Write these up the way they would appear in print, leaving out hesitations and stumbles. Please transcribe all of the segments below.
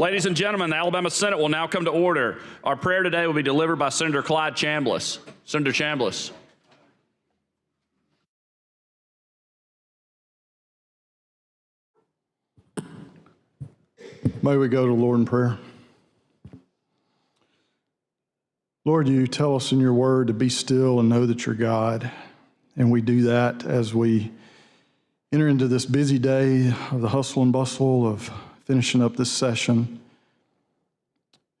Ladies and gentlemen, the Alabama Senate will now come to order. Our prayer today will be delivered by Senator Clyde Chambliss. Senator Chambliss. May we go to the Lord in prayer. Lord, you tell us in your word to be still and know that you're God. And we do that as we enter into this busy day of the hustle and bustle of finishing up this session.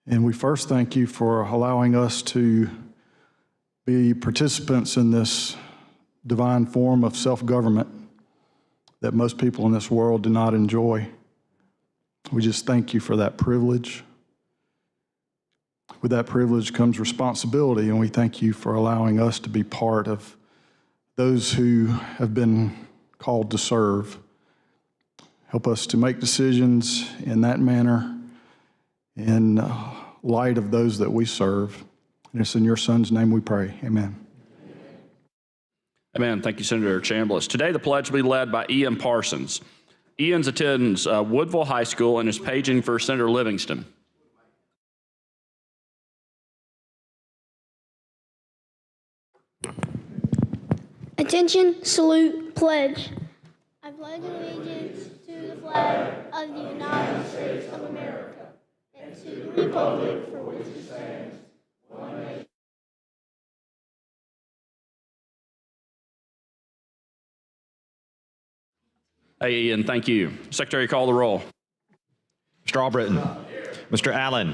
And we first thank you for allowing us to be participants in this divine form of self-government that most people in this world do not enjoy. We just thank you for that privilege. With that privilege comes responsibility, and we thank you for allowing us to be part of those who have been called to serve. Help us to make decisions in that manner in light of those that we serve. And it's in your Son's name we pray. Amen. Amen. Thank you, Senator Chambliss. Today, the pledge will be led by Ian Parsons. Ian attends Woodville High School and is paging for Senator Livingston. Attention, salute, pledge. I pledge allegiance to the flag of the United States of America and to the republic for which it stands, one nation. Hey, Ian, thank you. Secretary, call the roll. Mr. Albritton. Mr. Allen.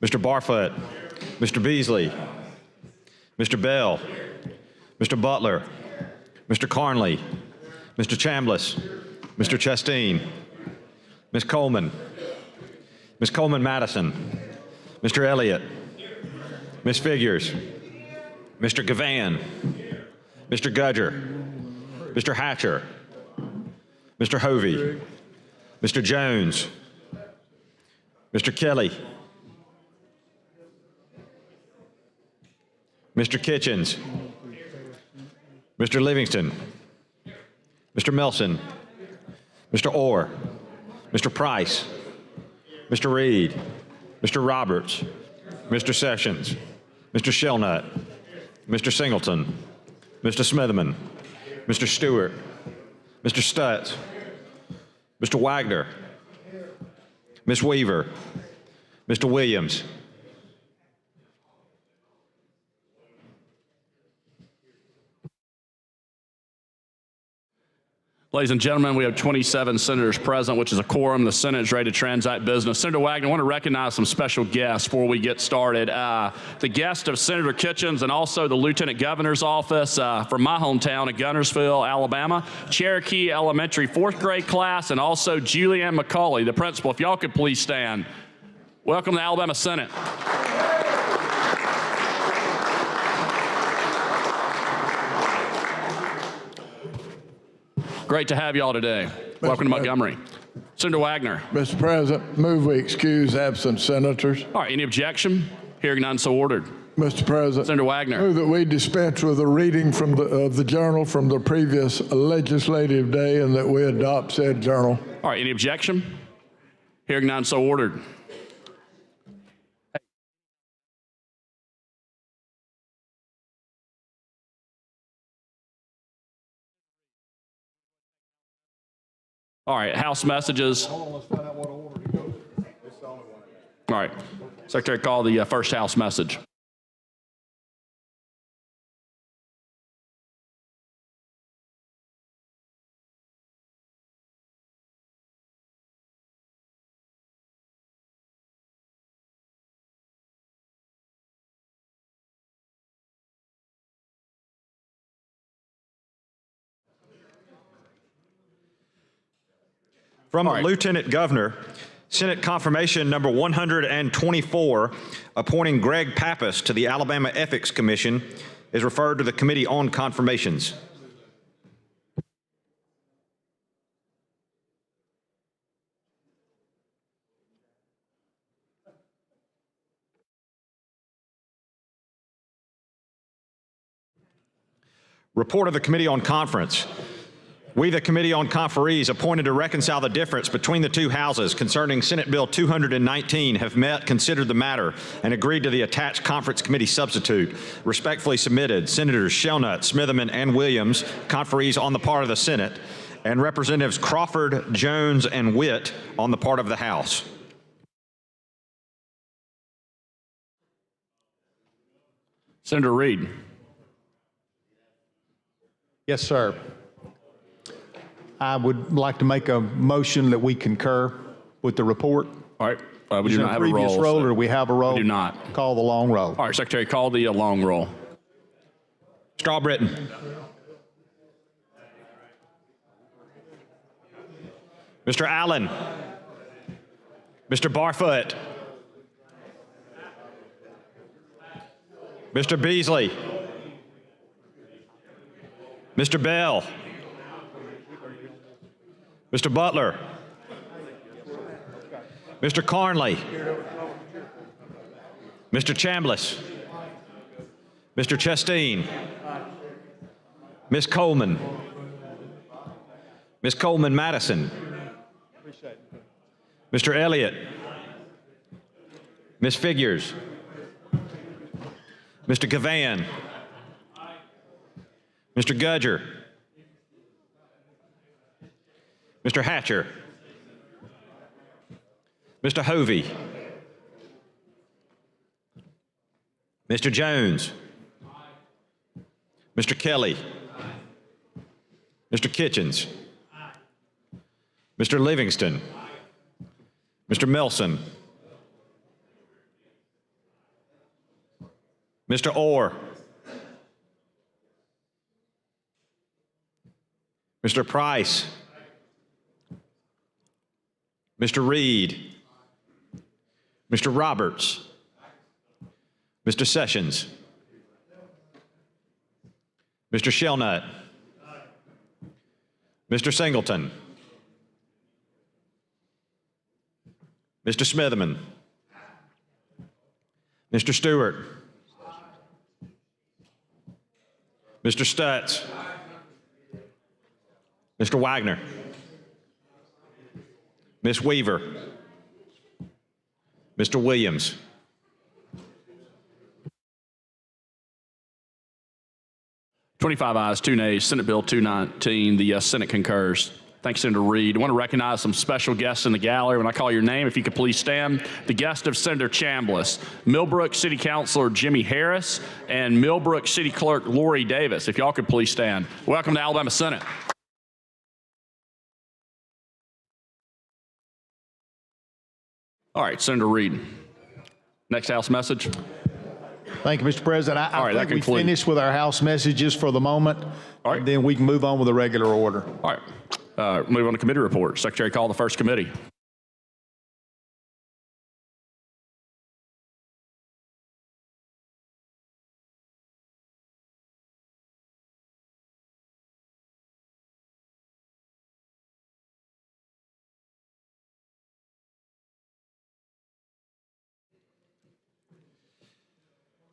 Mr. Barfoot. Mr. Beasley. Mr. Bell. Mr. Butler. Mr. Carnley. Mr. Chambliss. Mr. Chasteen. Ms. Coleman. Ms. Coleman-Madison. Mr. Elliott. Ms. Figures. Mr. Gavan. Mr. Gudger. Mr. Hatcher. Mr. Hovey, Mr. Jones, Mr. Kelly, Mr. Kitchens, Mr. Livingston, Mr. Melson, Mr. Orr, Mr. Price, Mr. Reed, Mr. Roberts, Mr. Sessions, Mr. Shelnut, Mr. Singleton, Mr. Smitherman, Mr. Stewart, Mr. Stutz, Mr. Wagner, Ms. Weaver, Mr. Williams, Ladies and gentlemen, we have 27 senators present, which is a quorum. The Senate is ready to transact business. Senator Wagner, I want to recognize some special guests before we get started. The guest of Senator Kitchens and also the Lieutenant Governor's office from my hometown of Gunnersville, Alabama, Cherokee Elementary 4th grade class, and also Julianne McCauley, the principal. If y'all could please stand. Welcome to the Alabama Senate. Great to have you all today. Welcome to Montgomery. Senator Wagner. Mr. President, move we excuse absent senators. All right, any objection? Hearing none, so ordered. Mr. President. Senator Wagner. Move that we dispense with a reading from the journal from the previous legislative day and that we adopt said journal. All right, any objection? Hearing none, so ordered. All right, House messages. All right, Secretary, call the first House message. From the Lieutenant Governor, Senate Confirmation number 124, appointing Greg Pappas to the Alabama Ethics Commission, is referred to the Committee on Confirmations. Report of the Committee on Conference. We, the Committee on Conferees, appointed to reconcile the difference between the two houses concerning Senate Bill 219, have met, considered the matter, and agreed to the attached conference committee substitute. Respectfully submitted, Senators Shelnut, Smitherman, and Williams, conferees on the part of the Senate, and Representatives Crawford, Jones, and Witt on the part of the House. Senator Reed. Yes, sir. I would like to make a motion that we concur with the report. All right. We Is do there not a have a roll. previous roll, so- or do we have a roll? We do not. Call the long roll. All right, Secretary, call the long roll. Mr. Albritton. Mr. Allen. Mr. Barfoot. Mr. Beasley. Mr. Bell. Mr. Butler. Mr. Carnley. Mr. Chambliss. Mr. Chasteen. Ms. Coleman. Ms. Coleman Madison. Mr. Elliott. Ms. Figures. Mr. Cavan. Mr. Gudger. Mr. Hatcher. Mr. Hovey. Mr. Jones. Mr. Kelly. Mr. Kitchens. Mr. Livingston. Mr. Melson. Mr. Orr. Mr. Price. Mr. Reed. Mr. Roberts. Mr. Sessions. Mr. Shelnut. Mr. Singleton. Mr. Smitherman. Mr. Stewart. Mr. Stutz. Mr. Wagner. Ms. Weaver. Mr. Williams. $25 ayes, 2 nays. Senate Bill 219, the Senate concurs. Thanks, Senator Reed. I want to recognize some special guests in the gallery. When I call your name, if you could please stand. The guest of Senator Chambliss, Millbrook City Councilor Jimmy Harris, and Millbrook City Clerk Lori Davis. If y'all could please stand. Welcome to Alabama Senate. All right, Senator Reed. Next House message. Thank you, Mr. President. All right, I that think we concludes. finished with our House messages for the moment. All right. And then we can move on with the regular order. All right, move on to committee reports. Secretary, call the first committee.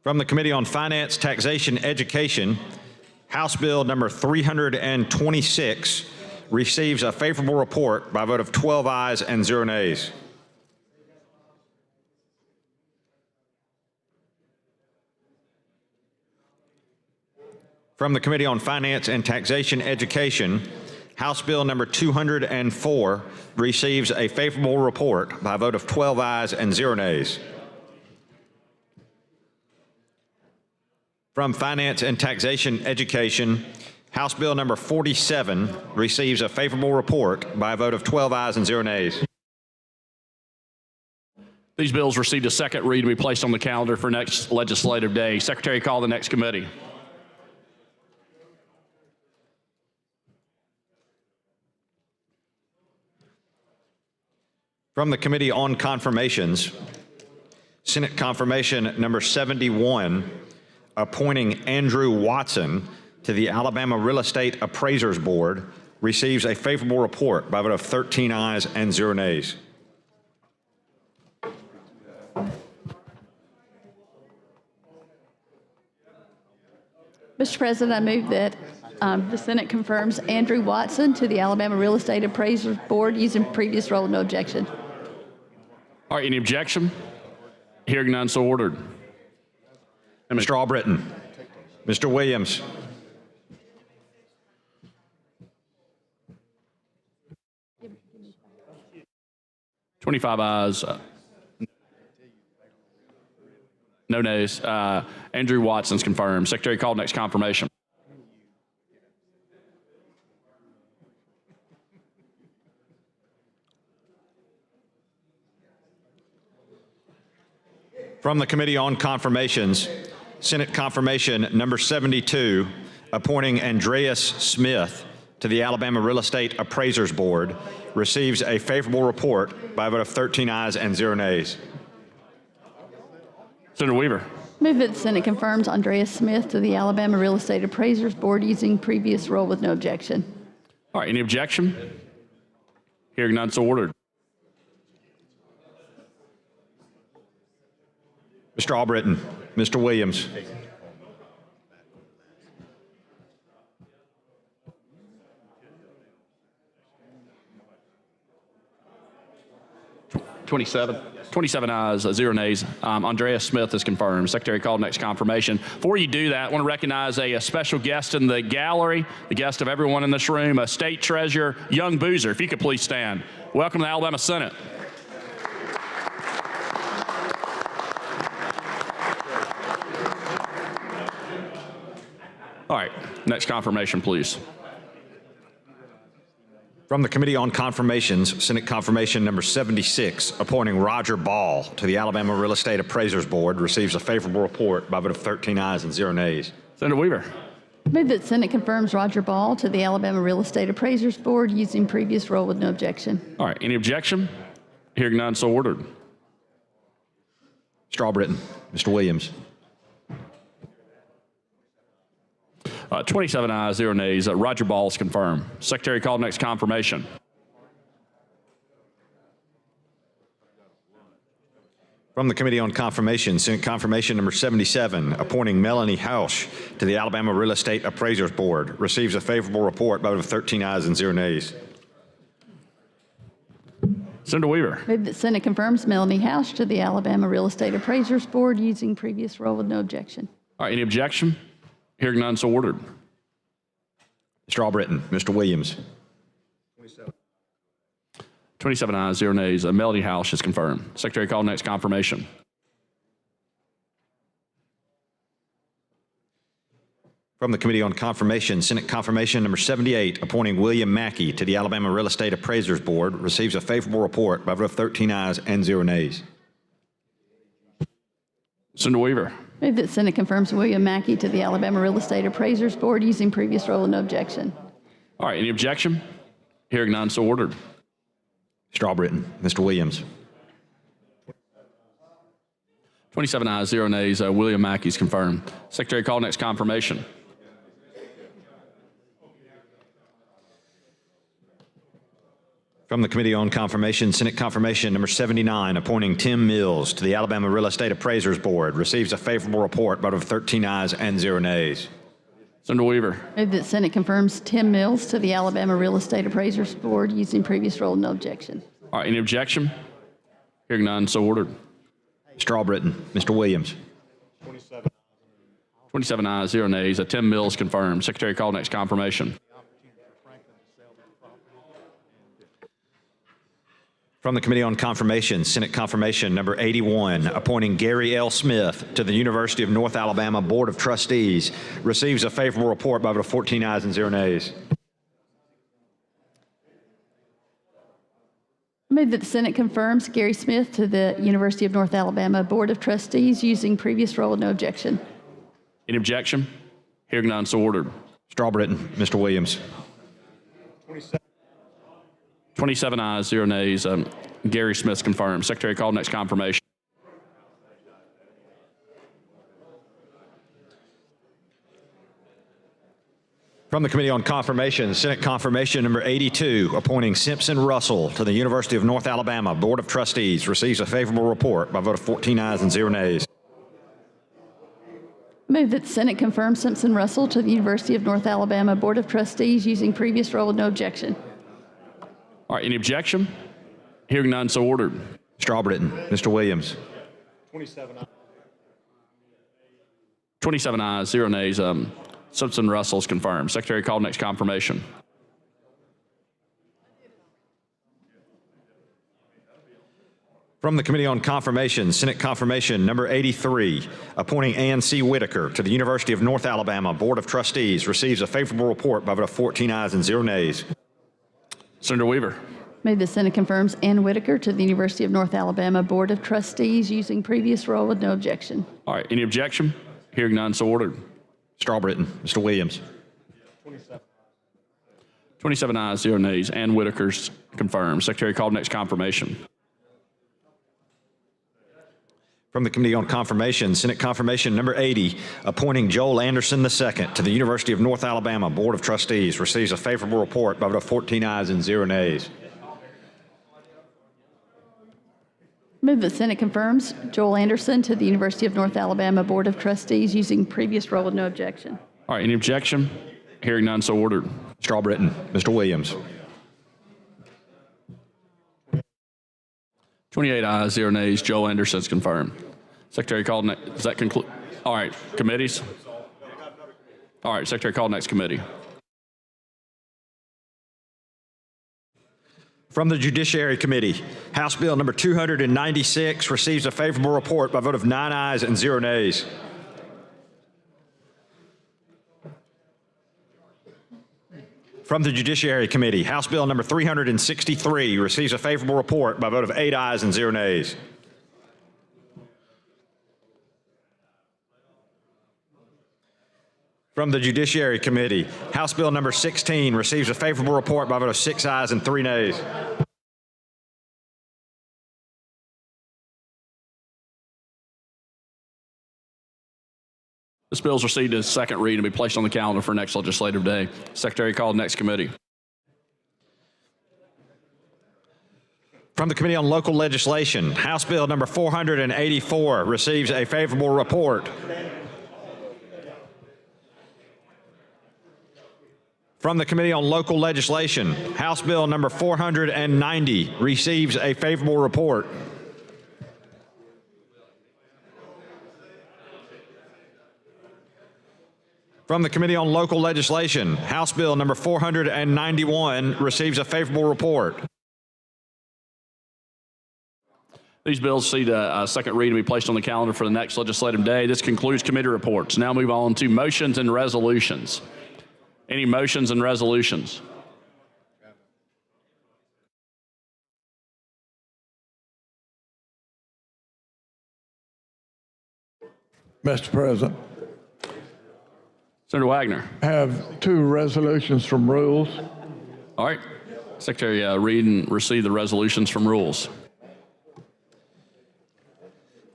From the Committee on Finance, Taxation, Education, House Bill number 326 receives a favorable report by a vote of 12 ayes and 0 nays. From the Committee on Finance and Taxation, Education, House Bill number 204 receives a favorable report by a vote of 12 ayes and 0 nays. From Finance and Taxation Education, House Bill number 47 receives a favorable report by a vote of 12 ayes and 0 nays. These bills received a second read and be placed on the calendar for next legislative day. Secretary, call the next committee. From the Committee on Confirmations, Senate Confirmation number 71, appointing Andrew Watson to the Alabama Real Estate Appraisers Board, receives a favorable report by a vote of 13 ayes and 0 nays. Mr. President, I move that The Senate confirms Andrew Watson to the Alabama Real Estate Appraisers Board using previous role. No objection. All right, any objection? Hearing none, so ordered. Mr. Albritton. Mr. Williams. 25 ayes. No nays. Andrew Watson's confirmed. Secretary called next confirmation. From the Committee on Confirmations, Senate Confirmation Number 72, appointing Andreas Smith to the Alabama Real Estate Appraisers Board, receives a favorable report by a vote of 13 ayes and 0 nays. Senator Weaver. Move that the Senate confirms Andreas Smith to the Alabama Real Estate Appraisers Board using previous role with no objection. All right, any objection? Hearing none, so ordered. Mr. Albritton. Mr. Williams. Twenty-seven ayes, 0 nays. Andreas Smith is confirmed. Secretary called next confirmation. Before you do that, I want to recognize a special guest in the gallery, the guest of everyone in this room, a state treasurer, Young Boozer. If you could please stand. Welcome to the Alabama Senate. All right, next confirmation, please. From the Committee on Confirmations, Senate Confirmation Number 76, appointing Roger Ball to the Alabama Real Estate Appraisers Board, receives a favorable report by a vote of 13 ayes and 0 nays. Senator Weaver. Move that the Senate confirms Roger Ball to the Alabama Real Estate Appraisers Board using previous role with no objection. All right, any objection? Hearing none, so ordered. Mr. Albritton. Mr. Williams. 27 ayes, 0 nays. Roger Ball is confirmed. Secretary called next confirmation. From the Committee on Confirmation, Senate Confirmation Number 77, appointing Melanie Hausch to the Alabama Real Estate Appraisers Board, receives a favorable report by a vote of 13 ayes and 0 nays. Senator Weaver. Move that Senate confirms Melanie Hausch to the Alabama Real Estate Appraisers Board using previous role with no objection. All right, any objection? Hearing none, so ordered. Mr. Albritton. Mr. Williams. 27 ayes, 0 nays. Melody House is confirmed. Secretary called next confirmation. From the Committee on Confirmation, Senate Confirmation Number 78, appointing William Mackey to the Alabama Real Estate Appraisers Board, receives a favorable report by a vote of 13 ayes and 0 nays. Senator Weaver. Move that Senate confirms William Mackey to the Alabama Real Estate Appraisers Board using previous role with no objection. All right, any objection? Hearing none, so ordered. Mr. Albritton. Mr. Williams. 27 ayes, 0 nays. William Mackey is confirmed. Secretary called next confirmation. From the Committee on Confirmation, Senate Confirmation Number 79, appointing Tim Mills to the Alabama Real Estate Appraisers Board, receives a favorable report by a vote of 13 ayes and 0 nays. Senator Weaver. Move that Senate confirms Tim Mills to the Alabama Real Estate Appraisers Board using previous role with no objection. All right, any objection? Hearing none, so ordered. Mr. Albritton. Mr. Williams. 27 ayes, 0 nays. Tim Mills confirmed. Secretary called next confirmation. From the Committee on Confirmation, Senate Confirmation Number 81, appointing Gary L. Smith to the University of North Alabama Board of Trustees, receives a favorable report by a vote of 14 ayes and 0 nays. Move that the Senate confirms Gary Smith to the University of North Alabama Board of Trustees using previous role with no objection. Any objection? Hearing none, so ordered. Mr. Albritton. Mr. Williams. 27 ayes, 0 nays. Gary Smith's confirmed. Secretary called next confirmation. From the Committee on Confirmation, Senate Confirmation Number 82, appointing Simpson Russell to the University of North Alabama Board of Trustees, receives a favorable report by a vote of 14 ayes and 0 nays. Move that the Senate confirm Simpson Russell to the University of North Alabama Board of Trustees using previous role with no objection. All right, any objection? Hearing none, so ordered. Strawbritton. Mr. Williams. 27 ayes, 0 nays. Simpson Russell's confirmed. Secretary, call next confirmation. From the Committee on Confirmation, Senate Confirmation Number 83, appointing Ann C. Whitaker to the University of North Alabama Board of Trustees, receives a favorable report by a vote of 14 ayes and 0 nays. Senator Weaver. Move the Senate confirms Ann Whitaker to the University of North Alabama Board of Trustees using previous role with no objection. All right, any objection? Hearing none, so ordered. Strawbritton. Mr. Williams. 27 ayes, 0 nays. Ann Whitaker's confirmed. Secretary, call next confirmation. From the Committee on Confirmation, Senate Confirmation Number 80, appointing Joel Anderson II to the University of North Alabama Board of Trustees, receives a favorable report by a vote of 14 ayes and 0 nays. Move that Senate confirms Joel Anderson to the University of North Alabama Board of Trustees using previous role with no objection. All right, any objection? Hearing none, so ordered. Strawbritton. Mr. Williams. 28 ayes, 0 nays. Joel Anderson's confirmed. Secretary, call next. Does that conclude? All right, committees? All right, Secretary, call next committee. From the Judiciary Committee, House Bill Number 296 receives a favorable report by a vote of 9 ayes and 0 nays. From the Judiciary Committee, House Bill Number 363 receives a favorable report by a vote of 8 ayes and 0 nays. From the Judiciary Committee, House Bill Number 16 receives a favorable report by a vote of 6 ayes and 3 nays. This bill is received as second reading and be placed on the calendar for next legislative day. Secretary, call next committee. From the Committee on Local Legislation, House Bill Number 484 receives a favorable report. From the Committee on Local Legislation, House Bill Number 490 receives a favorable report. From the Committee on Local Legislation, House Bill Number 491 receives a favorable report. These bills see the second reading be placed on the calendar for the next legislative day. This concludes committee reports. Now move on to motions and resolutions. Any motions and resolutions? Mr. President, Senator Wagner. I have 2 resolutions from rules. All right. Secretary, read and receive the resolutions from rules.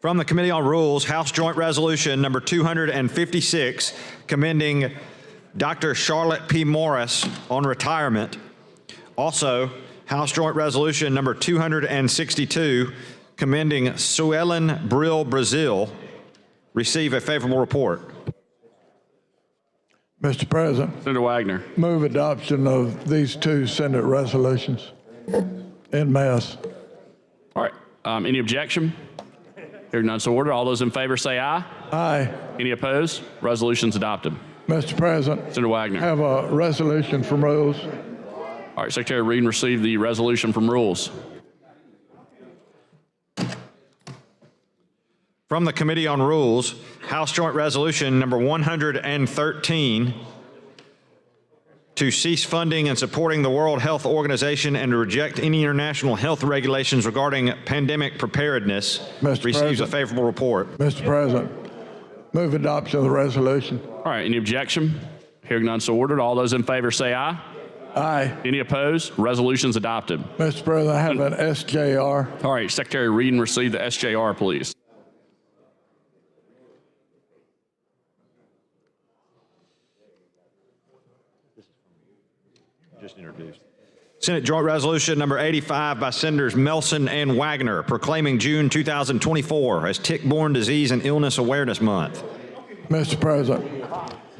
From the Committee on Rules, House Joint Resolution Number 256, commending Dr. Charlotte P. Morris on retirement. Also, House Joint Resolution Number 262, commending Suellen Brill Brazil, receive a favorable report. Mr. President, Senator Wagner. move adoption of these 2 Senate resolutions en masse. All right. Any objection? Hearing none, so ordered. All those in favor say aye. Aye. Any opposed? Resolution's adopted. Mr. President, Senator Wagner. have a resolution from rules. All right, Secretary, read and receive the resolution from rules. From the Committee on Rules, House Joint Resolution Number 113, to cease funding and supporting the World Health Organization and to reject any international health regulations regarding pandemic preparedness, Mr. receives a President. favorable report. Mr. President, move adoption of the resolution. All right, any objection? Hearing none, so ordered. All those in favor say aye. Aye. Any opposed? Resolution's adopted. Mr. President, I have an SJR. All right, Secretary, read and receive the SJR, please. Just introduced. Senate Joint Resolution Number 85 by Senators Melson and Wagner, proclaiming June 2024 as Tick-Borne Disease and Illness Awareness Month. Mr. President,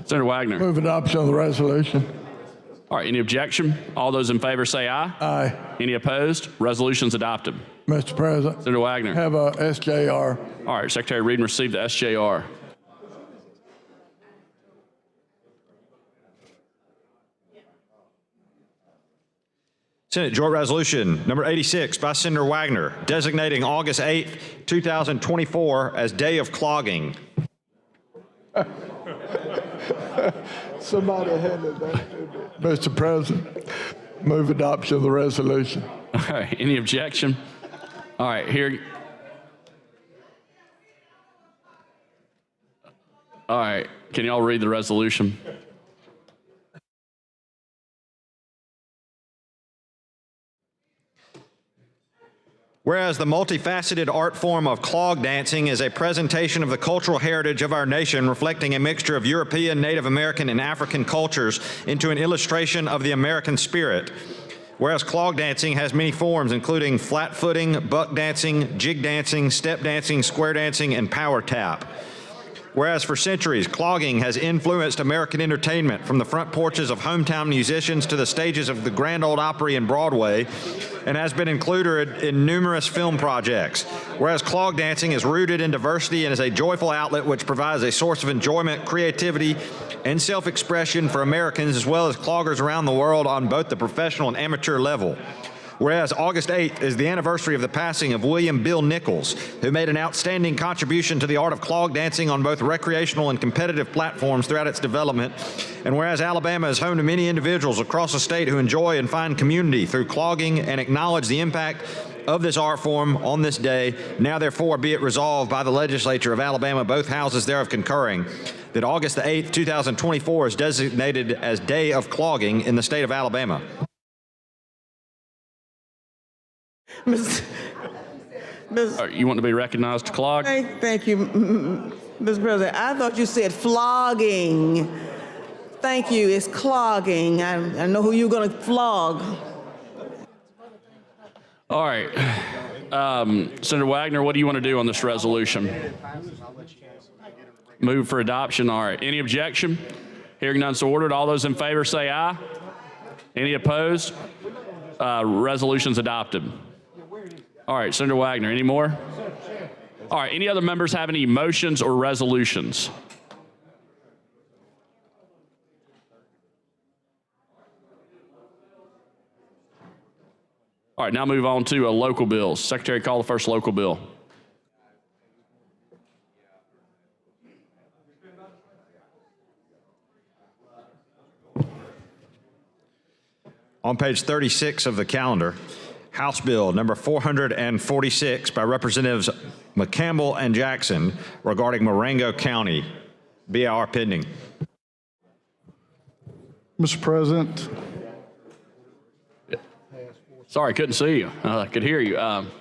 Senator Wagner. move adoption of the resolution. All right, any objection? All those in favor say aye. Aye. Any opposed? Resolution's adopted. Mr. President, Senator Wagner. have a SJR. All right, Secretary read and receive the SJR. Senate Joint Resolution number 86 by Senator Wagner, designating August 8th, 2024 as Day of Clogging. Somebody handed that to me. Mr. President, move adoption of the resolution. All right, any objection? All right, here. All right, can y'all read the resolution? Whereas the multifaceted art form of clog dancing is a presentation of the cultural heritage of our nation, reflecting a mixture of European, Native American, and African cultures into an illustration of the American spirit. Whereas clog dancing has many forms, including flat footing, buck dancing, jig dancing, step dancing, square dancing, and power tap. Whereas for centuries, clogging has influenced American entertainment from the front porches of hometown musicians to the stages of the Grand Ole Opry and Broadway, and has been included in numerous film projects. Whereas clog dancing is rooted in diversity and is a joyful outlet which provides a source of enjoyment, creativity, and self-expression for Americans as well as cloggers around the world on both the professional and amateur level. Whereas August 8th is the anniversary of the passing of William Bill Nichols, who made an outstanding contribution to the art of clog dancing on both recreational and competitive platforms throughout its development. And whereas Alabama is home to many individuals across the state who enjoy and find community through clogging and acknowledge the impact of this art form on this day, now therefore be it resolved by the legislature of Alabama, both houses thereof concurring, that August the 8th, 2024 is designated as Day of Clogging in the state of Alabama. All right, you want to be recognized to clog? Thank you, Mr. President. I thought you said flogging. Thank you, it's clogging. I know who you're going to flog. All right. Senator Wagner, what do you want to do on this resolution? Move for adoption. All right. Any objection? Hearing none, so ordered. All those in favor say aye. Any opposed? Resolution's adopted. All right, Senator Wagner, any more? All right, any other members have any motions or resolutions? All right, now move on to local bills. Secretary, call the first local bill. On page 36 of the calendar, House Bill number 446 by Representatives McCampbell and Jackson regarding Marengo County. BIR pending. Mr. President, Sorry, couldn't see you. I could hear you.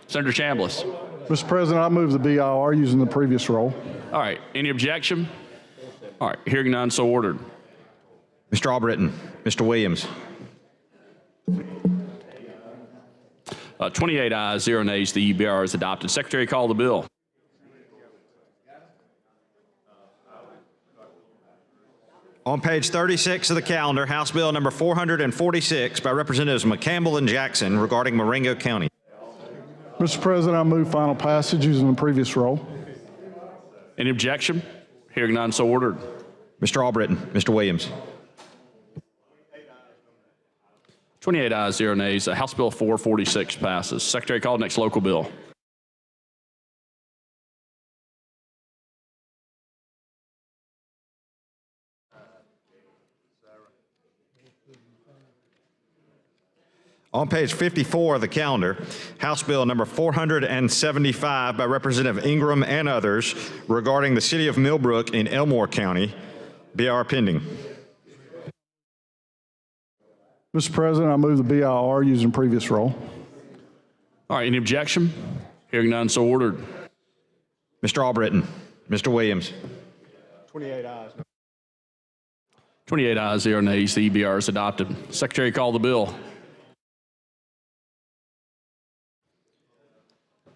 Senator Chambliss. Mr. President, I move the BIR using the previous roll. All right, any objection? All right, hearing none, so ordered. Mr. Albritton, Mr. Williams. 28 ayes, 0 nays. The EBR is adopted. Secretary, call the bill. On page 36 of the calendar, House Bill number 446 by Representatives McCampbell and Jackson regarding Marengo County. Mr. President, I move final passage using the previous roll. Any objection? Hearing none, so ordered. Mr. Albritton, Mr. Williams. 28 ayes, 0 nays. House Bill 446 passes. Secretary, call the next local bill. On page 54 of the calendar, House Bill number 475 by Representative Ingram and others regarding the city of Millbrook in Elmore County. BR pending. Mr. President, I move the BIR using previous roll. All right, any objection? Hearing none, so ordered. Mr. Albritton, Mr. Williams. 28 ayes. 28 ayes, 0 nays. The EBR is adopted. Secretary, call the bill.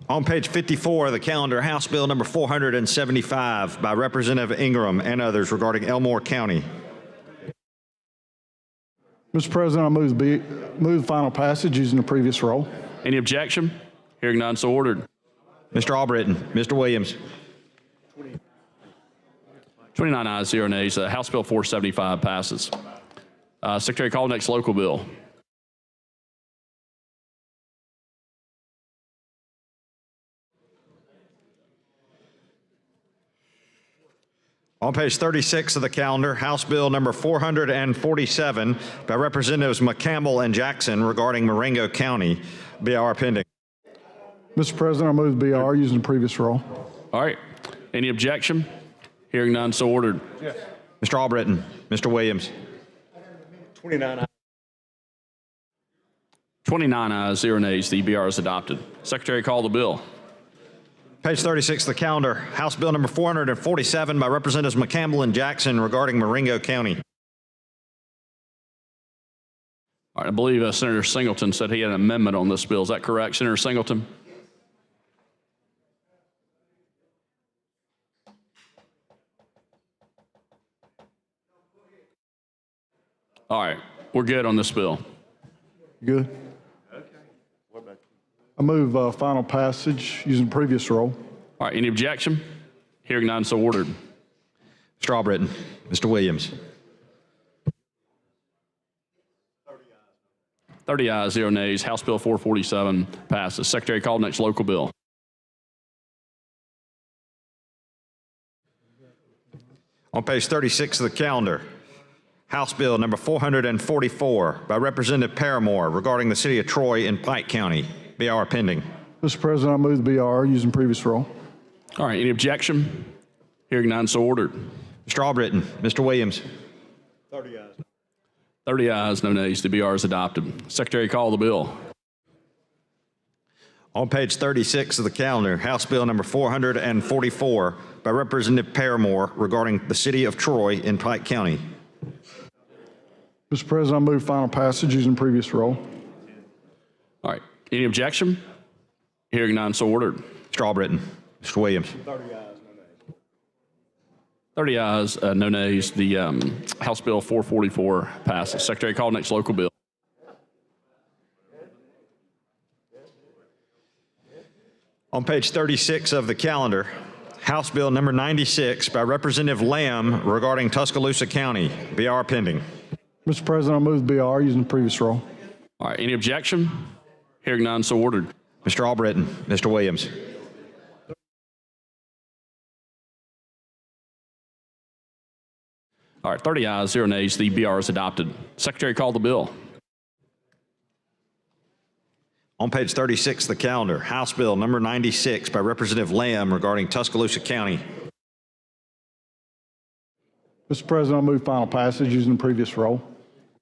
On page 54 of the calendar, House Bill number 475 by Representative Ingram and others regarding Elmore County. Mr. President, I move final passage using the previous roll. Any objection? Hearing none, so ordered. Mr. Albritton, Mr. Williams. 29 ayes, 0 nays. House Bill 475 passes. Secretary, call the next local bill. On page 36 of the calendar, House Bill number 447 by Representatives McCampbell and Jackson regarding Marengo County. BR pending. Mr. President, I move the BR using the previous roll. All right. Any objection? Hearing none, so ordered. Mr. Albritton, Mr. Williams. 29 ayes, 0 nays. The BR is adopted. Secretary, call the bill. Page 36 of the calendar, House Bill number 447 by Representatives McCampbell and Jackson regarding Marengo County. All right, I believe Senator Singleton said he had an amendment on this bill. Is that correct, Senator Singleton? All right, we're good on this bill. Good? I move final passage using the previous roll. All right, any objection? Hearing none, so ordered. Mr. Albritton, Mr. Williams. 30 ayes, 0 nays. House Bill 447 passes. Secretary, call the next local bill. On page 36 of the calendar, House Bill number 444 by Representative Paramore regarding the city of Troy in Pike County. BR pending. Mr. President, I move the BR using the previous roll. All right, any objection? Hearing none, so ordered. Mr. Albritton, Mr. Williams. 30 ayes, no nays. The BR is adopted. Secretary, call the bill. On page 36 of the calendar, House Bill number 444 by Representative Paramore regarding the city of Troy in Pike County. Mr. President, I move final passage using the previous roll. All right, any objection? Hearing none, so ordered. Mr. Albritton, Mr. Williams. 30 ayes, no nays. The House Bill 444 passes. Secretary, call next local bill. On page 36 of the calendar, House Bill number 96 by Representative Lamb regarding Tuscaloosa County. BR pending. Mr. President, I move the BR using the previous roll. All right, any objection? Hearing none, so ordered. Mr. Albritton, Mr. Williams. All right, 30 ayes, 0 nays. The BR is adopted. Secretary, call the bill. On page 36 of the calendar, House Bill number 96 by Representative Lamb regarding Tuscaloosa County. Mr. President, I move final passage using the previous roll.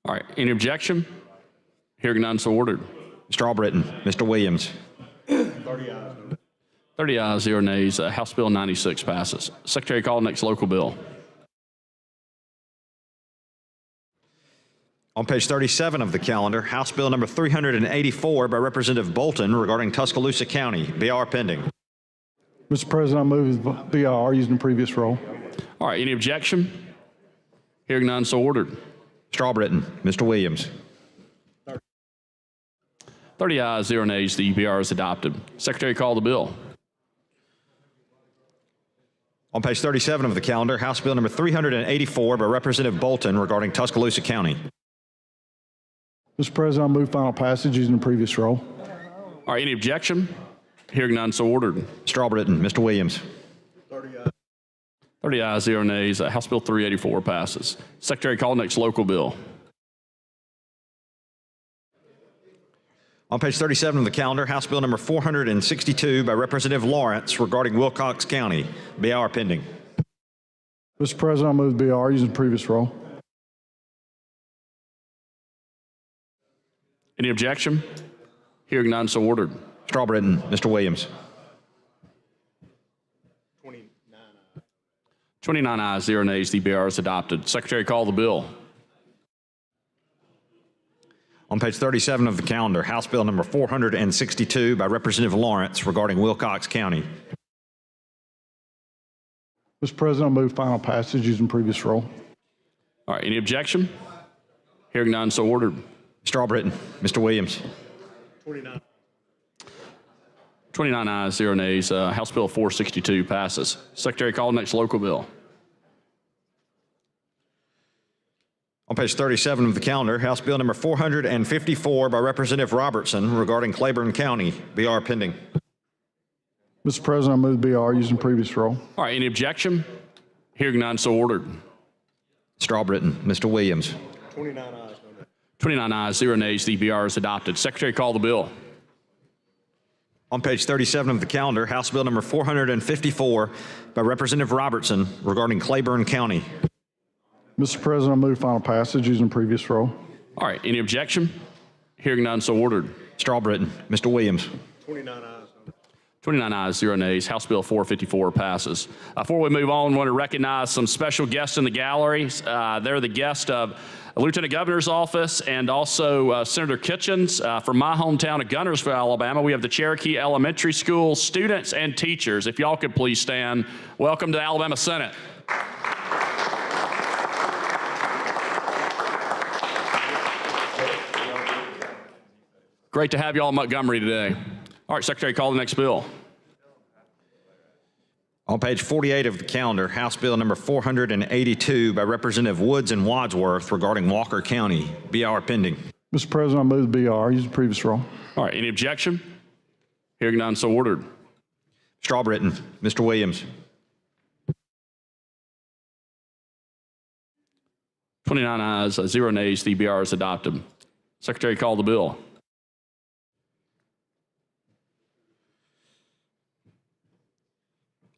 All right, any objection? Hearing none, so ordered. Mr. Albritton, Mr. Williams. 30 ayes, 0 nays. House Bill 96 passes. Secretary, call next local bill. On page 37 of the calendar, House Bill number 384 by Representative Bolton regarding Tuscaloosa County. BR pending. Mr. President, I move the BR using the previous roll. All right, any objection? Hearing none, so ordered. Mr. Albritton, Mr. Williams. 30 ayes, 0 nays. The BR is adopted. Secretary, call the bill. On page 37 of the calendar, House Bill number 384 by Representative Bolton regarding Tuscaloosa County. Mr. President, I move final passage using the previous roll. All right, any objection? Hearing none, so ordered. Mr. Albritton, Mr. Williams. 30 ayes, 0 nays. House Bill 384 passes. Secretary, call next local bill. On page 37 of the calendar, House Bill number 462 by Representative Lawrence regarding Wilcox County. BR pending. Mr. President, I move the BR using the previous roll. Any objection? Hearing none, so ordered. Mr. Albritton, Mr. Williams. 29 ayes, 0 nays. The BR is adopted. Secretary, call the bill. On page 37 of the calendar, House Bill number 462 by Representative Lawrence regarding Wilcox County. Mr. President, I move final passage using previous roll. All right, any objection? Hearing none, so ordered. Mr. Albritton, Mr. Williams. 29 ayes, 0 nays. House Bill 462 passes. Secretary, call the next local bill. On page 37 of the calendar, House Bill number 454 by Representative Robertson regarding Claiborne County. BR pending. Mr. President, I move BR using previous roll. All right, any objection? Hearing none, so ordered. Mr. Albritton, Mr. Williams. 29 ayes, 0 nays. The BR is adopted. Secretary, call the bill. On page 37 of the calendar, House Bill number 454 by Representative Robertson regarding Claiborne County. Mr. President, I move final passage using previous roll. All right, any objection? Hearing none, so ordered. Mr. Albritton, Mr. Williams. 29 ayes, 0 nays. House Bill 454 passes. Before we move on, I want to recognize some special guests in the gallery. They're the guest of Lieutenant Governor's Office and also Senator Kitchens. From my hometown of Gunnersville, Alabama, we have the Cherokee Elementary School students and teachers. If y'all could please stand. Welcome to the Alabama Senate. Great to have y'all in Montgomery today. All right, Secretary, call the next bill. On page 48 of the calendar, House Bill number 482 by Representative Woods and Wadsworth regarding Walker County. BR pending. Mr. President, I move BR using previous roll. All right, any objection? Hearing none, so ordered. Mr. Albritton, Mr. Williams. 29 ayes, 0 nays. The BR is adopted. Secretary, call the bill.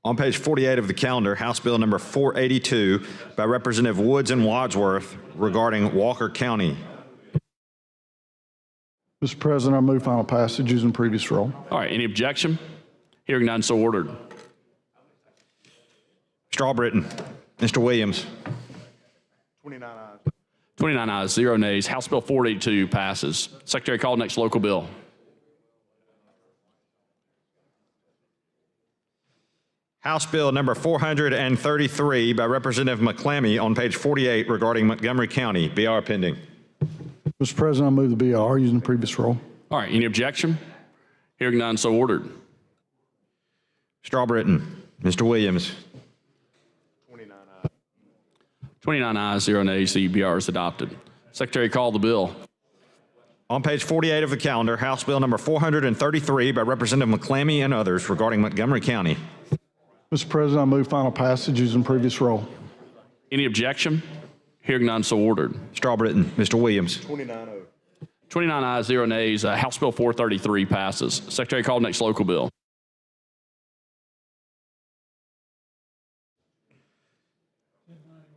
On page 48 of the calendar, House Bill number 482 by Representative Woods and Wadsworth regarding Walker County. Mr. President, I move final passage using previous roll. All right, any objection? Hearing none, so ordered. Mr. Albritton, Mr. Williams. 29 ayes, 0 nays. House Bill 482 passes. Secretary, call the next local bill. House Bill number 433 by Representative McClammy on page 48 regarding Montgomery County. BR pending. Mr. President, I move the BR using previous roll. All right, any objection? Hearing none, so ordered. Mr. Albritton, Mr. Williams. 29 ayes, 0 nays. The BR is adopted. Secretary, call the bill. On page 48 of the calendar, House Bill number 433 by Representative McClammy and others regarding Montgomery County. Mr. President, I move final passage using previous roll. Any objection? Hearing none, so ordered. Mr. Albritton, Mr. Williams. 29 ayes, 0 nays. House Bill 433 passes. Secretary, call next local bill.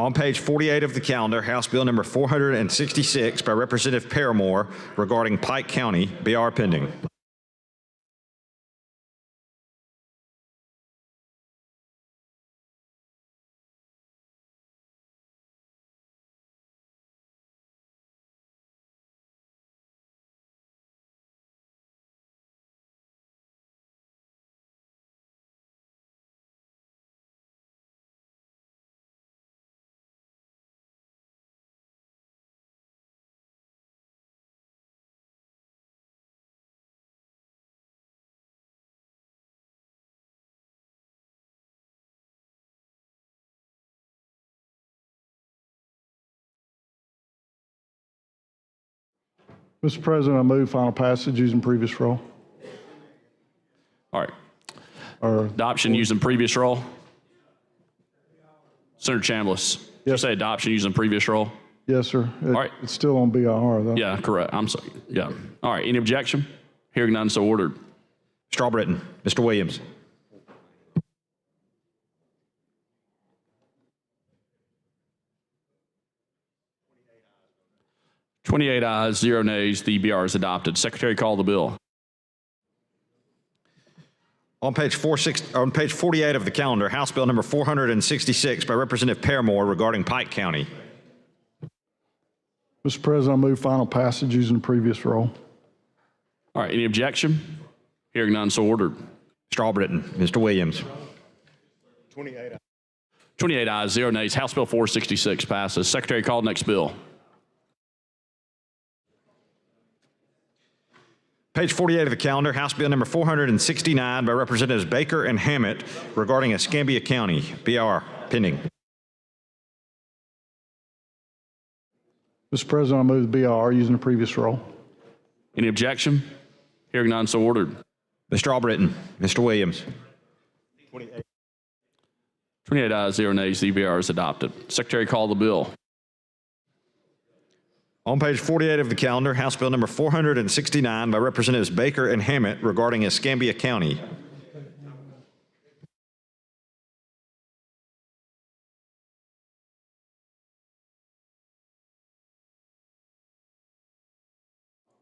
On page 48 of the calendar, House Bill number 466 by Representative Paramore regarding Pike County. BR pending. Mr. President, I move final passage using previous roll. All right. Or Adoption using previous roll. Senator Chambliss. Did you say adoption using previous roll? yes, sir. All right. It's still on BR though. Yeah, correct. I'm sorry. Yeah. All right. Any objection? Hearing none, so ordered. Mr. Albritton, Mr. Williams. $28 ayes, 0 nays. The BR is adopted. Secretary, call the bill. On page 48 of the calendar, House Bill number 466 by Representative Paramore regarding Pike County. Mr. President, I move final passage using the previous roll. All right, any objection? Hearing none, so ordered. Mr. Albritton, Mr. Williams. 28 ayes, 0 nays. House Bill 466 passes. Secretary, call next bill. Page 48 of the calendar, House Bill number 469 by Representatives Baker and Hammett regarding Escambia County. BR pending. Mr. President, I move the BR using the previous roll. Any objection? Hearing none, so ordered. Mr. Albritton, Mr. Williams. 28 ayes, 0 nays. The BR is adopted. Secretary, call the bill. On page 48 of the calendar, House Bill number 469 by Representatives Baker and Hammett regarding Escambia County.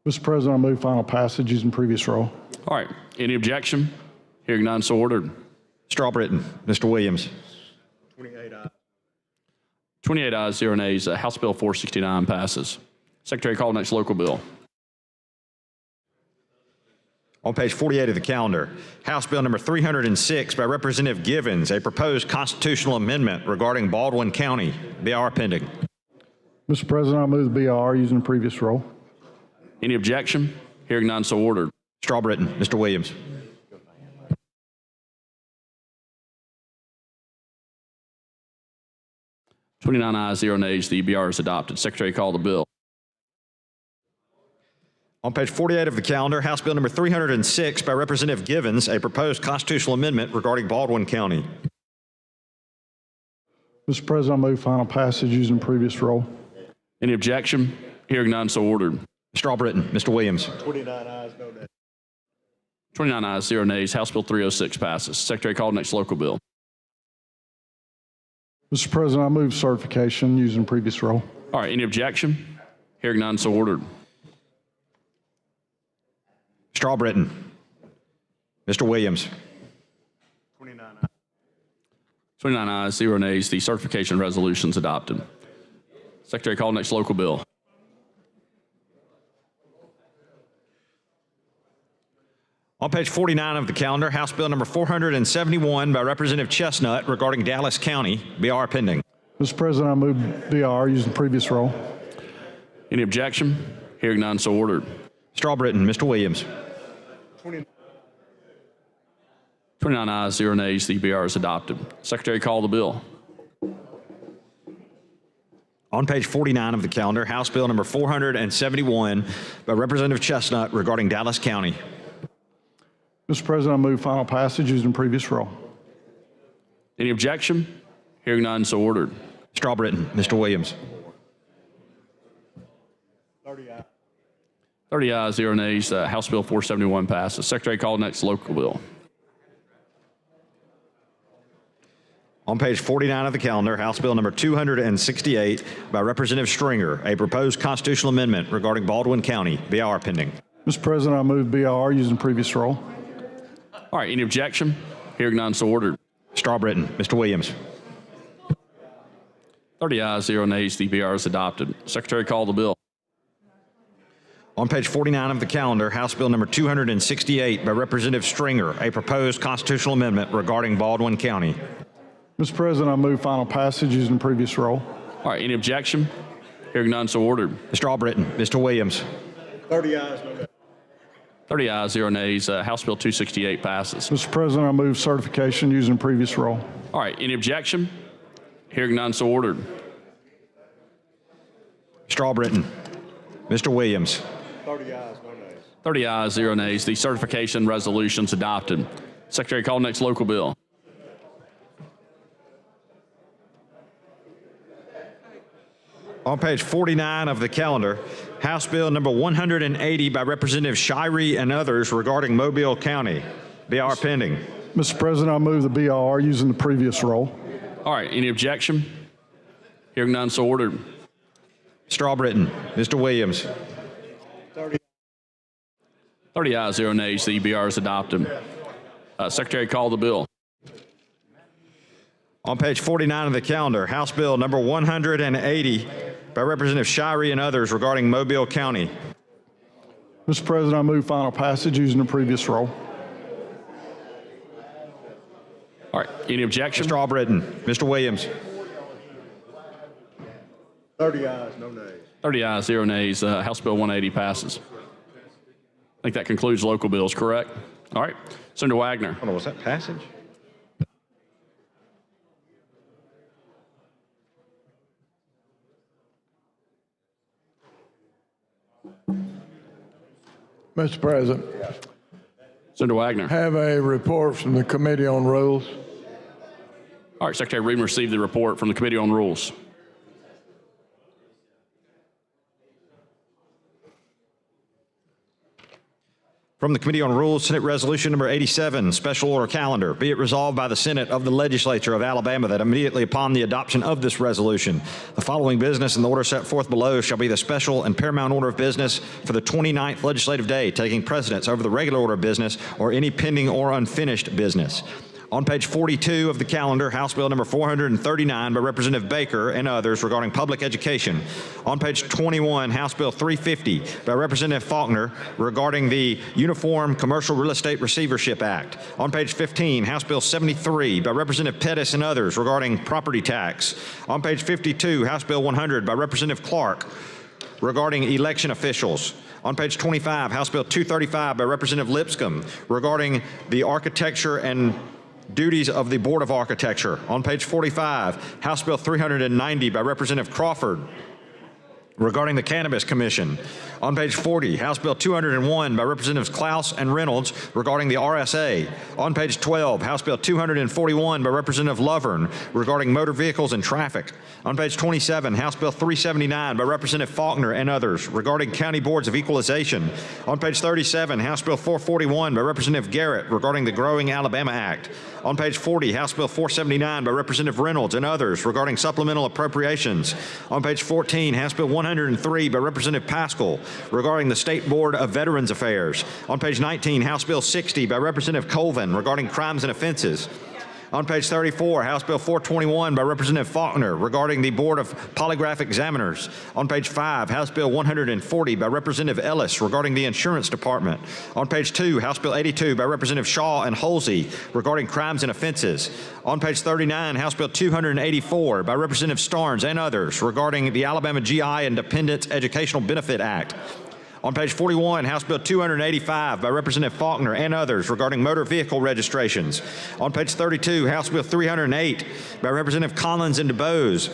Mr. President, I move final passage using previous roll. All right, any objection? Hearing none, so ordered. Mr. Albritton, Mr. Williams. 28 ayes, 0 nays. House Bill 469 passes. Secretary, call next local bill. On page 48 of the calendar, House Bill number 306 by Representative Givens, a proposed constitutional amendment regarding Baldwin County. BR pending. Mr. President, I move the BR using the previous roll. Any objection? Hearing none, so ordered. Mr. Albritton, Mr. Williams. 29 ayes, 0 nays. The BR is adopted. Secretary, call the bill. On page 48 of the calendar, House Bill number 306 by Representative Givens, a proposed constitutional amendment regarding Baldwin County. Mr. President, I move final passage using the previous roll. Any objection? Hearing none, so ordered. Mr. Albritton, Mr. Williams. 29 ayes, 0 nays. House Bill 306 passes. Secretary, call next local bill. Mr. President, I move certification using the previous roll. All right, any objection? Hearing none, so ordered. Mr. Albritton, Mr. Williams. 29 ayes, 0 nays. The certification resolution is adopted. Secretary, call next local bill. On page 49 of the calendar, House Bill number 471 by Representative Chestnut regarding Dallas County. BR pending. Mr. President, I move BR using the previous roll. Any objection? Hearing none, so ordered. Mr. Albritton, Mr. Williams. 29 ayes, 0 nays. The BR is adopted. Secretary, call the bill. On page 49 of the calendar, House Bill number 471 by Representative Chestnut regarding Dallas County. Mr. President, I move final passage using the previous roll. Any objection? Hearing none, so ordered. Mr. Albritton, Mr. Williams. 30 ayes, 0 nays. House Bill 471 passes. Secretary, call next local bill. On page 49 of the calendar, House Bill number 268 by Representative Stringer, a proposed constitutional amendment regarding Baldwin County. BR pending. Mr. President, I move BR using the previous roll. All right, any objection? Hearing none, so ordered. Mr. Albritton, Mr. Williams. 30 ayes, 0 nays. The BR is adopted. Secretary, call the bill. On page 49 of the calendar, House Bill number 268 by Representative Stringer, a proposed constitutional amendment regarding Baldwin County. Mr. President, I move final passage using the previous roll. All right, any objection? Hearing none, so ordered. Mr. Albritton, Mr. Williams. 30 ayes, 0 nays. House Bill 268 passes. Mr. President, I move certification using the previous roll. All right, any objection? Hearing none, so ordered. Mr. Albritton, Mr. Williams. 30 ayes, 0 nays. The certification resolution's adopted. Secretary, call next local bill. On page 49 of the calendar, House Bill number 180 by Representative Shirey and others regarding Mobile County. BR pending. Mr. President, I move the BR using the previous roll. All right, any objection? Hearing none, so ordered. Mr. Albritton, Mr. Williams. 30 ayes, 0 nays. The BR is adopted. Secretary, call the bill. On page 49 of the calendar, House Bill number 180 by Representative Shirey and others regarding Mobile County. Mr. President, I move final passage using the previous roll. All right. Any objection? Mr. Albritton, Mr. Williams. 30 ayes, no nays. 30 ayes, 0 nays. House Bill 180 passes. I think that concludes local bills, correct? All right. Senator Wagner. Hold on, was that passage? Mr. President, Senator Wagner. have a report from the Committee on Rules. All right. Secretary Reed received the report from the Committee on Rules. From the Committee on Rules, Senate Resolution Number 87, Special Order Calendar. Be it resolved by the Senate of the Legislature of Alabama that immediately upon the adoption of this resolution, the following business in the order set forth below shall be the special and paramount order of business for the 29th legislative day, taking precedence over the regular order of business or any pending or unfinished business. On page 42 of the calendar, House Bill number 439 by Representative Baker and others regarding public education. On page 21, House Bill 350 by Representative Faulkner regarding the Uniform Commercial Real Estate Receivership Act. On page 15, House Bill 73 by Representative Pettis and others regarding property tax. On page 52, House Bill 100 by Representative Clark regarding election officials. On page 25, House Bill 235 by Representative Lipscomb regarding the architecture and duties of the Board of Architecture. On page 45, House Bill 390 by Representative Crawford regarding the Cannabis Commission. On page 40, House Bill 201 by Representatives Klaus and Reynolds regarding the RSA. On page 12, House Bill 241 by Representative Lovern regarding motor vehicles and traffic. On page 27, House Bill 379 by Representative Faulkner and others regarding county boards of equalization. On page 37, House Bill 441 by Representative Garrett regarding the Growing Alabama Act. On page 40, House Bill 479 by Representative Reynolds and others regarding supplemental appropriations. On page 14, House Bill 103 by Representative Pascal regarding the State Board of Veterans Affairs. On page 19, House Bill 60 by Representative Colvin regarding crimes and offenses. On page 34, House Bill 421 by Representative Faulkner regarding the Board of Polygraph Examiners. On page 5, House Bill 140 by Representative Ellis regarding the Insurance Department. On page 2, House Bill 82 by Representative Shaw and Holsey regarding crimes and offenses. On page 39, House Bill 284 by Representative Starnes and others regarding the Alabama GI and Dependents Educational Benefit Act. On page 41, House Bill 285 by Representative Faulkner and others regarding motor vehicle registrations. On page 32, House Bill 308 by Representative Collins and DuBose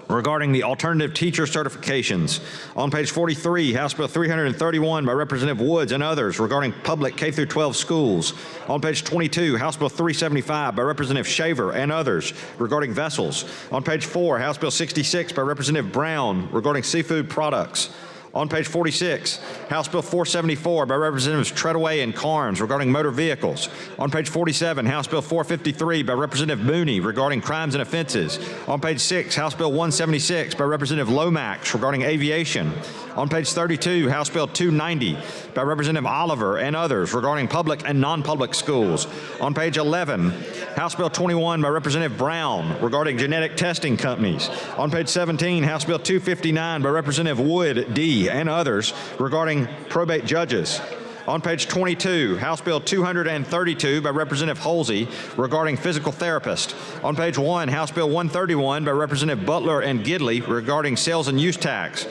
regarding the alternative teacher certifications. On page 43, House Bill 331 by Representative Woods and others regarding public K-12 schools. On page 22, House Bill 375 by Representative Shaver and others regarding vessels. On page 4, House Bill 66 by Representative Brown regarding seafood products. On page 46, House Bill 474 by Representatives Treadaway and Carnes regarding motor vehicles. On page 47, House Bill 453 by Representative Mooney regarding crimes and offenses. On page 6, House Bill 176 by Representative Lomax regarding aviation. On page 32, House Bill 290 by Representative Oliver and others regarding public and non-public schools. On page 11, House Bill 21 by Representative Brown regarding genetic testing companies. On page 17, House Bill 259 by Representative Wood, D., and others regarding probate judges. On page 22, House Bill 232 by Representative Holsey regarding physical therapists. On page 1, House Bill 131 by Representative Butler and Gidley regarding sales and use tax.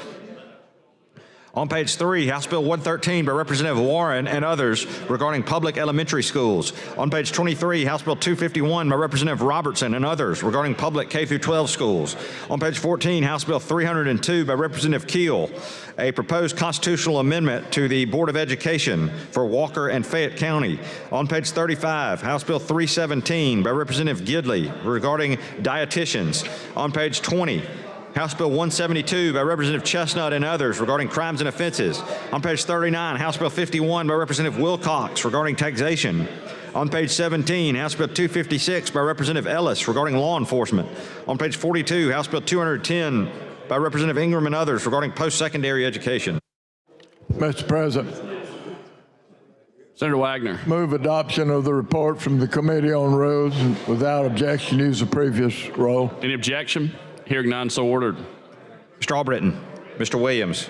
On page 3, House Bill 113 by Representative Warren and others regarding public elementary schools. On page 23, House Bill 251 by Representative Robertson and others regarding public K-12 schools. On page 14, House Bill 302 by Representative Keel, a proposed constitutional amendment to the Board of Education for Walker and Fayette County. On page 35, House Bill 317 by Representative Gidley regarding dietitians. On page 20, House Bill 172 by Representative Chestnut and others regarding crimes and offenses. On page 39, House Bill 51 by Representative Wilcox regarding taxation. On page 17, House Bill 256 by Representative Ellis regarding law enforcement. On page 42, House Bill 210 by Representative Ingram and others regarding post-secondary education. Mr. President, Senator Wagner. move adoption of the report from the Committee on Rules and without objection use the previous roll. Any objection? Hearing none, so ordered. Mr. Albritton, Mr. Williams.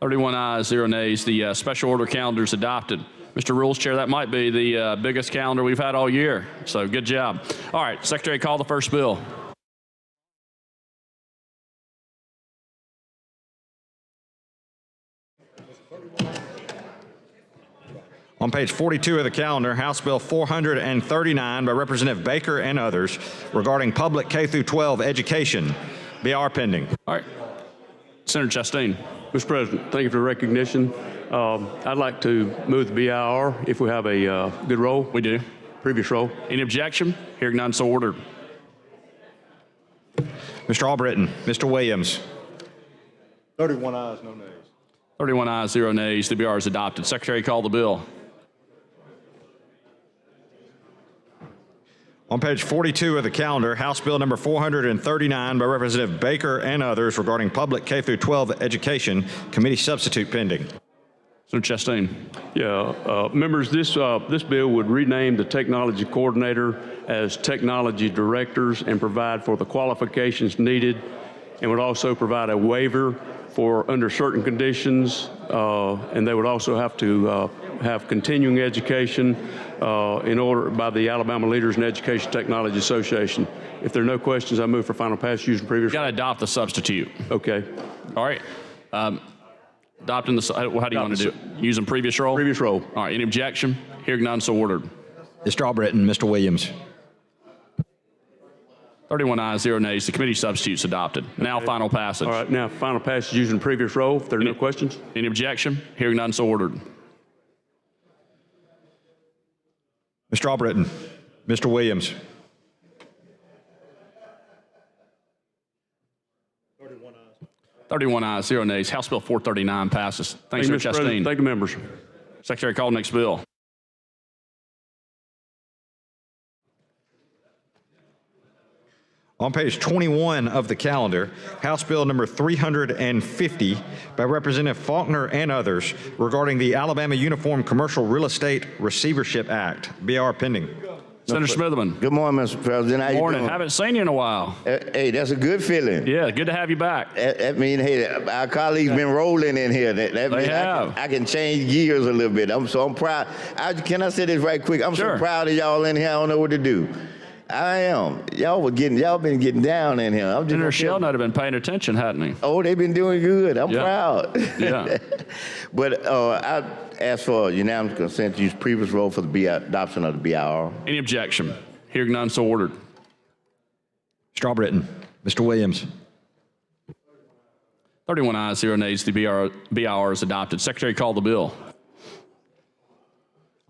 Thirty-one ayes, 0 nays. The special order calendar is adopted. Mr. Rules Chair, that might be the biggest calendar we've had all year. So good job. All right, Secretary, call the first bill. On page 42 of the calendar, House Bill 439 by Representative Baker and others regarding public K through 12 education. BR pending. All right, Senator Chastain. Mr. President, thank you for the recognition. I'd like to move the BIR if we have a good roll. We do. Previous roll. Any objection? Hearing none, so ordered. Mr. Albritton, Mr. Williams. 31 ayes, no nays. 31 ayes, 0 nays. The BR is adopted. Secretary, call the bill. On page 42 of the calendar, House Bill number 439 by Representative Baker and others regarding public K through 12 education. Committee substitute pending. Senator Chastain. Yeah, members, this bill would rename the technology coordinator as technology directors and provide for the qualifications needed, and would also provide a waiver for under certain conditions, and they would also have to have continuing education in order by the Alabama Leaders in Education Technology Association. If there are no questions, I move for final passage using previous. Got to adopt the substitute. Okay. All right. Adopting the, how do you want to do it? Using previous roll? Previous roll. All right. Any objection? Hearing none, so ordered. Mr. Albritton, Mr. Williams. 31 ayes, 0 nays. The committee substitute's adopted. Now final passage. All right. Now final passage using previous roll. If there are no questions. Any objection? Hearing none, so ordered. Mr. Albritton, Mr. Williams. 31 ayes, 0 nays. House Bill 439 passes. Thanks, Thank you, Mr. Mr. President. Chastain. Thank you, members. Secretary, call next bill. On page 21 of the calendar, House Bill number 350 by Representative Faulkner and others regarding the Alabama Uniform Commercial Real Estate Receivership Act. BR pending. Senator Smitherman. Good morning, Mr. President. How you Morning. doing? Haven't seen you in a while. Hey, that's a good feeling. Yeah, good to have you back. That means, hey, our colleagues been rolling in here. That means have. I can change gears a little bit. I'm proud. Can I say this right quick? I'm Sure. so proud of y'all in here. I don't know what to do. I am. Y'all been getting down in here. Senator Sheldon would have been paying attention, hadn't he? Oh, they've been doing good. I'm Yeah. proud. Yeah. But I ask for unanimous consent to use previous roll for the adoption of the BIR. Any objection? Hearing none, so ordered. Mr. Albritton, Mr. Williams. 31 ayes, 0 nays. The BIR is adopted. Secretary, call the bill.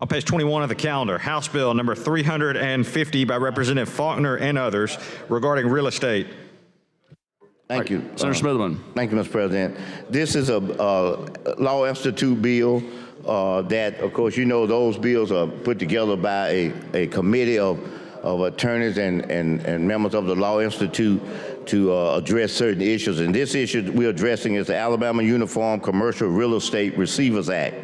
On page 21 of the calendar, House Bill number 350 by Representative Faulkner and others regarding real estate. Thank you. Senator Smitherman. Thank you, Mr. President. This is a Law Institute bill that, of course, you know, those bills are put together by a committee of attorneys and members of the Law Institute to address certain issues. And this issue we're addressing is the Alabama Uniform Commercial Real Estate Receivers Act.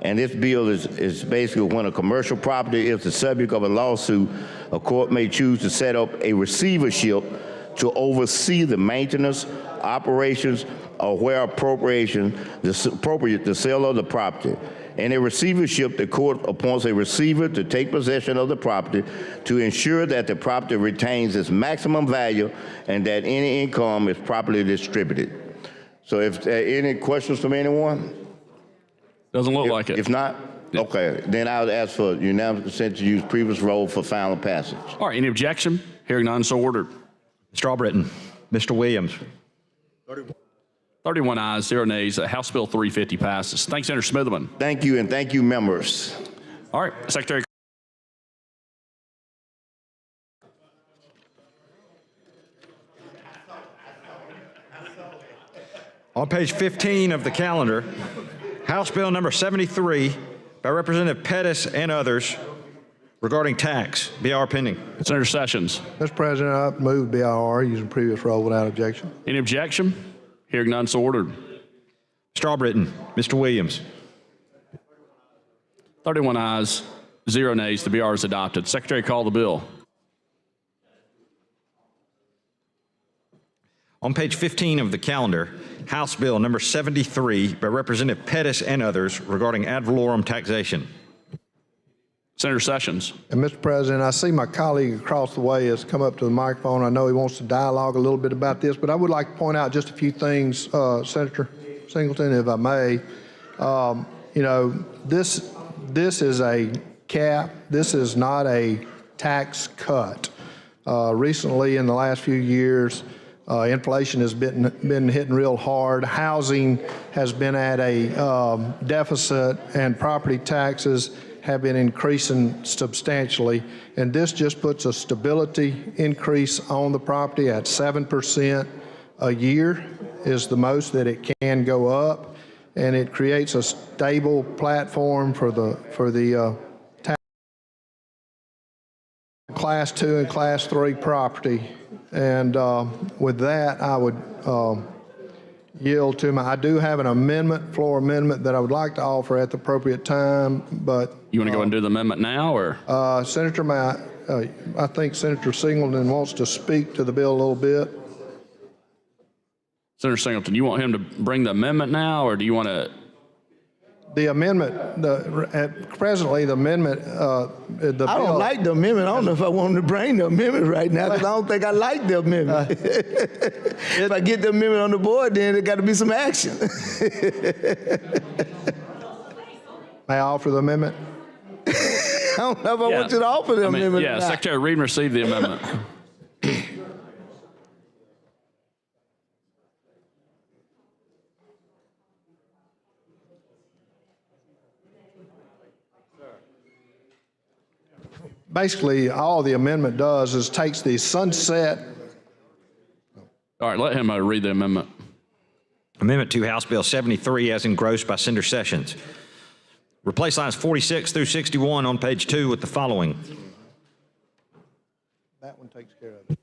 And this bill is basically when a commercial property is the subject of a lawsuit, a court may choose to set up a receivership to oversee the maintenance, operations, or where appropriate, the sale of the property. In a receivership, the court appoints a receiver to take possession of the property to ensure that the property retains its maximum value and that any income is properly distributed. So if there are any questions from anyone? Doesn't look like it. If not, okay, then I would ask for unanimous consent to use previous roll for final passage. All right, any objection? Hearing none, so ordered. Mr. Albritton, Mr. Williams. 31 ayes, 0 nays. House Bill 350 passes. Thanks, Senator Smitherman. Thank you, and thank you, members. All right, Secretary. On page 15 of the calendar, House Bill number 73 by Representative Pettis and others regarding tax. BR pending. Senator Sessions. Mr. President, I move BIR using previous roll without objection. Any objection? Hearing none, so ordered. Mr. Albritton, Mr. Williams. 31 ayes, 0 nays. The BR is adopted. Secretary, call the bill. On page 15 of the calendar, House Bill number 73 by Representative Pettis and others regarding ad valorem taxation. Senator Sessions. And Mr. President, I see my colleague across the way has come up to the microphone. I know he wants to dialogue a little bit about this, but I would like to point out just a few things, Senator Singleton, if I may. You know, this is a cap. This is not a tax cut. Recently, in the last few years, inflation has been hitting real hard. Housing has been at a deficit, and property taxes have been increasing substantially. And this just puts a stability increase on the property at 7% a year is the most that it can go up. And it creates a stable platform for the tax Class 2 and Class 3 property. And with that, I would yield to I do have an amendment, floor amendment, that I would like to offer at the appropriate time, but. You want to go and do the amendment now, or? Senator, I think Senator Singleton wants to speak to the bill a little bit. Senator Singleton, you want him to bring the amendment now, or do you want to? The amendment, presently the amendment, the bill. I don't like the amendment. I don't know if I want to bring the amendment right now, because I don't think I like the amendment. If I get the amendment on the board, then there got to be some action. May I offer the amendment? I don't know if I want you to offer the amendment. Yeah, Secretary Reed received the amendment. Basically, all the amendment does is takes the sunset. All right, let him read the amendment. Amendment to House Bill 73 as engrossed by Senator Sessions. Replace lines 46 through 61 on page 2 with the following. That one takes care of it.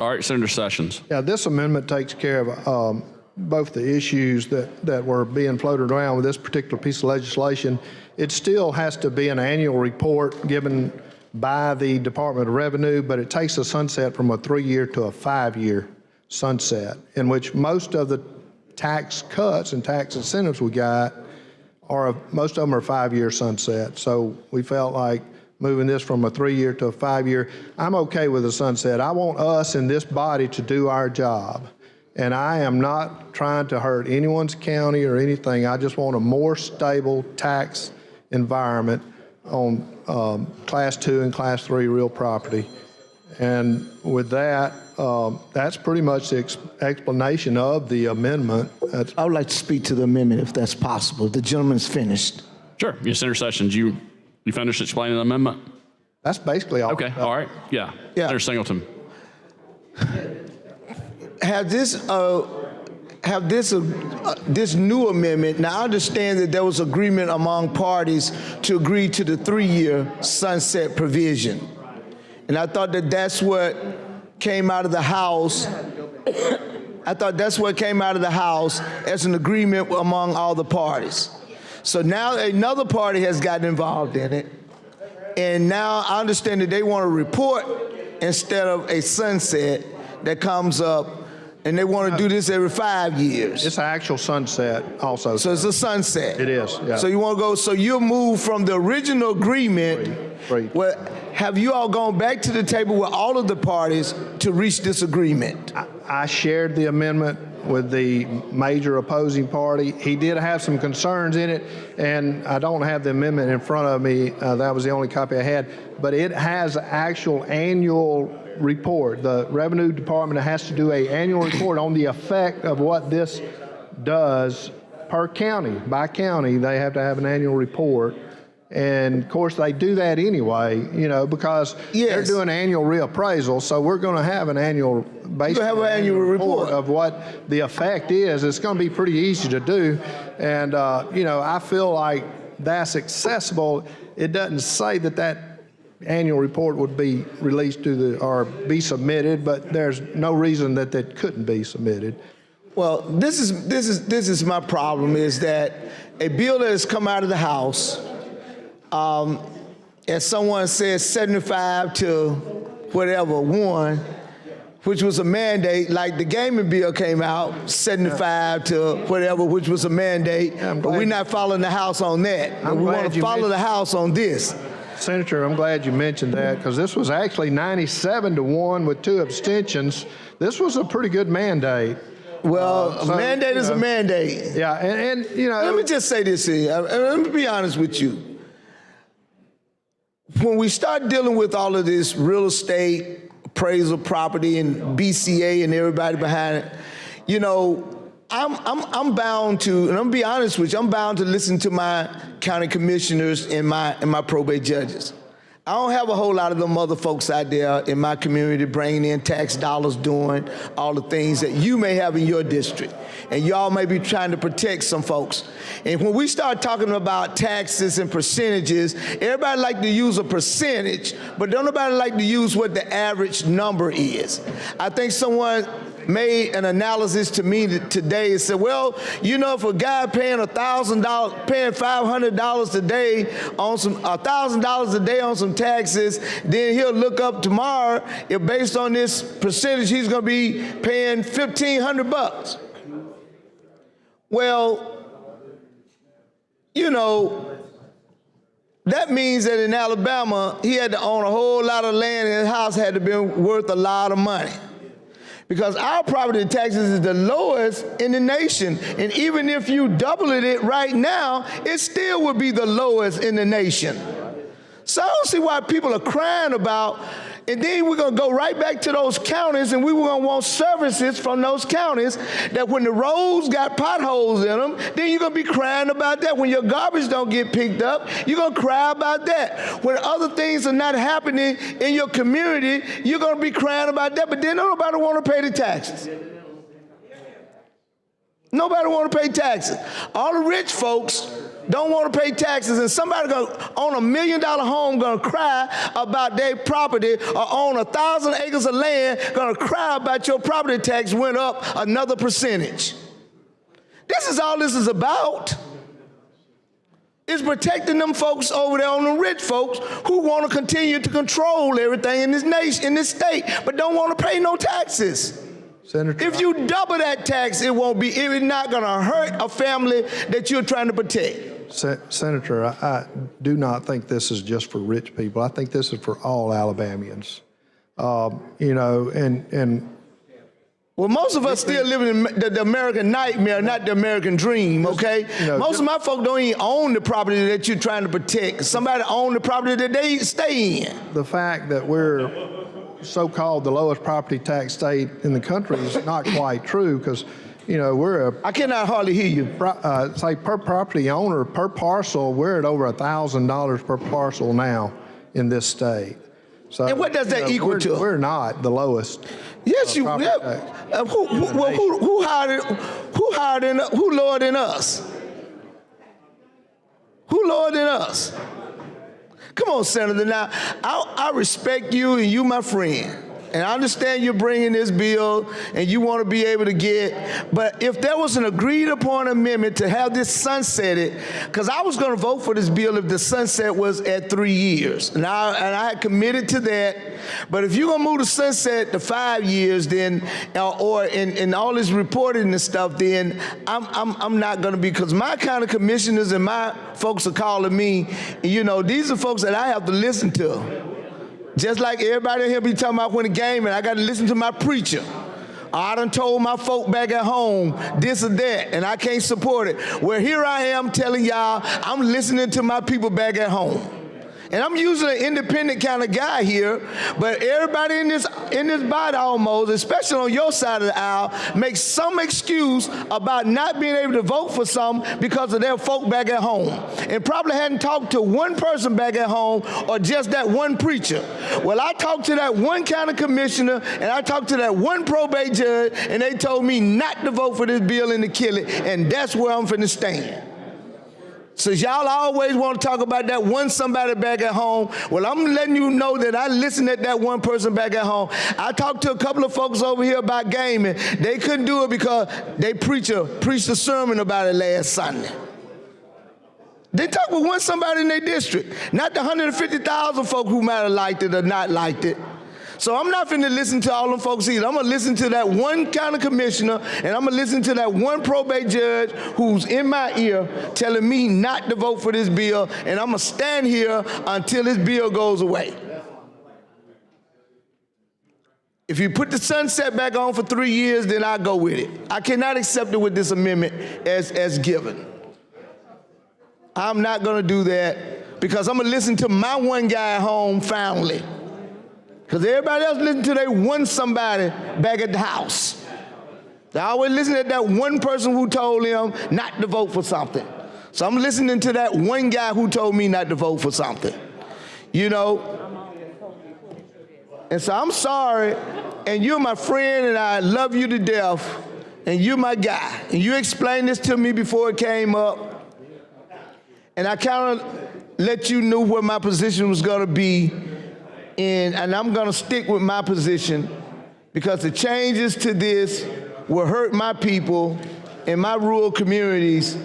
All right, Senator Sessions. Yeah, this amendment takes care of both the issues that were being floated around with this particular piece of legislation. It still has to be an annual report given by the Department of Revenue, but it takes the sunset from a 3-year to a 5-year sunset, in which most of the tax cuts and tax incentives we got most of them are 5-year sunset. So we felt like moving this from a 3-year to a 5-year. I'm okay with the sunset. I want us in this body to do our job. And I am not trying to hurt anyone's county or anything. I just want a more stable tax environment on Class 2 and Class 3 real property. And with that, that's pretty much the explanation of the amendment. I would like to speak to the amendment if that's possible. The gentleman's finished. Sure. Yes, Senator Sessions, you finished explaining the amendment? That's basically all. Okay, all right. Yeah. Senator Singleton. Have this new amendment, now I understand that there was agreement among parties to agree to the 3-year sunset provision. And I thought that that's what came out of the House. I thought that's what came out of the House as an agreement among all the parties. So now another party has gotten involved in it. And now I understand that they want a report instead of a sunset that comes up, and they want to do this every 5 years. It's an actual sunset also. So it's a sunset. It is, yeah. So you want to go, so you'll move from the original agreement. Right. Well, have you all gone back to the table with all of the parties to reach this agreement? I shared the amendment with the major opposing party. He did have some concerns in it, and I don't have the amendment in front of me. That was the only copy I had. But it has actual annual report. The Revenue Department has to do an annual report on the effect of what this does per county. By county, they have to have an annual report. And of course, they do that anyway, you know, because they're doing annual reappraisal. So we're going to have an annual, basically have an annual report of what the effect is. It's going to be pretty easy to do. And, you know, I feel like that's accessible. It doesn't say that annual report would be released to or be submitted, but there's no reason that couldn't be submitted. Well, this is my problem, is that a bill that has come out of the House as someone said, 75 to whatever, 1, which was a mandate, like the gaming bill came out, 75 to whatever, which was a mandate, but we're not following the House on that. We want to follow the House on this. Senator, I'm glad you mentioned that, because this was actually 97 to 1 with 2 abstentions. This was a pretty good mandate. Well, a mandate is a mandate. Yeah, and you know. Let me just say this here. Let me be honest with you. When we start dealing with all of this real estate, appraisal property, and BCA and everybody behind it, you know, I'm bound to, and I'm gonna be honest with you, I'm bound to listen to my county commissioners and my probate judges. I don't have a whole lot of them other folks out there in my community bringing in tax dollars, doing all the things that you may have in your district. And y'all may be trying to protect some folks. And when we start talking about taxes and percentages, everybody like to use a percentage, but don't nobody like to use what the average number is. I think someone made an analysis to me today and said, well, you know, if a guy paying $1,000, paying $500 a day on some, $1,000 a day on some taxes, then he'll look up tomorrow, if based on this percentage, he's gonna be paying $1,500. Well, you know, that means that in Alabama, he had to own a whole lot of land and his house had to be worth a lot of money. Because our property taxes is the lowest in the nation. And even if you double it right now, it still would be the lowest in the nation. So I don't see why people are crying about, and then we're gonna go right back to those counties and we were gonna want services from those counties that when the roads got potholes in them, then you're gonna be crying about that. When your garbage don't get picked up, you're gonna cry about that. When other things are not happening in your community, you're gonna be crying about that, but then nobody wanna pay the taxes. Nobody wanna pay taxes. All the rich folks don't want to pay taxes, and somebody gonna own $1 million home gonna cry about their property, or own 1,000 acres of land gonna cry about your property tax went up another percentage. This is all this is about. It's protecting them folks over there on the rich folks who want to continue to control everything in this nation, in this state, but don't want to pay no taxes. Senator, if you double that tax, it's not gonna hurt a family that you're trying to protect. Senator, I do not think this is just for rich people. I think this is for all Alabamians. You know, and well, most of us still live in the American nightmare, not the American dream, okay? You know, most of my folk don't even own the property that you're trying to protect. Somebody own the property that they stay in. The fact that we're so-called the lowest property tax state in the country is not quite true, because, you know, I cannot hardly hear you. Say per property owner, per parcel, we're at over $1,000 per parcel now in this state. So, and what does that equal to? We're not the lowest. Yes, you. Yeah. Who lower than us? Who lower than us? Come on, Senator. Now, I respect you and you, my friend. And I understand you're bringing this bill and you want to be able to get, but if there was an agreed upon amendment to have this sunsetted, because I was going to vote for this bill if the sunset was at 3 years. And I had committed to that. But if you're going to move the sunset to 5 years, then, or in all this reporting and stuff, then I'm not going to be, because my kind of commissioners and my folks are calling me, you know, these are folks that I have to listen to. Just like everybody here be talking about when the game, and I got to listen to my preacher. I done told my folk back at home this or that, and I can't support it. Well, here I am telling y'all I'm listening to my people back at home. And I'm usually an independent kind of guy here, but everybody in this body almost, especially on your side of the aisle, makes some excuse about not being able to vote for something because of their folk back at home. And probably hadn't talked to one person back at home or just that one preacher. Well, I talked to that one county commissioner and I talked to that one probate judge, and they told me not to vote for this bill and to kill it, and that's where I'm finna stand. Since y'all always want to talk about that one somebody back at home, well, I'm letting you know that I listened at that one person back at home. I talked to a couple of folks over here about gaming. They couldn't do it because they preached a sermon about it last Sunday. They talk with one somebody in their district, not the 150,000 folk who might have liked it or not liked it. So I'm not finna listen to all them folks either. I'm gonna listen to that one county commissioner, and I'm gonna listen to that one probate judge who's in my ear telling me not to vote for this bill, and I'm gonna stand here until this bill goes away. If you put the sunset back on for 3 years, then I'll go with it. I cannot accept it with this amendment as given. I'm not gonna do that because I'm gonna listen to my one guy at home family. Because everybody else listen to their one somebody back at the house. They always listen to that one person who told them not to vote for something. So I'm listening to that one guy who told me not to vote for something. You know? And so I'm sorry, and you're my friend, and I love you to death, and you're my guy. And you explained this to me before it came up, and I kind of let you know what my position was going to be, and I'm going to stick with my position because the changes to this will hurt my people in my rural communities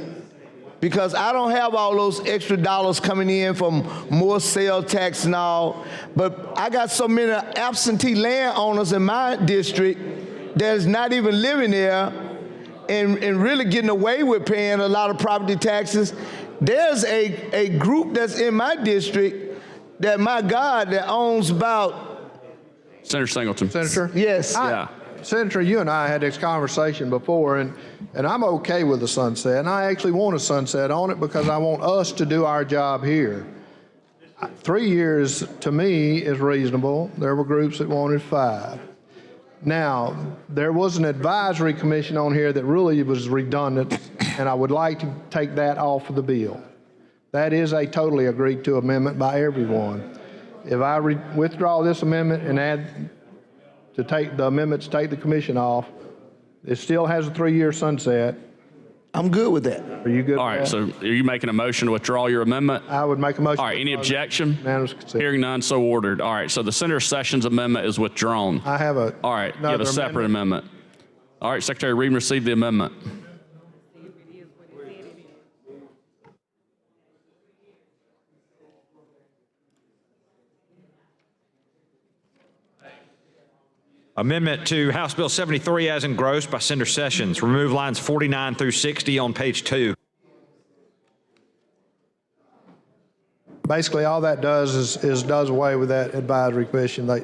because I don't have all those extra dollars coming in from more sales tax and all, but I got so many absentee landowners in my district that's not even living there and really getting away with paying a lot of property taxes. There's a group that's in my district that, my God, that owns about... Senator Singleton. Senator? Yes. Senator, you and I had this conversation before, and I'm okay with the sunset, and I actually want a sunset on it because I want us to do our job here. 3 years, to me, is reasonable. There were groups that wanted 5. Now, there was an advisory commission on here that really was redundant, and I would like to take that off of the bill. That is a totally agreed to amendment by everyone. If I withdraw this amendment and add to take the amendment to take the commission off, it still has a 3-year sunset. I'm good with that. Are you good All with right, that? so are you making a motion to withdraw your amendment? I would make a motion. All right, any objection? Unanimous consent. Hearing none, so ordered. All right, so the Senator Sessions amendment is withdrawn. I have a. All right, you have a separate amendment. All right, Secretary Reed received the amendment. Amendment to House Bill 73 as engrossed by Senator Sessions. Remove lines 49 through 60 on page 2. Basically, all that does is does away with that advisory commission, the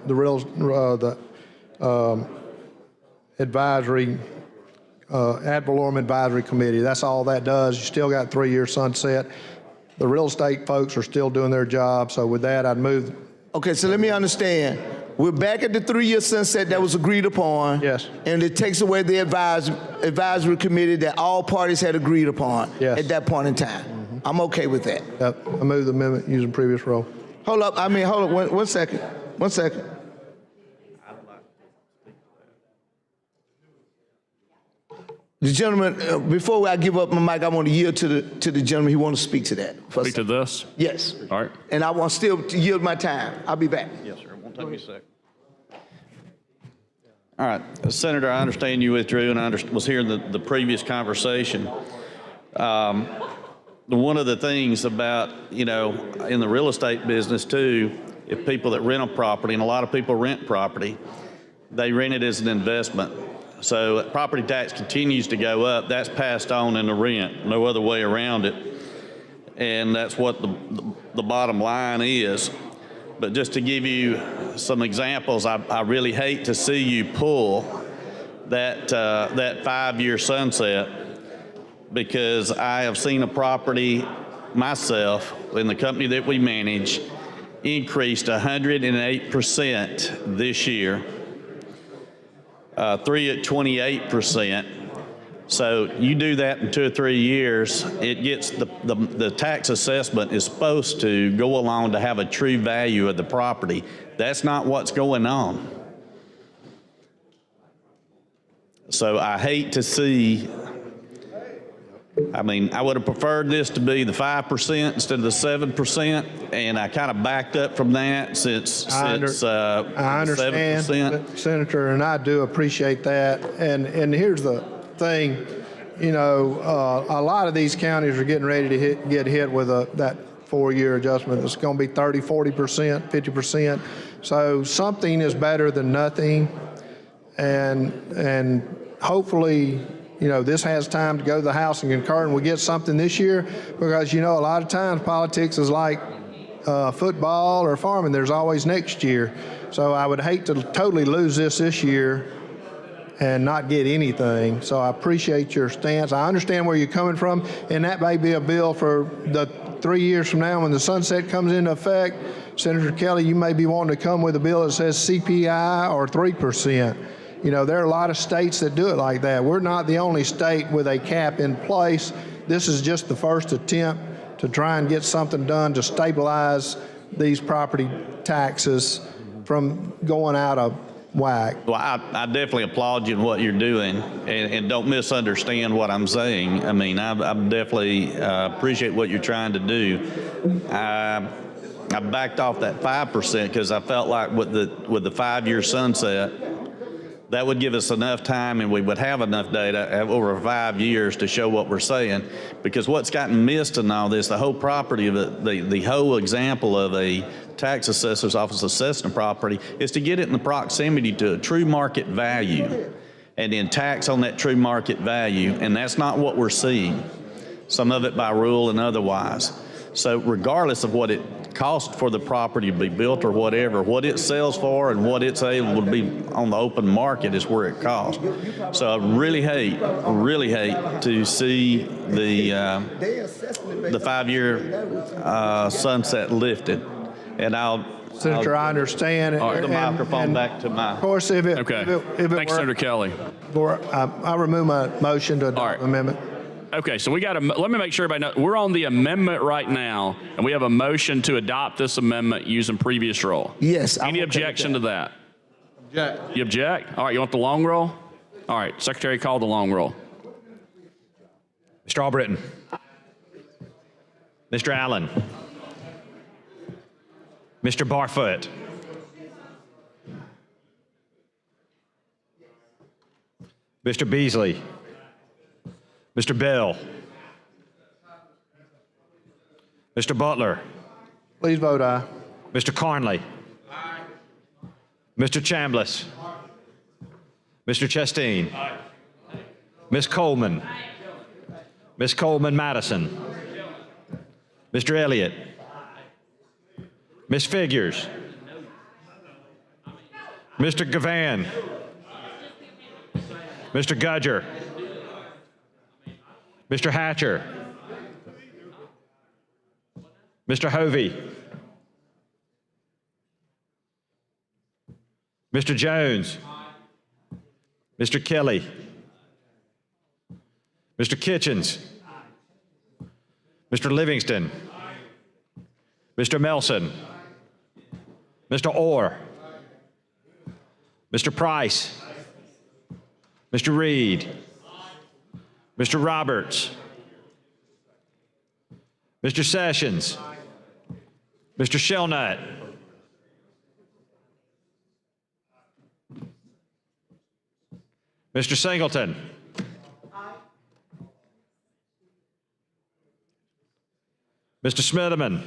advisory, ad valorem advisory committee. That's all that does. You still got 3-year sunset. The real estate folks are still doing their job. So with that, I'd move. Okay, so let me understand. We're back at the 3-year sunset that was agreed upon. Yes. And it takes away the advisory committee that all parties had agreed upon at that point in time. Mm-hmm. I'm okay with that. Yep. I move the amendment using previous rule. Hold up. One second. 1 second. The gentleman, before I give up my mic, I want to yield to the gentleman. He wants to speak to that. Speak to this? Yes. All right. And I want still to yield my time. I'll be back. Yes, sir. It won't take me a second. All right. Senator, I understand you withdrew, and I was hearing the previous conversation. One of the things about, in the real estate business too, if people that rent a property, and a lot of people rent property, they rent it as an investment. So property tax continues to go up. That's passed on in the rent. No other way around it. And that's what the bottom line is. But just to give you some examples, I really hate to see you pull that 5-year sunset, because I have seen a property myself in the company that we manage increased 108% this year. 3 at 28%. So you do that in 2 or 3 years, it gets the tax assessment is supposed to go along to have a true value of the property. That's not what's going on. So I hate to see, I would have preferred this to be the 5% instead of the 7%, and I kind of backed up from that since I understand, 7%. Senator, and I do appreciate that. And here's the thing, you know, a lot of these counties are getting ready to get hit with that 4-year adjustment. It's going to be 30, 40%, 50%. So something is better than nothing. And hopefully, you know, this has time to go to the House and concur, and we get something this year, because, you know, a lot of times politics is like football or farming. There's always next year. So I would hate to totally lose this year and not get anything. So I appreciate your stance. I understand where you're coming from, and that may be a bill for the 3 years from now when the sunset comes into effect. Senator Kelly, you may be wanting to come with a bill that says CPI or 3%. You know, there are a lot of states that do it like that. We're not the only state with a cap in place. This is just the first attempt to try and get something done to stabilize these property taxes from going out of whack. Well, I definitely applaud you in what you're doing, and don't misunderstand what I'm saying. I mean, I definitely appreciate what you're trying to do. I backed off that 5% because I felt like with the 5-year sunset, that would give us enough time, and we would have enough data over 5 years to show what we're saying. Because what's gotten missed in all this, the whole property of the whole example of a tax assessor's office assessing property is to get it in the proximity to a true market value, and then tax on that true market value, and that's not what we're seeing. Some of it by rule and otherwise. So regardless of what it costs for the property to be built or whatever, what it sells for and what it's able to be on the open market is where it costs. So I really hate to see the 5-year sunset lifted. And Senator, I understand. I'll the microphone back to my. Of course, if it Thanks, Senator Kelly. I remove my motion to adopt the amendment. Okay, so we got let me make sure everybody knows, we're on the amendment right now, and we have a motion to adopt this amendment using previous roll. Yes. Any objection to that? Object. You object? All right, you want the long roll? All right, Secretary, call the long roll. Mr. Albritton. Mr. Allen. Mr. Barfoot. Mr. Beasley. Mr. Bell. Mr. Butler. Please vote aye. Mr. Carnley. Aye. Mr. Chambliss. Aye. Mr. Chasteen. Aye. Ms. Coleman. Aye. Ms. Coleman Madison. Mr. Elliott. Aye. Ms. Figures. Mr. Gavan. Mr. Gudger. Mr. Hatcher. Mr. Hovey. Mr. Jones. Mr. Kelly. Mr. Kitchens. Mr. Livingston. Mr. Melson. Mr. Orr. Mr. Price. Mr. Reed. Mr. Roberts. Mr. Sessions. Mr. Shelnut. Mr. Singleton. Mr. Smitherman.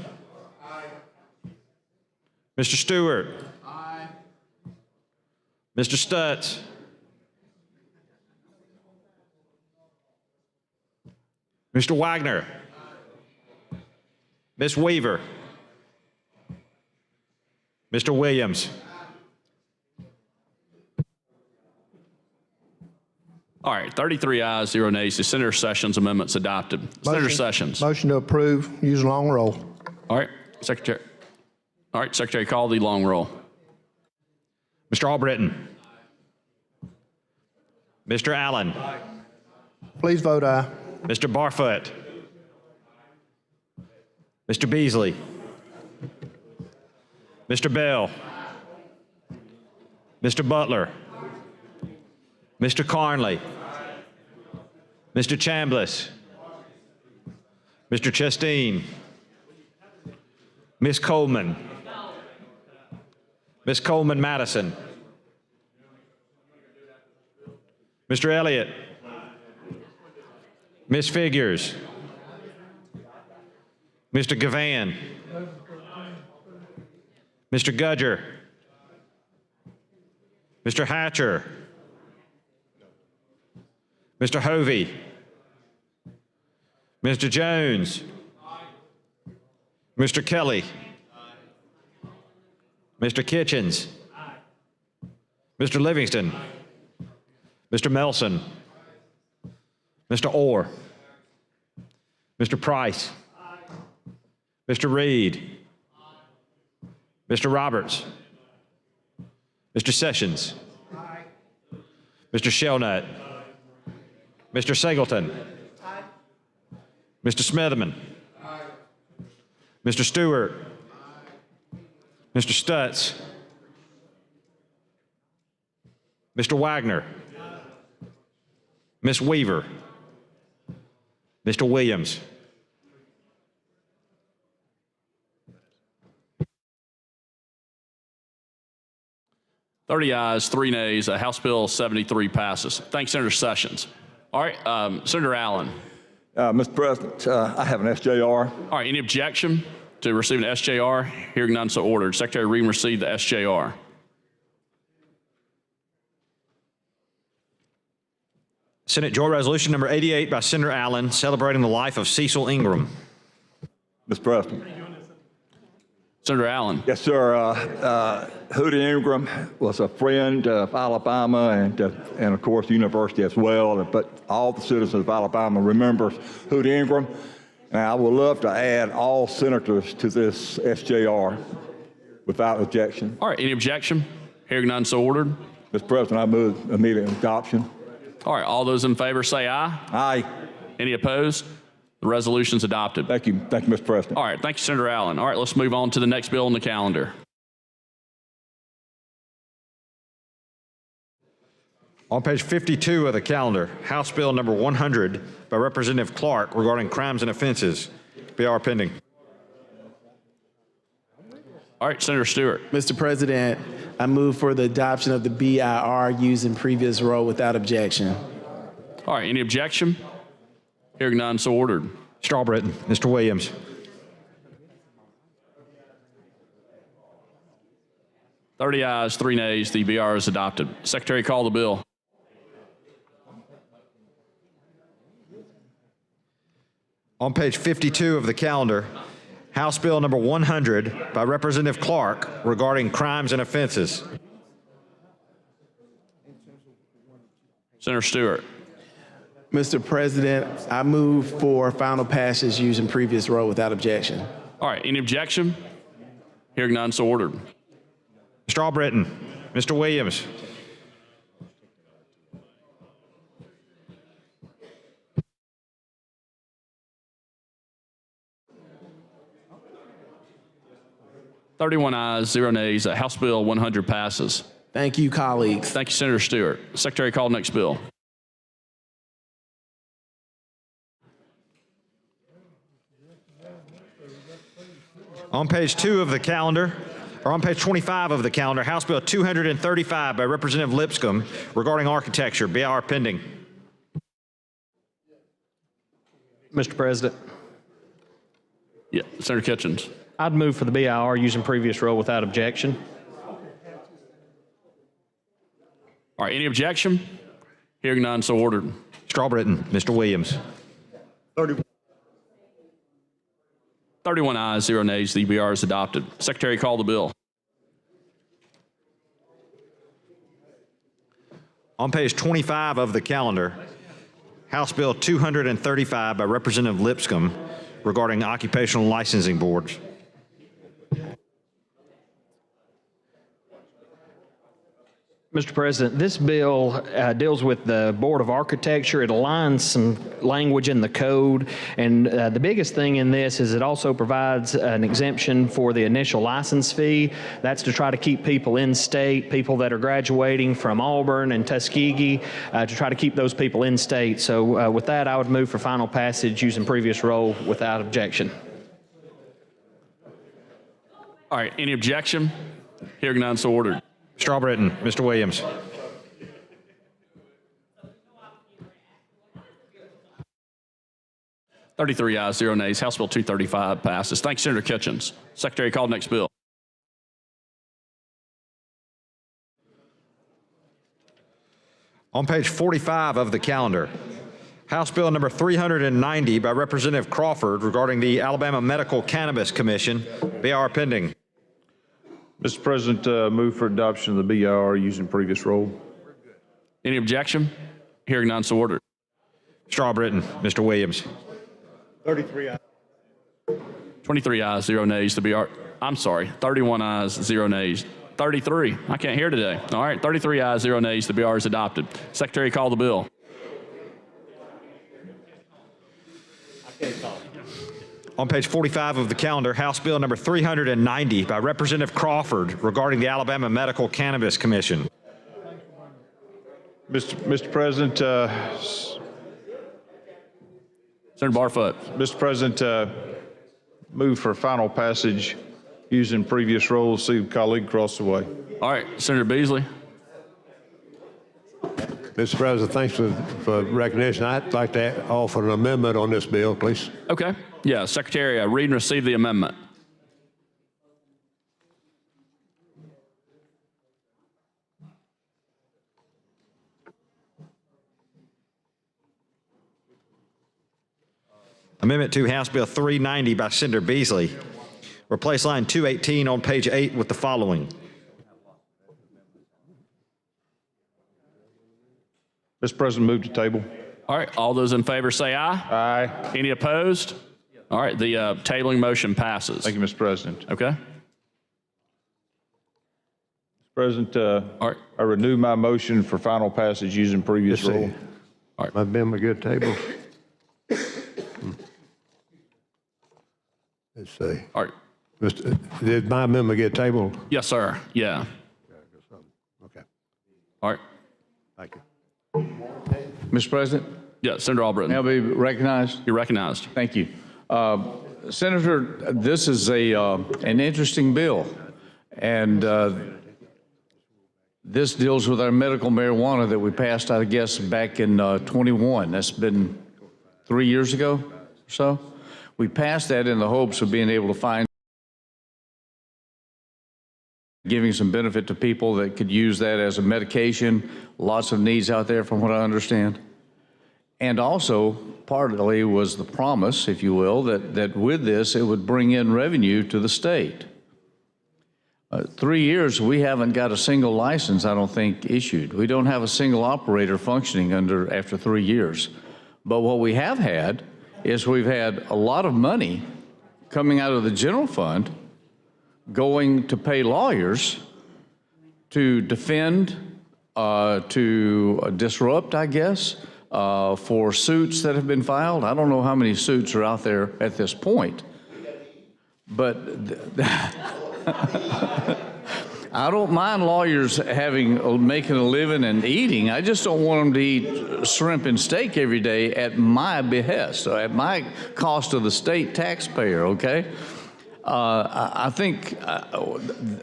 Mr. Stewart. Mr. Stutz. Mr. Wagner. Ms. Weaver. Mr. Williams. All right, 33 ayes, 0 nays. The Senator Sessions amendment's adopted. Senator Sessions. Motion to approve, use long roll. All right, Secretary. All right, Secretary, call the long roll. Mr. Albritton. Mr. Allen. Please vote aye. Mr. Barfoot. Mr. Beasley. Mr. Bell. Mr. Butler. Mr. Carnley. Mr. Chambliss. Mr. Chasteen. Ms. Coleman. Ms. Coleman Madison. Mr. Elliott. Ms. Figures. Mr. Gavan. Mr. Gudger. Mr. Hatcher. Mr. Hovey. Mr. Jones. Mr. Kelly. Mr. Kitchens. Mr. Livingston. Mr. Melson. Mr. Orr. Mr. Price. Mr. Reed. Mr. Roberts. Mr. Sessions. Mr. Shelnut. Mr. Singleton. Mr. Smitherman. Mr. Stewart. Mr. Stutz. Mr. Wagner. Ms. Weaver. Mr. Williams. Thirty ayes, 3 nays. House Bill 73 passes. Thanks, Senator Sessions. All right, Senator Allen. Mr. President, I have an SJR. All right, any objection to receiving an SJR? Hearing none, so ordered. Secretary Reed received the SJR. Senate Joint Resolution number 88 by Senator Allen, celebrating the life of Cecil Ingram. Mr. President. Senator Allen. Yes, sir. Hootie Ingram was a friend of Alabama and of course, the university as well. But all the citizens of Alabama remember Hootie Ingram. And I would love to add all senators to this SJR without objection. All right, any objection? Hearing none, so ordered. Mr. President, I move immediate adoption. All right, all those in favor say aye. Aye. Any opposed? The resolution's adopted. Thank you, Mr. President. All right, thank you, Senator Allen. All right, let's move on to the next bill on the calendar. On page 52 of the calendar, House Bill number 100 by Representative Clark regarding crimes and offenses. BR pending. All right, Senator Stewart. Mr. President, I move for the adoption of the BIR used in previous role without objection. All right, any objection? Hearing none, so ordered. Strawbritton. Mr. Williams. Thirty ayes, 3 nays. The BR is adopted. Secretary, call the bill. On page 52 of the calendar, House Bill number 100 by Representative Clark regarding crimes and offenses. Senator Stewart. Mr. President, I move for final passage using previous role without objection. All right, any objection? Hearing none, so ordered. Strawbritton. Mr. Williams. $31 ayes, 0 nays. House Bill 100 passes. Thank you, colleagues. Thank you, Senator Stewart. Secretary, call next bill. On page 2 of the calendar, or on page 25 of the calendar, House Bill 235 by Representative Lipscomb regarding architecture. BR pending. Mr. President. Yeah, Senator Kitchens. I'd move for the BIR using previous role without objection. All right, any objection? Hearing none, so ordered. Strawbritton. Mr. Williams. 31 ayes, 0 nays. The BR is adopted. Secretary, call the bill. On page 25 of the calendar, House Bill 235 by Representative Lipscomb regarding occupational licensing boards. Mr. President, this bill deals with the Board of Architecture. It aligns some language in the code, and the biggest thing in this is it also provides an exemption for the initial license fee. That's to try to keep people in state, people that are graduating from Auburn and Tuskegee, to try to keep those people in state. So with that, I would move for final passage using previous role without objection. All right, any objection? Hearing none, so ordered. Strawbritton. Mr. Williams. 33 ayes, 0 nays. House Bill 235 passes. Thanks, Senator Kitchens. Secretary, call the next bill. On page 45 of the calendar, House Bill number 390 by Representative Crawford regarding the Alabama Medical Cannabis Commission. BR pending. Mr. President, move for adoption of the BIR using previous rule. Any objection? Hearing none, so ordered. Straw Britton, Mr. Williams. 23 ayes, 0 nays. The BR. I'm sorry, 31 ayes, 0 nays. 33. I can't hear today. All right, 33 ayes, 0 nays. The BR is adopted. Secretary, call the bill. On page 45 of the calendar, House Bill number 390 by Representative Crawford regarding the Alabama Medical Cannabis Commission. Mr. President, Senator Barfoot. Mr. President, move for final passage using previous rules. See the colleague across the way. All right, Senator Beasley. Mr. President, thanks for recognition. I'd like to offer an amendment on this bill, please. Okay. Yeah, Secretary, read and receive the amendment. Amendment to House Bill 390 by Senator Beasley. Replace line 218 on page 8 with the following. Mr. President, move to table. All right, all those in favor say aye. Aye. Any opposed? All right, the tabling motion passes. Thank you, Mr. President. Okay. Mr. President, all right. I renew my motion for final passage using previous rule. All right. My amendment get tabled. Let's see. All right. Did my amendment get tabled? Yes, sir. Yeah. Okay. All right. Thank you. Mr. President? Yeah, Senator Albritton. May I be recognized? You're recognized. Thank you. Senator, this is an interesting bill, and this deals with our medical marijuana that we passed, I guess, back in 21. That's been 3 years ago or so. We passed that in the hopes of being able to find giving some benefit to people that could use that as a medication. Lots of needs out there from what I understand. And also, partly was the promise, if you will, that with this, it would bring in revenue to the state. 3 years, we haven't got a single license, I don't think, issued. We don't have a single operator functioning after 3 years. But what we have had is we've had a lot of money coming out of the general fund going to pay lawyers to defend, to disrupt, I guess, for suits that have been filed. I don't know how many suits are out there at this point, but I don't mind lawyers making a living and eating. I just don't want them to eat shrimp and steak every day at my behest, at my cost of the state taxpayer, okay? I think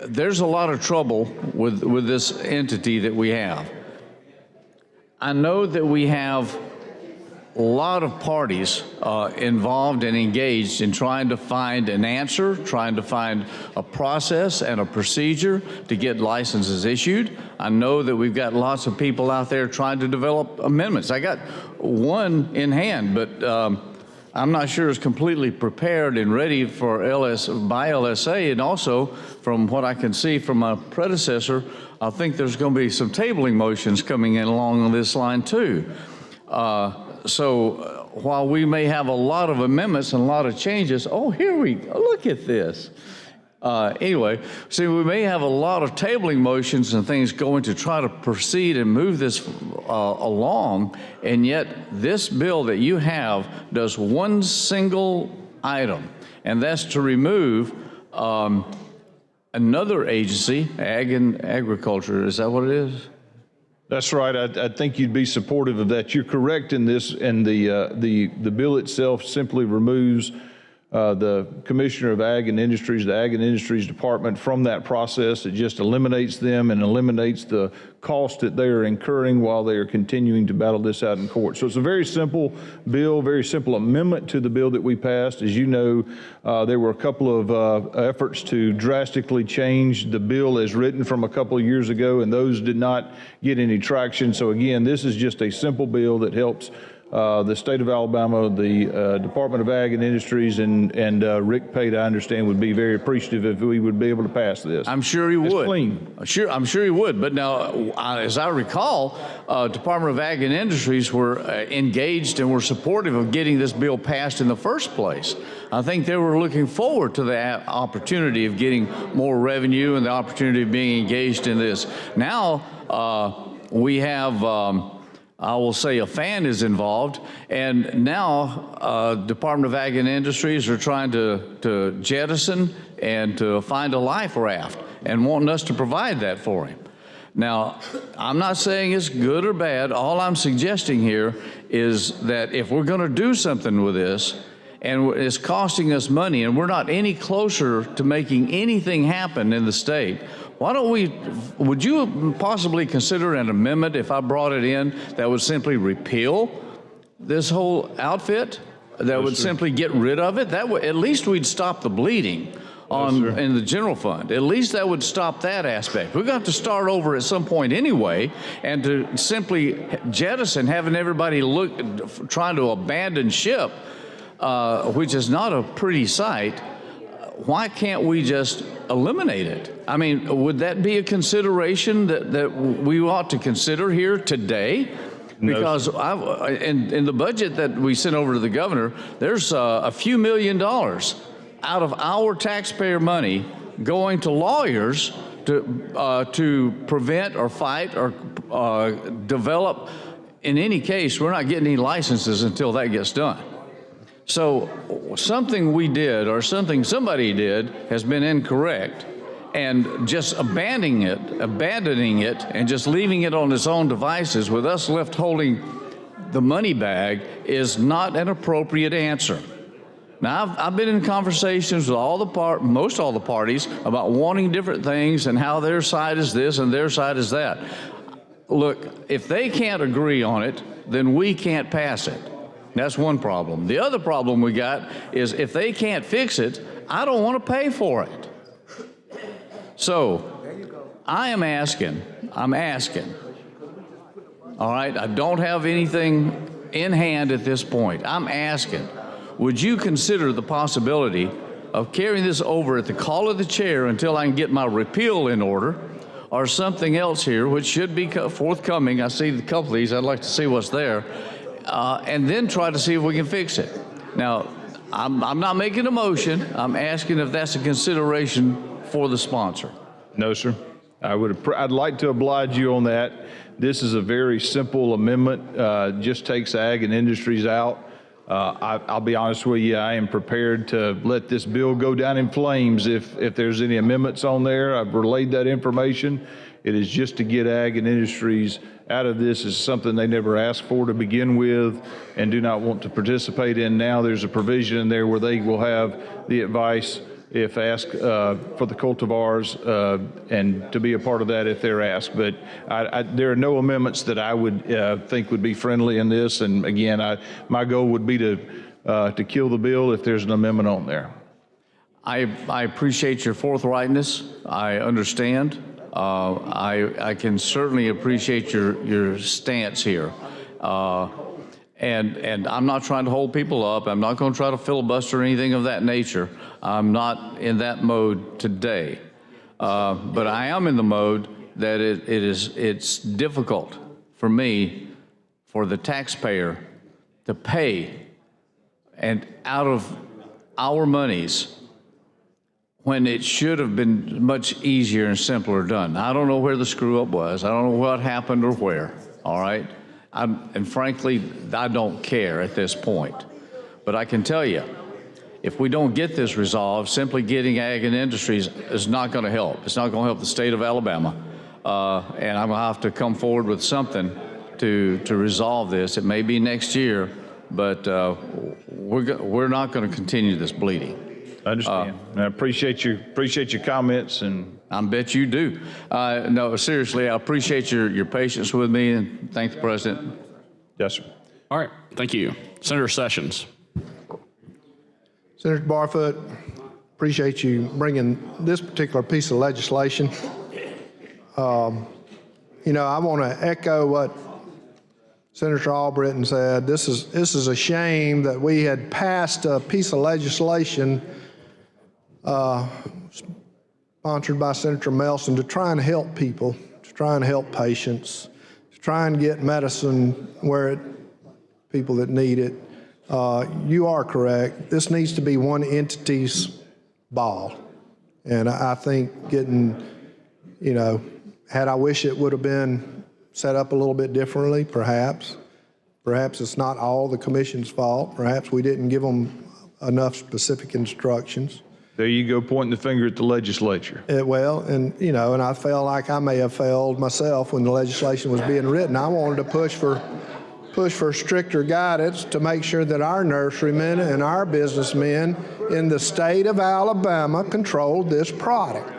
there's a lot of trouble with this entity that we have. I know that we have a lot of parties involved and engaged in trying to find an answer, trying to find a process and a procedure to get licenses issued. I know that we've got lots of people out there trying to develop amendments. I got one in hand, but I'm not sure it's completely prepared and ready for by LSA, and also from what I can see from my predecessor, I think there's going to be some tabling motions coming in along this line too. So while we may have a lot of amendments and a lot of changes, oh, here we go, look at this. Anyway, see, we may have a lot of tabling motions and things going to try to proceed and move this along, and yet this bill that you have does one single item, and that's to remove another agency, Ag and Agriculture. Is that what it is? That's right. I think you'd be supportive of that. You're correct in this, and the bill itself simply removes the Commissioner of Ag and Industries, the Ag and Industries Department from that process. It just eliminates them and eliminates the cost that they are incurring while they are continuing to battle this out in court. So it's a very simple bill, very simple amendment to the bill that we passed. As you know, there were a couple of efforts to drastically change the bill as written from a couple of years ago, and those did not get any traction. So again, this is just a simple bill that helps the state of Alabama, the Department of Ag and Industries, and Rick Pate, I understand, would be very appreciative if we would be able to pass this. I'm sure he It's would. clean. I'm sure he would. But now, as I recall, Department of Ag and Industries were engaged and were supportive of getting this bill passed in the first place. I think they were looking forward to the opportunity of getting more revenue and the opportunity of being engaged in this. Now we have. I will say a fan is involved, and now Department of Ag and Industries are trying to jettison and to find a life raft and wanting us to provide that for him. Now, I'm not saying it's good or bad. All I'm suggesting here is that if we're going to do something with this, and it's costing us money, and we're not any closer to making anything happen in the state, would you possibly consider an amendment if I brought it in that would simply repeal this whole outfit, that would simply get rid of it? That would, at least we'd stop the bleeding in the general fund. At least that would stop that aspect. We're going to have to start over at some point anyway, and to simply jettison, having everybody trying to abandon ship, which is not a pretty sight. Why can't we just eliminate it? I mean, would that be a consideration that we ought to consider here today? Because in the budget that we sent over to the governor, there's a few $1 million out of our taxpayer money going to lawyers to prevent or fight or develop. In any case, we're not getting any licenses until that gets done. So something we did or something somebody did has been incorrect, and just abandoning it and just leaving it on its own devices with us left holding the money bag is not an appropriate answer. Now, I've been in conversations with most all the parties about wanting different things and how their side is this and their side is that. Look, if they can't agree on it, then we can't pass it. That's one problem. The other problem we got is if they can't fix it, I don't want to pay for it. So I'm asking, all right, I don't have anything in hand at this point. I'm asking, would you consider the possibility of carrying this over at the call of the chair until I can get my repeal in order, or something else here, which should be forthcoming? I see a couple of these. I'd like to see what's there. And then try to see if we can fix it. Now, I'm not making a motion. I'm asking if that's a consideration for the sponsor. No, sir. I'd like to oblige you on that. This is a very simple amendment. Just takes Ag and Industries out. I'll be honest with you, I am prepared to let this bill go down in flames if there's any amendments on there. I've relayed that information. It is just to get Ag and Industries out of this. Is something they never asked for to begin with and do not want to participate in now. There's a provision in there where they will have the advice if asked for the cultivars and to be a part of that if they're asked. But there are no amendments that I would think would be friendly in this. And again, my goal would be to kill the bill if there's an amendment on there. I appreciate your forthrightness. I understand. I can certainly appreciate your stance here. And I'm not trying to hold people up. I'm not going to try to filibuster or anything of that nature. I'm not in that mode today. But I am in the mode that it's difficult for me, for the taxpayer, to pay and out of our monies when it should have been much easier and simpler done. I don't know where the screw up was. I don't know what happened or where, all right? And frankly, I don't care at this point. But I can tell you, if we don't get this resolved, simply getting Ag and Industries is not going to help. It's not going to help the state of Alabama. And I'm going to have to come forward with something to resolve this. It may be next year, but we're not going to continue this bleeding. I understand. I appreciate your comments, and I bet you do. No, seriously, I appreciate your patience with me, and thank the President. Yes, sir. All right, thank you. Senator Sessions. Senator Barfoot, appreciate you bringing this particular piece of legislation. You know, I want to echo what Senator Albritton said. This is a shame that we had passed a piece of legislation sponsored by Senator Melson to try and help people, to try and help patients, to try and get medicine where people that need it. You are correct. This needs to be one entity's ball. And I think getting, you know, I wish it would have been set up a little bit differently, perhaps. Perhaps it's not all the commission's fault. Perhaps we didn't give them enough specific instructions. There you go, pointing the finger at the legislature. Well, and you know, and I felt like I may have failed myself when the legislation was being written. I wanted to push for stricter guidance to make sure that our nurserymen and our businessmen in the state of Alabama controlled this product.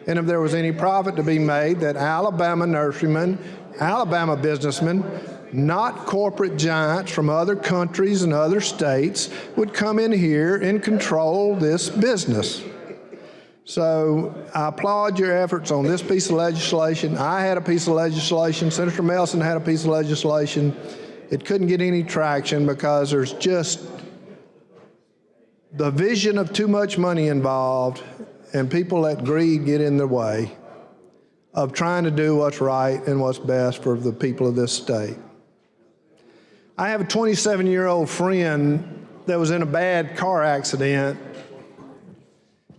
And if there was any profit to be made, that Alabama nurserymen, Alabama businessmen, not corporate giants from other countries and other states, would come in here and control this business. So I applaud your efforts on this piece of legislation. I had a piece of legislation. Senator Melson had a piece of legislation. It couldn't get any traction because there's just the vision of too much money involved, and people let greed get in the way of trying to do what's right and what's best for the people of this state. I have a 27-year-old friend that was in a bad car accident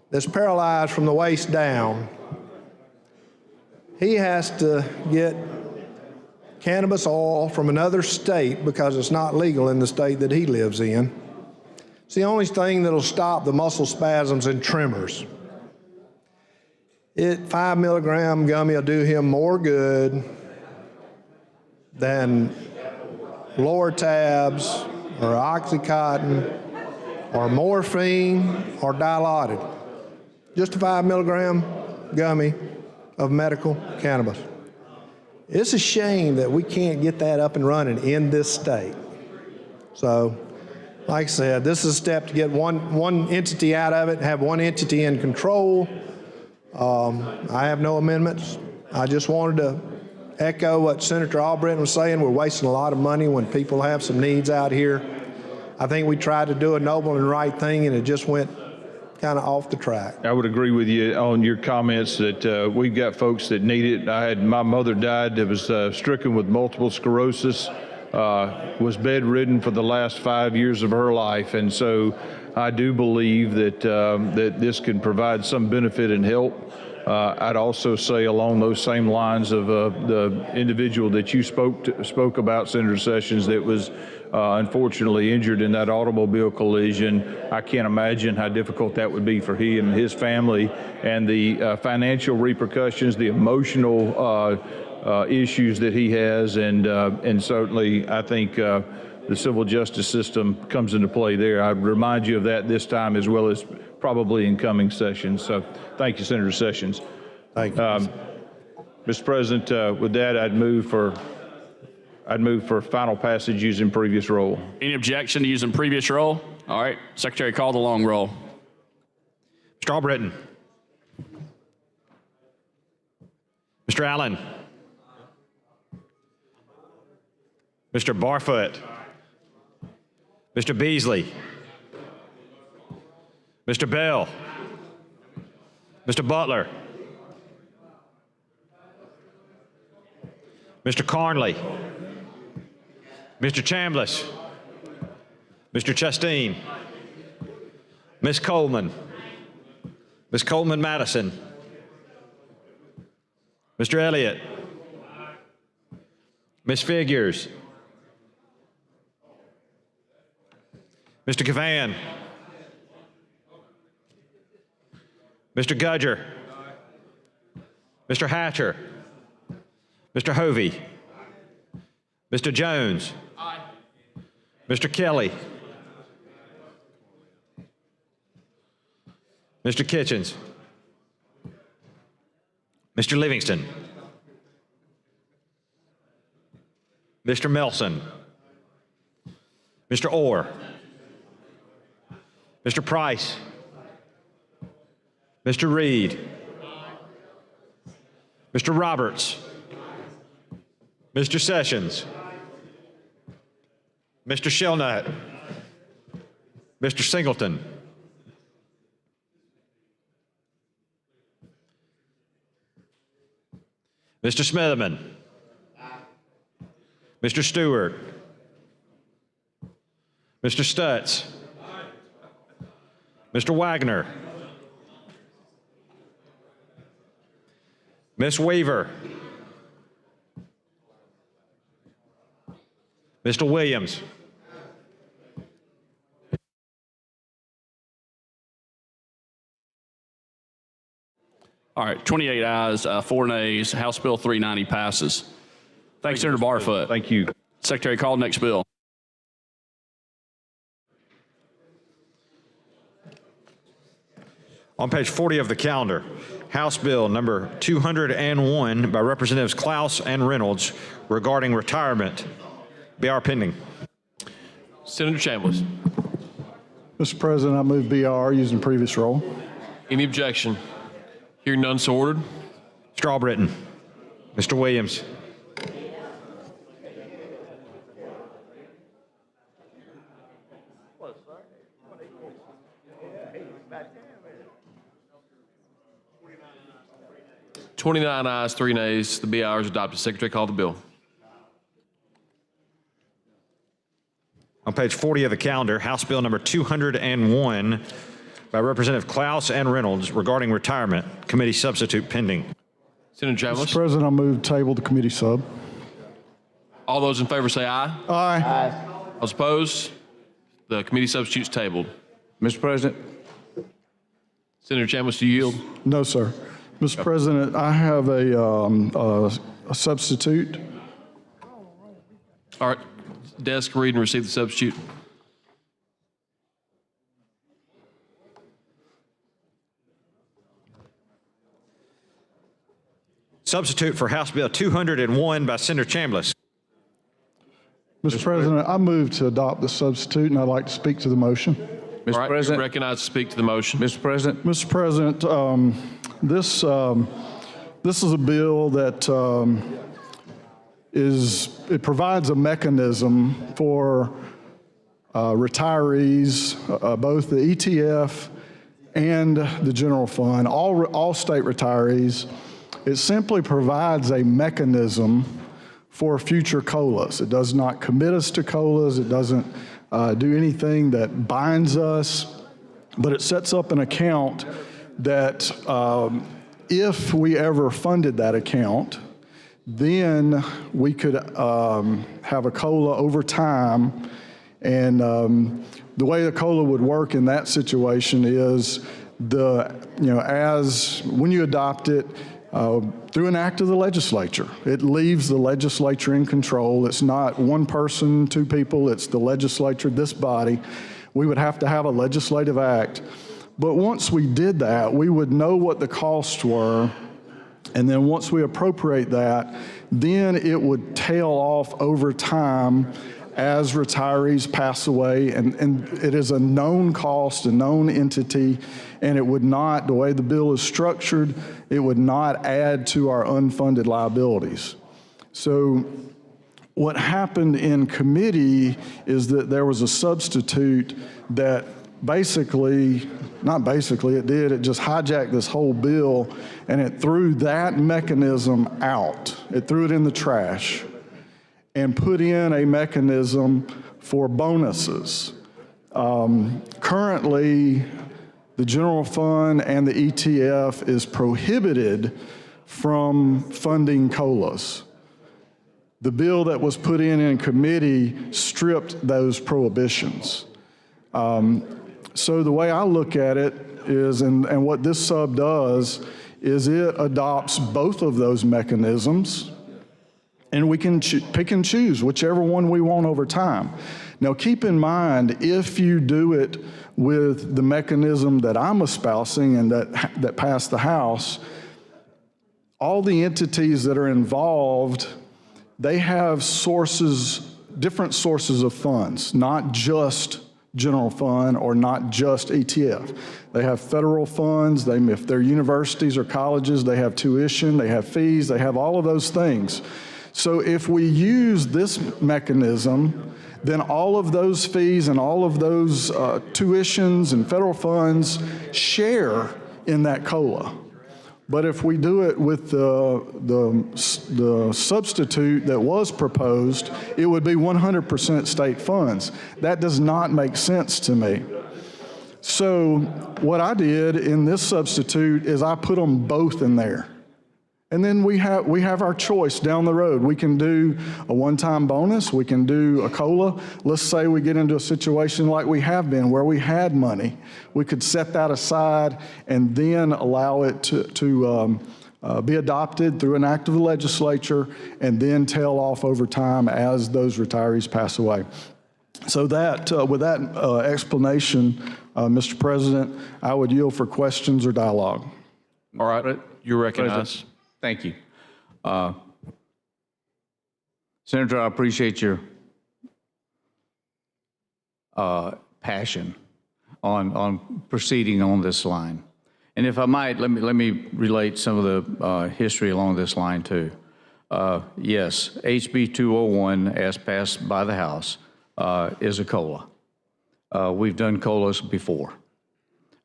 that's paralyzed from the waist down. He has to get cannabis oil from another state because it's not legal in the state that he lives in. It's the only thing that'll stop the muscle spasms and tremors. 5 milligram gummy will do him more good than Lortabs or Oxycontin or morphine or Dilaudid. Just a 5 milligram gummy of medical cannabis. It's a shame that we can't get that up and running in this state. So, like I said, this is a step to get one entity out of it, have one entity in control. I have no amendments. I just wanted to echo what Senator Albritton was saying. We're wasting a lot of money when people have some needs out here. I think we tried to do a noble and right thing, and it just went kind of off the track. I would agree with you on your comments that we've got folks that need it. My mother died that was stricken with multiple sclerosis, was bedridden for the last 5 years of her life. And so I do believe that, that this can provide some benefit and help. I'd also say along those same lines of the individual that you spoke about, Senator Sessions, that was unfortunately injured in that automobile collision. I can't imagine how difficult that would be for he and his family, and the financial repercussions, the emotional issues that he has, and certainly I think the civil justice system comes into play there. I remind you of that this time as well as probably in coming sessions. So thank you, Senator Sessions. Thank you. Mr. President, with that, I'd move for final passage using previous roll. Any objection to using previous roll? All right, Secretary, call the long roll. Mr. Albritton. Mr. Allen. Mr. Barfoot. Mr. Beasley. Mr. Bell. Mr. Butler. Mr. Carnley. Mr. Chambliss. Mr. Chasteen. Ms. Coleman. Ms. Coleman Madison. Mr. Elliott. Ms. Figures. Mr. Cavan. Mr. Gudger. Mr. Hatcher. Mr. Hovey. Mr. Jones. Mr. Kelly. Mr. Kitchens. Mr. Livingston. Mr. Melson. Mr. Orr. Mr. Price. Mr. Reed. Mr. Roberts. Mr. Sessions. Mr. Shelnut. Mr. Singleton. Mr. Smitherman. Mr. Stewart. Mr. Stutz. Mr. Wagner. Ms. Weaver. Mr. Williams. All right, 28 ayes, 4 nays. House Bill 390 passes. Thanks, Senator Barfoot. Thank you. Secretary, call the next bill. On page 40 of the calendar, House Bill number 201 by Representatives Klaus and Reynolds regarding retirement. BR pending. Senator Chambliss. Mr. President, I move BR using previous roll. Any objection? Hearing none, so ordered. Strawbritton. Mr. Williams. (29 ayes, 3 nays). The BR is adopted. Secretary, call the bill. On page 40 of the calendar, House Bill number 201 by Representative Klaus and Reynolds regarding retirement. Committee substitute pending. Senator Chambliss. Mr. President, I move table to committee sub. All those in favor say aye. Aye. Those opposed? The committee substitute's tabled. Mr. President. Senator Chambliss, do you yield? No, sir. Mr. President, I have a substitute. All right. Desk, read and receive the substitute. Substitute for House Bill 201 by Senator Chambliss. Mr. President, I move to adopt the substitute, and I'd like to speak to the motion. Mr. President. You're recognized to speak to the motion. Mr. President. Mr. President, this is a bill that it provides a mechanism for retirees, both the ETF and the general fund, all state retirees. It simply provides a mechanism for future COLAs. It does not commit us to COLAs. It doesn't do anything that binds us, but it sets up an account that if we ever funded that account, then we could have a COLA over time. And the way the COLA would work in that situation is as when you adopt it, through an act of the legislature. It leaves the legislature in control. It's not one person, two people, it's the legislature, this body. We would have to have a legislative act. But once we did that, we would know what the costs were, and then once we appropriate that, then it would tail off over time as retirees pass away, and it is a known cost, a known entity, and it would not, the way the bill is structured, it would not add to our unfunded liabilities. So what happened in committee is that there was a substitute that it just hijacked this whole bill, and it threw that mechanism out. It threw it in the trash and put in a mechanism for bonuses. Currently, the general fund and the ETF is prohibited from funding COLAs. The bill that was put in committee stripped those prohibitions. So the way I look at it is, and what this sub does, is it adopts both of those mechanisms, and we can pick and choose whichever one we want over time. Now, keep in mind, if you do it with the mechanism that I'm espousing and that passed the House, all the entities that are involved, they have different sources of funds, not just general fund or not just ETF. They have federal funds. If they're universities or colleges, they have tuition, they have fees, they have all of those things. So if we use this mechanism, then all of those fees and all of those tuitions and federal funds share in that COLA. But if we do it with the substitute that was proposed, it would be 100% state funds. That does not make sense to me. So what I did in this substitute is I put them both in there. And then we have our choice down the road. We can do a one-time bonus. We can do a COLA. Let's say we get into a situation like we have been where we had money. We could set that aside and then allow it to be adopted through an act of the legislature and then tail off over time as those retirees pass away. So that, with that explanation, Mr. President, I would yield for questions or dialogue. All right, you're recognized. Thank you. Senator, I appreciate your passion on proceeding on this line. And if I might, let me relate some of the history along this line too. Yes, HB 201, as passed by the House, is a COLA. We've done COLAs before.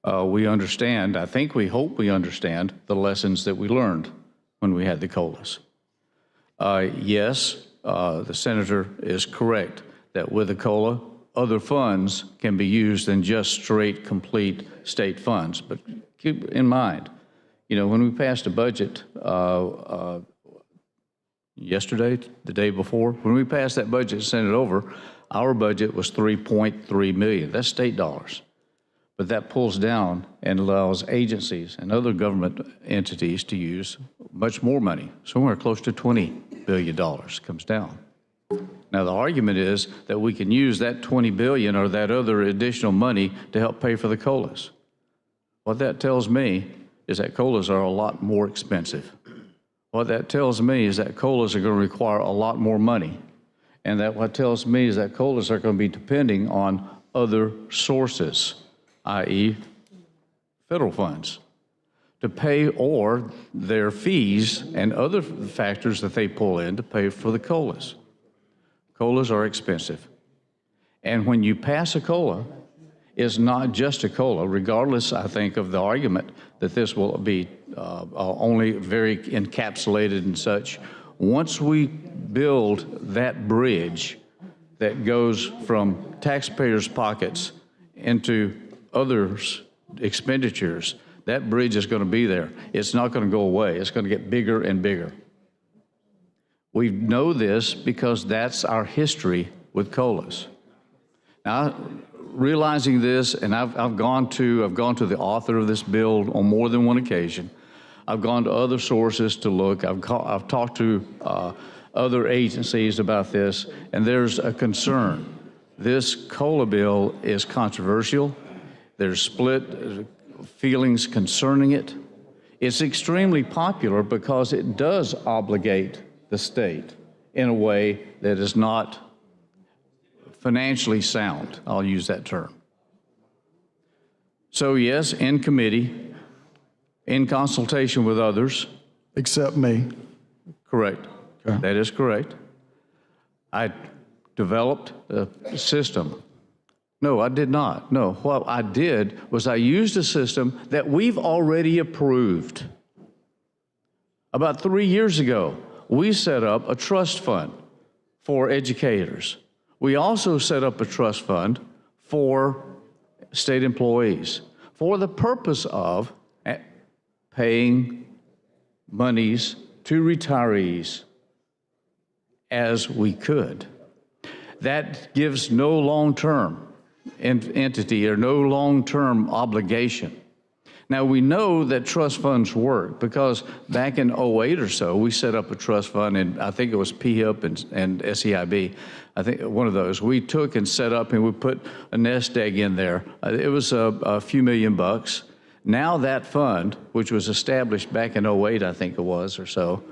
We understand, we hope we understand the lessons that we learned when we had the COLAs. Yes, the senator is correct that with a COLA, other funds can be used than just straight, complete state funds. But keep in mind, when we passed a budget yesterday, the day before, when we passed that budget and sent it over, our budget was $3.3 million. That's state dollars. But that pulls down and allows agencies and other government entities to use much more money. Somewhere close to $20 billion comes down. Now, the argument is that we can use that $20 billion or that other additional money to help pay for the COLAs. What that tells me is that COLAs are a lot more expensive. What that tells me is that COLAs are going to require a lot more money. And that what tells me is that COLAs are going to be depending on other sources, i.e. federal funds, to pay or their fees and other factors that they pull in to pay for the COLAs. COLAs are expensive. And when you pass a COLA, it's not just a COLA, regardless, I think, of the argument that this will be only very encapsulated and such. Once we build that bridge that goes from taxpayers' pockets into others' expenditures, that bridge is going to be there. It's not going to go away. It's going to get bigger and bigger. We know this because that's our history with COLAs. Now, realizing this, and I've gone to the author of this bill on more than one occasion. I've gone to other sources to look. I've talked to other agencies about this, and there's a concern. This COLA bill is controversial. There's split feelings concerning it. It's extremely popular because it does obligate the state in a way that is not financially sound. I'll use that term. So yes, in committee, in consultation with others. Except me. Correct. Okay. That is correct. I developed a system. No, I did not. No, what I did was I used a system that we've already approved. About 3 years ago, we set up a trust fund for educators. We also set up a trust fund for state employees for the purpose of paying monies to retirees as we could. That gives no long-term entity or no long-term obligation. Now, we know that trust funds work because back in '08 or so, we set up a trust fund, and I think it was PHIP and SEIB. I think one of those. We took and set up, and we put a nest egg in there. It was a few $million. Now that fund, which was established back in '08, I think it was, or so,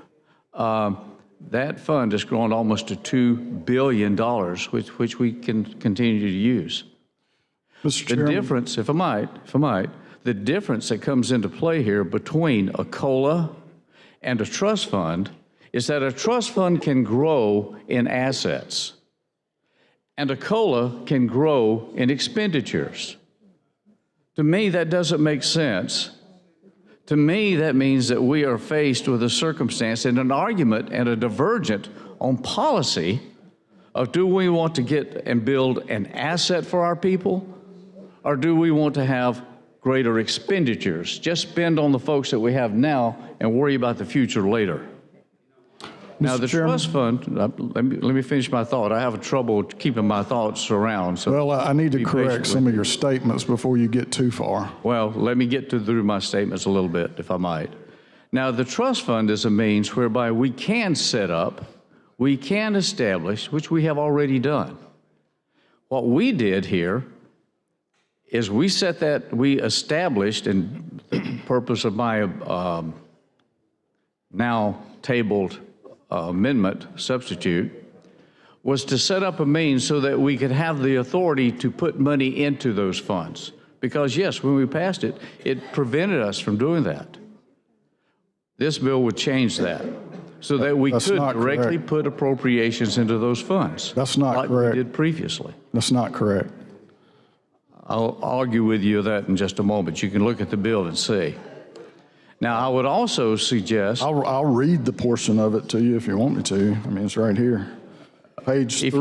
that fund has grown almost to $2 billion, which we can continue to use. Mr. The Chairman. difference, if I might, the difference that comes into play here between a COLA and a trust fund is that a trust fund can grow in assets, and a COLA can grow in expenditures. To me, that doesn't make sense. To me, that means that we are faced with a circumstance and an argument and a divergent on policy of do we want to get and build an asset for our people, or do we want to have greater expenditures? Just spend on the folks that we have now and worry about the future later. Now, the trust fund, let me finish my thought. I have trouble keeping my thoughts around. So Well, I need to be correct patient some with of your statements before you get too far. Well, let me get through my statements a little bit, if I might. Now, the trust fund is a means whereby we can set up, we can establish, which we have already done. What we did here is we established, and the purpose of my now tabled amendment substitute was to set up a means so that we could have the authority to put money into those funds. Because yes, when we passed it, it prevented us from doing that. This bill would change that so that we That's could not directly correct. put appropriations into those funds. That's not like correct. we did previously. That's not correct. I'll argue with you that in just a moment. You can look at the bill and see. Now, I would also suggest... I'll read the portion of it to you if you want me to. I mean, it's right here. Page 3. If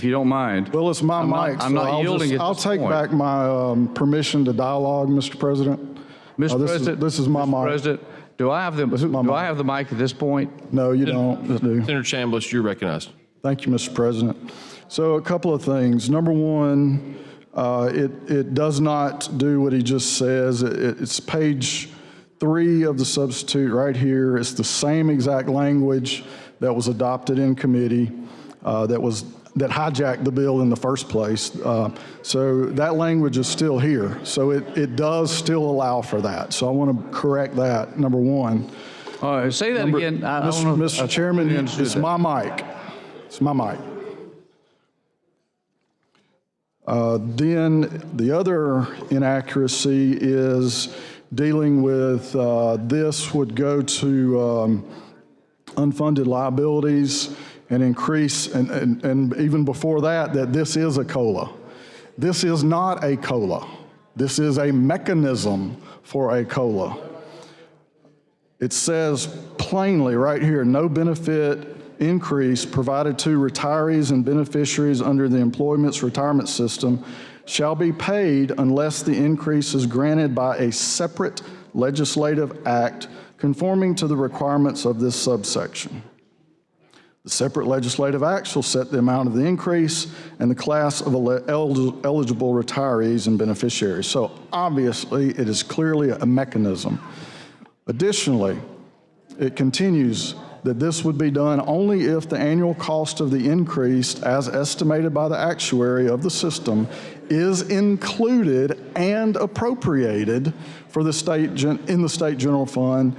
you don't mind. Well, it's my mic. I'm not yielding at I'll this take point. back my permission to dialogue, Mr. President. Mr. President, This is my mic. President, do I have the mic at this point? No, you don't. Senator Chambliss, you're recognized. Thank you, Mr. President. So a couple of things. Number one, it does not do what he just says. It's page 3 of the substitute right here. It's the same exact language that was adopted in committee that hijacked the bill in the first place. So that language is still here. So it does still allow for that. So I want to correct that, number one. Say that again. Mr. Chairman, it's my mic. It's my mic. Then the other inaccuracy is dealing with this would go to unfunded liabilities and increase, and even before that this is a COLA. This is not a COLA. This is a mechanism for a COLA. It says plainly right here, no benefit increase provided to retirees and beneficiaries under the Employment's Retirement System shall be paid unless the increase is granted by a separate legislative act conforming to the requirements of this subsection. The separate legislative act shall set the amount of the increase and the class of eligible retirees and beneficiaries. So obviously, it is clearly a mechanism. Additionally, it continues that this would be done only if the annual cost of the increase, as estimated by the actuary of the system, is included and appropriated for the in the State General Fund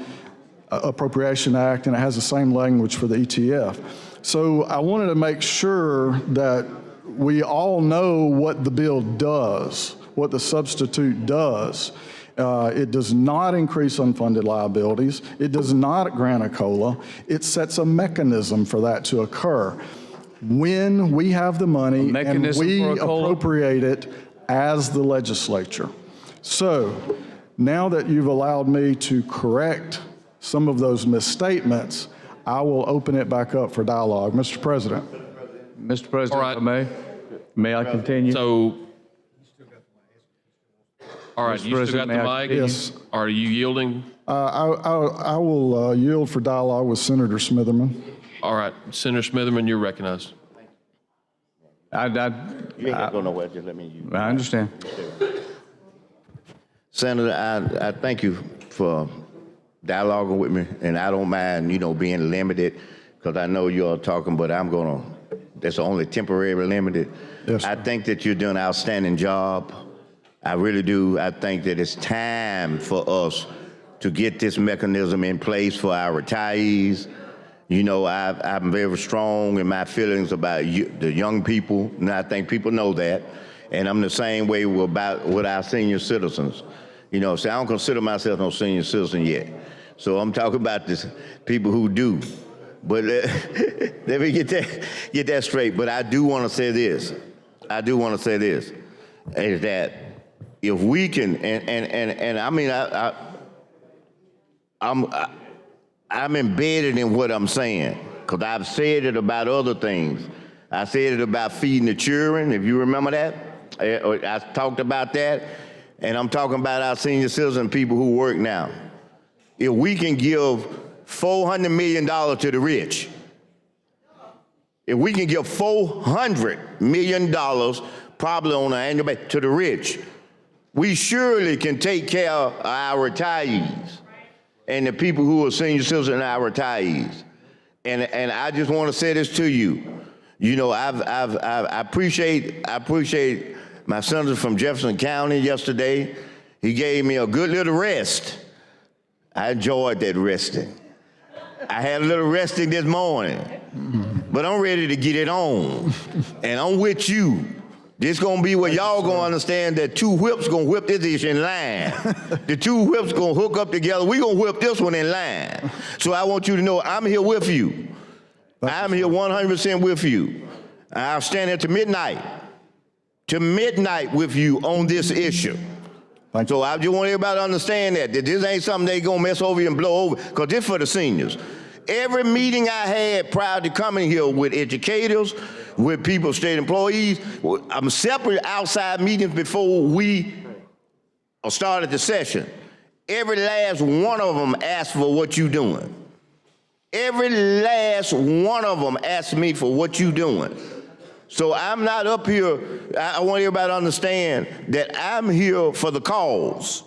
Appropriation Act, and it has the same language for the ETF. So I wanted to make sure that we all know what the bill does, what the substitute does. It does not increase unfunded liabilities. It does not grant a COLA. It sets a mechanism for that to occur when we have the money and we appropriate it as the legislature. So now that you've allowed me to correct some of those misstatements, I will open it back up for dialogue. Mr. President. Mr. President, may I continue? So, all right, you still got the mic? Yes. Are you yielding? I will yield for dialogue with Senator Smitherman. All right, Senator Smitherman, you're recognized. You ain't got to go nowhere. Just let me use. I understand. Senator, I thank you for dialoguing with me, and I don't mind, being limited, because I know you're talking, but that's only temporarily limited. Yes, sir. I think that you're doing an outstanding job. I really do. I think that it's time for us to get this mechanism in place for our retirees. I'm very strong in my feelings about the young people, and I think people know that. And I'm the same way with our senior citizens. So I don't consider myself no senior citizen yet. So I'm talking about this people who do. But let me get that straight. But I do want to say this. Is that if we can, and I mean, I'm embedded in what I'm saying, because I've said it about other things. I said it about feeding the children, if you remember that. I talked about that, and I'm talking about our senior citizen people who work now. If we can give $400 million to the rich, if we can give $400 million probably on an annual basis to the rich, we surely can take care of our retirees and the people who are senior citizens and our retirees. And I just want to say this to you. I appreciate my senator from Jefferson County yesterday. He gave me a good little rest. I enjoyed that resting. I had a little resting this morning, but I'm ready to get it on. And I'm with you. This gonna be where y'all gonna understand that two whips gonna whip this issue in line. The two whips gonna hook up together. We gonna whip this one in line. So I want you to know I'm here with you. I'm here 100% with you. I'll stand here to midnight with you on this issue. So I just want everybody to understand that this ain't something they gonna mess over and blow over, because this for the seniors. Every meeting I had prior to coming here with educators, with people, state employees, I'm separate outside meetings before we started the session. Every last one of them asked for what you doing. Every last one of them asked me for what you doing. So I'm not up here, I want everybody to understand that I'm here for the cause,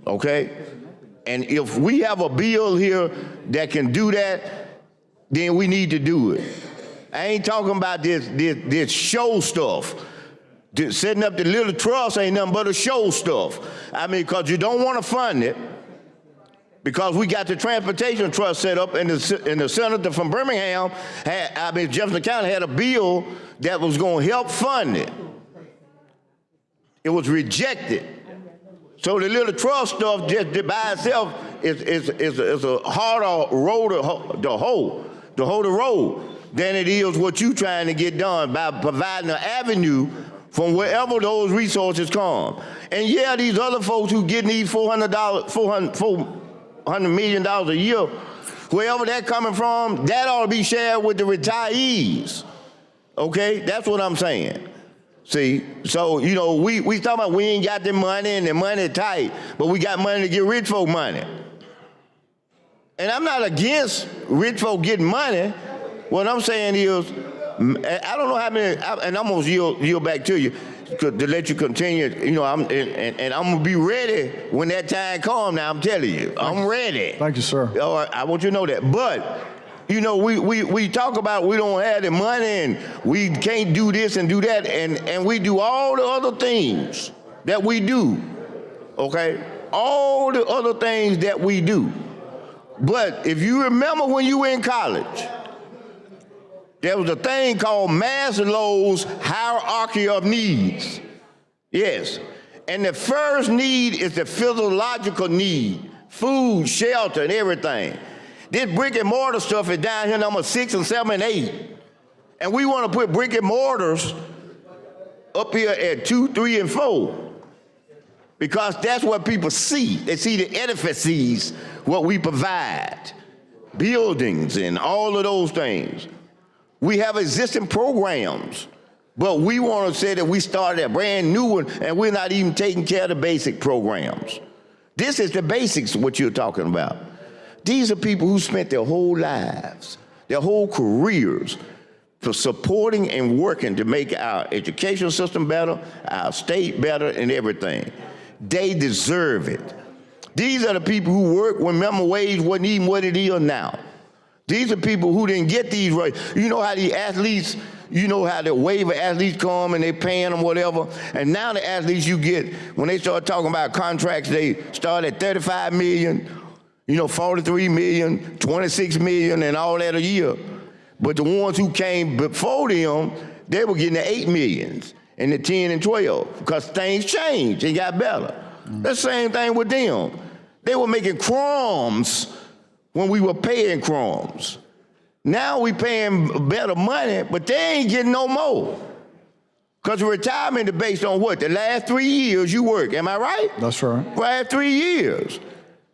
okay? And if we have a bill here that can do that, then we need to do it. I ain't talking about this show stuff. Setting up the little trust ain't nothing but a show stuff. I mean, because you don't want to fund it, because we got the transportation trust set up, and the senator from Birmingham, Jefferson County had a bill that was going to help fund it. It was rejected. So the little trust stuff just by itself is a harder road to hold the road than it is what you trying to get done by providing an avenue from wherever those resources come. And yeah, these other folks who getting these $400 million a year, wherever that coming from, that ought to be shared with the retirees. Okay, that's what I'm saying. See, so, we talking about we ain't got the money and the money tight, but we got money to get rich folk money. And I'm not against rich folk getting money. What I'm saying is, I don't know how many, and I'm gonna yield back to you to let you continue. I'm gonna be ready when that time comes. Now I'm telling you, I'm ready. Thank you, sir. All right, I want you to know that. But we talk about we don't have the money and we can't do this and do that, and we do all the other things that we do. Okay, all the other things that we do. But if you remember when you were in college, there was a thing called Maslow's hierarchy of needs. Yes. And the first need is the physiological need, food, shelter, and everything. This brick and mortar stuff is down here number 6 and 7 and 8. And we want to put brick and mortars up here at 2, 3, and 4. Because that's what people see. They see the edifices, what we provide, buildings and all of those things. We have existing programs, but we want to say that we started a brand new one and we're not even taking care of the basic programs. This is the basics, what you're talking about. These are people who spent their whole lives, their whole careers for supporting and working to make our education system better, our state better, and everything. They deserve it. These are the people who work when minimum wage wasn't even what it is now. These are people who didn't get these rights. You know how the athletes, you know how the waiver athletes come and they paying them whatever, and now the athletes you get, when they start talking about contracts, they start at 35 million, 43 million, 26 million, and all that a year. But the ones who came before them, they were getting the 8 millions and the 10 and 12 because things changed and got better. The same thing with them. They were making crumbs when we were paying crumbs. Now we paying better money, but they ain't getting no more. Because retirement is based on what? The last 3 years you work, am I right? That's right. Last 3 years.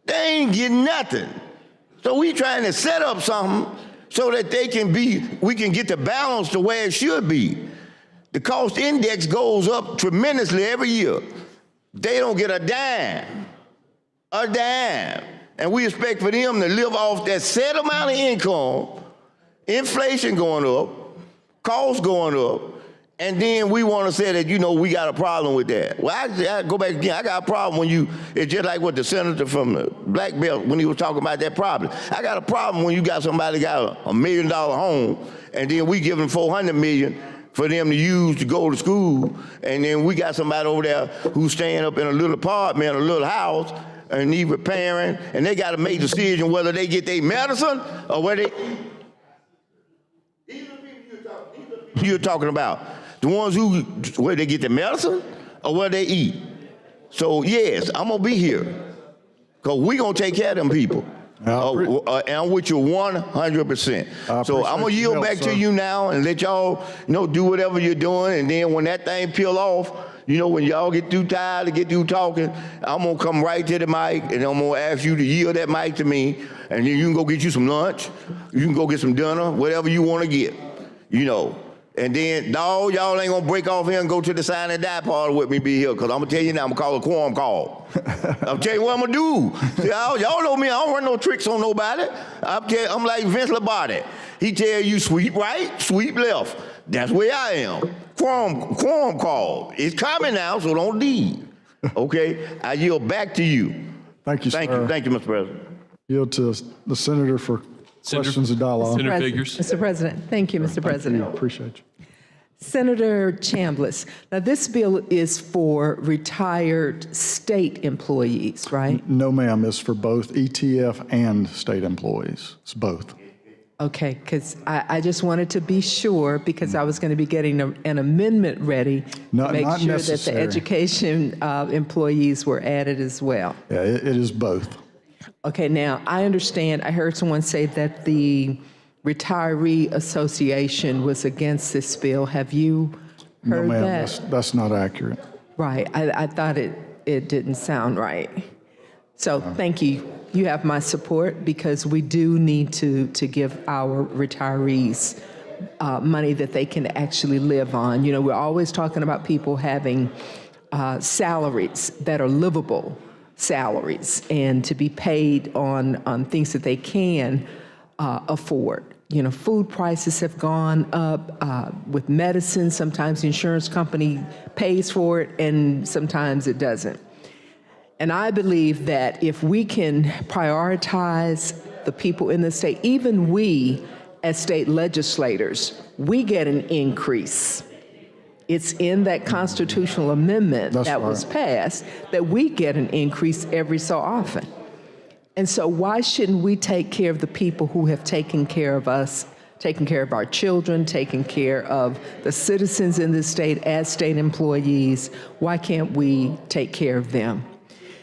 They ain't getting nothing. So we trying to set up something so that we can get the balance to where it should be. The cost index goes up tremendously every year. They don't get a dime. And we expect for them to live off that set amount of income, inflation going up, costs going up, and then we want to say that, we got a problem with that. Well, I go back again. I got a problem when it's just like what the senator from the Black Belt, when he was talking about that problem. I got a problem when you got somebody got a $1 million home, and then we give them $400 million for them to use to go to school, and then we got somebody over there who's staying up in a little apartment, a little house, and need repairing, and they got to make a decision whether they get their medicine or whether they eat. These are the people you're talking about. The ones where they get their medicine or where they eat. So yes, I'm gonna be here, because we gonna take care of them people. And I'm with you 100%. So I'm gonna yield back to you now and let y'all, do whatever you're doing, and then when that thing peel off, when y'all get too tired to get through talking, I'm gonna come right to the mic and I'm gonna ask you to yield that mic to me, and then you can go get you some lunch, you can go get some dinner, whatever you wanna get, And then, no, y'all ain't gonna break off here and go to the sign and die party with me be here, because I'm gonna tell you now, I'm gonna call a quorum call. I'll tell you what I'm gonna do. See, y'all know me, I don't run no tricks on nobody. I'm like Vince Lombardi. He tell you sweep right, sweep left. That's where I am. Quorum call. It's coming now, so don't leave. Okay? I yield back to you. Thank you, sir. Thank you, Mr. President. Yield to the senator for questions and dialogue. Senator Figures. Mr. President, thank you, Mr. President. Appreciate you. Senator Chambliss, now this bill is for retired state employees, right? No, ma'am. It's for both ETF and state employees. It's both. Okay, because I just wanted to be sure, because I was going to be getting an amendment ready to make sure that the education employees were added as well. Yeah, it is both. Okay, now I understand, I heard someone say that the Retiree Association was against this bill. Have you heard no, ma'am, that? That's not accurate. Right, I thought it didn't sound right. So thank you. You have my support, because we do need to give our retirees money that they can actually live on. We're always talking about people having salaries that are livable salaries and to be paid on things that they can afford. Food prices have gone up with medicine. Sometimes the insurance company pays for it and sometimes it doesn't. And I believe that if we can prioritize the people in the state, even we as state legislators, we get an increase. It's in that constitutional amendment that was passed that we get an increase every so often. And so why shouldn't we take care of the people who have taken care of us, taken care of our children, taken care of the citizens in this state as state employees? Why can't we take care of them?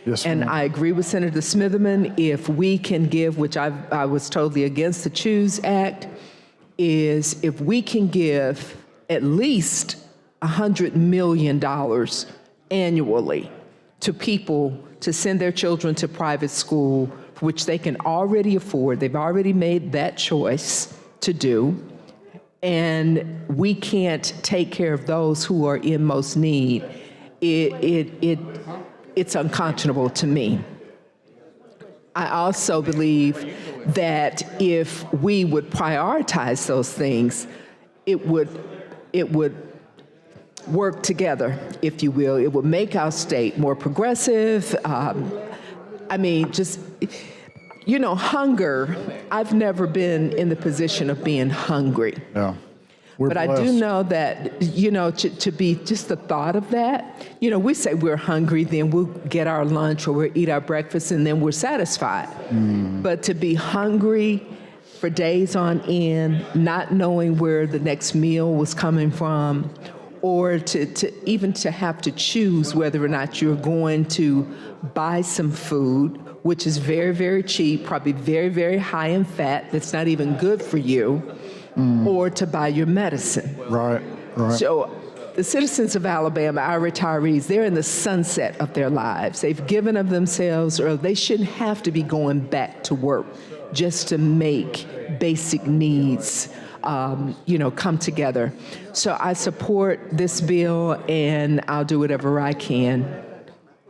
Yes, and I agree with Senator Smitherman. If we can give, which I was totally against the CHOOSE Act, is if we can give at least $100 million annually to people to send their children to private school, which they can already afford. They've already made that choice to do. And we can't take care of those who are in most need. It's unconscionable to me. I also believe that if we would prioritize those things, it would work together, if you will. It would make our state more progressive. Hunger, I've never been in the position of being hungry. Yeah. We're But I blessed. do know that, to be just the thought of that, we say we're hungry, then we'll get our lunch or we'll eat our breakfast and then we're satisfied. But to be hungry for days on end, not knowing where the next meal was coming from, or to even to have to choose whether or not you're going to buy some food, which is very, very cheap, probably very, very high in fat, that's not even good for you, or to buy your medicine. Right, right. So the citizens of Alabama, our retirees, they're in the sunset of their lives. They've given of themselves, or they shouldn't have to be going back to work just to make basic needs come together. So I support this bill, and I'll do whatever I can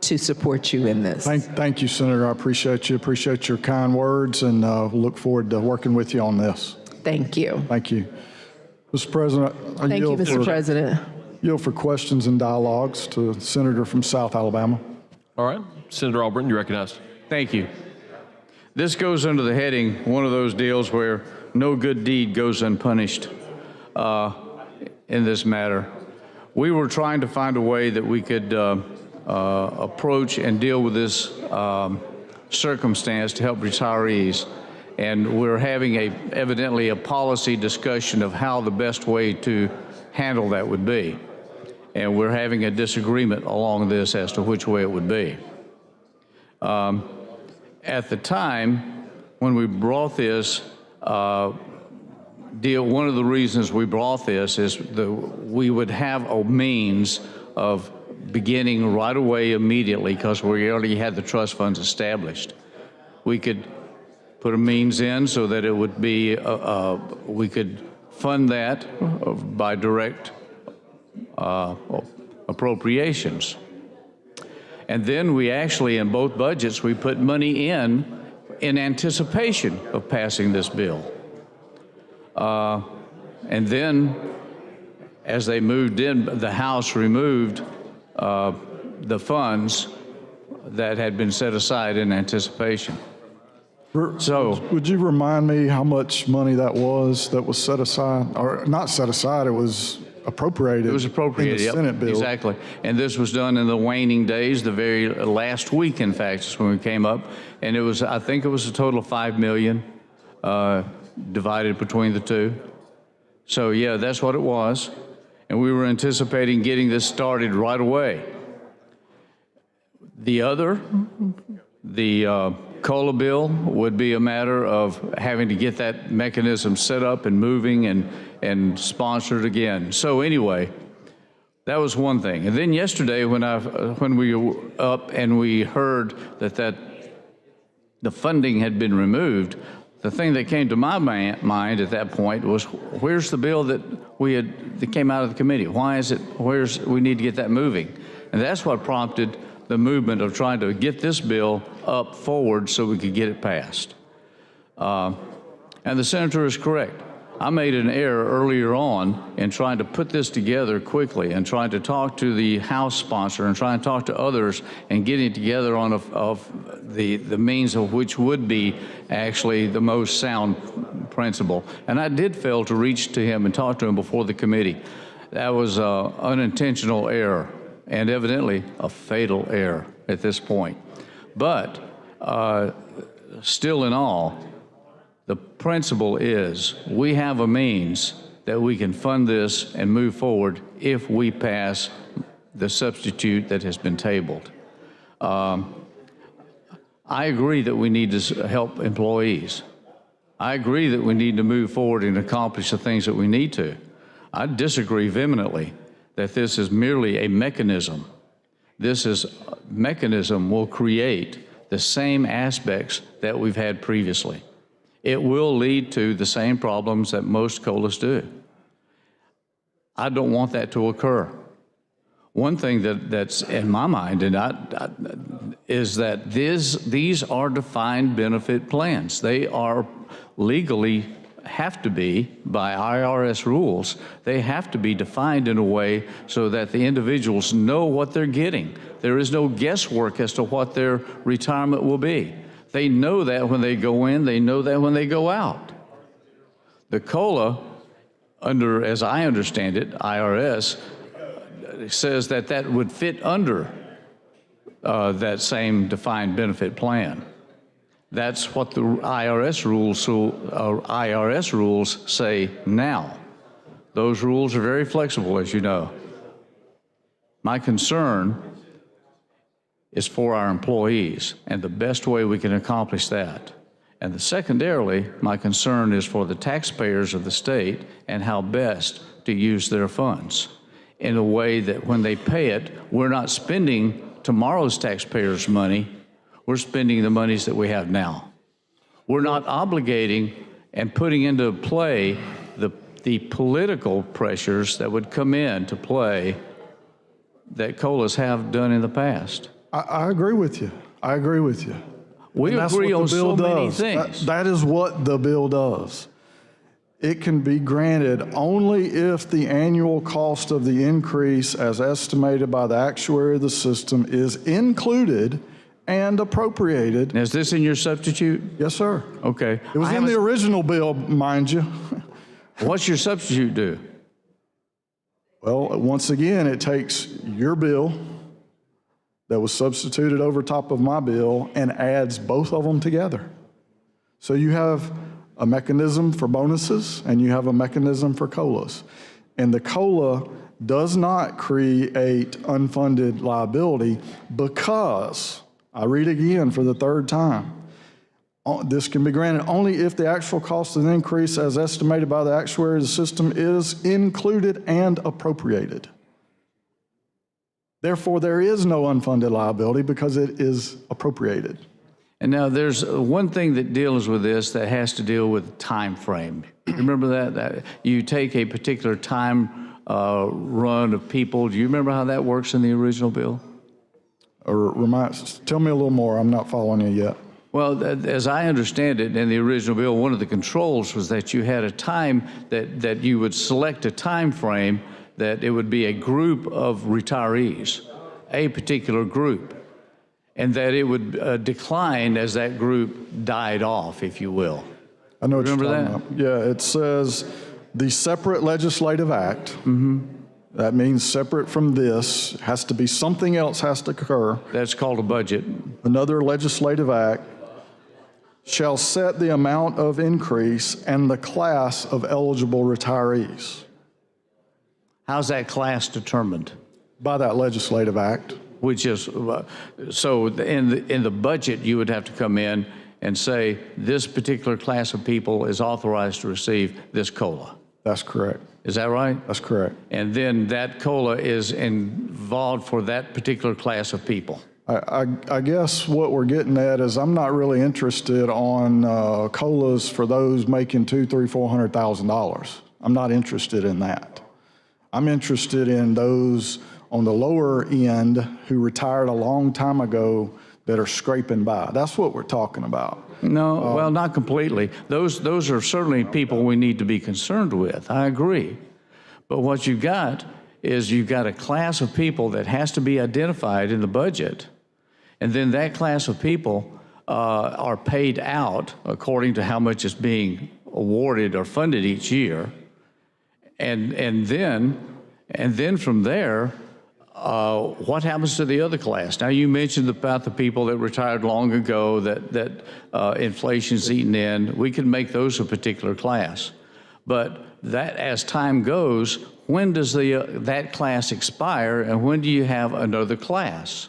to support you in this. Thank you, Senator. I appreciate you. Appreciate your kind words, and look forward to working with you on this. Thank you. Thank you. Mr. President, I Thank you, yield Mr. for- President. yield for questions and dialogues to the Senator from South Alabama. All right. Senator Albritton, you're recognized. Thank you. This goes under the heading, one of those deals where no good deed goes unpunished in this matter. We were trying to find a way that we could approach and deal with this circumstance to help retirees. And we're having evidently a policy discussion of how the best way to handle that would be. And we're having a disagreement along this as to which way it would be. At the time when we brought this deal, one of the reasons we brought this is that we would have a means of beginning right away immediately, because we already had the trust funds established. We could put a means in so that it would be, we could fund that by direct appropriations. And then we actually, in both budgets, we put money in anticipation of passing this bill. And then, as they moved in, the House removed the funds that had been set aside in anticipation. So, would you remind me how much money that was set aside, or not set aside? It was appropriated. It was appropriated, in the yep, Senate bill. exactly. And this was done in the waning days, the very last week, in fact, is when we came up. And it was, I think it was a total of $5 million divided between the two. So yeah, that's what it was. And we were anticipating getting this started right away. The COLA bill would be a matter of having to get that mechanism set up and moving and sponsored again. So anyway, that was one thing. And then yesterday when we were up and we heard that the funding had been removed, the thing that came to my mind at that point was, where's the bill that came out of the committee? We need to get that moving. And that's what prompted the movement of trying to get this bill up forward so we could get it passed. And the senator is correct. I made an error earlier on in trying to put this together quickly and trying to talk to the House sponsor and trying to talk to others and getting together on the means of which would be actually the most sound principle. And I did fail to reach to him and talk to him before the committee. That was an unintentional error, and evidently a fatal error at this point. But still in all, the principle is we have a means that we can fund this and move forward if we pass the substitute that has been tabled. I agree that we need to help employees. I agree that we need to move forward and accomplish the things that we need to. I disagree vehemently that this is merely a mechanism. Mechanism will create the same aspects that we've had previously. It will lead to the same problems that most COLAs do. I don't want that to occur. One thing that's in my mind is that these are defined benefit plans. They are legally have to be, by IRS rules, they have to be defined in a way so that the individuals know what they're getting. There is no guesswork as to what their retirement will be. They know that when they go in, they know that when they go out. The COLA, under, as I understand it, IRS, says that that would fit under that same defined benefit plan. That's what the IRS rules say now. Those rules are very flexible, as you know. My concern is for our employees and the best way we can accomplish that. And secondarily, my concern is for the taxpayers of the state and how best to use their funds in a way that when they pay it, we're not spending tomorrow's taxpayers' money, we're spending the monies that we have now. We're not obligating and putting into play the political pressures that would come into play that COLAs have done in the past. I agree with you. I agree with you. We agree on so many things. That is what the bill does. It can be granted only if the annual cost of the increase as estimated by the actuary of the system is included and appropriated. Is this in your substitute? Yes, sir. Okay. It was in the original bill, mind you. What's your substitute do? Well, once again, it takes your bill that was substituted over top of my bill and adds both of them together. So you have a mechanism for bonuses and you have a mechanism for COLAs. And the COLA does not create unfunded liability because, I read again for the third time, this can be granted only if the actual cost of the increase as estimated by the actuary of the system is included and appropriated. Therefore, there is no unfunded liability because it is appropriated. And now there's one thing that deals with this that has to deal with time frame. Remember that you take a particular time run of people. Do you remember how that works in the original bill? Tell me a little more. I'm not following you yet. Well, as I understand it, in the original bill, one of the controls was that you had a time that you would select a time frame that it would be a group of retirees, a particular group, and that it would decline as that group died off, if you will. I know what Remember you're that? talking about. Yeah, it says the separate legislative act. That means separate from this, has to be something else has to occur. That's called a budget. Another legislative act shall set the amount of increase and the class of eligible retirees. How's that class determined? By that legislative act. Which is, so in the budget, you would have to come in and say, this particular class of people is authorized to receive this COLA. That's correct. Is that right? That's correct. And then that COLA is involved for that particular class of people. I guess what we're getting at is I'm not really interested on COLAs for those making $200,000, $300,000, $400,000. I'm not interested in that. I'm interested in those on the lower end who retired a long time ago that are scraping by. That's what we're talking about. No, well, not completely. Those are certainly people we need to be concerned with. I agree. But what you've got is you've got a class of people that has to be identified in the budget. And then that class of people are paid out according to how much is being awarded or funded each year. And then from there, what happens to the other class? Now, you mentioned about the people that retired long ago that inflation's eaten in. We can make those a particular class. But that, as time goes, when does that class expire and when do you have another class?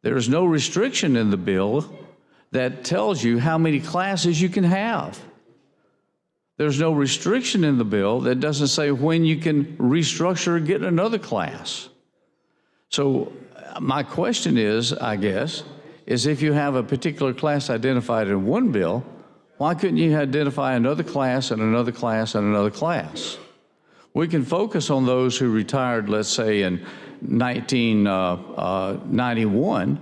There is no restriction in the bill that tells you how many classes you can have. There's no restriction in the bill that doesn't say when you can restructure or get another class. So my question is, I guess, is if you have a particular class identified in one bill, why couldn't you identify another class and another class and another class? We can focus on those who retired, let's say, in 1991,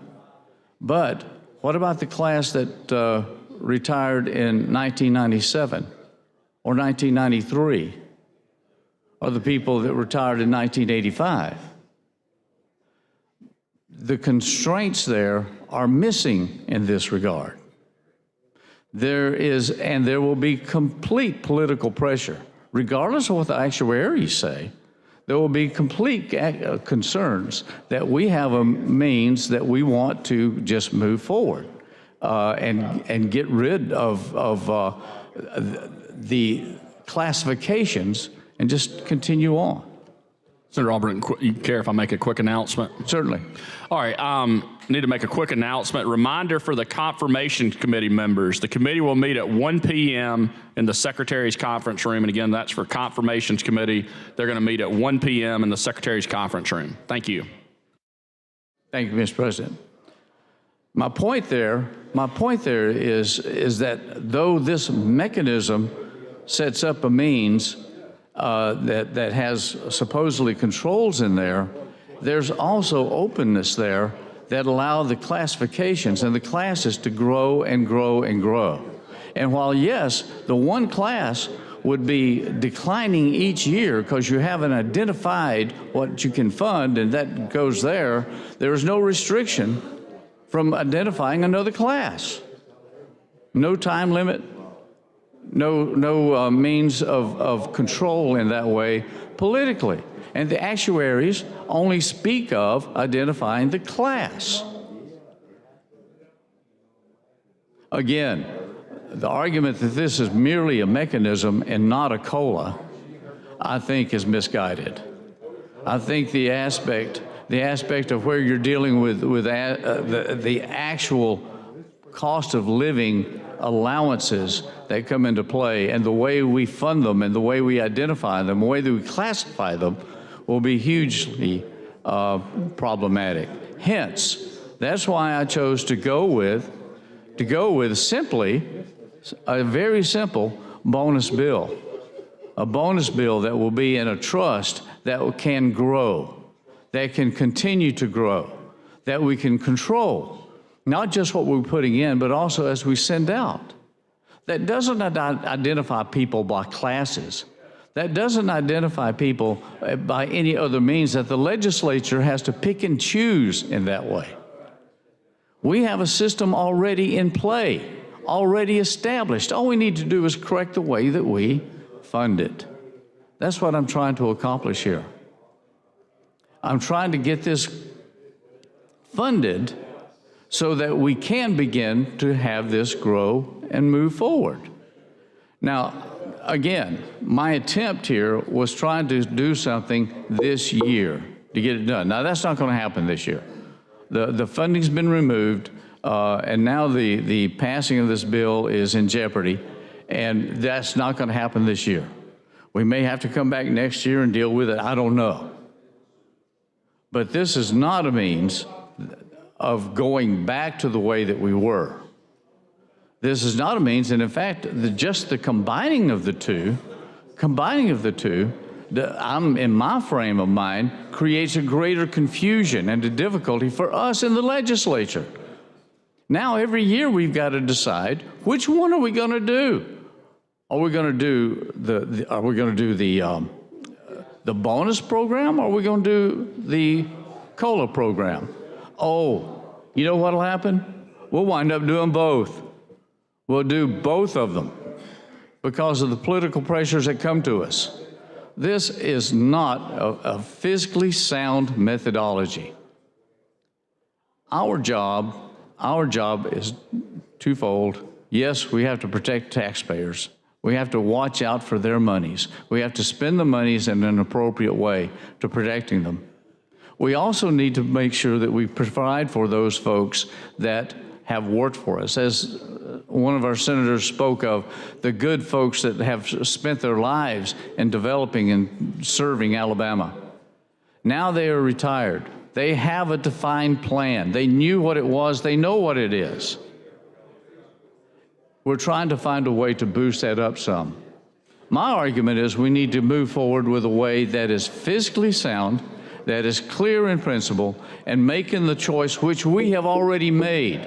but what about the class that retired in 1997 or 1993, or the people that retired in 1985. The constraints there are missing in this regard. There is, and there will be complete political pressure, regardless of what the actuaries say. There will be complete concerns that we have a means that we want to just move forward and get rid of the classifications and just continue on. Senator Albritton, you care if I make a quick announcement? Certainly. All right, need to make a quick announcement. Reminder for the Confirmation Committee members. The committee will meet at 1 p.m. in the Secretary's Conference Room. And again, that's for Confirmations Committee. They're going to meet at 1 p.m. in the Secretary's Conference Room. Thank you. Thank you, Mr. President. My point there is that though this mechanism sets up a means that has supposedly controls in there, there's also openness there that allow the classifications and the classes to grow and grow and grow. And while, yes, the one class would be declining each year because you haven't identified what you can fund and that goes there, there is no restriction from identifying another class. No time limit, no means of control in that way politically. And the actuaries only speak of identifying the class. Again, the argument that this is merely a mechanism and not a COLA, I think is misguided. I think the aspect of where you're dealing with the actual cost of living allowances that come into play and the way we fund them and the way we identify them, the way that we classify them will be hugely problematic. Hence, that's why I chose to go with simply a very simple bonus bill, a bonus bill that will be in a trust that can grow, that can continue to grow, that we can control, not just what we're putting in, but also as we send out. That doesn't identify people by classes. That doesn't identify people by any other means that the legislature has to pick and choose in that way. We have a system already in play, already established. All we need to do is correct the way that we fund it. That's what I'm trying to accomplish here. I'm trying to get this funded so that we can begin to have this grow and move forward. Now, again, my attempt here was trying to do something this year to get it done. Now, that's not going to happen this year. The funding's been removed, and now the passing of this bill is in jeopardy, and that's not going to happen this year. We may have to come back next year and deal with it. I don't know. But this is not a means of going back to the way that we were. This is not a means, and in fact, just the combining of the two, I'm in my frame of mind, creates a greater confusion and a difficulty for us in the legislature. Now, every year we've got to decide which one are we going to do. Are we going to do the bonus program, or are we going to do the COLA program? Oh, you know what'll happen? We'll wind up doing both. We'll do both of them because of the political pressures that come to us. This is not a fiscally sound methodology. Our job is twofold. Yes, we have to protect taxpayers. We have to watch out for their monies. We have to spend the monies in an appropriate way to protecting them. We also need to make sure that we provide for those folks that have worked for us. As one of our senators spoke of, the good folks that have spent their lives in developing and serving Alabama. Now they are retired. They have a defined plan. They knew what it was. They know what it is. We're trying to find a way to boost that up some. My argument is we need to move forward with a way that is fiscally sound, that is clear in principle, and making the choice which we have already made.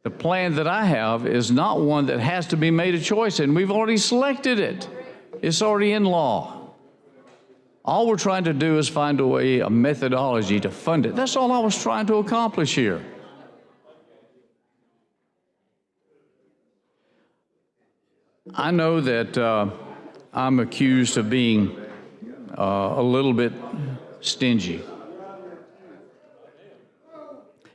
The plan that I have is not one that has to be made a choice, and we've already selected it. It's already in law. All we're trying to do is find a way, a methodology to fund it. That's all I was trying to accomplish here. I know that I'm accused of being a little bit stingy.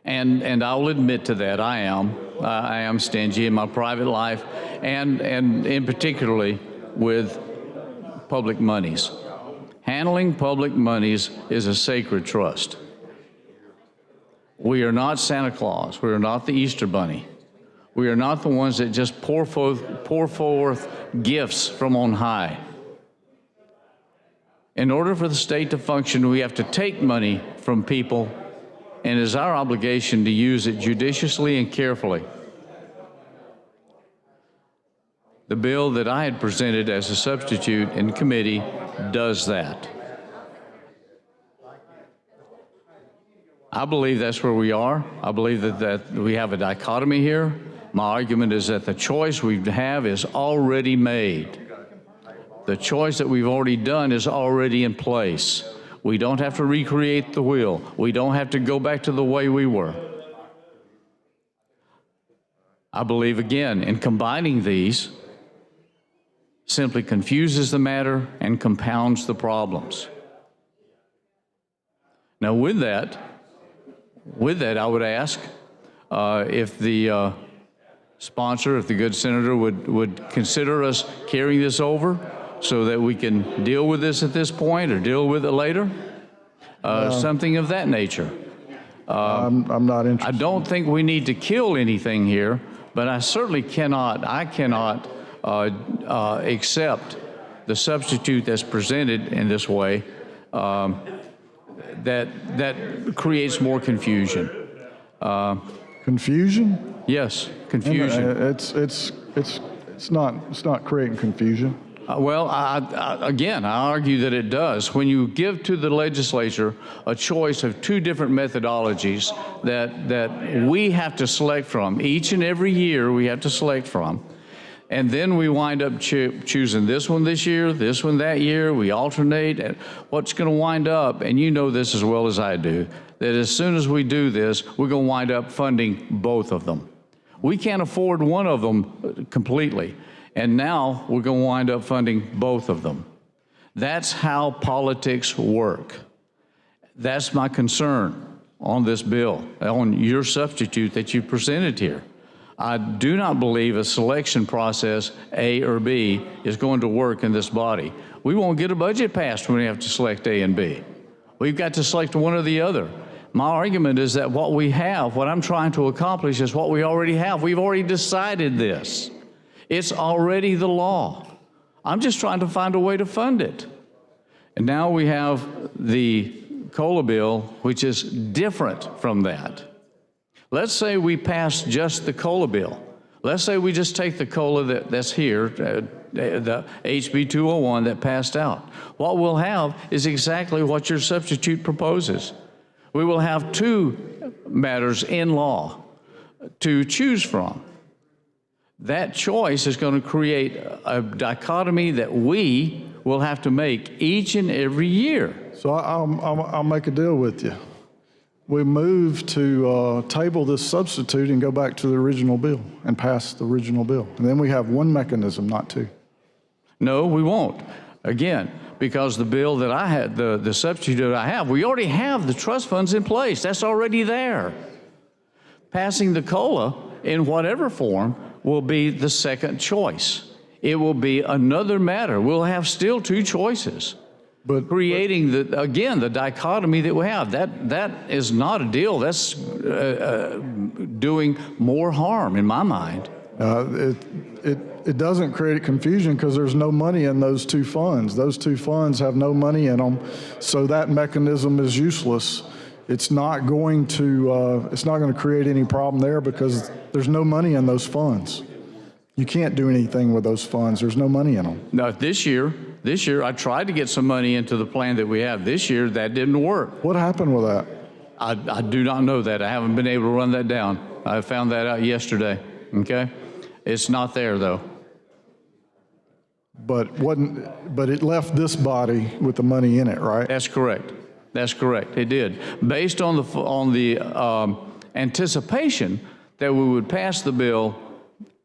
And I'll admit to that. I am stingy in my private life, and in particularly with public monies. Handling public monies is a sacred trust. We are not Santa Claus. We are not the Easter Bunny. We are not the ones that just pour forth gifts from on high. In order for the state to function, we have to take money from people, and it is our obligation to use it judiciously and carefully. The bill that I had presented as a substitute in committee does that. I believe that's where we are. I believe that we have a dichotomy here. My argument is that the choice we have is already made. The choice that we've already done is already in place. We don't have to recreate the wheel. We don't have to go back to the way we were. I believe, again, in combining these simply confuses the matter and compounds the problems. Now, with that, I would ask if the sponsor, if the good senator would consider us carrying this over so that we can deal with this at this point or deal with it later, something of that nature. I'm not interested. I don't think we need to kill anything here, but I certainly cannot accept the substitute that's presented in this way that creates more confusion. Confusion? Yes, confusion. It's not creating confusion. Well, again, I argue that it does. When you give to the legislature a choice of two different methodologies that we have to select from, each and every year we have to select from, and then we wind up choosing this one this year, this one that year, we alternate, and what's going to wind up, and you know this as well as I do, that as soon as we do this, we're going to wind up funding both of them. We can't afford one of them completely. And now we're going to wind up funding both of them. That's how politics work. That's my concern on this bill, on your substitute that you presented here. I do not believe a selection process, A or B, is going to work in this body. We won't get a budget passed when we have to select A and B. We've got to select one or the other. My argument is that what we have, what I'm trying to accomplish is what we already have. We've already decided this. It's already the law. I'm just trying to find a way to fund it. And now we have the COLA bill, which is different from that. Let's say we pass just the COLA bill. Let's say we just take the COLA that's here, the HB 201 that passed out. What we'll have is exactly what your substitute proposes. We will have two matters in law to choose from. That choice is going to create a dichotomy that we will have to make each and every year. So I'll make a deal with you. We move to table this substitute and go back to the original bill and pass the original bill. And then we have one mechanism, not two. No, we won't. Again, because the bill that I had, the substitute I have, we already have the trust funds in place. That's already there. Passing the COLA in whatever form will be the second choice. It will be another matter. We'll have still two choices. But creating the dichotomy that we have, that is not a deal. That's doing more harm in my mind. It doesn't create confusion because there's no money in those two funds. Those two funds have no money in them, so that mechanism is useless. It's not going to create any problem there because there's no money in those funds. You can't do anything with those funds. There's no money in them. Now, this year I tried to get some money into the plan that we have. This year, that didn't work. What happened with that? I do not know that. I haven't been able to run that down. I found that out yesterday, okay? It's not there, though. But it left this body with the money in it, right? That's correct. That's correct. It did. Based on the anticipation that we would pass the bill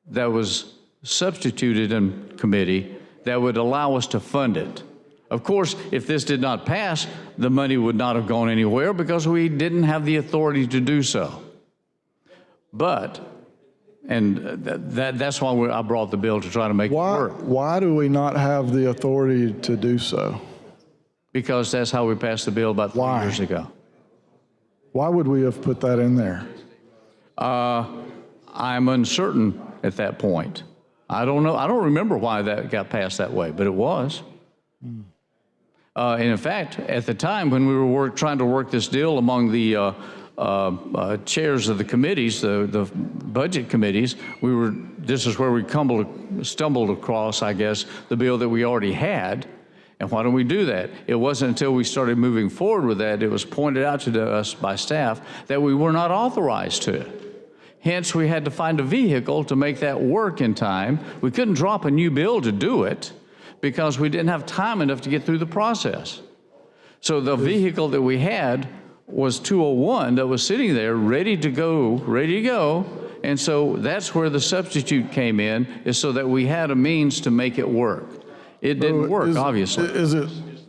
that was substituted in committee that would allow us to fund it. Of course, if this did not pass, the money would not have gone anywhere because we didn't have the authority to do so. But, and that's why I brought the bill to try to make it work. Why do we not have the authority to do so? Because that's how we passed the bill about 3 years ago. Why would we have put that in there? I'm uncertain at that point. I don't know. I don't remember why that got passed that way, but it was. And in fact, at the time when we were trying to work this deal among the chairs of the committees, the budget committees, this is where we stumbled across, I guess, the bill that we already had. And why don't we do that? It wasn't until we started moving forward with that, it was pointed out to us by staff that we were not authorized to. Hence, we had to find a vehicle to make that work in time. We couldn't drop a new bill to do it because we didn't have time enough to get through the process. So the vehicle that we had was 201 that was sitting there ready to go. And so that's where the substitute came in, is so that we had a means to make it work. It didn't work, obviously.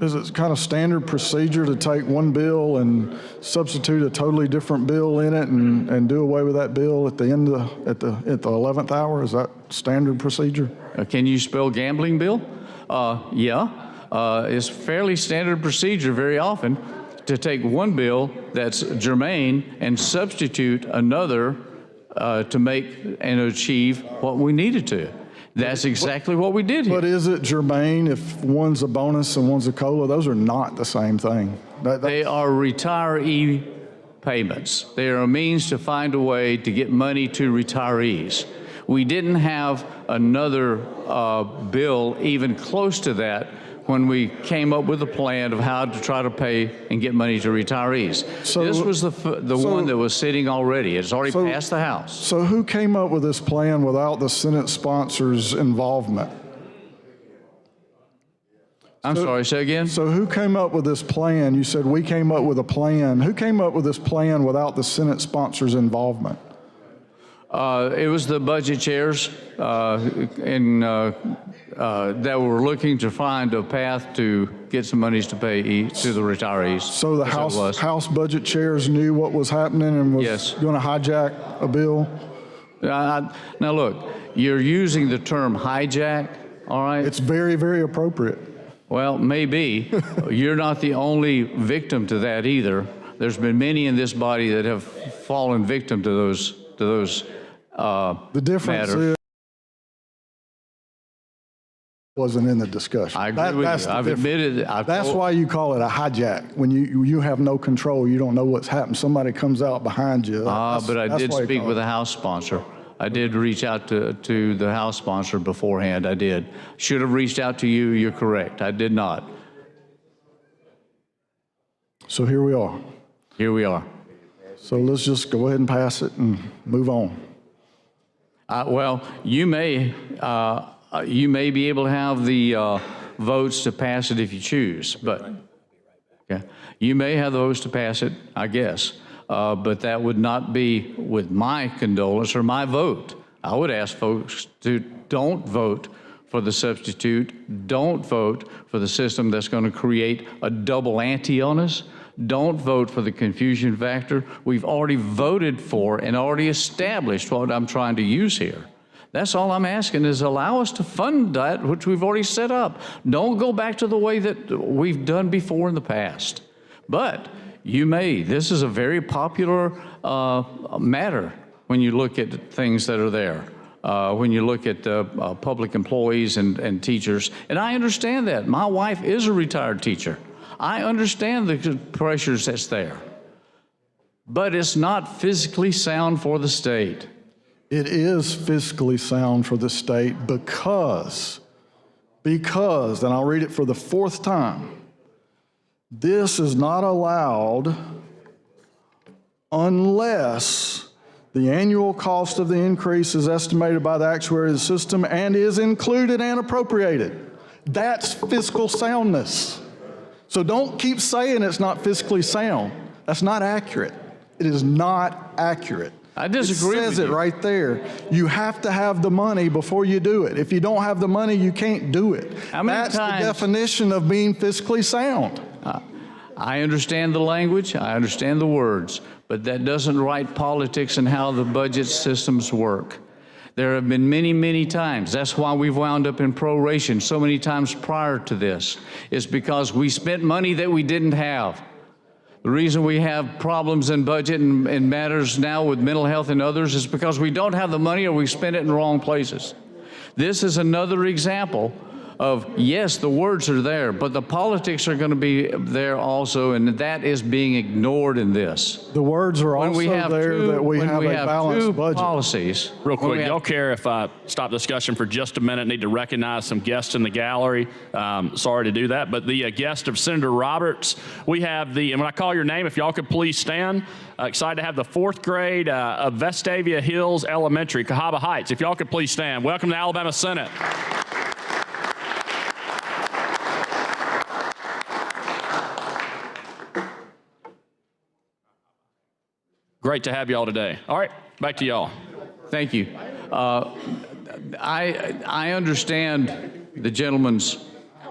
Is it kind of standard procedure to take one bill and substitute a totally different bill in it and do away with that bill at the end of at the 11th hour? Is that standard procedure? Can you spell gambling bill? Yeah. It's fairly standard procedure very often to take one bill that's germane and substitute another to make and achieve what we needed to. That's exactly what we did here. But is it germane if one's a bonus and one's a COLA? Those are not the same thing. They are retiree payments. They are a means to find a way to get money to retirees. We didn't have another bill even close to that when we came up with a plan of how to try to pay and get money to retirees. So this was the one that was sitting already. It's already passed the House. So who came up with this plan without the Senate sponsor's involvement? I'm sorry, say again? So who came up with this plan? You said we came up with a plan. Who came up with this plan without the Senate sponsor's involvement? It was the budget chairs that were looking to find a path to get some monies to pay to the retirees. So the House budget chairs knew what was happening and was going to hijack a bill? Now look, you're using the term hijack, all right? It's very, very appropriate. Well, maybe. You're not the only victim to that either. There's been many in this body that have fallen victim to those the difference matters. is wasn't in the discussion. I agree with you. I've admitted. That's why you call it a hijack. When you have no control, you don't know what's happened. Somebody comes out behind you. But I did speak with a House sponsor. I did reach out to the House sponsor beforehand. I did. Should have reached out to you. You're correct. I did not. So here we are. Here we are. So let's just go ahead and pass it and move on. Well, you may be able to have the votes to pass it if you choose, but okay, you may have the votes to pass it, I guess, but that would not be with my condolence or my vote. I would ask folks to don't vote for the substitute, don't vote for the system that's going to create a double ante on us. Don't vote for the confusion factor. We've already voted for and already established what I'm trying to use here. That's all I'm asking is allow us to fund that, which we've already set up. Don't go back to the way that we've done before in the past. But you may. This is a very popular matter when you look at things that are there. When you look at public employees and teachers. And I understand that. My wife is a retired teacher. I understand the pressures that's there, but it's not fiscally sound for the state. It is fiscally sound for the state because, and I'll read it for the fourth time, this is not allowed unless The annual cost of the increase is estimated by the actuary of the system and is included and appropriated. That's fiscal soundness. So don't keep saying it's not fiscally sound. That's not accurate. It is not accurate. I disagree It says with it you. right there. You have to have the money before you do it. If you don't have the money, you can't do it. How many That's times- the definition of being fiscally sound. I understand the language, I understand the words, but that doesn't write politics and how the budget systems work. There have been many, many times. That's why we've wound up in proration so many times prior to this. It's because we spent money that we didn't have. The reason we have problems in budget and matters now with mental health and others is because we don't have the money or we spend it in the wrong places. This is another example of, yes, the words are there, but the politics are going to be there also, and that is being ignored in this. The words are also there that we have a balanced budget. Policies. Real quick, y'all care if I stop discussion for just a minute? Need to recognize some guests in the gallery. Sorry to do that, but the guest of Senator Roberts, we have the, and when I call your name, if y'all could please stand. Excited to have the 4th grade of Vestavia Hills Elementary, Cahaba Heights. If y'all could please stand. Welcome to Alabama Senate. Great to have y'all today. All right, back to y'all. Thank you. I understand the gentleman's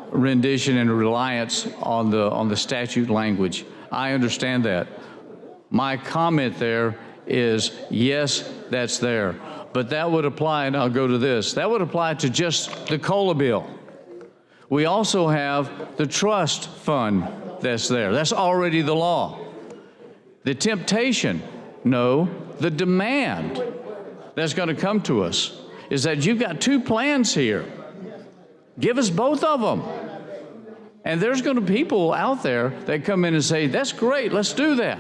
rendition and reliance on the statute language. I understand that. My comment there is, yes, that's there. But that would apply, and I'll go to this, that would apply to just the COLA bill. We also have the trust fund that's there. That's already the law. The temptation, no, the demand that's going to come to us is that you've got 2 plans here. Give us both of them. And there's going to be people out there that come in and say, that's great, let's do that.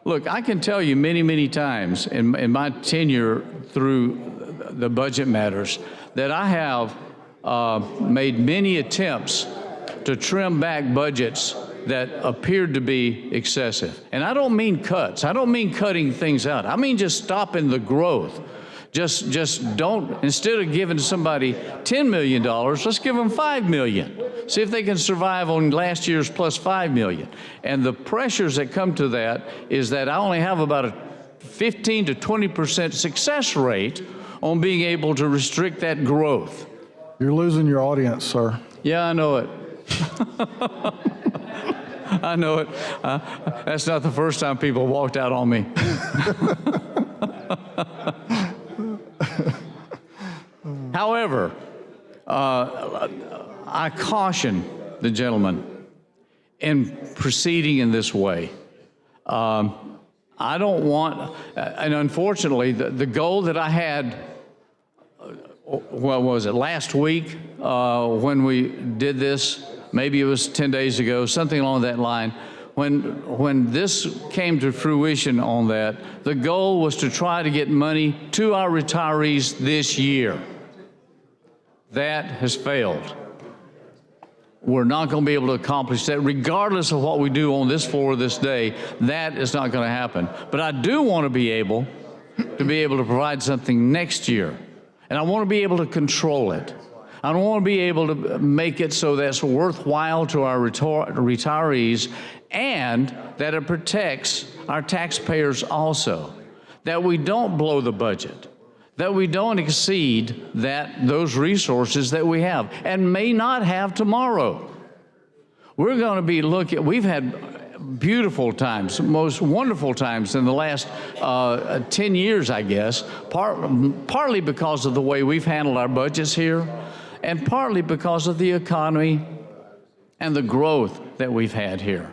Look, I can tell you many, many times in my tenure through the budget matters that I have made many attempts to trim back budgets that appeared to be excessive. And I don't mean cuts. I don't mean cutting things out. I mean just stopping the growth. Just don't, instead of giving somebody $10 million, let's give them $5 million. See if they can survive on last year's plus $5 million. And the pressures that come to that is that I only have about a 15 to 20% success rate on being able to restrict that growth. You're losing your audience, sir. Yeah, I know it. I know it. That's not the first time people walked out on me. However, I caution the gentleman in proceeding in this way. I don't want, and unfortunately, the goal that I had, what was it, last week when we did this, maybe it was 10 days ago, something along that line, when this came to fruition on that, the goal was to try to get money to our retirees this year. That has failed. We're not going to be able to accomplish that regardless of what we do on this floor this day. That is not going to happen. But I do want to be able to provide something next year. And I want to be able to control it. I don't want to be able to make it so that's worthwhile to our retirees and that it protects our taxpayers also. That we don't blow the budget. That we don't exceed those resources that we have and may not have tomorrow. We're going to be looking, we've had beautiful times, most wonderful times in the last 10 years, I guess, partly because of the way we've handled our budgets here and partly because of the economy and the growth that we've had here.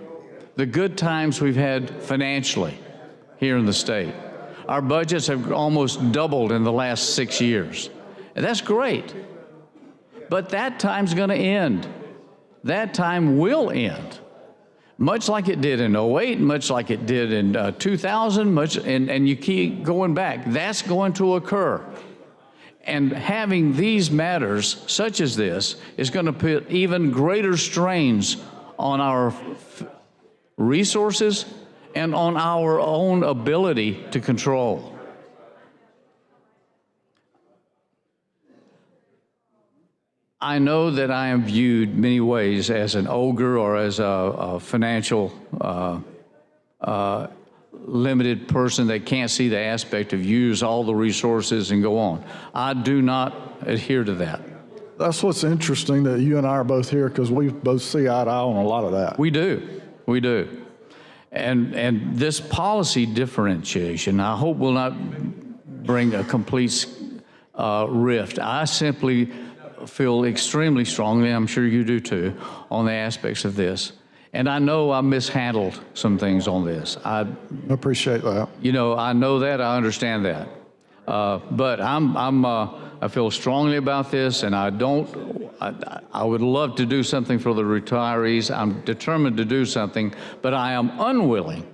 The good times we've had financially here in the state. Our budgets have almost doubled in the last 6 years. And that's great. But that time's going to end. That time will end. Much like it did in 08, much like it did in 2000, and you keep going back. That's going to occur. And having these matters, such as this, is going to put even greater strains on our resources and on our own ability to control. I know that I am viewed many ways as an ogre or as a financial limited person that can't see the aspect of use all the resources and go on. I do not adhere to that. That's what's interesting, that you and I are both here, because we both see eye to eye on a lot of that. We do. We do. And this policy differentiation, I hope, will not bring a complete rift. I simply feel extremely strongly, I'm sure you do too, on the aspects of this. And I know I mishandled some things on this. I appreciate that. You know, I know that, I understand that. But I feel strongly about this, and I would love to do something for the retirees. I'm determined to do something, but I am unwilling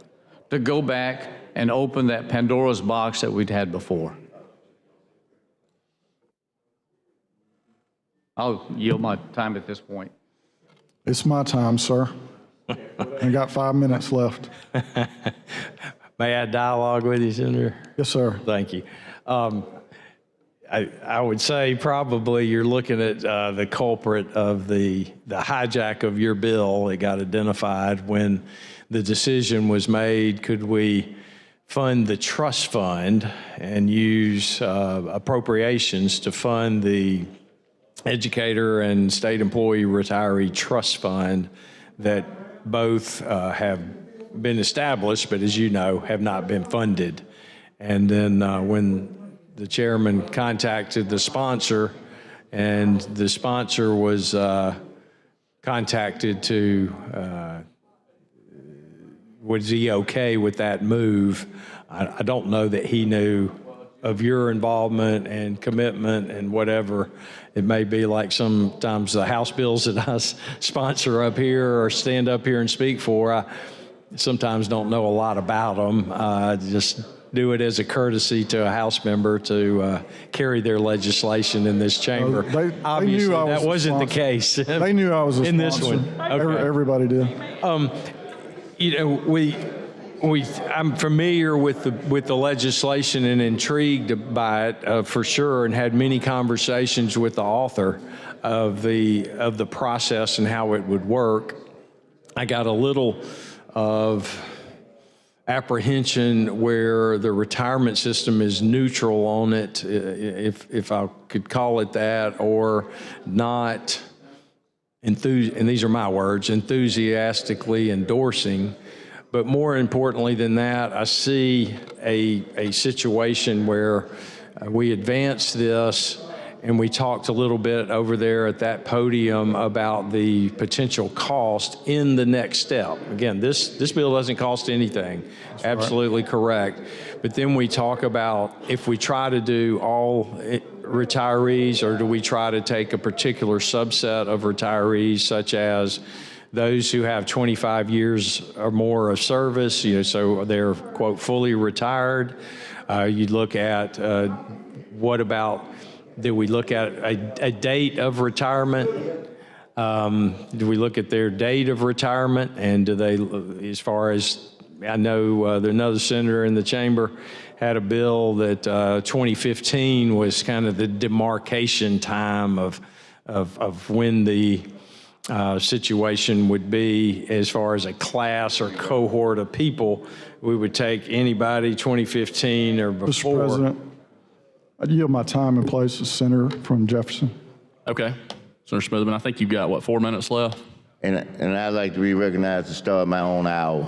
to go back and open that Pandora's box that we'd had before. I'll yield my time at this point. It's my time, sir. I got 5 minutes left. May I dialogue with you, Senator? Yes, sir. Thank you. I would say probably you're looking at the culprit of the hijack of your bill. It got identified when the decision was made. Could we fund the trust fund and use appropriations to fund the educator and state employee retiree trust fund that both have been established, but as you know, have not been funded? And then when the chairman contacted the sponsor, and the sponsor was contacted to, was he okay with that move? I don't know that he knew of your involvement and commitment and whatever. It may be like sometimes the House bills that I sponsor up here or stand up here and speak for, I sometimes don't know a lot about them. Just do it as a courtesy to a House member to carry their legislation in this chamber. Obviously, that wasn't the case. They knew I was a in this sponsor. one. Okay. Everybody did. You know, I'm familiar with the legislation and intrigued by it for sure, and had many conversations with the author of the process and how it would work. I got a little of apprehension where the retirement system is neutral on it, if I could call it that, or not and these are my words, enthusiastically endorsing. But more importantly than that, I see a situation where we advance this, and we talked a little bit over there at that podium about the potential cost in the next step. Again, this bill doesn't cost anything. That's absolutely right. Correct. But then we talk about if we try to do all retirees, or do we try to take a particular subset of retirees, such as those who have 25 years or more of service, so they're, quote, fully retired. You look at what about, do we look at a date of retirement? Do we look at their date of retirement? And do they, as far as, I know there's another senator in the chamber had a bill that 2015 was kind of the demarcation time of when the situation would be as far as a class or cohort of people. We would take anybody 2015 or before. Mr. President, I yield my time and place to Senator from Jefferson. Okay. Senator Smithman, I think you've got, what, 4 minutes left? And I'd like to be recognized to start my own hour.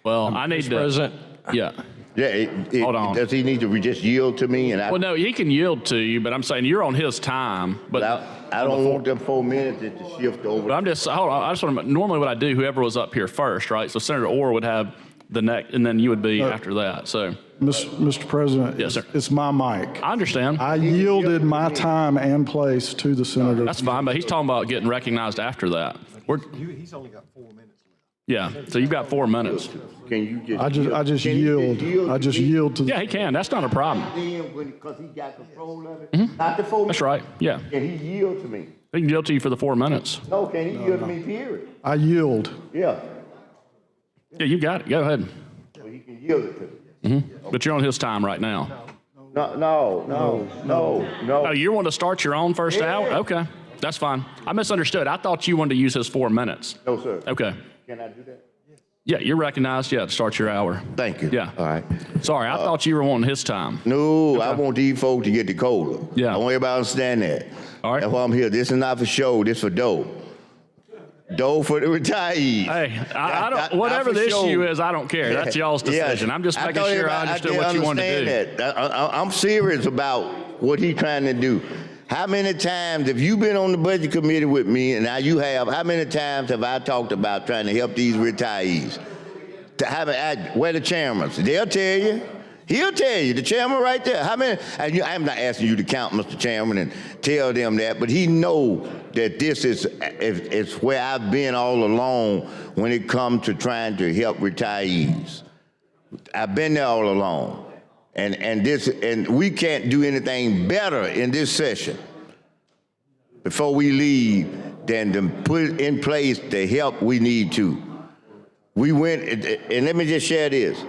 Well, I need Mr. to. President. Yeah. Yeah, hold on. Does he need to just yield to me? Well, no, he can yield to you, but I'm saying you're on his time. But I don't want them 4 minutes to shift over. But I'm just, hold on, I just want to, normally what I do, whoever was up here first, right? So Senator Orr would have the next, and then you would be after that, so. Mr. President, yes, sir. It's my mic. I understand. I yielded my time and place to the senator. That's fine, but he's talking about getting recognized after that. He's only got 4 minutes. Yeah, so you've got 4 minutes. Can you just? I just yield. I just yield to. Yeah, he can. That's not a problem. Because he got control of it. Not the 4 minutes. That's right. Yeah. Can he yield to me? He can yield to you for the 4 minutes. No, can he yield to me? Period. I yield. Yeah. Yeah, you got it. Go ahead. So he can yield it to me. But you're on his time right now. No. Oh, you want to start your own first hour? Okay, that's fine. I misunderstood. I thought you wanted to use his 4 minutes. No, sir. Okay. Can I do that? Yeah, you're recognized. Yeah, to start your hour. Thank you. Yeah. All right. Sorry, I thought you were wanting his time. No, I want these folks to get the cola. Yeah. I want everybody to understand that. All right. That's why I'm here. This is not for show. This for dough. Dough for the retirees. Hey, I don't. Whatever the issue is, I don't care. That's y'all's decision. I'm just making sure I understood what you wanted to do. I'm serious about what he's trying to do. How many times have you been on the budget committee with me, and now you have, how many times have I talked about trying to help these retirees? Where the chairmen? They'll tell you. He'll tell you, the chairman right there. How many? And I'm not asking you to count, Mr. Chairman, and tell them that, but he know that this is where I've been all along when it comes to trying to help retirees. I've been there all along. And we can't do anything better in this session before we leave than to put in place the help we need to. We went, and let me just share this.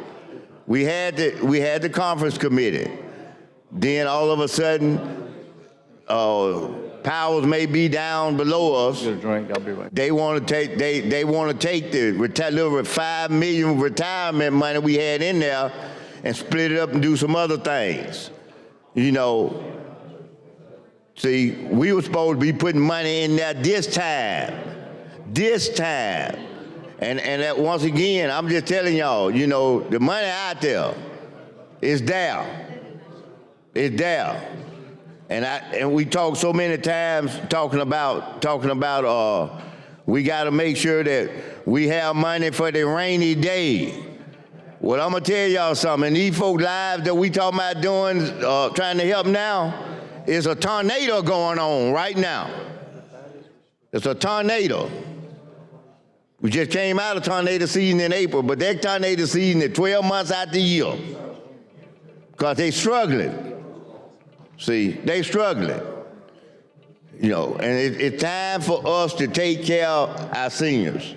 We had the conference committee. Then all of a sudden, powers may be down below us. Get a drink. I'll be right back. They want to take the little $5 million retirement money we had in there and split it up and do some other things. You know, see, we were supposed to be putting money in there this time. And that once again, I'm just telling y'all, you know, the money out there is there. It's there. And we talk so many times talking about we got to make sure that we have money for the rainy day. Well, I'm gonna tell y'all something. These folks' lives that we talking about doing, trying to help now, is a tornado going on right now. It's a tornado. We just came out of tornado season in April, but that tornado season is 12 months out the year because they struggling. See, they struggling. You know, and it's time for us to take care of our seniors.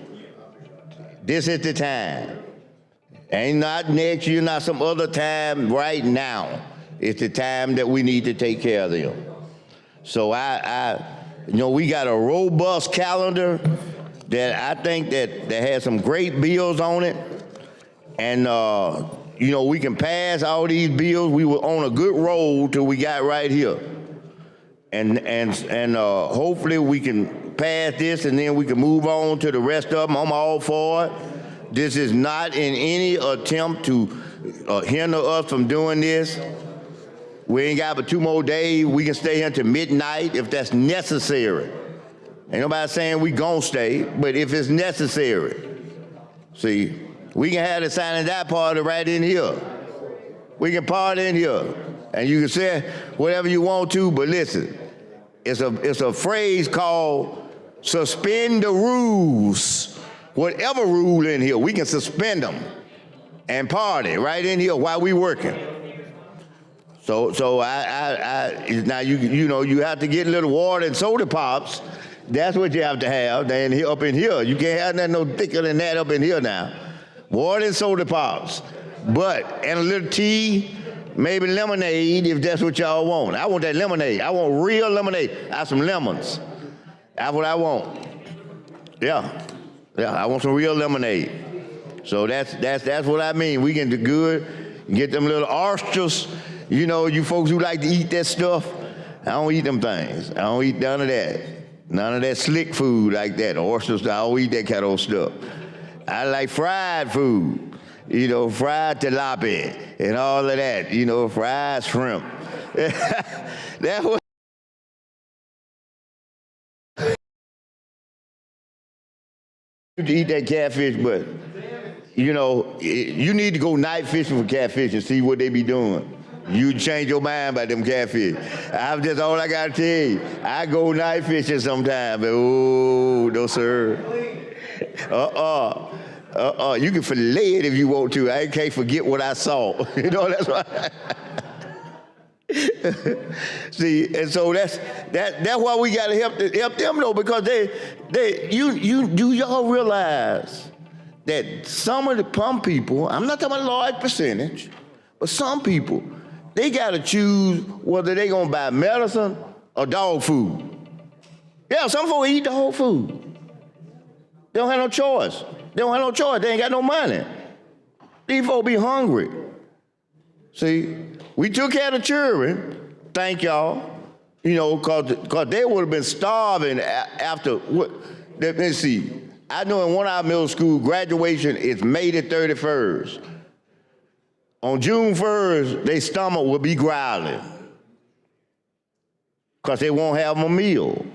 This is the time. Ain't not next year, not some other time, right now. It's the time that we need to take care of them. So you know, we got a robust calendar that I think that has some great bills on it. And, you know, we can pass all these bills. We were on a good roll till we got right here. And hopefully we can pass this and then we can move on to the rest of them. I'm all for it. This is not in any attempt to hinder us from doing this. We ain't got but 2 more days. We can stay here until midnight if that's necessary. Ain't nobody saying we gonna stay, but if it's necessary. See, we can have the silent die party right in here. We can party in here. And you can say whatever you want to, but listen, it's a phrase called suspend the rules. Whatever rule in here, we can suspend them and party right in here while we working. So now you know you have to get a little water and soda pops. That's what you have to have. Then up in here, you can't have nothing no thicker than that up in here now. Water and soda pops, and a little tea, maybe lemonade if that's what y'all want. I want that lemonade. I want real lemonade. I have some lemons. That's what I want. Yeah, I want some real lemonade. So that's what I mean. We can do good. Get them little oysters. You know, you folks who like to eat that stuff. I don't eat them things. I don't eat none of that. None of that slick food like that. Oysters, I don't eat that kind of stuff. I like fried food. You know, fried tilapia and all of that. You know, fried shrimp. That was. To eat that catfish, but you know, you need to go night fishing for catfish and see what they be doing. You change your mind about them catfish. I'm just all I gotta tell you. I go night fishing sometimes, but oh, no sir. You can fillet it if you want to. I can't forget what I saw. You know, that's why. See, and so that's why we gotta help them though, because do y'all realize that some people, I'm not talking about a large percentage, but some people, they got to choose whether they going to buy medicine or dog food. Yeah, some folks eat the whole food. They don't have no choice. They don't have no choice. They ain't got no money. These folks be hungry. See, we took care of the children, thank y'all, you know, because they would have been starving after, let's see, I know in one of our middle school, graduation is May the 31st. On June 1st, their stomach will be growling because they won't have a meal.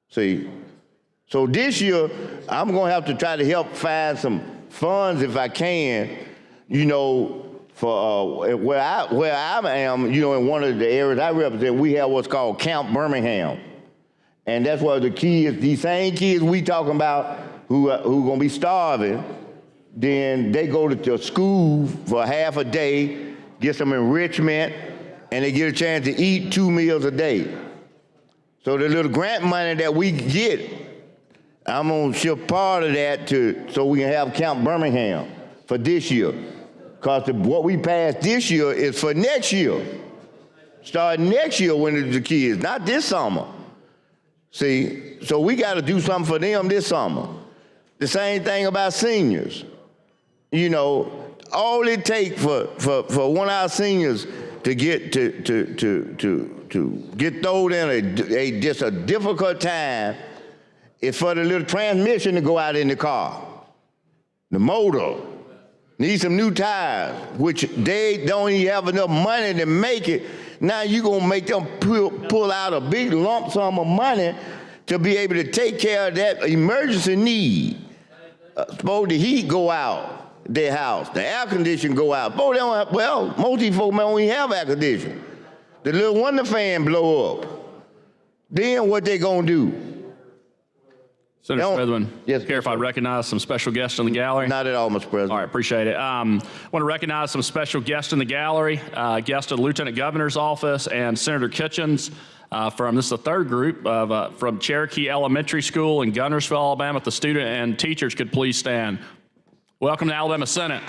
See, so this year, I'm going to have to try to help find some funds if I can, you know, for where I am, you know, in one of the areas I represent, we have what's called Camp Birmingham. And that's where the kids, these same kids we talking about who going to be starving, then they go to school for half a day, get some enrichment, and they get a chance to eat 2 meals a day. So the little grant money that we get, I'm going to shift part of that so we can have Camp Birmingham for this year. Because what we passed this year is for next year. Starting next year when the kids, not this summer. See, so we got to do something for them this summer. The same thing about seniors. You know, all it takes for one of our seniors to get to get thrown in just a difficult time is for the little transmission to go out in the car. The motor needs some new tires, which they don't even have enough money to make it. Now you're going to make them pull out a big lump sum of money to be able to take care of that emergency need. Suppose the heat go out their house, the air conditioning go out. Boy, they don't have, well, most of these folks don't even have air conditioning. The little wonder fan blow up. Then what they going to do? Senator Smithman, yes, care if I recognize some special guests in the gallery? Not at all, Mr. President. All right, appreciate it. I want to recognize some special guests in the gallery, guests of the Lieutenant Governor's office and Senator Kitchens from, this is the third group, from Cherokee Elementary School in Gunnersville, Alabama. If the student and teachers could please stand. Welcome to Alabama Senate.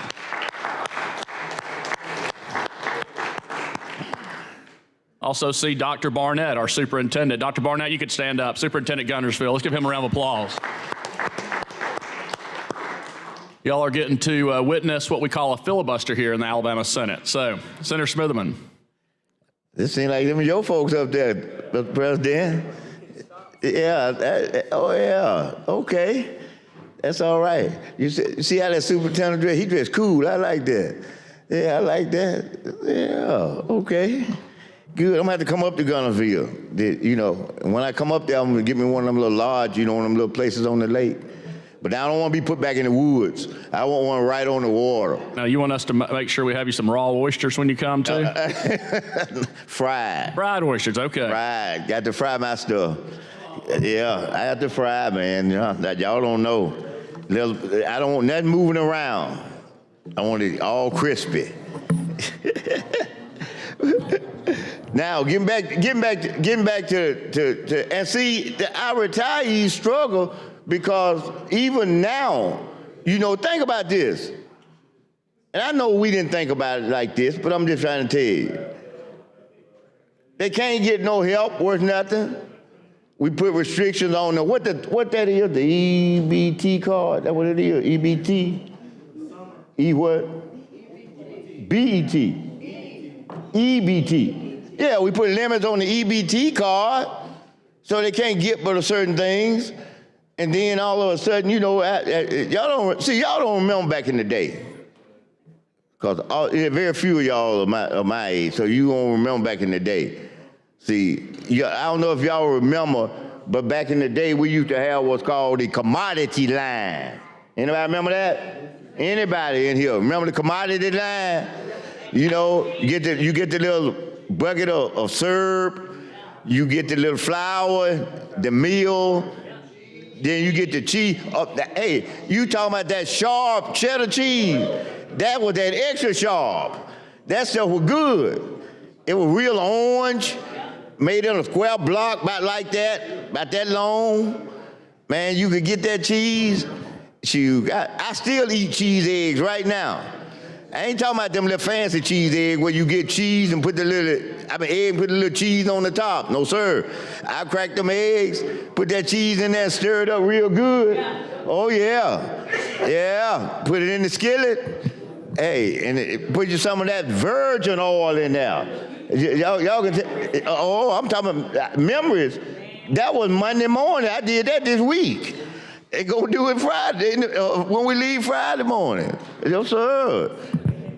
Also see Dr. Barnett, our superintendent. Dr. Barnett, you could stand up. Superintendent Gunnersville. Let's give him a round of applause. Y'all are getting to witness what we call a filibuster here in the Alabama Senate. So, Senator Smithman. This seems like them your folks up there, Mr. President. Yeah, oh yeah, okay. That's all right. You see how that superintendent dressed? He dressed cool. I like that. Yeah, I like that. Yeah, okay. Good. I'm going to have to come up to Gunnersville. You know, when I come up there, I'm going to get me one of them little lodge, you know, one of them little places on the lake. But I don't want to be put back in the woods. I want one right on the water. Now, you want us to make sure we have you some raw oysters when you come, too? Fried. Fried oysters, okay. Fried. Got to fry my stuff. Yeah, I have to fry, man. Y'all don't know. I don't want nothing moving around. I want it all crispy. Now, getting back to and see, our retirees struggle because even now, you know, think about this. And I know we didn't think about it like this, but I'm just trying to tell you. They can't get no help worth nothing. We put restrictions on them. What that is, the EBT card? That what it is? EBT? E what? BET. EBT. Yeah, we put limits on the EBT card so they can't get but certain things. And then all of a sudden, you know, y'all don't remember back in the day. Because very few of y'all are my age, so you won't remember back in the day. See, I don't know if y'all remember, but back in the day, we used to have what's called the commodity line. Anybody remember that? Anybody in here remember the commodity line? You know, you get the little bucket of syrup, you get the little flour, the meal, then you get the cheese. Hey, you talking about that sharp cheddar cheese? That was that extra sharp. That stuff was good. It was real orange, made in a square block about like that, about that long. Man, you could get that cheese. Shoot, I still eat cheese eggs right now. I ain't talking about them little fancy cheese eggs where you get cheese and put the little, egg and put the little cheese on the top. No, sir. I crack them eggs, put that cheese in there, stir it up real good. Oh, yeah. Yeah. Put it in the skillet. Hey, and put you some of that virgin oil in there. Y'all can I'm talking about memories. That was Monday morning. I did that this week. They gonna do it Friday when we leave Friday morning. Yes, sir.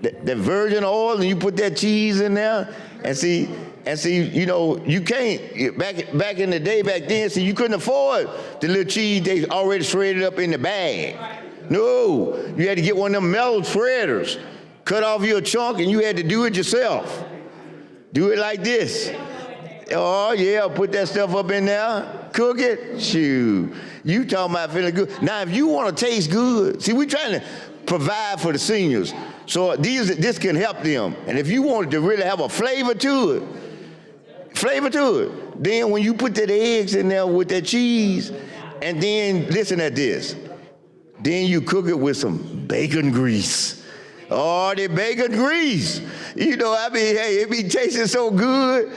That virgin oil, and you put that cheese in there, and see, you know, you can't back in the day back then. See, you couldn't afford the little cheese they already shredded up in the bag. No, you had to get one of them metal shredders, cut off your chunk, and you had to do it yourself. Do it like this. Oh yeah, put that stuff up in there, cook it. Shoot, you talking about feeling good. Now, if you want to taste good, see, we trying to provide for the seniors, so this can help them. And if you wanted to really have a flavor to it, then when you put that eggs in there with that cheese, and then listen at this, then you cook it with some bacon grease. Oh, the bacon grease. You know, hey, it be tasting so good.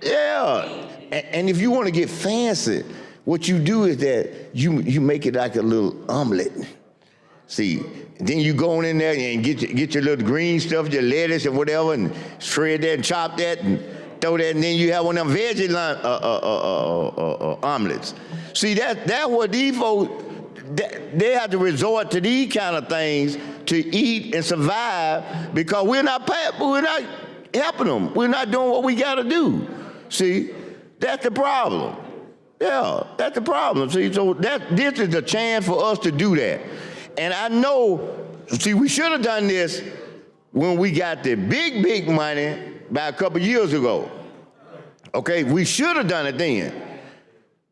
Yeah. And if you want to get fancy, what you do is that you make it like a little omelet. See, then you go in there and get your little green stuff, your lettuce and whatever, and shred that and chop that and throw that, and then you have one of them veggie omelets. See, that's what these folks, they have to resort to these kind of things to eat and survive, because we're not helping them. We're not doing what we got to do. See, that's the problem. Yeah, that's the problem. See, so this is a chance for us to do that. And I know, see, we should have done this when we got the big money by a couple years ago. Okay, we should have done it then.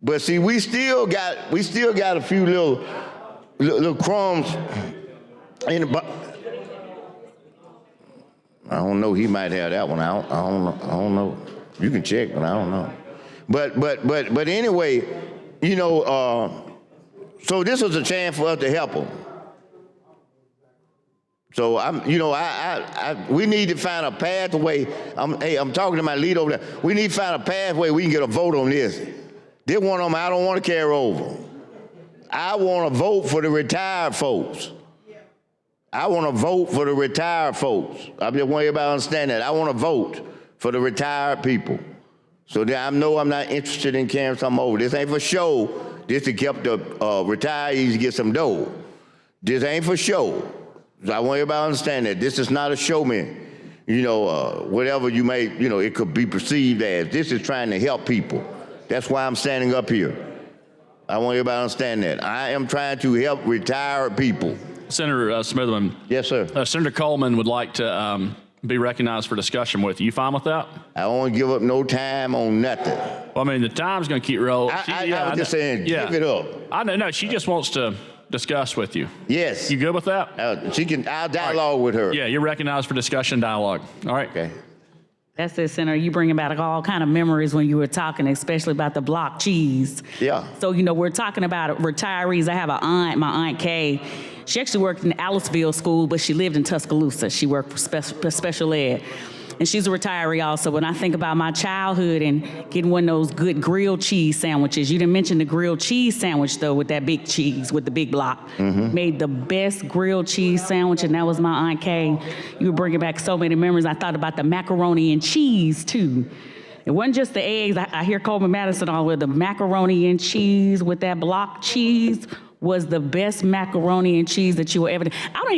But see, we still got a few little crumbs in the. I don't know. He might have that one. I don't know. You can check, but I don't know. But anyway, you know. So this was a chance for us to help them. So we need to find a pathway. I'm talking to my lead over there. We need to find a pathway we can get a vote on this. This one of them I don't want to carry over. I want to vote for the retired folks. I want to vote for the retired folks. I just want everybody to understand that. I want to vote for the retired people. So that I know I'm not interested in carrying something over. This ain't for show. This to help the retirees get some dough. This ain't for show. So I want everybody to understand that. This is not a showman. You know, whatever you may, you know, it could be perceived as. This is trying to help people. That's why I'm standing up here. I want everybody to understand that. I am trying to help retired people. Senator Smitherman. Yes, sir. Senator Coleman would like to be recognized for discussion with you. You fine with that? I don't want to give up no time on nothing. Well, I mean, the time's going to keep rolling. I was just saying, give it up. I know. No, she just wants to discuss with you. Yes. You good with that? I'll dialogue with her. Yeah, you're recognized for discussion dialogue. All right. Okay. That's it, Senator. You bringing back all kind of memories when you were talking, especially about the block cheese. Yeah. So, you know, we're talking about retirees. I have an aunt, my Aunt Kay. She actually worked in Aliceville School, but she lived in Tuscaloosa. She worked for special ed. And she's a retiree also. When I think about my childhood and getting one of those good grilled cheese sandwiches, you didn't mention the grilled cheese sandwich, though, with that big cheese, with the big block. Mm-hmm. Made the best grilled cheese sandwich, and that was my Aunt Kay. You were bringing back so many memories. I thought about the macaroni and cheese, too. It wasn't just the eggs. I hear Coleman Madison all with the macaroni and cheese with that block cheese was the best macaroni and cheese that you will ever.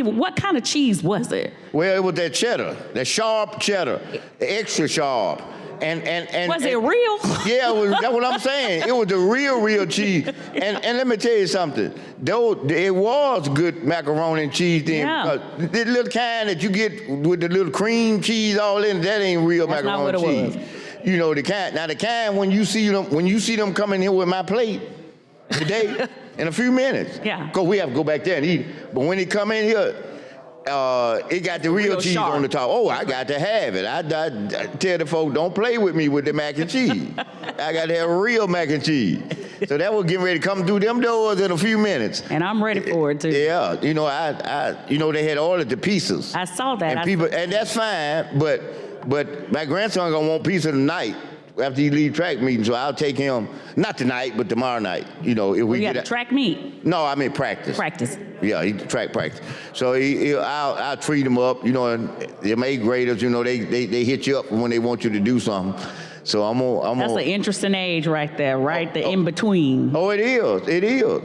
What kind of cheese was it? Well, it was that cheddar, that sharp cheddar, extra sharp. And was it real? Yeah, that's what I'm saying. It was the real cheese. And let me tell you something. Though it was good macaroni and cheese then. Yeah. The little kind that you get with the little cream cheese all in, that ain't real That's macaroni not what cheese. it was. You know the kind. Now the kind when you see them coming here with my plate today. In a few minutes. Yeah. Because we have to go back there and eat. But when it come in here, it got the real cheese sharp on the top. Oh, I got to have it. I tell the folks, don't play with me with the mac and cheese. I got to have real mac and cheese. So that was getting ready to come through them doors in a few minutes. And I'm ready for it too. Yeah, you know, they had ordered the pizzas. I saw that. And that's fine, but my grandson gonna want pizza tonight after he leave track meeting, so I'll take him, not tonight, but tomorrow night, you know, if we You get got track meet? No, I mean practice. Practice. Yeah, he track practice. So I'll treat him up, you know, and them 8th graders, you know, they hit you up when they want you to do something. So I'm That's an interesting age right there, right? The in-between. Oh, it is.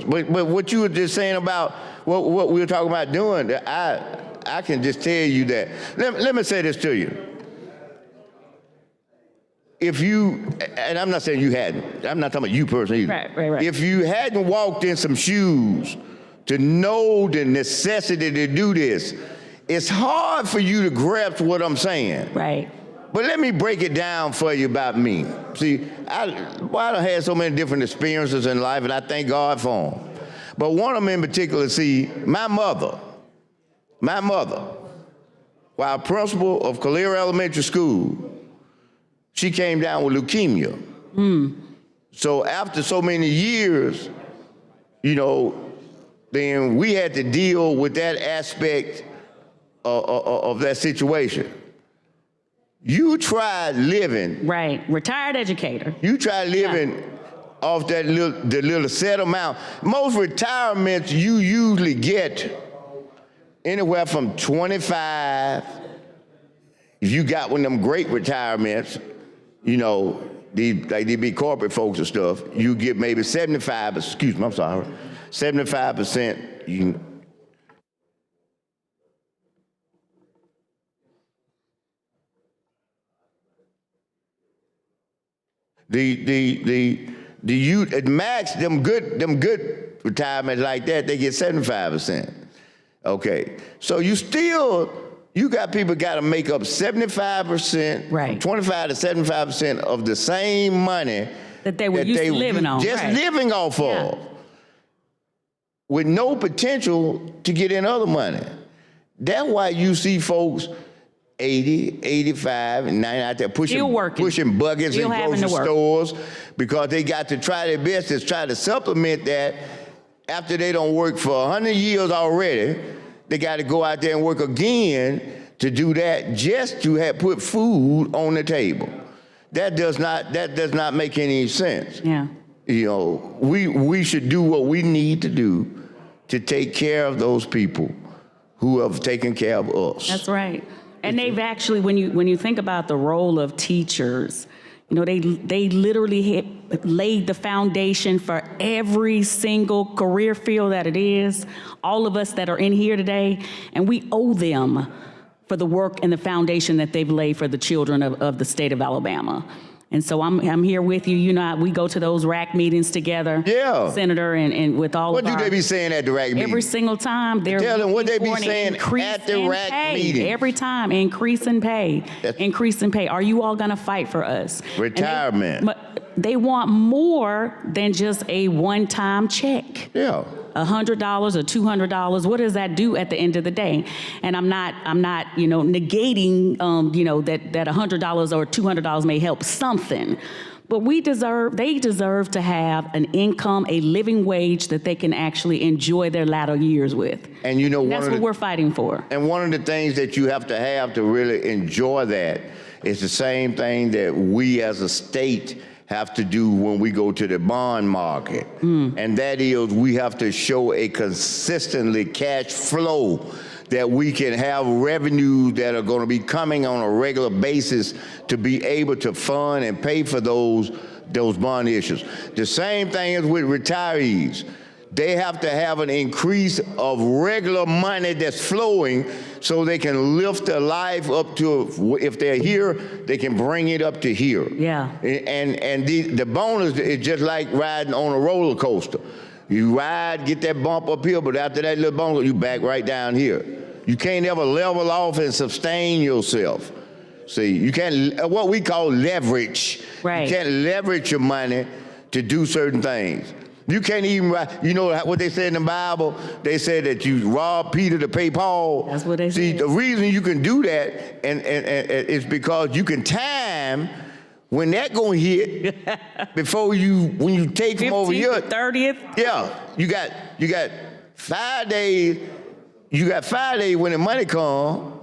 But what you were just saying about what we were talking about doing, I can just tell you that. Let me say this to you. If you, and I'm not saying you hadn't, I'm not talking about you personally either. Right. If you hadn't walked in some shoes to know the necessity to do this, it's hard for you to grasp what I'm saying. Right. But let me break it down for you about me. See, I done had so many different experiences in life, and I thank God for them. But one of them in particular, see, my mother, while principal of Calera Elementary School, she came down with leukemia. So after so many years, you know, then we had to deal with that aspect of that situation. You tried living. Right, retired educator. You tried living off the little set amount. Most retirements you usually get anywhere from 25, if you got one of them great retirements, you know, these big corporate folks and stuff, you get maybe 75%, you can, the youth at max, them good retirements like that, they get 75%. Okay, so you got people got to make up 75%, right? 25 to 75% of the same money that they were used to living on, just living off of, with no potential to get in other money. That's why you see folks 80, 85, and 90 out there pushing buckets in grocery stores because they got to try their best to try to supplement that. After they don't work for 100 years already, they got to go out there and work again to do that just to have put food on the table. That does not make any sense. Yeah. You know, we should do what we need to do to take care of those people who have taken care of us. That's right. And they've actually, when you think about the role of teachers, you know, they literally laid the foundation for every single career field that it is, all of us that are in here today, and we owe them for the work and the foundation that they've laid for the children of the state of Alabama. And so I'm here with you. You know, we go to those RAC meetings together, Senator, and with all of our... What do they be saying at the RAC meeting? Every single time. They're Tell them what they be saying at the RAC meeting. Every time, increase in pay, increase in pay. Are you all going to fight for us? Retirement. They want more than just a one-time check. Yeah. $100 or $200. What does that do at the end of the day? And I'm not, you know, negating, you know, that $100 or $200 may help something, but they deserve to have an income, a living wage that they can actually enjoy their latter years with. And you know, that's what we're fighting for. And one of the things that you have to really enjoy that is the same thing that we as a state have to do when we go to the bond market. And that is, we have to show a consistently cash flow that we can have revenues that are going to be coming on a regular basis to be able to fund and pay for those bond issues. The same thing is with retirees. They have to have an increase of regular money that's flowing so they can lift their life up to, if they're here, they can bring it up to here. Yeah. And the bonus is just like riding on a roller coaster. You ride, get that bump up here, but after that little bump, you back right down here. You can't ever level off and sustain yourself. See, you can't, what we call leverage. Right. You can't leverage your money to do certain things. You can't even, you know what they say in the Bible? They said that you rob Peter to pay Paul. That's what they say. See, the reason you can do that and is because you can time When that gonna hit before when you take from over here? 30th? Yeah, you got 5 days. You got 5 days when the money come,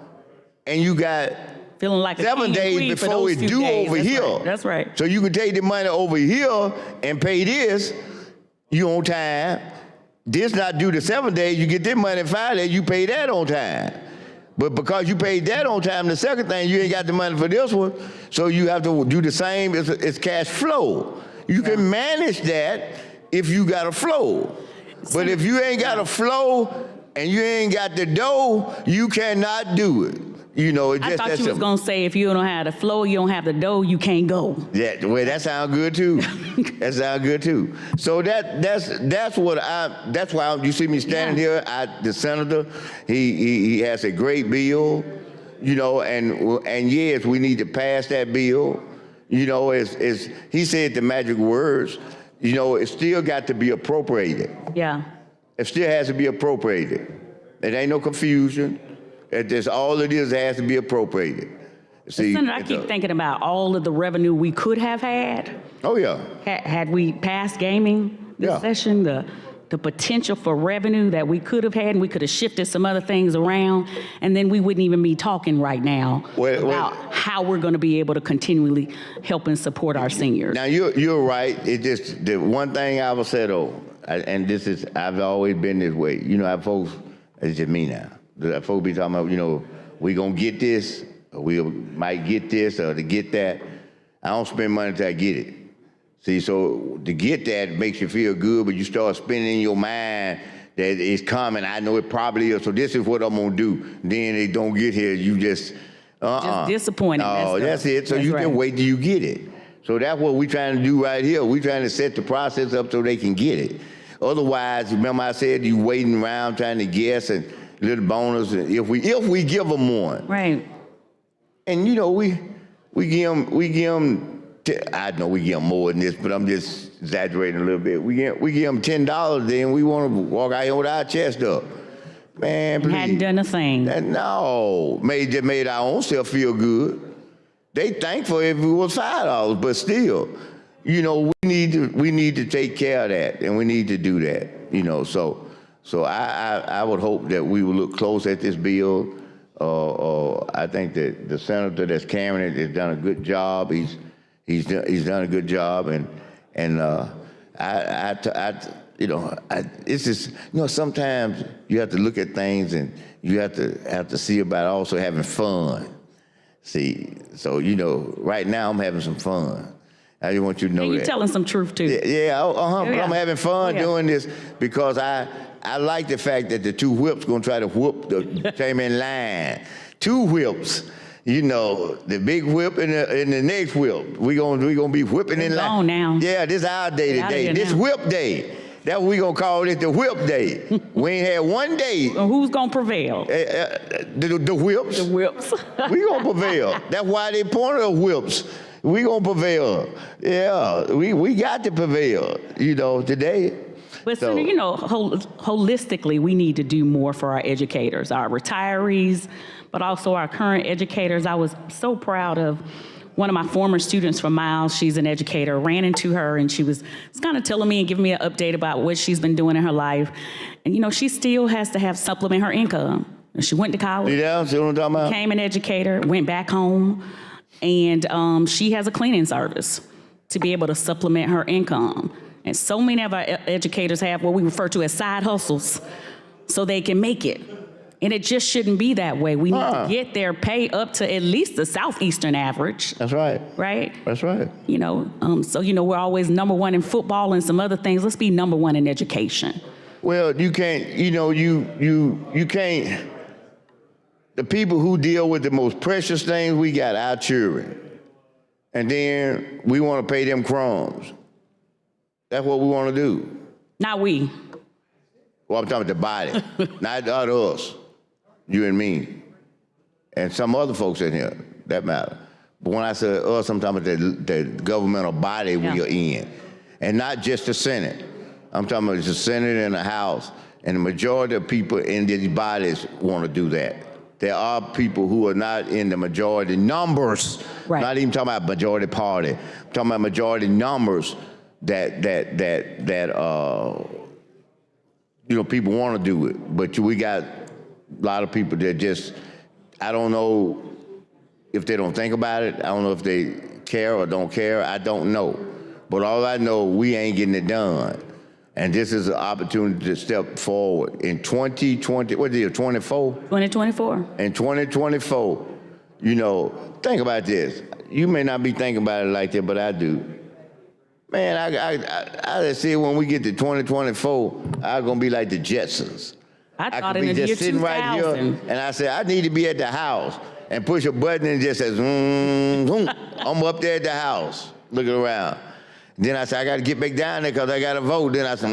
and you got feeling like a 7 king and days queen for before those it few due days. over That's here. right. That's right. So you can take the money over here and pay this. You on time. This not due to 7 days. You get this money in 5 days. You pay that on time. But because you paid that on time, the second thing, you ain't got the money for this one, so you have to do the same. It's cash flow. You can manage that if you got a flow. But if you ain't got a flow and you ain't got the dough, you cannot do it. You know, it's I just thought that you was simple. gonna say if you don't have the flow, you don't have the dough, you can't go. Yeah, well, that sounds good too. That sounds good too. So that's why you see me standing here. The senator, he has a great bill, you know, and yes, we need to pass that bill. You know, he said the magic words. You know, it still got to be appropriated. Yeah. It still has to be appropriated. It ain't no confusion. It's all it is. It has to be appropriated. See, Senator, I keep thinking about all of the revenue we could have had. Oh yeah. Had we passed gaming this session, the potential for revenue that we could have had, and we could have shifted some other things around, and then we wouldn't even be talking right now about how we're going to be able to continually help and support our seniors. Now you're right. It just the one thing I will say though, and this is I've always been this way. You know, how folks, it's just me now. That folks be talking about, you know, we gonna get this, or we might get this, or to get that. I don't spend money till I get it. See, so to get that makes you feel good, but you start spending in your mind that it's coming. I know it probably is, so this is what I'm gonna do. Then they don't get here, you just, Just disappointed. Oh, that's it. So you can wait till you get it. So that's what we're trying to do right here. We're trying to set the process up so they can get it. Otherwise, remember I said you waiting around trying to guess and little bonus if we give them one. Right. And you know we give them. I know we give them more than this, but I'm just exaggerating a little bit. We give them $10, then we want to walk out here with our chest up. Man, please. Hadn't done a thing. No, just made our own self feel good. They thankful if it was $5, but still, you know, we need to take care of that, and we need to do that. You know, so I would hope that we will look close at this bill. I think that the senator that's carrying it has done a good job. He's done a good job, and it's just, you know, sometimes you have to look at things and you have to see about also having fun. See, so you know, right now I'm having some fun. I just want you to know And that. you're telling some truth too. Yeah, but I'm having fun doing this because I like the fact that the two whips gonna try to whoop the same in line. Two whips, you know, the big whip and the next whip. We gonna be whipping in line. On now. Yeah, this is our day today. This whip day. That's what we gonna call it, the whip day. We ain't had one day. Who's gonna prevail? The whips. The whips. We gonna prevail. That's why they pointed at whips. We gonna prevail. Yeah, we got to prevail, you know, today. But Senator, you know, holistically, we need to do more for our educators, our retirees, but also our current educators. I was so proud of one of my former students from Miles. She's an educator. Ran into her, and she was kind of telling me and giving me an update about what she's been doing in her life. And, you know, she still has to supplement her income. She went to college. Yeah, see what I'm talking about? Became an educator, went back home, and she has a cleaning service to be able to supplement her income. And so many of our educators have what we refer to as side hustles so they can make it. And it just shouldn't be that way. We need to get their pay up to at least the Southeastern average. That's right. Right? That's right. You know, so, you know, we're always #1 in football and some other things. Let's be #1 in education. Well, you can't, you know, you can't, the people who deal with the most precious things we got, our children, and then we want to pay them crumbs. That's what we want to do. Not we. Well, I'm talking about the body, not us, you and me, and some other folks in here, that matter. But when I say us, I'm talking about the governmental body we are in, and not just the Senate. I'm talking about the Senate and the House, and the majority of people in these bodies want to do that. there are people who are not in the majority numbers. Right. Not even talking about majority party. I'm talking about majority numbers that people want to do it. But we got a lot of people that just, I don't know if they don't think about it. I don't know if they care or don't care. I don't know. But all I know, we ain't getting it done. And this is an opportunity to step forward. In 2020, what is it, 24? 2024. In 2024, think about this. You may not be thinking about it like that, but I do. Man, I just see when we get to 2024, I'm going to be like the Jetsons. I thought could in be the year just sitting 2000. right here, and I said, I need to be at the house, and push a button and it just says, I'm up there at the house, looking around. Then I said, I got to get back down there because I got to vote. Then I said,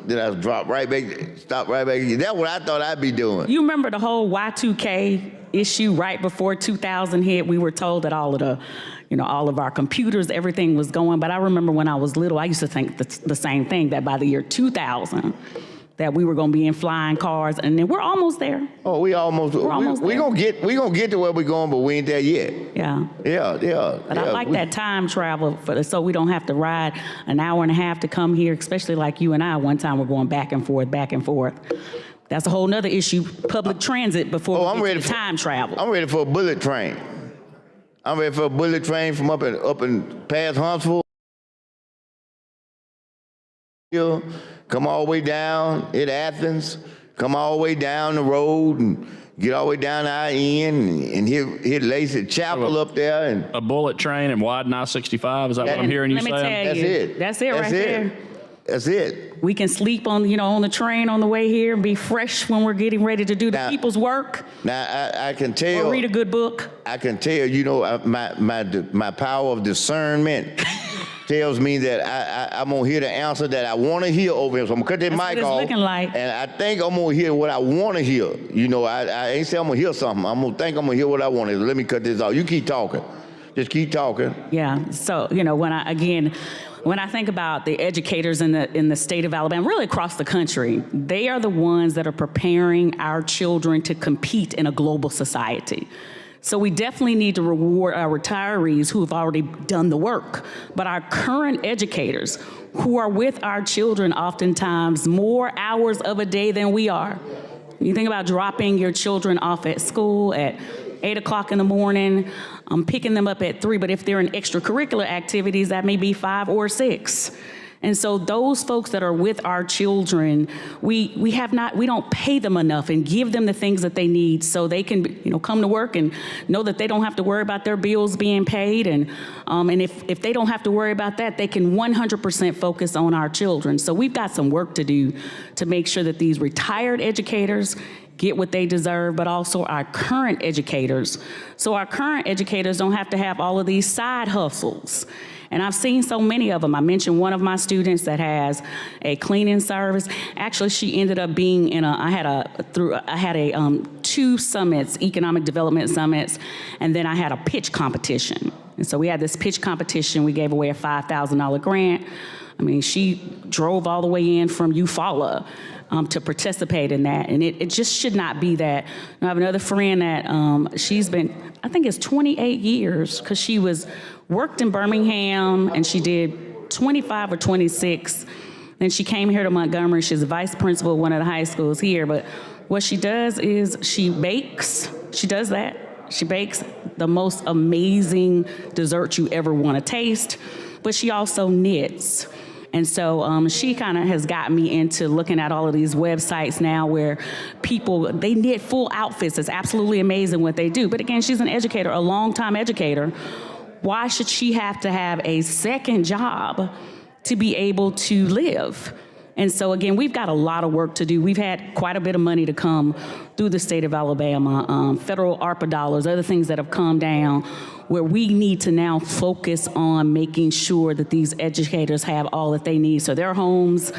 then I drop right back, stop right back. That's what I thought I'd be doing. You remember the whole Y2K issue right before 2000 hit? We were told that all of our computers, everything was going. But I remember when I was little, I used to think the same thing, that by the year 2000, that we were going to be in flying cars, and then we're almost there. Oh, we're almost gonna get to where we're going, but we ain't there yet. Yeah. Yeah. But I like that time travel so we don't have to ride an hour and a half to come here, especially like you and I. One time we're going back and forth. That's a whole nother issue, public transit, before we get to time travel. I'm ready for a bullet train. I'm ready for a bullet train from up in past Huntsville. Come all the way down at Athens, come all the way down the road and get all the way down I-N and hit Lacey Chapel up there. And a bullet train and widen I-65, is that what I'm hearing you say? Let me tell you, that's it right there. That's it. We can sleep on the train on the way here and be fresh when we're getting ready to do the people's work. Now, I can tell. Or read a good book. I can tell, my power of discernment tells me that I'm going to hear the answer that I want to hear over here. So I'm going to cut that mic off. Looking like. And I think I'm going to hear what I want to hear. I ain't say I'm going to hear something. I'm going to hear what I want to hear. Let me cut this off. You keep talking. Just keep talking. Yeah. So, when I think about the educators in the state of Alabama, really across the country, they are the ones that are preparing our children to compete in a global society. So we definitely need to reward our retirees who have already done the work. But our current educators who are with our children oftentimes more hours of a day than we are. You think about dropping your children off at school at 8 o'clock in the morning, picking them up at 3, but if they're in extracurricular activities, that may be 5 or 6. And so those folks that are with our children, we don't pay them enough and give them the things that they need so they can, come to work and know that they don't have to worry about their bills being paid. And if they don't have to worry about that, they can 100% focus on our children. So we've got some work to do to make sure that these retired educators get what they deserve, but also our current educators. So our current educators don't have to have all of these side hustles. And I've seen so many of them. I mentioned one of my students that has a cleaning service. Actually, she ended up being in I had 2 summits, economic development summits, and then I had a pitch competition. And so we had this pitch competition. We gave away a $5,000 grant. I mean, she drove all the way in from Eufaula to participate in that. And it just should not be that. I have another friend that she's been, I think it's 28 years, because she worked in Birmingham and she did 25 or 26. Then she came here to Montgomery. She's a vice principal of one of the high schools here. But what she does is she bakes. She does that. She bakes the most amazing dessert you ever want to taste. But she also knits. And so she kind of has gotten me into looking at all of these websites now where they knit full outfits. It's absolutely amazing what they do. But again, she's an educator, a longtime educator. Why should she have to have a second job to be able to live? And so again, we've got a lot of work to do. We've had quite a bit of money to come through the state of Alabama, federal ARPA dollars, other things that have come down, where we need to now focus on making sure that these educators have all that they need. So their homes,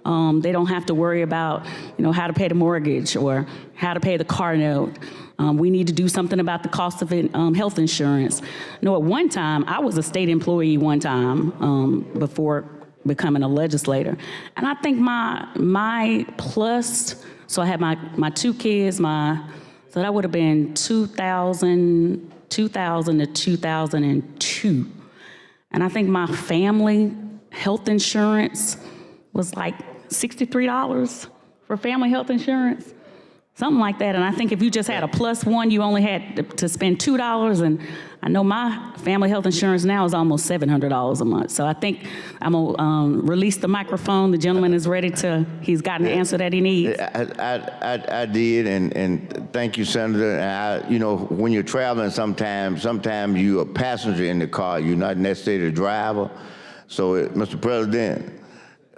they don't have to worry about, how to pay the mortgage or how to pay the car note. We need to do something about the cost of health insurance. At one time, I was a state employee one time before becoming a legislator. And I think my plus, so I had my 2 kids, my So that would have been 2000 to 2002. And I think my family health insurance was like $63 for family health insurance, something like that. And I think if you just had a +1, you only had to spend $2. And I know my family health insurance now is almost $700 a month. So I think I'm gonna release the microphone. The gentleman is ready to, he's gotten the answer that he needs. I did, and thank you, Senator. And you know, when you're traveling, sometimes you're a passenger in the car. You're not necessarily a driver. So, Mr. President,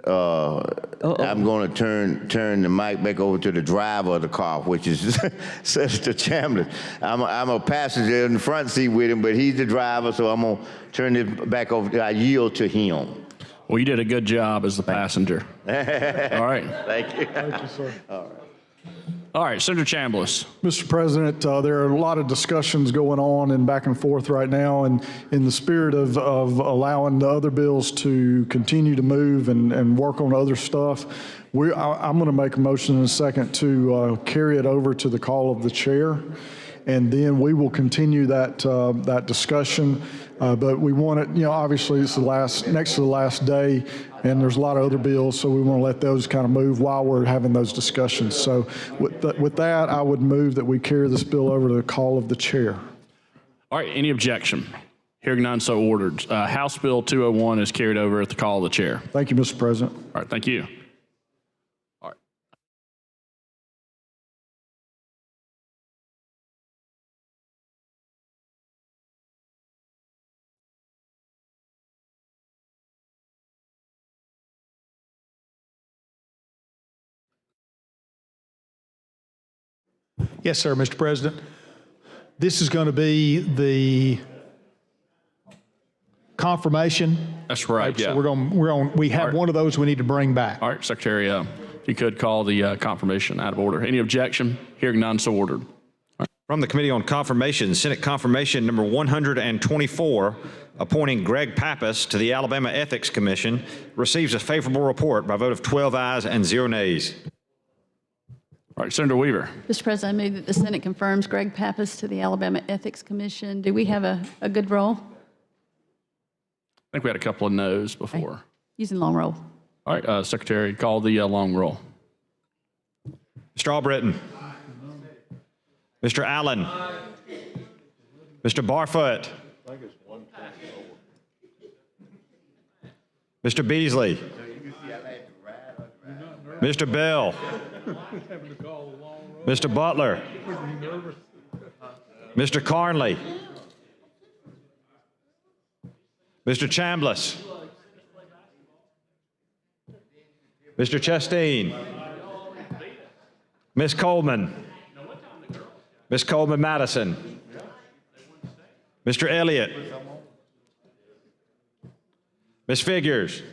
I'm going to turn the mic back over to the driver of the car, which is Senator Chambliss. I'm a passenger in the front seat with him, but he's the driver, so I'm going to turn it back over. I yield to him. Well, you did a good job as the passenger. All right. Thank you. Thank you, sir. All right. All right, Senator Chambliss. Mr. President, there are a lot of discussions going on and back and forth right now, and in the spirit of allowing the other bills to continue to move and work on other stuff, I'm going to make a motion in a second to carry it over to the call of the chair, and then we will continue that discussion. But we want it, you know, obviously it's next to the last day, and there's a lot of other bills, so we want to let those kind of move while we're having those discussions. So with that, I would move that we carry this bill over to the call of the chair. All right, any objection? Hearing none, so ordered. House Bill 201 is carried over at the call of the chair. Thank you, Mr. President. All right, thank you. All right. Yes, sir, Mr. President. This is going to be the confirmation. That's right, yeah. So we have one of those we need to bring back. All right, Secretary, if you could call the confirmation out of order. Any objection? Hearing none, so ordered. From the Committee on Confirmation, Senate Confirmation number 124, appointing Greg Pappas to the Alabama Ethics Commission, receives a favorable report by a vote of 12 ayes and 0 nays. All right, Senator Weaver. Mr. President, I move that the Senate confirms Greg Pappas to the Alabama Ethics Commission. Do we have a good roll? I think we had a couple of no's before. Okay. Using long roll. All right, Secretary, call the long roll. Mr. Albritton. Mr. Allen. Mr. Barfoot. Mr. Beasley. Mr. Bell. Mr. Butler. Mr. Carnley. Mr. Chambliss. Mr. Chasteen. Ms. Coleman. Ms. Coleman Madison. Mr. Elliott. Ms. Figures.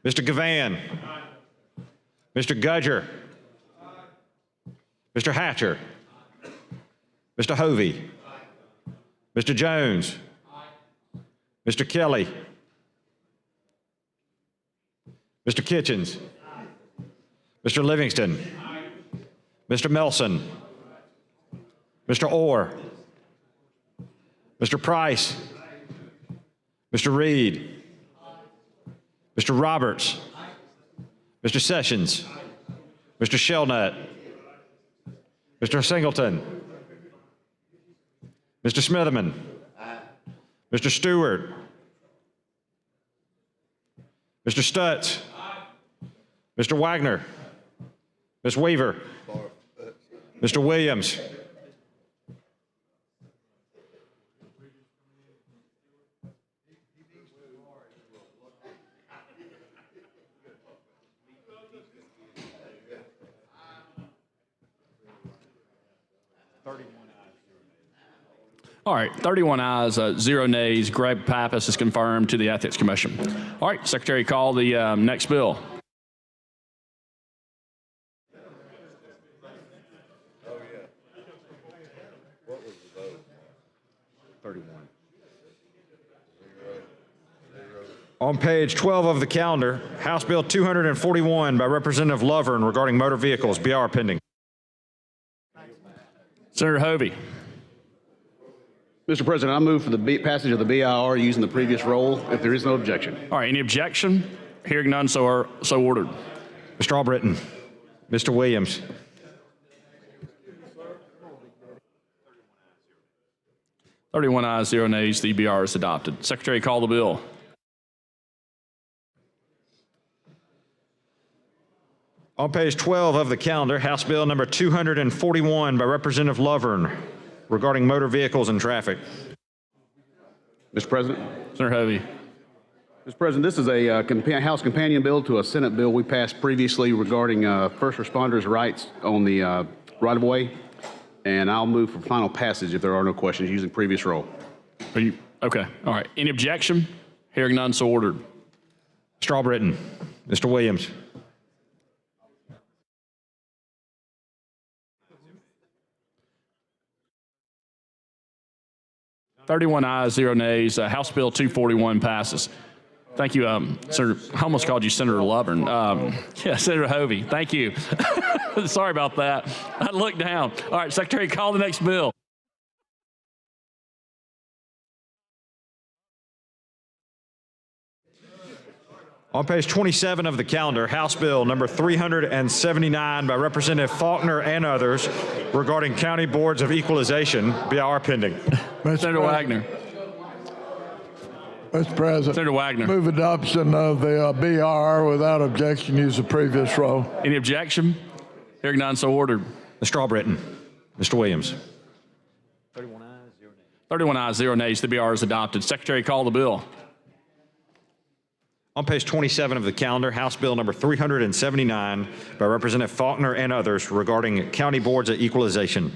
Mr. Gavan. Mr. Gudger. Mr. Hatcher. Mr. Hovey. Mr. Jones. Mr. Kelly. Mr. Kitchens. Mr. Livingston. Mr. Melson. Mr. Orr. Mr. Price. Mr. Reed. Mr. Roberts. Mr. Sessions. Mr. Shelnut. Mr. Singleton. Mr. Smitherman. Mr. Stewart. Mr. Stutz. Mr. Wagner. Ms. Weaver. Mr. Williams. All right, 31 ayes, 0 nays. Greg Pappas is confirmed to the Ethics Commission. All right, Secretary, call the next bill. On page 12 of the calendar, House Bill 241 by Representative Lovern regarding motor vehicles. BR pending. Senator Hovey. Mr. President, I move for the passage of the BIR using the previous roll if there is no objection. All right, any objection? Hearing none, so ordered. Mr. Albritton. Mr. Williams. (31 ayes, 0 nays). The BR is adopted. Secretary, call the bill. On page 12 of the calendar, House Bill number 241 by Representative Lovern regarding motor vehicles and traffic. Mr. President. Senator Hovey. Mr. President, this is a House companion bill to a Senate bill we passed previously regarding first responders' rights on the right-of-way, and I'll move for final passage if there are no questions using previous roll. Are you okay? All right. Any objection? Hearing none, so ordered. Mr. Albritton. Mr. Williams. (31 ayes, 0 nays). House Bill 241 passes. Thank you, Senator. I almost called you Senator Lovern. Yeah, Senator Hovey. Thank you. Sorry about that. I looked down. All right, Secretary, call the next bill. On page 27 of the calendar, House Bill number 379 by Representative Faulkner and others regarding county boards of equalization, BIR pending. Senator Wagner. Mr. President. Senator Wagner. Move adoption of the BR without objection. Use the previous roll. Any objection? Hearing none, so ordered. Mr. Albritton. Mr. Williams. 31 ayes, 0 nays. The BR is adopted. Secretary, call the bill. On page 27 of the calendar, House Bill number 379 by Representative Faulkner and others regarding county boards of equalization.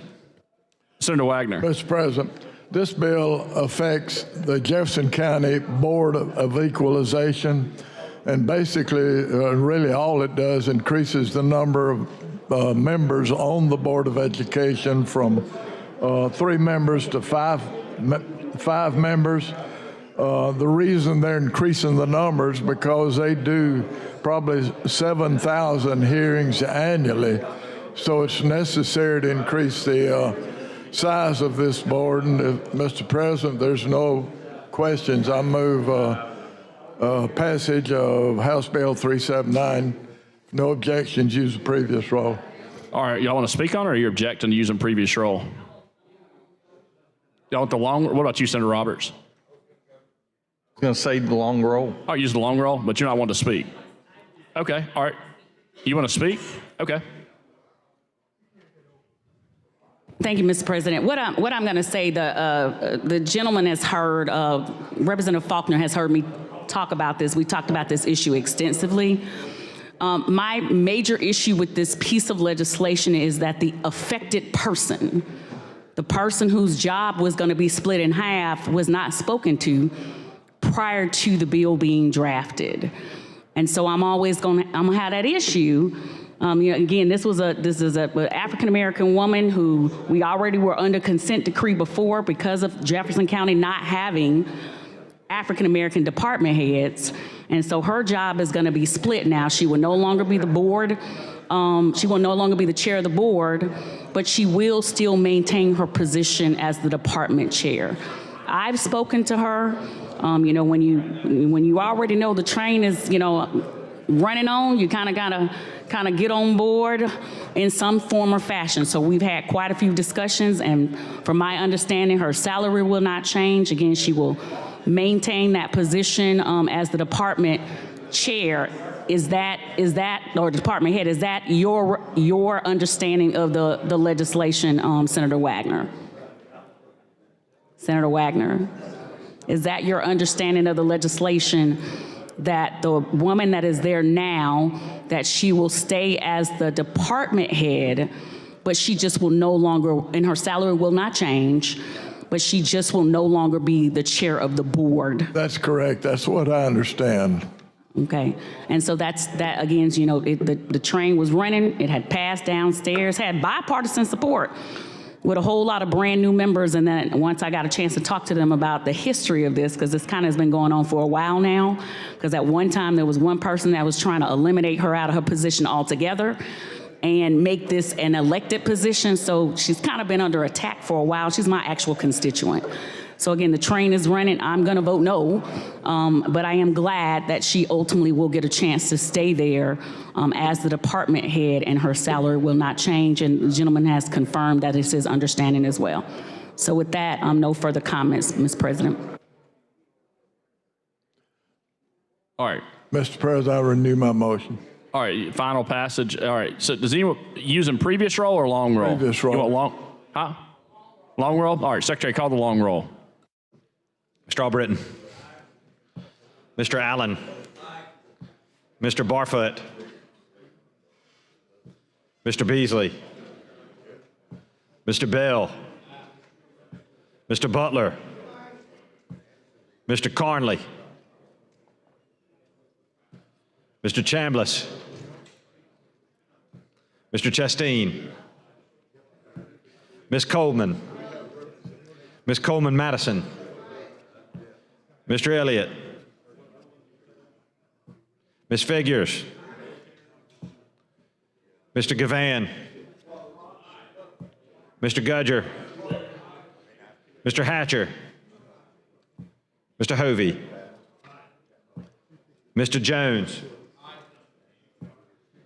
Senator Wagner. Mr. President, this bill affects the Jefferson County Board of Equalization, and basically, really all it does increases the number of members on the Board of Education from 3 members to 5 members. The reason they're increasing the numbers because they do probably 7,000 hearings annually, so it's necessary to increase the size of this board. And if, Mr. President, there's no questions, I move passage of House Bill 379. No objections, use the previous roll. All right, y'all want to speak on it, or you're objecting to using previous roll? Y'all want the long, what about you, Senator Roberts? I was going to say the long roll. Oh, use the long roll, but you're not wanting to speak. Okay, all right. You want to speak? Okay. Thank you, Mr. President. What I'm going to say, the gentleman has heard, Representative Faulkner has heard me talk about this. We talked about this issue extensively. My major issue with this piece of legislation is that the affected person, the person whose job was going to be split in half, was not spoken to prior to the bill being drafted. And so I'm always going to have that issue. Again, this is an African-American woman who we already were under consent decree before because of Jefferson County not having African-American department heads. And so her job is going to be split now. She will no longer be the board. She will no longer be the chair of the board, but she will still maintain her position as the department chair. I've spoken to her. When you already know the train is, running on, you kind of get on board in some form or fashion. So we've had quite a few discussions, and from my understanding, her salary will not change. Again, she will maintain that position as the department chair. Is that, or department head, is that your understanding of the legislation, Senator Wagner? Senator Wagner, is that your understanding of the legislation, that the woman that is there now, that she will stay as the department head, but she just will no longer, and her salary will not change, but she just will no longer be the chair of the board? That's correct. That's what I understand. Okay, and so that again, the train was running, it had passed downstairs, had bipartisan support with a whole lot of brand new members. And then once I got a chance to talk to them about the history of this, because this kind of has been going on for a while now, because at one time there was one person that was trying to eliminate her out of her position altogether. and make this an elected position. So she's kind of been under attack for a while. She's my actual constituent. So again, the train is running. I'm going to vote no, but I am glad that she ultimately will get a chance to stay there as the department head, and her salary will not change. And the gentleman has confirmed that it's his understanding as well. So with that, no further comments, Ms. President. All right. Mr. President, I renew my motion. All right, final passage. All right, so does anyone using previous roll or long roll? Previous roll. You want long, huh? Long roll? All right, Secretary, call the long roll. Mr. Albritton. Mr. Allen. Mr. Barfoot. Mr. Beasley. Mr. Bell. Mr. Butler. Mr. Carnley. Mr. Chambliss. Mr. Chasteen. Ms. Coleman. Ms. Coleman-Madison. Mr. Elliott. Ms. Figures. Mr. Gavan. Mr. Gudger. Mr. Hatcher. Mr. Hovey. Mr. Jones.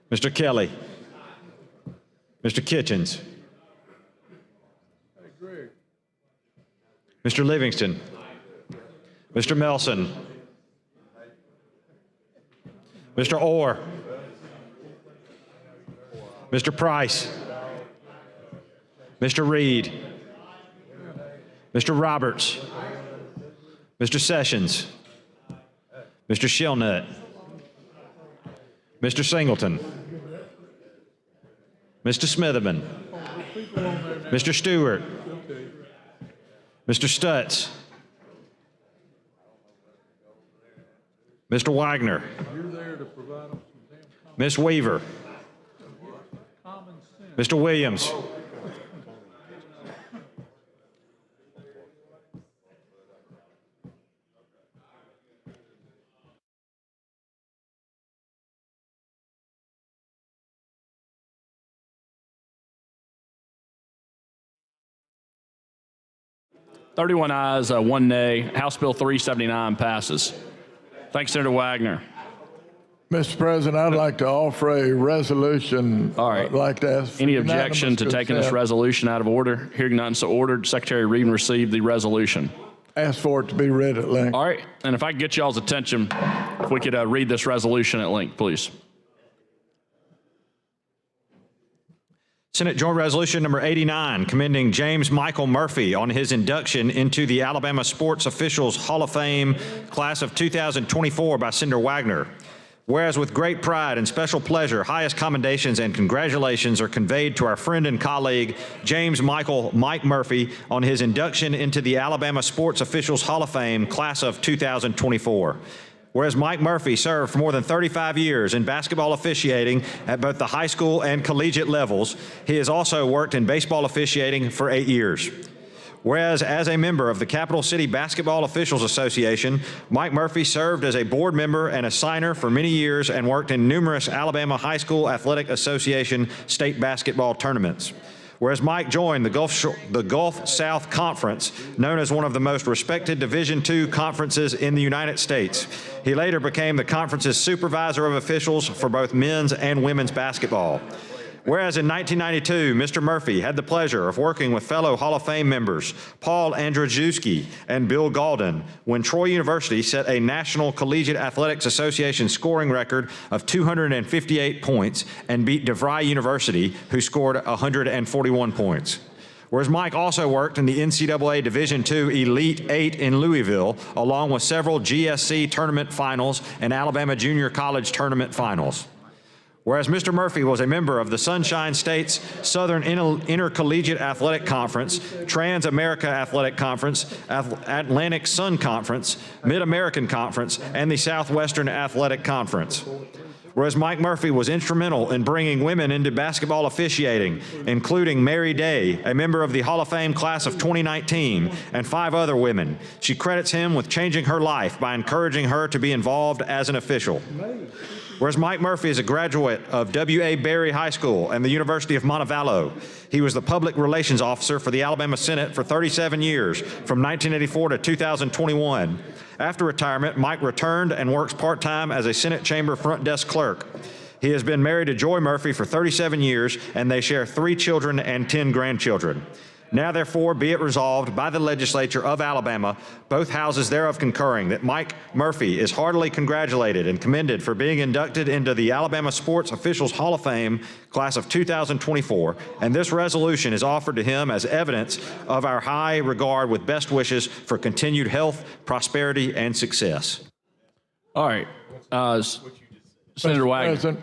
Mr. Kelly. Mr. Kitchens. Mr. Livingston. Mr. Melson. Mr. Orr. Mr. Price. Mr. Reed. Mr. Roberts. Mr. Sessions. Mr. Shillnut. Mr. Singleton. Mr. Smitherman. Mr. Stewart. Mr. Stutz. Mr. Wagner. Ms. Weaver. Mr. Williams. (31 ayes, 1 nay). House Bill 379 passes. Thanks, Senator Wagner. Mr. President, I'd like to offer a resolution. All right. I'd like to ask for Any objection to unanimous taking this consent. resolution out of order? Hearing none, so ordered. Secretary Reed and receive the resolution. Ask for it to be read at length. All right, and if I could get y'all's attention, if we could read this resolution at length, please. Senate Joint Resolution number 89, commending James Michael Murphy on his induction into the Alabama Sports Officials Hall of Fame class of 2024 by Senator Wagner. Whereas with great pride and special pleasure, highest commendations and congratulations are conveyed to our friend and colleague, James Michael Mike Murphy, on his induction into the Alabama Sports Officials Hall of Fame class of 2024. Whereas Mike Murphy served for more than 35 years in basketball officiating at both the high school and collegiate levels, he has also worked in baseball officiating for 8 years. Whereas as a member of the Capital City Basketball Officials Association, Mike Murphy served as a board member and a signer for many years and worked in numerous Alabama High School Athletic Association state basketball tournaments. Whereas Mike joined the Gulf South Conference, known as one of the most respected Division II conferences in the United States. He later became the conference's supervisor of officials for both men's and women's basketball. Whereas in 1992, Mr. Murphy had the pleasure of working with fellow Hall of Fame members Paul Andrzejewski and Bill Galden when Troy University set a National Collegiate Athletics Association scoring record of 258 points and beat DeVry University, who scored 141 points. Whereas Mike also worked in the NCAA Division II Elite Eight in Louisville, along with several GSC tournament finals and Alabama Junior College tournament finals. Whereas Mr. Murphy was a member of the Sunshine State's Southern Intercollegiate Athletic Conference, Trans-America Athletic Conference, Atlantic Sun Conference, Mid-American Conference, and the Southwestern Athletic Conference. Whereas Mike Murphy was instrumental in bringing women into basketball officiating, including Mary Day, a member of the Hall of Fame class of 2019, and 5 other women. She credits him with changing her life by encouraging her to be involved as an official. Whereas Mike Murphy is a graduate graduate of W.A. Berry High School and the University of Montevallo. He was the public relations officer for the Alabama Senate for 37 years, from 1984 to 2021. After retirement, Mike returned and works part-time as a Senate chamber front desk clerk. He has been married to Joy Murphy for 37 years, and they share 3 children and 10 grandchildren. Now, therefore, be it resolved by the legislature of Alabama, both houses thereof concurring, that Mike Murphy is heartily congratulated and commended for being inducted into the Alabama Sports Officials Hall of Fame class of 2024, and this resolution is offered to him as evidence of our high regard with best wishes for continued health, prosperity, and success. All right. Senator Wagner. President,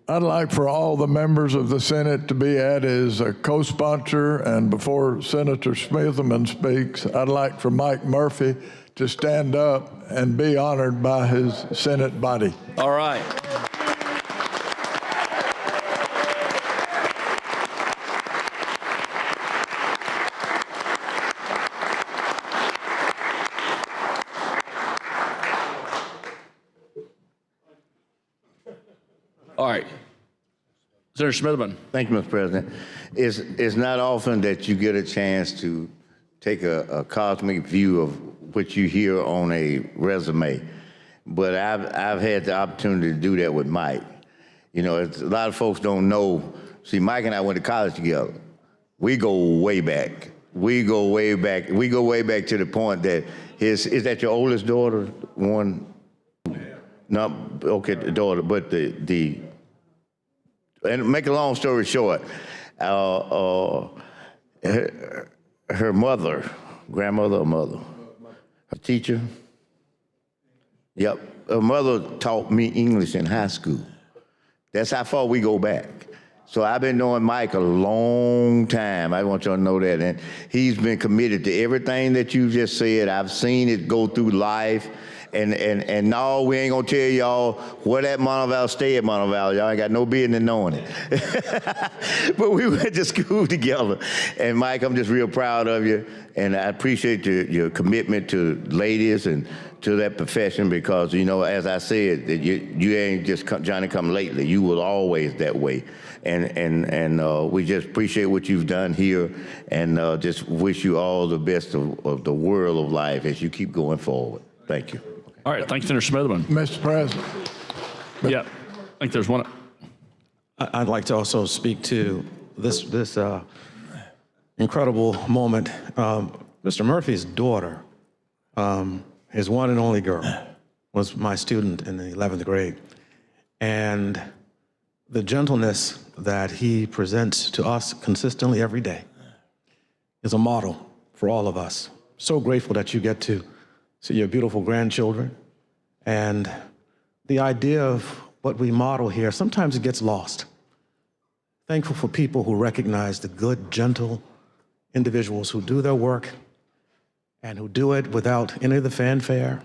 I'd like for all the members of the Senate to be added as a co-sponsor, and before Senator Smitherman speaks, I'd like for Mike Murphy to stand up and be honored by his Senate body. All right. All right. Senator Smitherman. Thank you, Mr. President. It's not often that you get a chance to take a cosmic view of what you hear on a resume, but I've had the opportunity to do that with Mike. You know, a lot of folks don't know. See, Mike and I went to college together. We go way back. We go way back. We go way back to the point that is that your oldest daughter? One? No, okay, the daughter, but and make a long story short, her mother, grandmother or mother, her teacher, yep, her mother taught me English in high school. That's how far we go back. So I've been knowing Mike a long time. I want y'all to know that. And he's been committed to everything that you just said. I've seen it go through life. And no, we ain't gonna tell y'all where that Montevallo stay at Montevallo. Y'all ain't got no business knowing it. But we went to school together. And Mike, I'm just real proud of you. And I appreciate your commitment to ladies and to that profession, because, you know, as I said, that you ain't just Johnny come lately. You was always that way. And we just appreciate what you've done here, and just wish you all the best of the world of life as you keep going forward. Thank you. All right, thanks, Senator Smitherman. Mr. President. Yeah, I think there's one. I'd like to also speak to this incredible moment. Mr. Murphy's daughter, his one and only girl, was my student in the 11th grade. And the gentleness that he presents to us consistently every day is a model for all of us. So grateful that you get to see your beautiful grandchildren. And the idea of what we model here, sometimes it gets lost. Thankful for people who recognize the good, gentle individuals who do their work and who do it without any of the fanfare,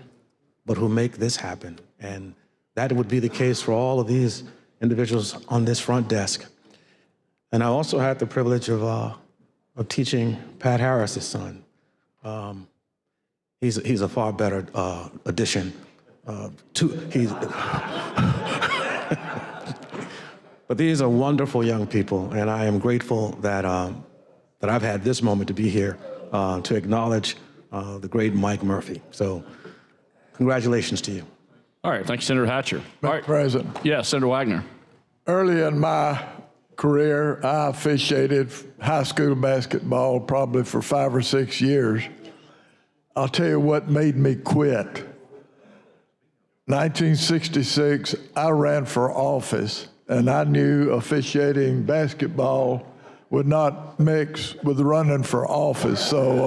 but who make this happen. And that would be the case for all of these individuals on this front desk. And I also had the privilege of teaching Pat Harris's son. He's a far better addition but these are wonderful young people, and I am grateful that that I've had this moment to be here to acknowledge the great Mike Murphy. So congratulations to you. All right, thank you, Senator Hatcher. All right, President. Yeah, Senator Wagner. Early in my career, I officiated high school basketball probably for 5 or 6 years. I'll tell you what made me quit. 1966, I ran for office, and I knew officiating basketball would not mix with running for office, so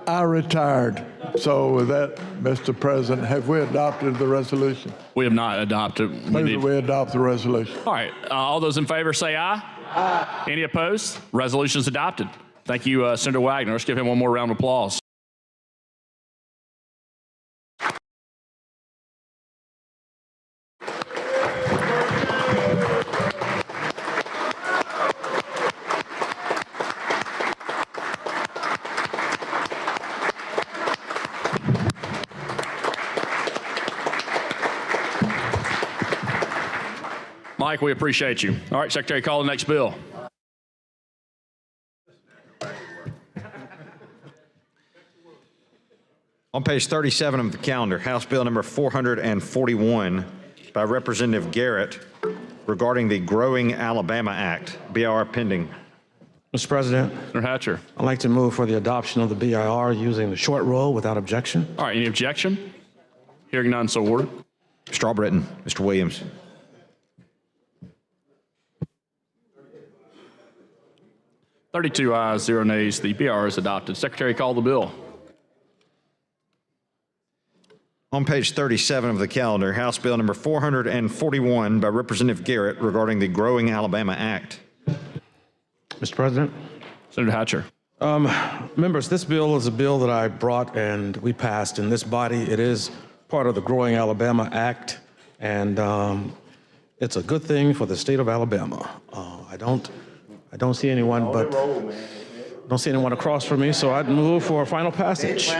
I retired. So with that, Mr. President, have we adopted the resolution? We have not adopted. We adopt the resolution. All right, all those in favor say aye. Aye. Any opposed? Resolution is adopted. Thank you, Senator Wagner. Let's give him one more round of applause. Mike, we appreciate you. All right, Secretary, call the next bill. On page 37 of the calendar, House Bill number 441 by Representative Garrett regarding the Growing Alabama Act, BR pending. Mr. President, Senator Hatcher. I'd like to move for the adoption of the BIR using the short roll without objection. All right, any objection? Hearing none, so ordered. Strawbritton, Mr. Williams. (32 ayes, 0 nays). The BR is adopted. Secretary, call the bill. On page 37 of the calendar, House Bill number 441 by Representative Garrett regarding the Growing Alabama Act. Mr. President. Senator Hatcher. Members, this bill is a bill that I brought and we passed in this body. It is part of the Growing Alabama Act, and it's a good thing for the state of Alabama. I don't see anyone, but don't see anyone across from me, so I'd move for a final passage.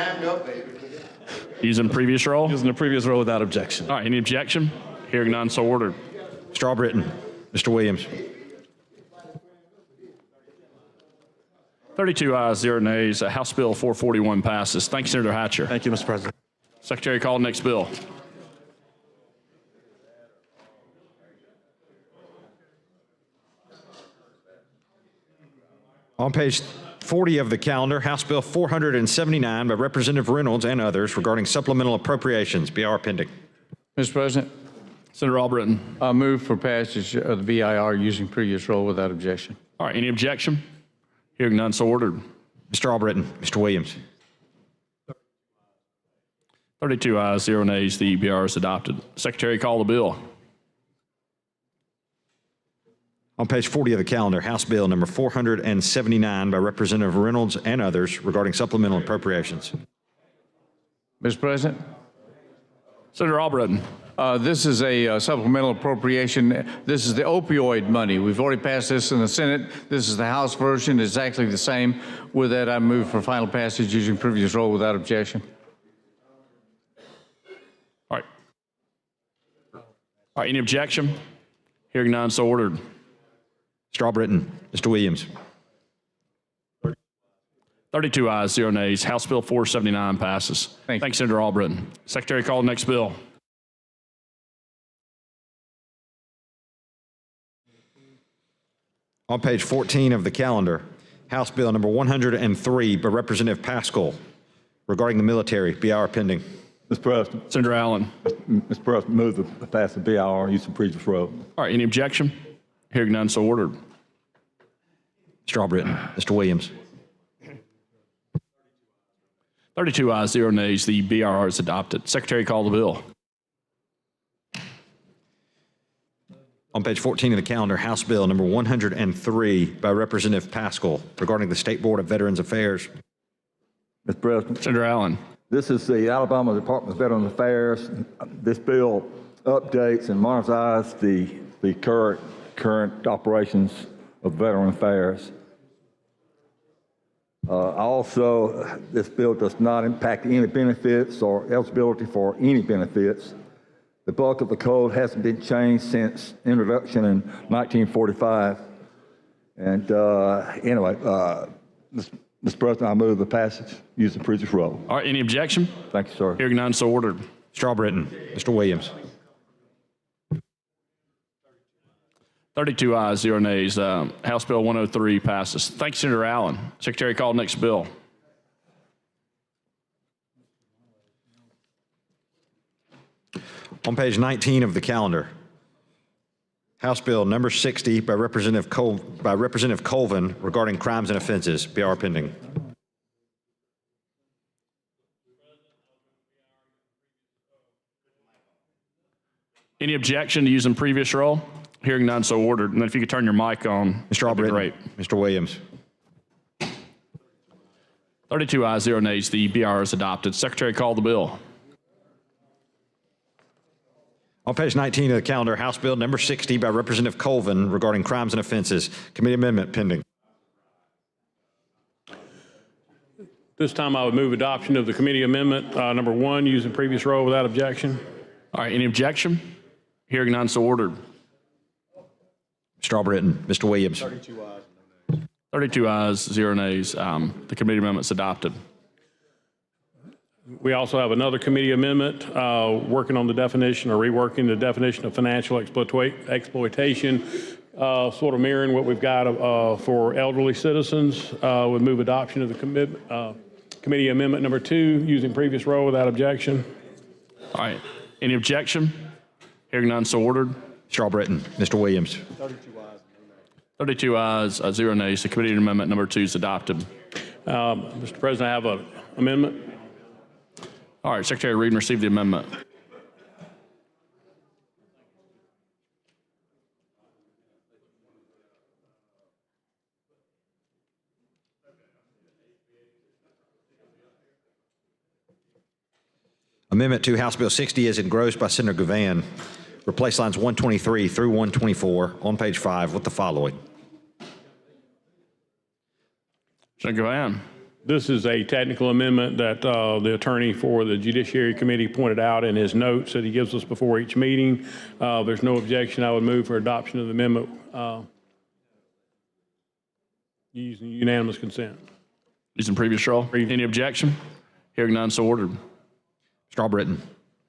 Using previous roll? Using the previous roll without objection. All right, any objection? Hearing none, so ordered. Strawbritton, Mr. Williams. 32 ayes, 0 nays. House Bill 441 passes. Thank you, Senator Hatcher. Thank you, Mr. President. Secretary, call the next bill. On page 40 of the calendar, House Bill 479 by Representative Reynolds and others regarding supplemental appropriations, BR pending. Mr. President, Senator Albritton. I move for passage of the BIR using previous roll without objection. All right, any objection? Hearing none, so ordered. Mr. Albritton, Mr. Williams. 32 ayes, 0 nays. The BR is adopted. Secretary, call the bill. On page 40 of the calendar, House Bill number 479 by Representative Reynolds and others regarding supplemental appropriations. Mr. President. Senator Albritton. This is a supplemental appropriation. This is the opioid money. We've already passed this in the Senate. This is the House version. It's exactly the same. With that, I move for final passage using previous roll without objection. All right, any objection? Hearing none, so ordered. Strawbritton, Mr. Williams. 32 ayes, 0 nays. House Bill 479 passes. Thanks, Senator Albritton. Secretary, call the next bill. On page 14 of the calendar, House Bill number 103 by Representative Pascal regarding the military, BR pending. Mr. President. Senator Allen. Mr. President, move to pass the BIR using previous roll. All right, any objection? Hearing none, so ordered. Strawbritton, Mr. Williams. 32 ayes, 0 nays. The BR is adopted. Secretary, call the bill. On page 14 of the calendar, House Bill number 103 by Representative Pascal regarding the State Board of Veterans Affairs. Mr. President. Senator Allen. This is the Alabama Department of Veterans Affairs. This bill updates and modernizes the current operations of Veteran Affairs. Also, this bill does not impact any benefits or eligibility for any benefits. The bulk of the code hasn't been changed since introduction in 1945. And anyway, Mr. President, I move the passage using previous roll. All right, any objection? Thank you, sir. Hearing none, so ordered. Strawbritton, Mr. Williams. 32 ayes, 0 nays. House Bill 103 passes. Thank you, Senator Allen. Secretary, call the next bill. On page 19 of the calendar, House Bill number 60 by Representative Colvin regarding crimes and offenses, BR pending. Any objection to using previous roll? Hearing none, so ordered. And then if you could turn your mic on, Mr. Albritton, great. Mr. Williams. 32 ayes, 0 nays. The BR is adopted. Secretary, call the bill. On page 19 of the calendar, House Bill number 60 by Representative Colvin regarding crimes and offenses, committee amendment pending. This time I would move adoption of the committee amendment number 1 using previous roll without objection. All right, any objection? Hearing none, so ordered. Strawbritton. Mr. Williams. 32 ayes, 0 nays. The committee amendment's adopted. We also have another committee amendment working on the definition or reworking the definition of financial exploitation, sort of mirroring what we've got for elderly citizens. Would move adoption of the committee amendment number 2 using previous role without objection. All right. Any objection? Hearing none, so ordered. Strawbritton. Mr. Williams. 32 ayes, 0 nays. The committee amendment number 2 is adopted. Mr. President, I have an amendment. All right, Secretary read and receive the amendment. Amendment to House Bill 60 is engrossed by Senator Govan. Replace lines 123 through 124 on page 5 with the following. Senator Govan. This is a technical amendment that the attorney for the Judiciary Committee pointed out in his notes that he gives us before each meeting. There's no objection. I would move for adoption of the amendment using unanimous consent. Using previous role. Any objection? Hearing none, so ordered. Strawbritton.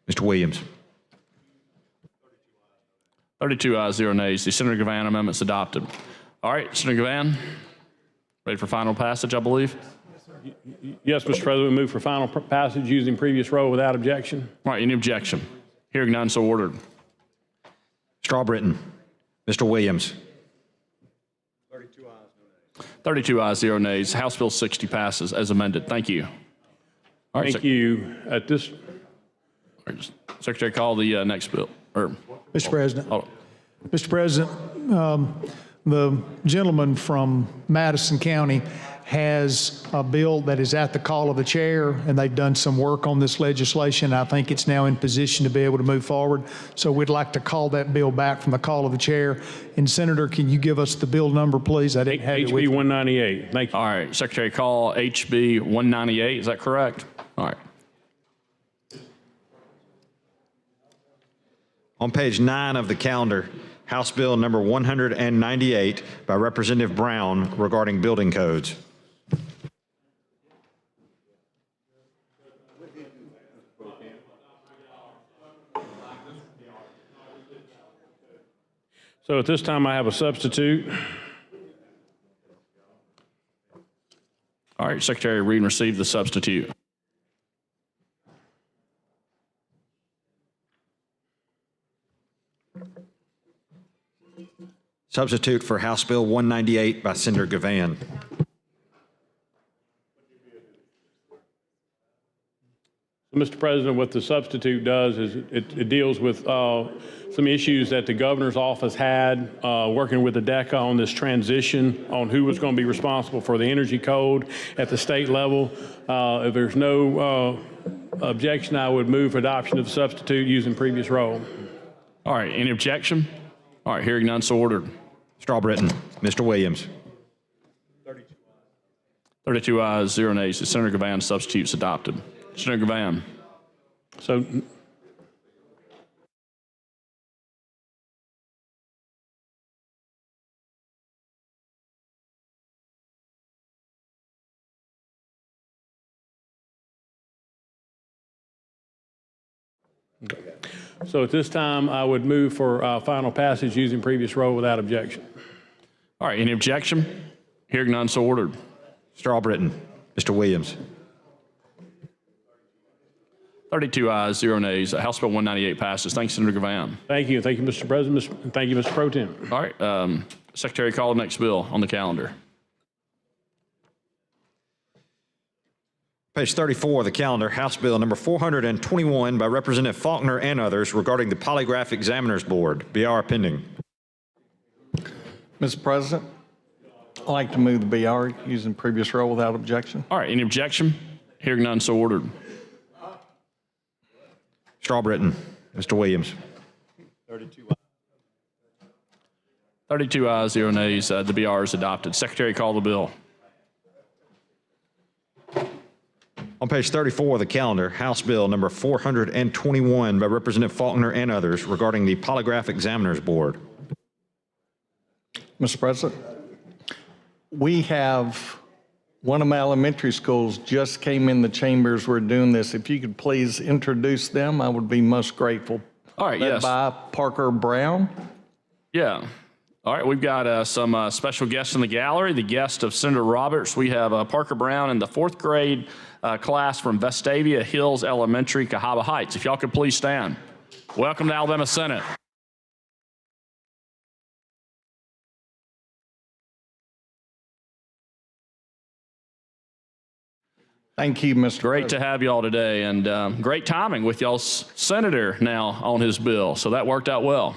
Mr. Williams. 32 ayes, 0 nays. The Senator Govan amendment's adopted. All right, Senator Govan, ready for final passage, I believe? Yes, Mr. President, we move for final passage using previous role without objection. All right, any objection? Hearing none, so ordered. Strawbritton. Mr. Williams. 32 ayes, 0 nays. House Bill 60 passes as amended. Thank you. All right, Thank you. At this, Secretary, call the next bill. Mr. President. Oh. Mr. President, the gentleman from Madison County has a bill that is at the call of the chair, and they've done some work on this legislation. I think it's now in position to be able to move forward. So we'd like to call that bill back from the call of the chair. And Senator, can you give us the bill number, please? I didn't have it with HB me. 198. Thank you. All right, Secretary, call HB 198. Is that correct? All right. On page 9 of the calendar, House Bill number 198 by Representative Brown regarding building codes. So at this time, I have a substitute. All right, Secretary, read and receive the substitute. Substitute for House Bill 198 by Senator Govan. Mr. President, what the substitute does is it deals with some issues that the governor's office had working with the DECA on this transition on who was going to be responsible for the energy code at the state level. If there's no objection, I would move for adoption of the substitute using previous role. All right, any objection? All right, hearing none, so ordered. Strawbritton. Mr. Williams. 32 ayes, 0 nays. The Senator Govan substitute's adopted. Senator Govan. So at this time, I would move for final passage using previous role without objection. All right, any objection? Hearing none, so ordered. Strawbritton. Mr. Williams. 32 ayes, 0 nays. House Bill 198 passes. Thanks, Senator Govan. Thank you. Thank you, Mr. President. And thank you, Mr. Pro Tem. All right, Secretary, call the next bill on the calendar. Page 34 of the calendar, House Bill number 421 by Representative Faulkner and others regarding the Polygraph Examiners Board. BR pending. Mr. President, I'd like to move the BR using previous role without objection. All right, any objection? Hearing none, so ordered. Strawbritton. Mr. Williams. 32 ayes, 0 nays. The BR is adopted. Secretary, call the bill. On page 34 of the calendar, House Bill number 421 by Representative Faulkner and others regarding the Polygraph Examiners Board. Mr. President, we have, one of my elementary schools just came in the chambers. We're doing this. If you could please introduce them, I would be most grateful. All right, Led yes. by Parker Brown. Yeah. All right, we've got some special guests in the gallery. The guest of Senator Roberts, we have Parker Brown in the 4th grade class from Vestavia Hills Elementary, Cahaba Heights. If y'all could please stand. Welcome to Alabama Senate. Thank you, Mr. Great to have y'all today, and great timing with y'all's senator now on his bill, so that worked out well.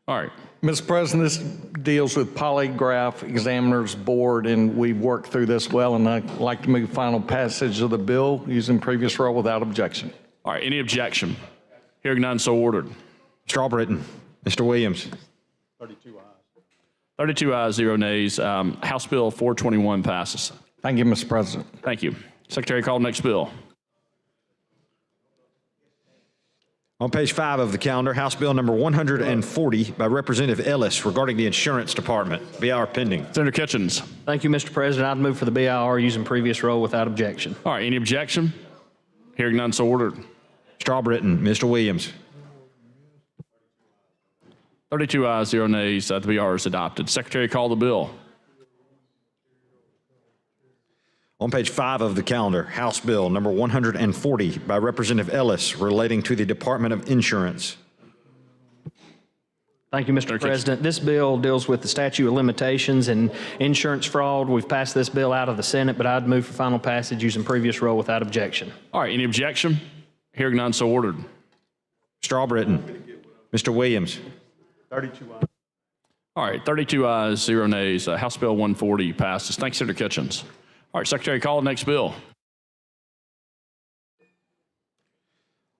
All right. Mr. President, this deals with Polygraph Examiners Board, and we've worked through this well, and I'd like to move final passage of the bill using previous rule without objection. All right, any objection? Hearing none, so ordered. Mr. Albritton. Mr. Williams. 32 ayes, 0 nays. House Bill 421 passes. Thank you, Mr. President. Thank you. Secretary, call the next bill. On page 5 of the calendar, House Bill number 140 by Representative Ellis regarding the Insurance Department. BIR pending. Senator Kitchens. Thank you, Mr. President. I'd move for the BIR using previous rule without objection. All right, any objection? Hearing none, so ordered. Mr. Albritton. Mr. Williams. 32 ayes, 0 nays. The BIR is adopted. Secretary, call the bill. On page 5 of the calendar, House Bill number 140 by Representative Ellis relating to the Department of Insurance. Thank you, Mr. President. This bill deals with the statute of limitations and insurance fraud. We've passed this bill out of the Senate, but I'd move for final passage using previous rule without objection. All right, any objection? Hearing none, so ordered. Mr. Albritton. Mr. Williams. 32 ayes. All right, 32 ayes, 0 nays. House Bill 140 passes. Thanks, Senator Kitchens. All right, Secretary, call the next bill.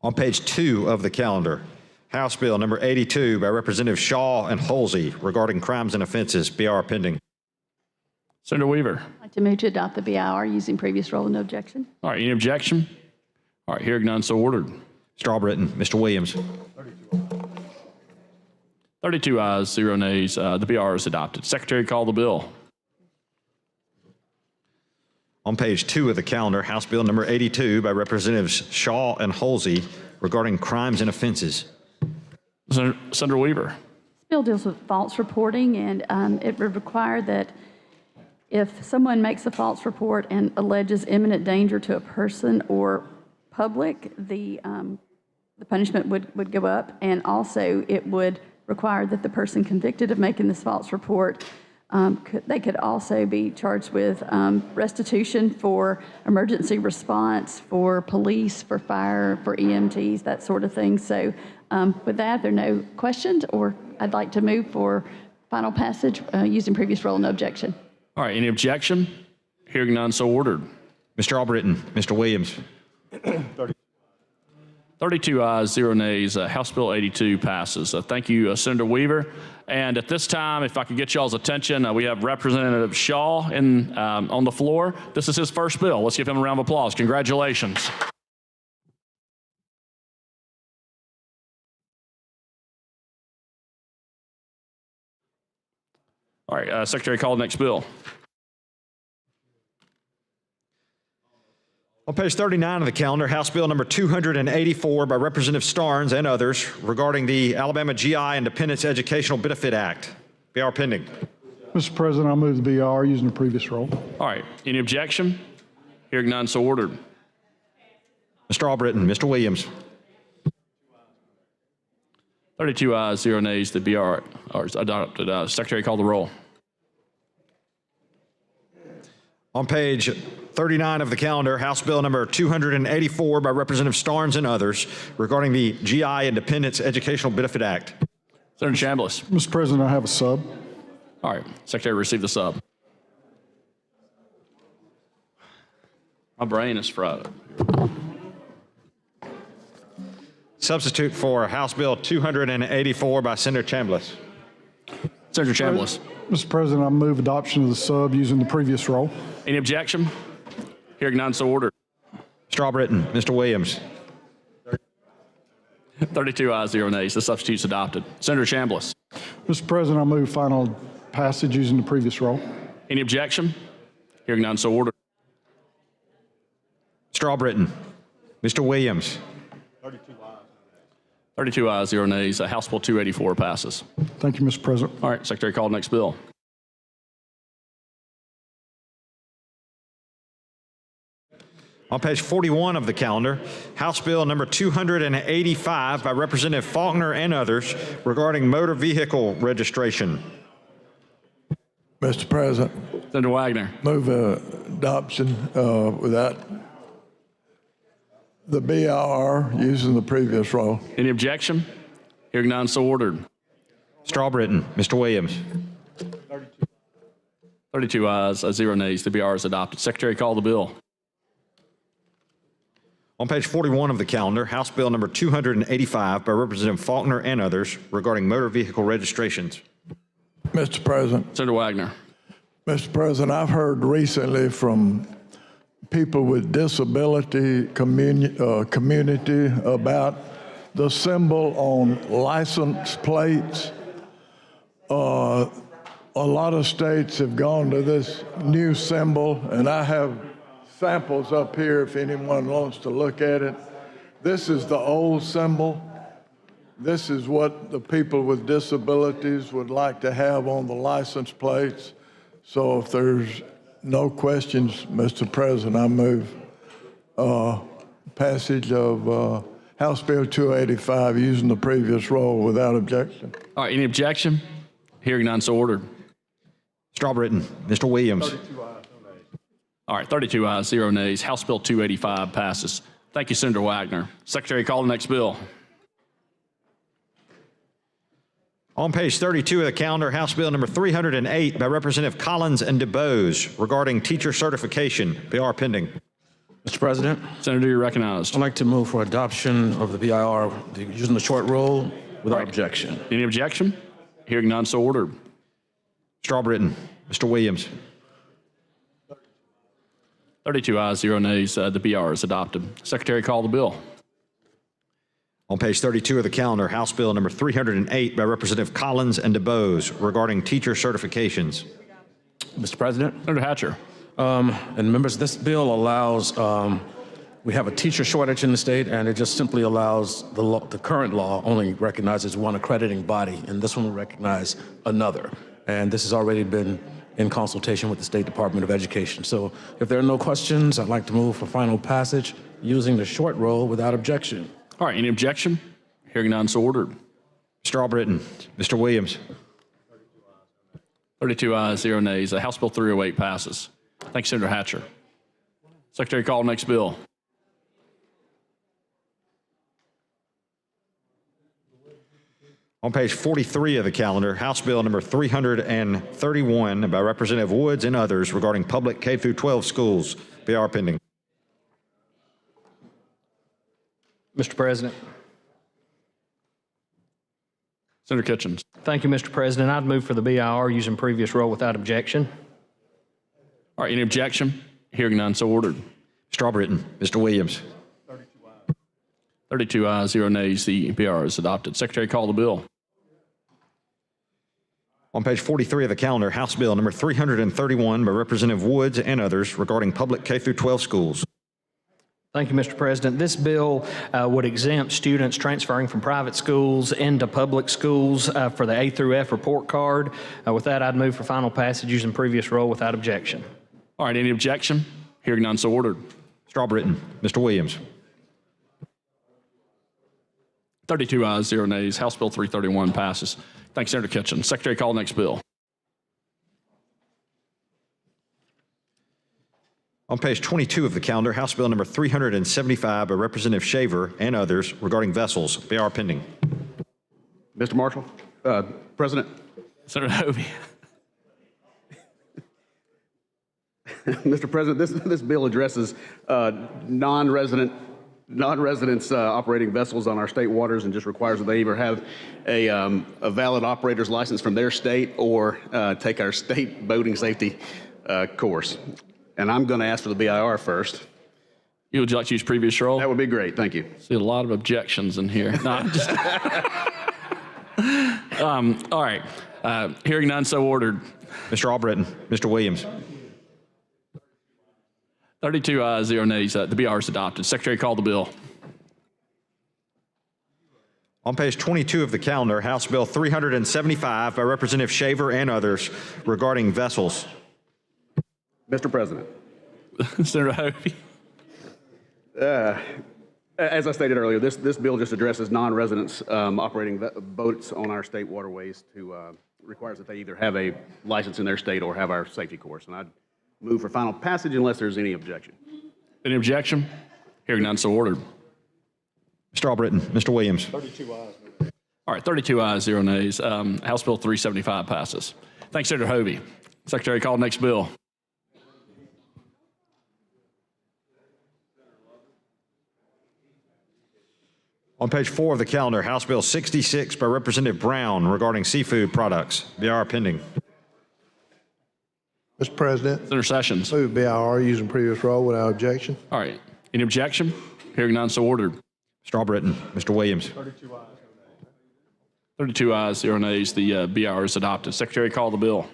On page 2 of the calendar, House Bill number 82 by Representative Shaw and Halsey regarding crimes and offenses. BR pending. Senator Weaver. I'd like to move to adopt the BIR using previous rule and no objection. All right, any objection? All right, hearing none, so ordered. Mr. Albritton. Mr. Williams. 32 ayes, 0 nays. The BR is adopted. Secretary, call the bill. On page 2 of the calendar, House Bill number 82 by Representatives Shaw and Halsey regarding crimes and offenses. Senator Weaver. This bill deals with false reporting, and it would require that if someone makes a false report and alleges imminent danger to a person or public, the punishment would go up, and also it would require that the person convicted of making this false report they could also be charged with restitution for emergency response, for police, for fire, for EMTs, that sort of thing. So with that, there are no questions, or I'd like to move for final passage using previous rule and no objection. All right, any objection? Hearing none, so ordered. Mr. Albritton. Mr. Williams. 32 ayes, 0 nays. House Bill 82 passes. Thank you, Senator Weaver. And at this time, if I could get y'all's attention, we have Representative Shaw on the floor. This is his first bill. Let's give him a round of applause. Congratulations. All right, Secretary, call the next bill. On page 39 of the calendar, House Bill number 284 by Representative Starnes and others regarding the Alabama GI Independence Educational Benefit Act. BR pending. Mr. President, I'll move the BR using the previous rule. All right, any objection? Hearing none, so ordered. Mr. Albritton. Mr. Williams. 32 ayes, 0 nays. The BR is adopted. Secretary, call the roll. On page 39 of the calendar, House Bill number 284 by Representative Starnes and others regarding the GI Independence Educational Benefit Act. Senator Chambliss. Mr. President, I have a sub. All right, Secretary, receive the sub. My brain is fried. Substitute for House Bill 284 by Senator Chambliss. Senator Chambliss. Mr. President, I move adoption of the sub using the previous rule. Any objection? Hearing none, so ordered. Mr. Albritton. Mr. Williams. 32 ayes, 0 nays. The substitute's adopted. Senator Chambliss. Mr. President, I move final passage using the previous roll. Any objection? Hearing none, so ordered. Mr. Albritton. Mr. Williams. 32 ayes, 0 nays. House Bill 284 passes. Thank you, Mr. President. All right, Secretary, call the next bill. On page 41 of the calendar, House Bill number 285 by Representative Faulkner and others regarding motor vehicle registration. Mr. President, Senator Wagner. move adoption without the BIR using the previous roll. Any objection? Hearing none, so ordered. Mr. Albritton. Mr. Williams. 32 ayes, 0 nays. The BR is adopted. Secretary, call the bill. On page 41 of the calendar, House Bill number 285 by Representative Faulkner and others regarding motor vehicle registrations. Mr. President. Senator Wagner. Mr. President, I've heard recently from people with disability community about the symbol on license plates. A lot of states have gone to this new symbol, and I have samples up here if anyone wants to look at it. This is the old symbol. This is what the people with disabilities would like to have on the license plates. So if there's no questions, Mr. President, I move passage of House Bill 285 using the previous roll without objection. All right, any objection? Hearing none, so ordered. Mr. Albritton. Mr. Williams. All right, 32 ayes, 0 nays. House Bill 285 passes. Thank you, Senator Wagner. Secretary, call the next bill. On page 32 of the calendar, House Bill number 308 by Representative Collins and DuBose regarding teacher certification. BR pending. Mr. President, Senator, you're recognized. I'd like to move for adoption of the BIR using the short roll without objection. Any objection? Hearing none, so ordered. Mr. Albritton. Mr. Williams. 32 ayes, 0 nays. The BR is adopted. Secretary, call the bill. On page 32 of the calendar, House Bill number 308 by Representative Collins and DuBose regarding teacher certifications. Mr. President. Senator Hatcher. And members, this bill allows, we have a teacher shortage in the state, and it just simply allows the current law only recognizes one accrediting body, and this one will recognize another. And this has already been in consultation with the State Department of Education. So if there are no questions, I'd like to move for final passage using the short roll without objection. All right, any objection? Hearing none, so ordered. Mr. Albritton. Mr. Williams. 32 ayes, 0 nays. House Bill 308 passes. Thank you, Senator Hatcher. Secretary, call the next bill. On page 43 of the calendar, House Bill number 331 by Representative Woods and others regarding public K-12 schools. BR pending. Mr. President. Senator Kitchens. Thank you, Mr. President. I'd move for the BIR using previous roll without objection. All right, any objection? Hearing none, so ordered. Mr. Albritton. Mr. Williams. 32 ayes, 0 nays. The BR is adopted. Secretary, call the bill. On page 43 of the calendar, House Bill number 331 by Representative Woods and others regarding public K-12 schools. Thank you, Mr. President. This bill would exempt students transferring from private schools into public schools for the A through F report card. With that, I'd move for final passage using previous roll without objection. All right, any objection? Hearing none, so ordered. Mr. Albritton. Mr. Williams. 32 ayes, 0 nays. House Bill 331 passes. Thanks, Senator Kitchen. Secretary, call the next bill. On page 22 of the calendar, House Bill number 375 by Representative Shaver and others regarding vessels. BR pending. Mr. Marshall, President. Senator Hovey. Mr. President, this bill addresses non-residents operating vessels on our state waters and just requires that they either have a valid operator's license from their state or take our state boating safety course. And I'm going to ask for the BIR first. Would you like to use previous roll? That would be great. Thank you. See a lot of objections in here. No, I'm just all right. Hearing none, so ordered. Mr. Albritton, Mr. Williams. 32 ayes, 0 nays. The BR is adopted. Secretary, call the bill. On page 22 of the calendar, House Bill 375 by Representative Shaver and others regarding vessels. Mr. President. Senator Hovey. As I stated earlier, this bill just addresses non-residents operating boats on our state waterways to requires that they either have a license in their state or have our safety course. And I'd move for final passage unless there's any objection. Any objection? Hearing none, so ordered. Mr. Albritton, Mr. Williams. 32 ayes. All right, 32 ayes, 0 nays. House Bill 375 passes. Thanks, Senator Hovey. Secretary, call the next bill. On page 4 of the calendar, House Bill 66 by Representative Brown regarding seafood products. BR pending. Mr. President. Senator Sessions. Move BIR using previous role without objection. All right. Any objection? Hearing none, so ordered. Mr. Albritton, Mr. Williams. 32 ayes, 0 nays. The BR is adopted. Secretary, call the bill.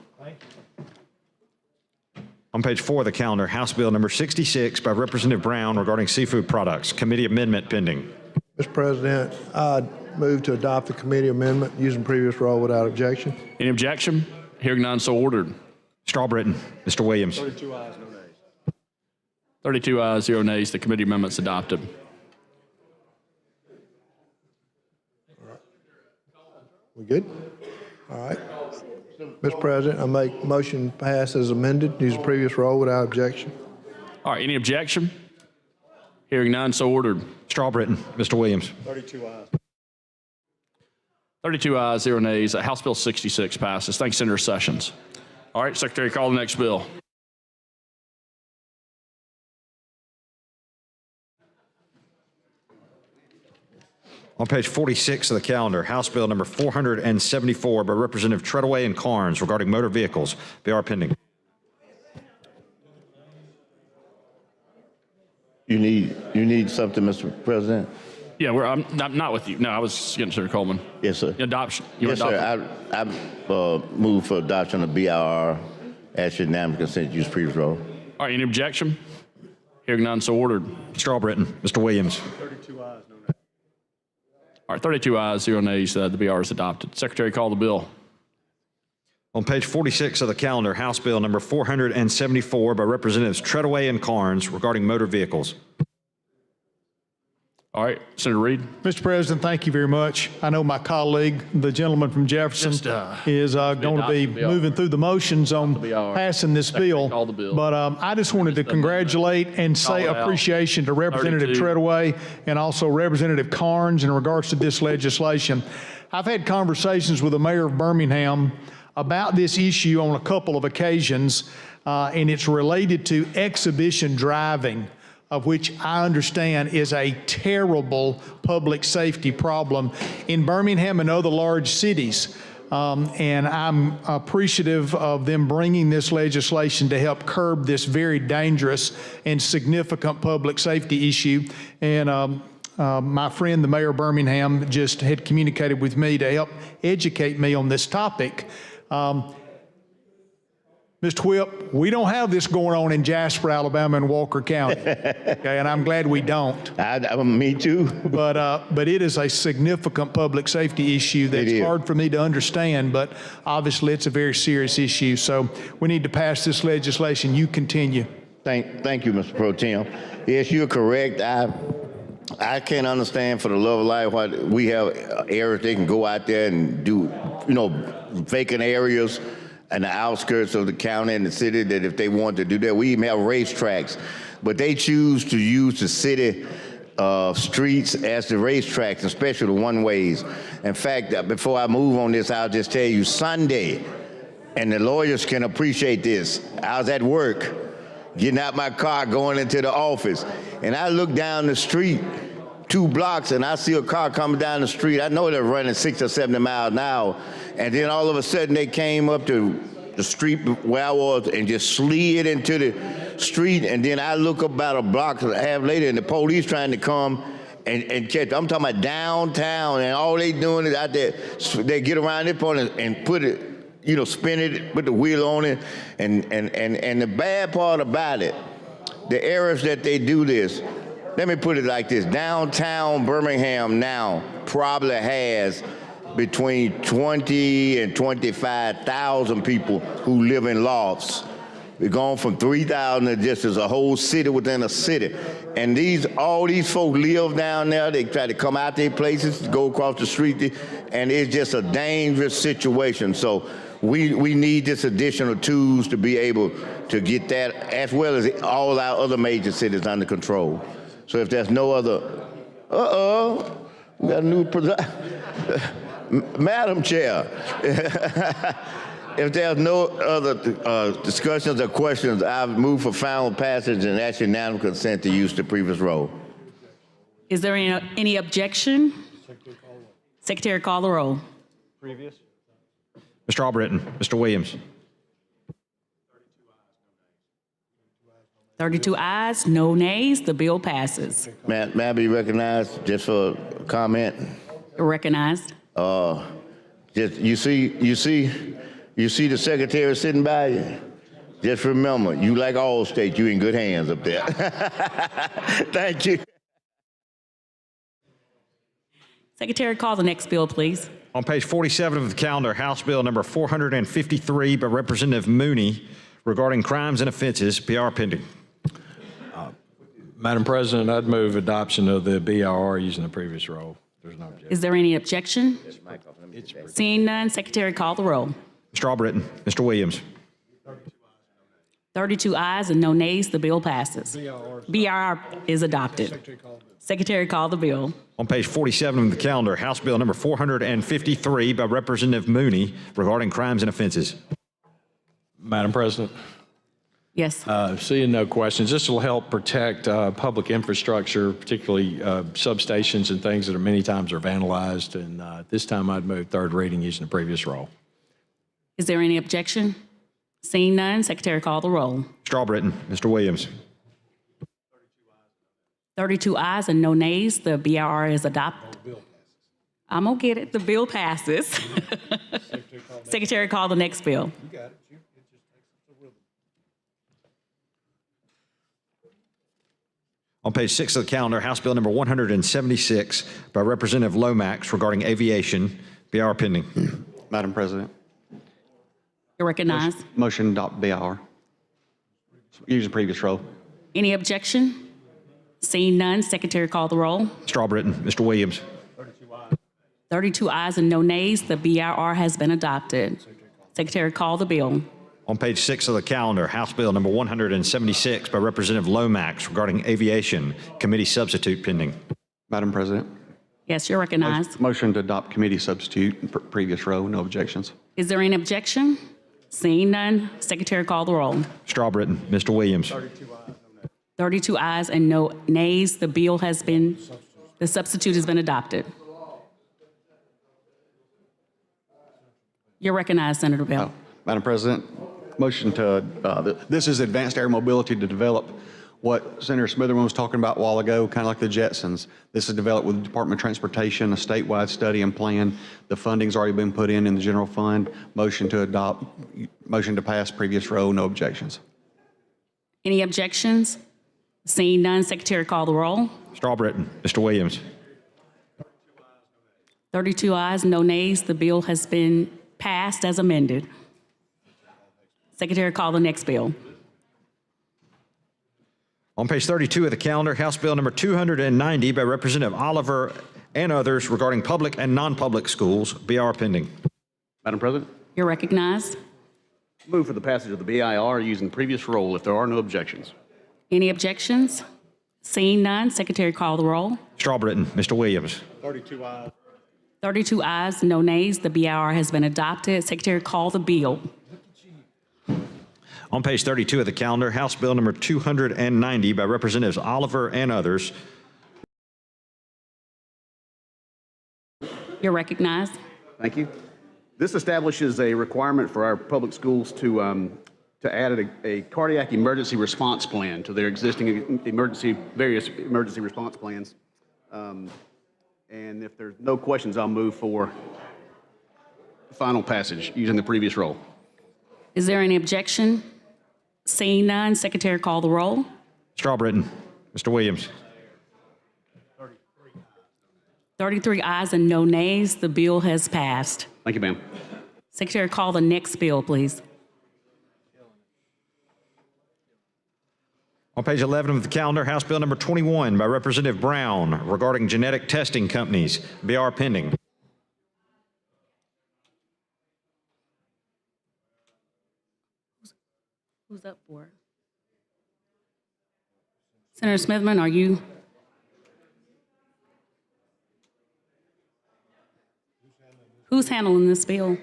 On page 4 of the calendar, House Bill number 66 by Representative Brown regarding seafood products. Committee amendment pending. Mr. President, I move to adopt the committee amendment using previous role without objection. Any objection? Hearing none, so ordered. Mr. Albritton, Mr. Williams. 32 ayes, no nays. 32 ayes, 0 nays. The committee amendment's adopted. We good? All right. Mr. President, I make motion pass as amended using previous role without objection. All right. Any objection? Hearing none, so ordered. Mr. Albritton, Mr. Williams. 32 ayes. 32 ayes, 0 nays. House Bill 66 passes. Thanks, Senator Sessions. All right, Secretary, call the next bill. On page 46 of the calendar, House Bill number 474 by Representative Treadaway and Carnes regarding motor vehicles. BR pending. You need something, Mr. President? Yeah, I'm not with you. No, I was getting Senator Coleman. Yes, sir. Adoption. Yes, sir. I move for adoption of BIR as unanimous consent use previous role. All right, any objection? Hearing none, so ordered. Mr. Albritton, Mr. Williams. 32 ayes, no nays. All right, 32 ayes, 0 nays. The BR is adopted. Secretary, call the bill. On page 46 of the calendar, House Bill number 474 by Representatives Treadaway and Carnes regarding motor vehicles. All right, Senator Reed. Mr. President, thank you very much. I know my colleague, the gentleman from Jefferson, is going to be moving through the motions on passing this bill. But I just wanted to congratulate and say appreciation to Representative Treadaway and also Representative Carnes in regards to this legislation. I've had conversations with the mayor of Birmingham about this issue on a couple of occasions, and it's related to exhibition driving, of which I understand is a terrible public safety problem in Birmingham and other large cities. And I'm appreciative of them bringing this legislation to help curb this very dangerous and significant public safety issue. And my friend, the mayor of Birmingham, just had communicated with me to help educate me on this topic. Mr. Whip, we don't have this going on in Jasper, Alabama, and Walker County, okay, and I'm glad we don't. Me too. But it is a significant public safty issue that's hard for me to understand, but obviously it's a very serious issue. So we need to pass this legislation. You continue. Thank you, Mr. Pro Tem. Yes, you're correct. I can't understand for the love of life why we have areas they can go out there and do, vacant areas and the outskirts of the county and the city that if they want to do that, we even have racetracks, but they choose to use the city streets as the racetracks, especially the one-ways. In fact, before I move on this, I'll just tell you, Sunday, and the lawyers can appreciate this, I was at work, getting out my car, going into the office, and I look down the street 2 blocks and I see a car coming down the street. I know they're running 60 or 70 miles an hour. And then all of a sudden they came up to the street where I was and just slid into the street. And then I look about a block and a half later and the police trying to come and catch. I'm talking about downtown, and all they doing is out there, they get around this point and put it spin it, put the wheel on it. And the bad part about it, the areas that they do this, let me put it like this. Downtown Birmingham now probably has between 20 and 25,000 people who live in lofts. We're going from 3,000 to just as a whole city within a city. And all these folks live down there. They try to come out their places, go across the street, and it's just a dangerous situation. So we need this additional tools to be able to get that, as well as all our other major cities, under control. So if there's no other, we got a new Madam Chair. If there's no other discussions or questions, I move for final passage and ask unanimous consent to use the previous roll. Is there any objection? Secretary, call the roll. Previous. Mr. Albritton, Mr. Williams. 32 ayes, no nays. The bill passes. May I be recognized just for a comment? Recognized. You see the secretary sitting by you? Just remember, you like all states, you in good hands up there. Thank you. Secretary, call the next bill, please. On page 47 of the calendar, House Bill number 453 by Representative Mooney regarding crimes and offenses, PR pending. Madam President, I'd move adoption of the BRR using the previous roll. There's no objection. Is there any objection? Seeing none, Secretary, call the roll. Mr. Albritton, Mr. Williams. 32 ayes and no nays. The bill passes. BRR is adopted. Secretary, call the bill. On page 47 of the calendar, House Bill number 453 by Representative Mooney regarding crimes and offenses. Madam President. Yes. Seeing no questions, this will help protect public infrastructure, particularly substations and things that are many times are vandalized. And this time I'd move third reading using the previous roll. Is there any objection? Seeing none, Secretary, call the roll. Mr. Albritton, Mr. Williams. 32 ayes and no nays. The BRR is adopted. I'm going to get it. The bill passes. Secretary, call the next bill. On page 6 of the calendar, House Bill number 176 by Representative Lomax regarding aviation, BR pending. Madam President. You're recognized. Motion to adopt BR. Use the previous roll. Any objection? Seeing none, Secretary, call the roll. Mr. Albritton, Mr. Williams. 32 ayes and no nays. The BRR has been adopted. Secretary, call the bill. On page 6 of the calendar, House Bill number 176 by Representative Lomax regarding aviation, committee substitute pending. Madam President. Yes, you're recognized. Motion to adopt committee substitute, previous row, no objections. Is there any objection? Seeing none, Secretary, call the roll. Mr. Albritton, Mr. Williams. 32 ayes and no nays. The substitute has been adopted. You're recognized, Senator Bell. Madam President, motion to, this is advanced air mobility to develop what Senator Smitherman was talking about a while ago, kind of like the Jetsons. This is developed with the Department of Transportation, a statewide study and plan. The funding's already been put in the general fund. Motion to adopt, motion to pass, previous row, no objections. Any objections? Seeing none, Secretary, call the roll. Mr. Albritton, Mr. Williams. 32 ayes, no nays. The bill has been passed as amended. Secretary, call the next bill. On page 32 of the calendar, House Bill number 290 by Representative Oliver and others regarding public and non-public schools, BR pending. Madam President. You're recognized. Move for the passage of the BIR using the previous roll if there are no objections. Any objections? Seeing none, Secretary, call the roll. Mr. Albritton, Mr. Williams. 32 ayes. 32 ayes, no nays. The BIR has been adopted. Secretary, call the bill. On page 32 of the calendar, House Bill number 290 by Representatives Oliver and others. You're recognized. Thank you. This establishes a requirement for our public schools to add a cardiac emergency response plan to their existing various emergency response plans. And if there's no questions, I'll move for final passage using the previous roll. Is there any objection? Seeing none, Secretary, call the roll. Mr. Albritton. Mr. Williams. 33 ayes and no nays. The bill has passed. Thank you, ma'am. Secretary, call the next bill, please. On page 11 of the calendar, House Bill number 21 by Representative Brown regarding genetic testing companies. BR pending. Who's up for it? Senator Smithman, are you? Who's handling this bill?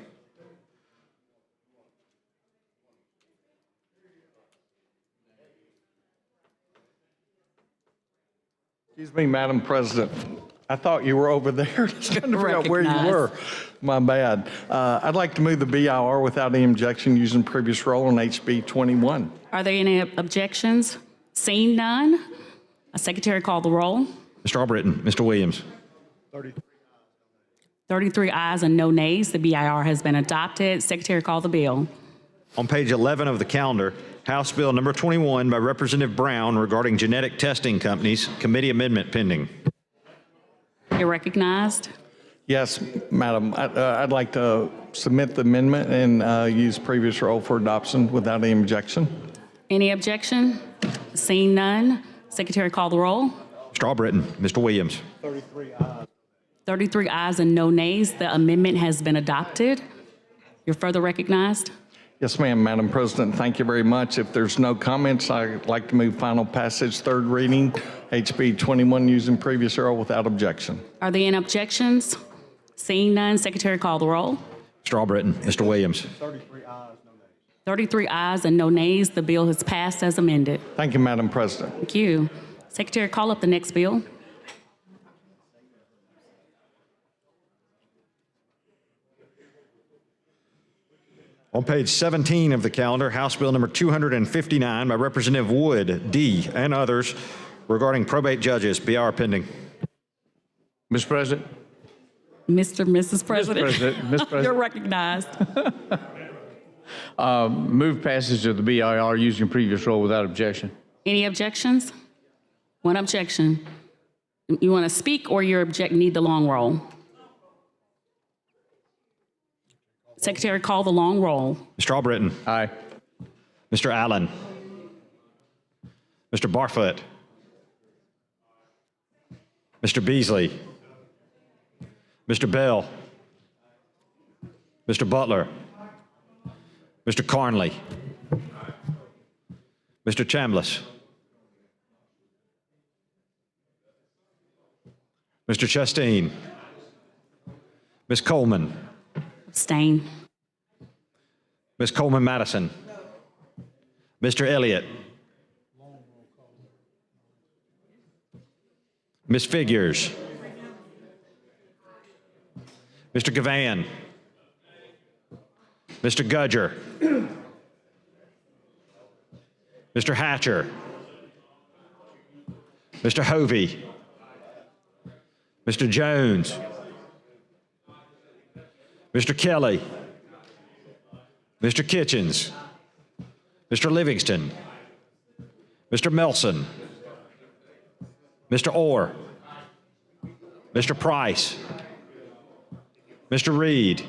Excuse me, Madam President. I thought you were over there. Just trying to figure out where you Recognize. were. My bad. I'd like to move the BIR without any objection using previous roll on HB 21. Are there any objections? Seeing none, Secretary, call the roll. Mr. Albritton. Mr. Williams. 33 ayes and no nays. The BIR has been adopted. Secretary, call the bill. On page 11 of the calendar, House Bill number 21 by Representative Brown regarding genetic testing companies. Committee amendment pending. You're recognized. Yes, Madam. I'd like to submit the amendment and use previous roll for adoption without any objection. Any objection? Seeing none, Secretary, call the roll. Mr. Albritton. Mr. Williams. 33 ayes and no nays. The amendment has been adopted. You're further recognized. Yes, ma'am, Madam President. Thank you very much. If there's no comments, I'd like to move final passage, third reading, HB 21 using previous roll without objection. Are there any objections? Seeing none, Secretary, call the roll. Mr. Albritton. Mr. Williams. 33 ayes and no nays. The bill has passed as amended. Thank you, Madam President. Thank you. Secretary, call up the next bill. On page 17 of the calendar, House Bill number 259 by Representative Wood, D, and others regarding probate judges. BR pending. Mr. President. Mrs. President. Mr. President. You're recognized. Move passage of the BIR using previous roll without objection. Any objections? One objection. You want to speak or you need the long roll? Secretary, call the long roll. Mr. Albritton. Aye. Mr. Allen. Mr. Barfoot. Mr. Beasley. Mr. Bell. Mr. Butler. Mr. Carnley. Mr. Chambliss. Mr. Chastain. Ms. Coleman. Abstain. Ms. Coleman Madison. Mr. Elliott. Ms. Figures. Mr. Gavan. Mr. Gudger. Mr. Hatcher. Mr. Hovey. Mr. Jones. Mr. Kelly. Mr. Kitchens. Mr. Livingston. Mr. Melson. Mr. Orr. Mr. Price. Mr. Reed.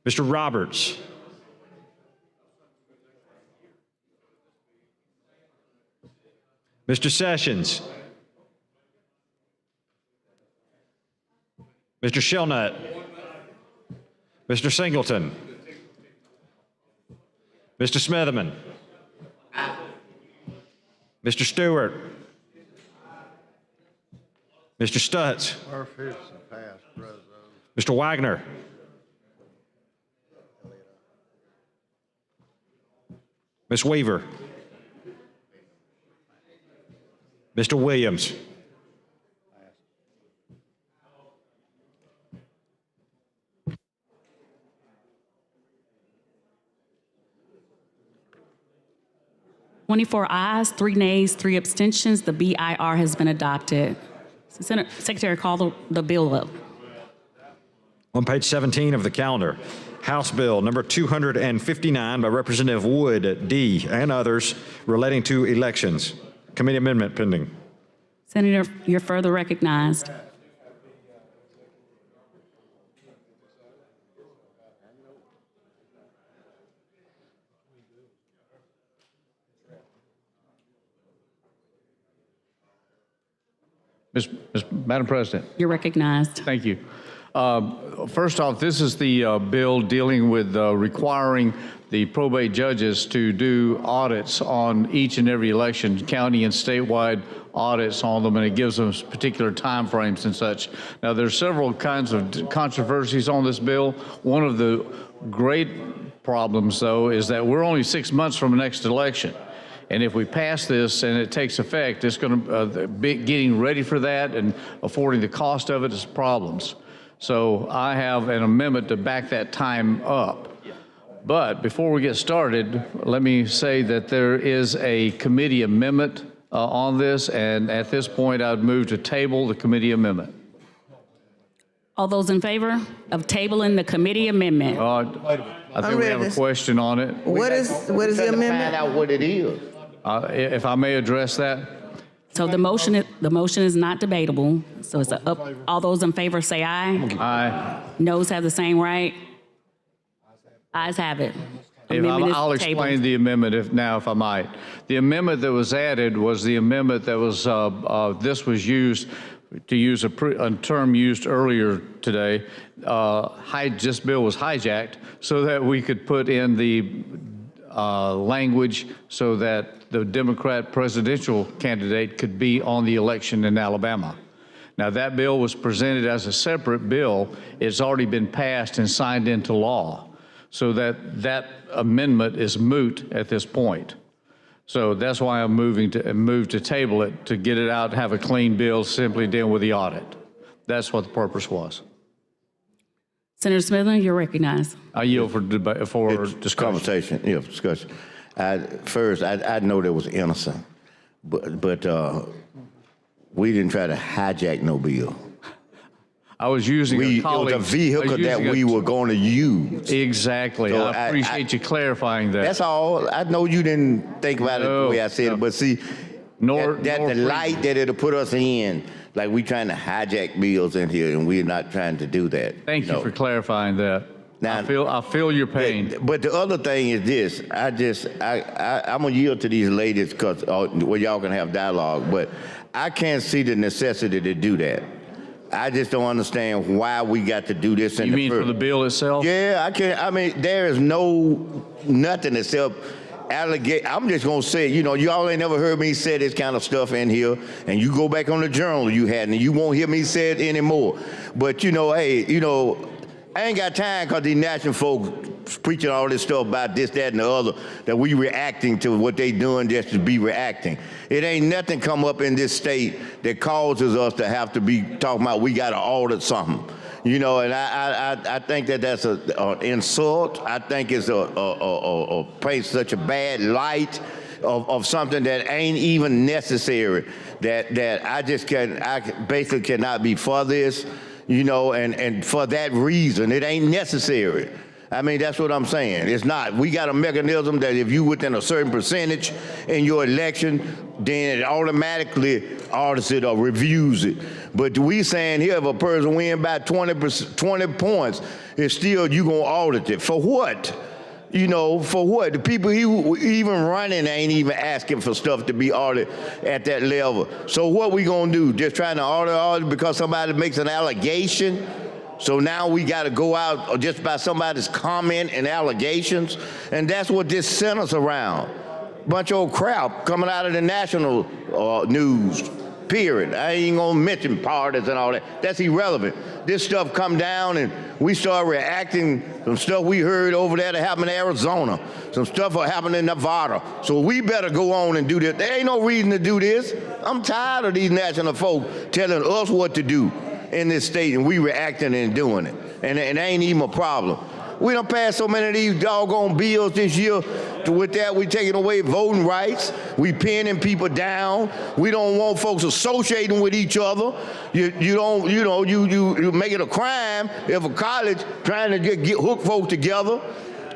Mr. Roberts. Mr. Sessions. Mr. Shellnut. Mr. Singleton. Mr. Smitherman. Mr. Stewart. Mr. Stutz. Mr. Wagner. Ms. Weaver. Mr. Williams. "24 ayes, 3 nays, 3 abstentions. The BIR has been adopted. Secretary, call the bill up. On page 17 of the calendar, House Bill number 259 by Representative Wood, D., and others relating to elections. Committee amendment pending. Senator, you're further recognized. Madam President. You're recognized. Thank you. First off, this is the bill dealing with requiring the probate judges to do audits on each and every election, county and statewide audits on them, and it gives them particular time frames and such. Now, there's several kinds of controversies on this bill. One of the great problems, though, is that we're only 6 months from the next election. And if we pass this and it takes effect, it's going to be getting ready for that and affording the cost of it is problems. So I have an amendment to back that time up. But before we get started, let me say that there is a committee amendment on this, and at this point, I'd move to table the committee amendment. All those in favor of tabling the committee amendment? I think we have a question on it. What is the amendment? Find out what it is. If I may address that. So the motion is not debatable. So it's up. All those in favor say aye. Aye. Noes have the same right. Ayes have it. Amendment is I'll tabled. explain the amendment if I might. The amendment that was added was the amendment that was, this was used, to use a term used earlier today, this bill was hijacked so that we could put in the language so that the Democrat presidential candidate could be on the election in Alabama. Now, that bill was presented as a separate bill. It's already been passed and signed into law, so that amendment is moot at this point. So that's why I'm moving to table it, to get it out and have a clean bill, simply deal with the audit. That's what the purpose was. Senator Smithland, you're recognized. I yield for discussion. Conversation, yeah, discussion. First, I know that was innocent, but we didn't try to hijack no bill. I was using it was a vehicle that we were going to use. Exactly. So I appreciate you clarifying that. That's all. I know you didn't think about it the way I said it, but see, the light that it'll put us in, like we trying to hijack bills in here, and we're not trying to do that. Thank you for clarifying that. Now, I feel your pain. But the other thing is this: I'm gonna yield to these ladies because y'all can have dialogue, but I can't see the necessity to do that. I just don't understand why we got to do this. You mean for the bill itself? Yeah, I can't. I mean, there is nothing except allegate. I'm just gonna say, y'all ain't never heard me say this kind of stuff in here, and you go back on the journal you had, and you won't hear me say it anymore. But I ain't got time because these national folks preaching all this stuff about this, that, and the other, that we reacting to what they doing just to be reacting. It ain't nothing come up in this state that causes us to have to be talking about we got to audit something. And I think that's an insult. I think it's paint such a bad light of something that ain't even necessary, that I basically cannot be for this. And for that reason, it ain't necessary. I mean, that's what I'm saying. It's not. We got a mechanism that if you within a certain percentage in your election, then it automatically audits it or reviews it. But we saying here, if a person win by 20 points, it's still you gonna audit it. For what? For what? The people even running ain't even asking for stuff to be audited at that level. So what we gonna do? Just trying to audit because somebody makes an allegation? So now we got to go out just by somebody's comment and allegations? And that's what this centers around. Bunch of old crap coming out of the national news. Period. I ain't gonna mention parties and all that. That's irrelevant. This stuff come down and we start reacting. Some stuff we heard over there that happened in Arizona. Some stuff that happened in Nevada. So we better go on and do this. There ain't no reason to do this. I'm tired of these national folk telling us what to do in this state, and we reacting and doing it. And it ain't even a problem. We done passed so many of these doggone bills this year. With that, we taking away voting rights. We pinning people down. We don't want folks associating with each other. You make it a crime if a college trying to get hook folks together.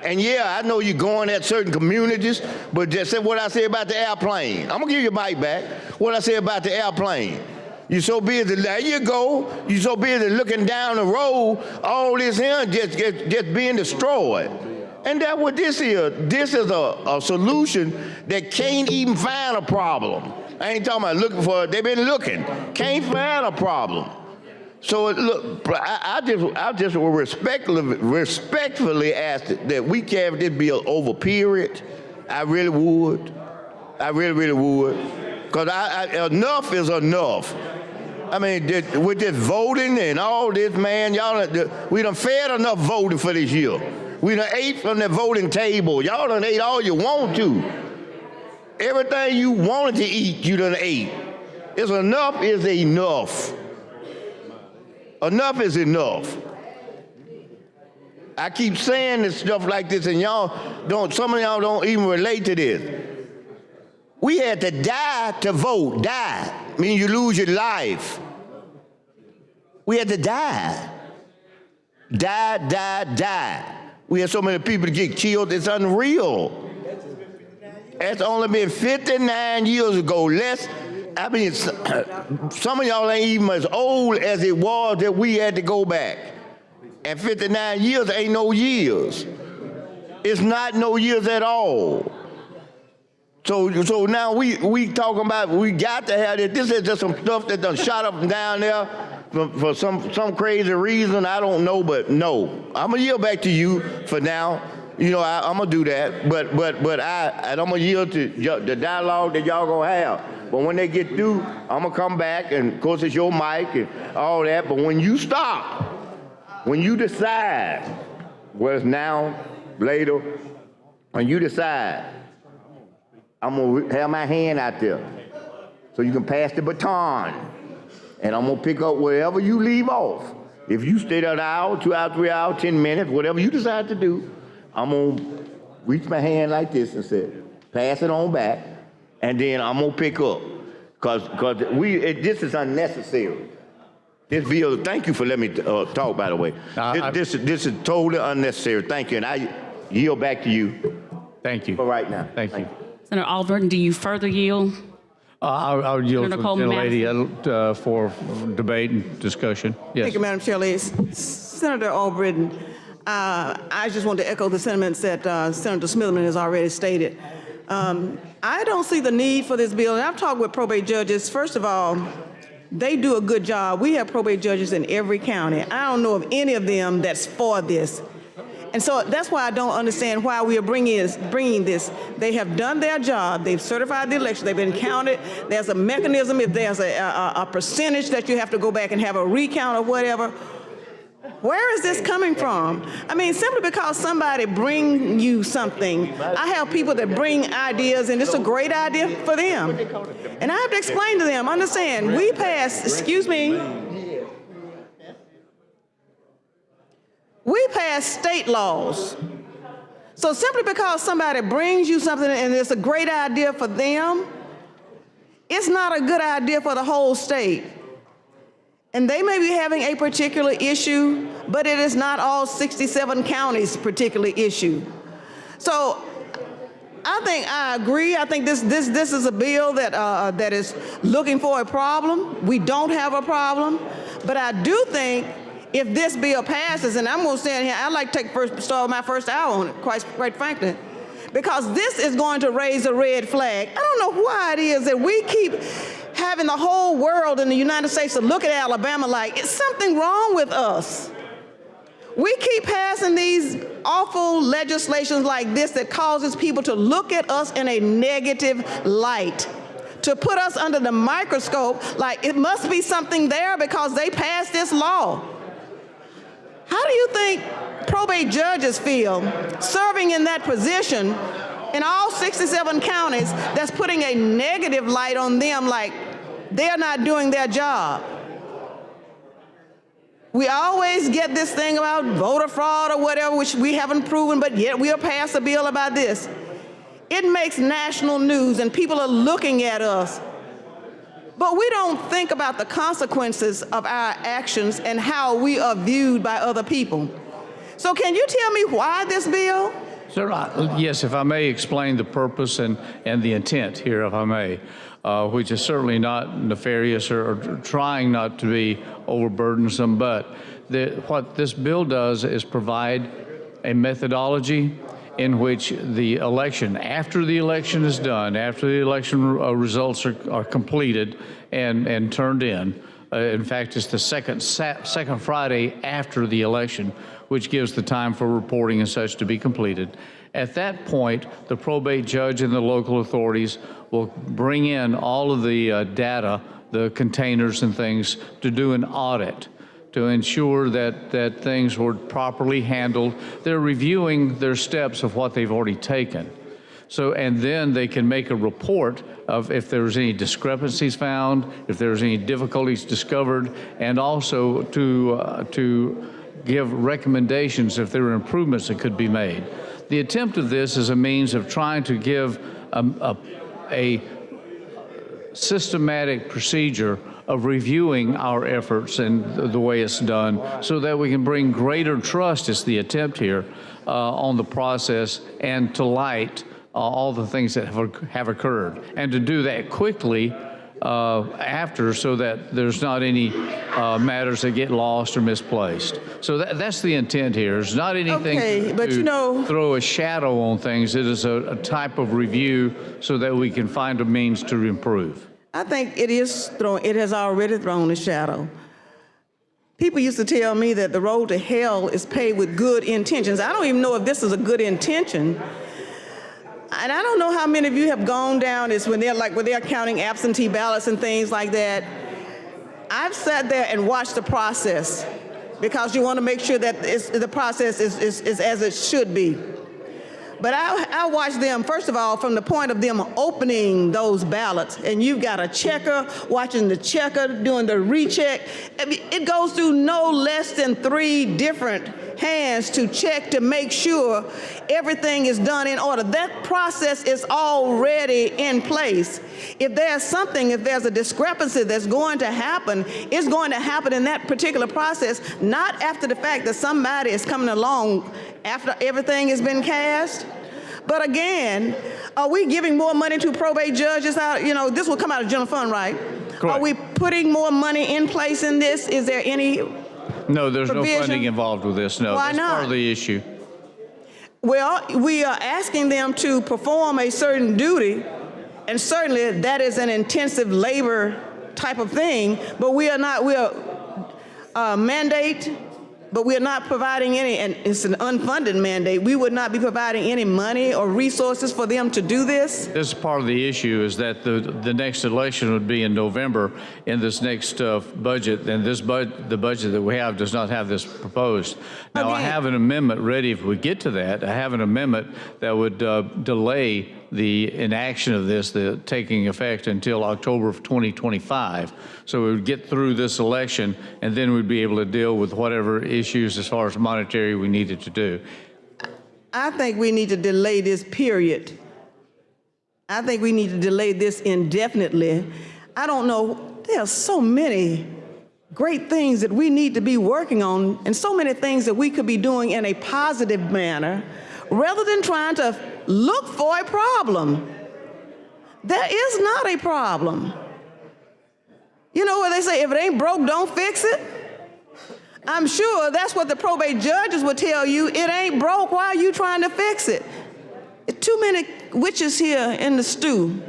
And yeah, I know you're going at certain communities, but just what I say about the airplane. I'm gonna give you a mic back. What I say about the airplane. You're so busy, there you go. You're so busy looking down the road, all this here just being destroyed. And that's what this is. This is a solution that can't even find a problem. I ain't talking about looking for it. They've been looking. Can't find a problem. So look, I just will respectfully ask that we carry this bill over, period. I really would. I really would. Because enough is enough. I mean, with this voting and all this, man, we done fed enough voting for this year. We done ate from the voting table. Y'all done ate all you want to. Everything you wanted to eat, you done ate. Enough is enough. Enough is enough. I keep saying this stuff like this, and some of y'all don't even relate to this. We had to die to vote. Die means you lose your life. We had to die. Die. We had so many people to get killed, it's unreal. That's only been 59 years ago. I mean, some of y'all ain't even as old as it was that we had to go back. And 59 years ain't no years. It's not no years at all. So now we talking about, we got to have this. This is just some stuff that done shot up and down there for some crazy reason. I don't know, but no. I'm gonna yield back to you for now. I'm gonna do that, but I'm gonna yield to the dialogue that y'all gonna have. But when they get through, I'm gonna come back, and of course it's your mic and all that. But when you stop, when you decide, whether it's now, later, when you decide, I'm gonna have my hand out there so you can pass the baton, and I'm gonna pick up wherever you leave off. If you stay there an hour, 2 hours, 3 hours, 10 minutes, whatever you decide to do, I'm gonna reach my hand like this and say, pass it on back, and then I'm gonna pick up, cause this is unnecessary. This bill. Thank you for letting me talk. By the way, this is totally unnecessary. Thank you, and I yield back to you. Thank you. For right now. Thank you. Senator Alburton, do you further yield? I'll yield to Senator the Coleman gentlelady for debate and discussion. Yes. Thank you, Madam Chair. Senator Alburton, I just want to echo the sentiments that Senator Smitherman has already stated. I don't see the need for this bill, and I've talked with probate judges. First of all, they do a good job. We have probate judges in every county. I don't know of any of them that's for this. And so that's why I don't understand why we are bringing this. They have done their job. They've certified the election. They've been counted. There's a mechanism. If there's a percentage that you have to go back and have a recount or whatever, where is this coming from? I mean, simply because somebody bring you something. I have people that bring ideas, and it's a great idea for them. And I have to explain to them, understand, we passed state laws. So simply because somebody brings you something and it's a great idea for them, it's not a good idea for the whole state. And they may be having a particular issue, but it is not all 67 counties' particular issue. So I agree. I think this is a bill that is looking for a problem. We don't have a problem, but I do think if this bill passes, and I'm going to stand here, I'd like to start my first hour on it, quite frankly, because this is going to raise a red flag. I don't know why it is that we keep having the whole world in the United States to look at Alabama like it's something wrong with us. We keep passing these awful legislations like this that causes people to look at us in a negative light, to put us under the microscope like it must be something there because they passed this law. How do you think probate judges feel serving in that position in all 67 counties that's putting a negative light on them like they're not doing their job? We always get this thing about voter fraud or whatever, which we haven't proven, but yet we'll pass a bill about this. It makes national news and people are looking at us. But we don't think about the consequences of our actions and how we are viewed by other people. So can you tell me why this bill? Sir, yes, if I may explain the purpose and the intent here, if I may, which is certainly not nefarious or trying not to be overburdensome, but what this bill does is provide a methodology in which the election, after the election is done, after the election results are completed and turned in fact, it's the second Friday after the election, which gives the time for reporting and such to be completed. At that point, the probate judge and the local authorities will bring in all of the data, the containers and things, to do an audit to ensure that things were properly handled. They're reviewing their steps of what they've already taken. So, and then they can make a report of if there's any discrepancies found, if there's any difficulties discovered, and also to give recommendations if there are improvements that could be made. The attempt of this is a means of trying to give a systematic procedure of reviewing our efforts and the way it's done so that we can bring greater trust, is the attempt here, on the process and to light all the things that have occurred, and to do that quickly after so that there's not any matters that get lost or misplaced. So that's the intent here. It's not anything to throw a shadow on things. It is a type of review so that we can find a means to improve. I think it has already thrown a shadow. People used to tell me that the road to hell is paved with good intentions. I don't even know if this is a good intention. And I don't know how many of you have gone down this when they're counting absentee ballots and things like that. I've sat there and watched the process because you want to make sure that the process is as it should be. But I watch them, first of all, from the point of them opening those ballots, and you've got a checker watching the checker, doing the recheck. I mean, it goes through no less than 3 different hands to check to make sure everything is done in order. That process is already in place. If there's a discrepancy that's going to happen, it's going to happen in that particular process, not after the fact that somebody is coming along after everything has been cast. But again, are we giving more money to probate judges? This will come out of general fund, right? Correct. Are we putting more money in place in this? Is there any No, there's provision? no funding involved with this. No, Why that's not? part of the issue. Well, we are asking them to perform a certain duty, and certainly that is an intensive labor type of thing, but we are mandate, but we are not providing any, and it's an unfunded mandate. We would not be providing any money or resources for them to do this. This is part of the issue, is that the next election would be in November in this next budget, and the budget that we have does not have this proposed. Now, I have an amendment ready if we get to that. I have an amendment that would delay the inaction of this, the taking effect, until October of 2025. So we would get through this election, and then we'd be able to deal with whatever issues as far as monetary we needed to do. I think we need to delay this period. I think we need to delay this indefinitely. I don't know, there are so many great things that we need to be working on, and so many things that we could be doing in a positive manner, rather than trying to look for a problem. There is not a problem. You know what they say, if it ain't broke, don't fix it? I'm sure that's what the probate judges would tell you. It ain't broke, why are you trying to fix it? Too many witches here in the stew.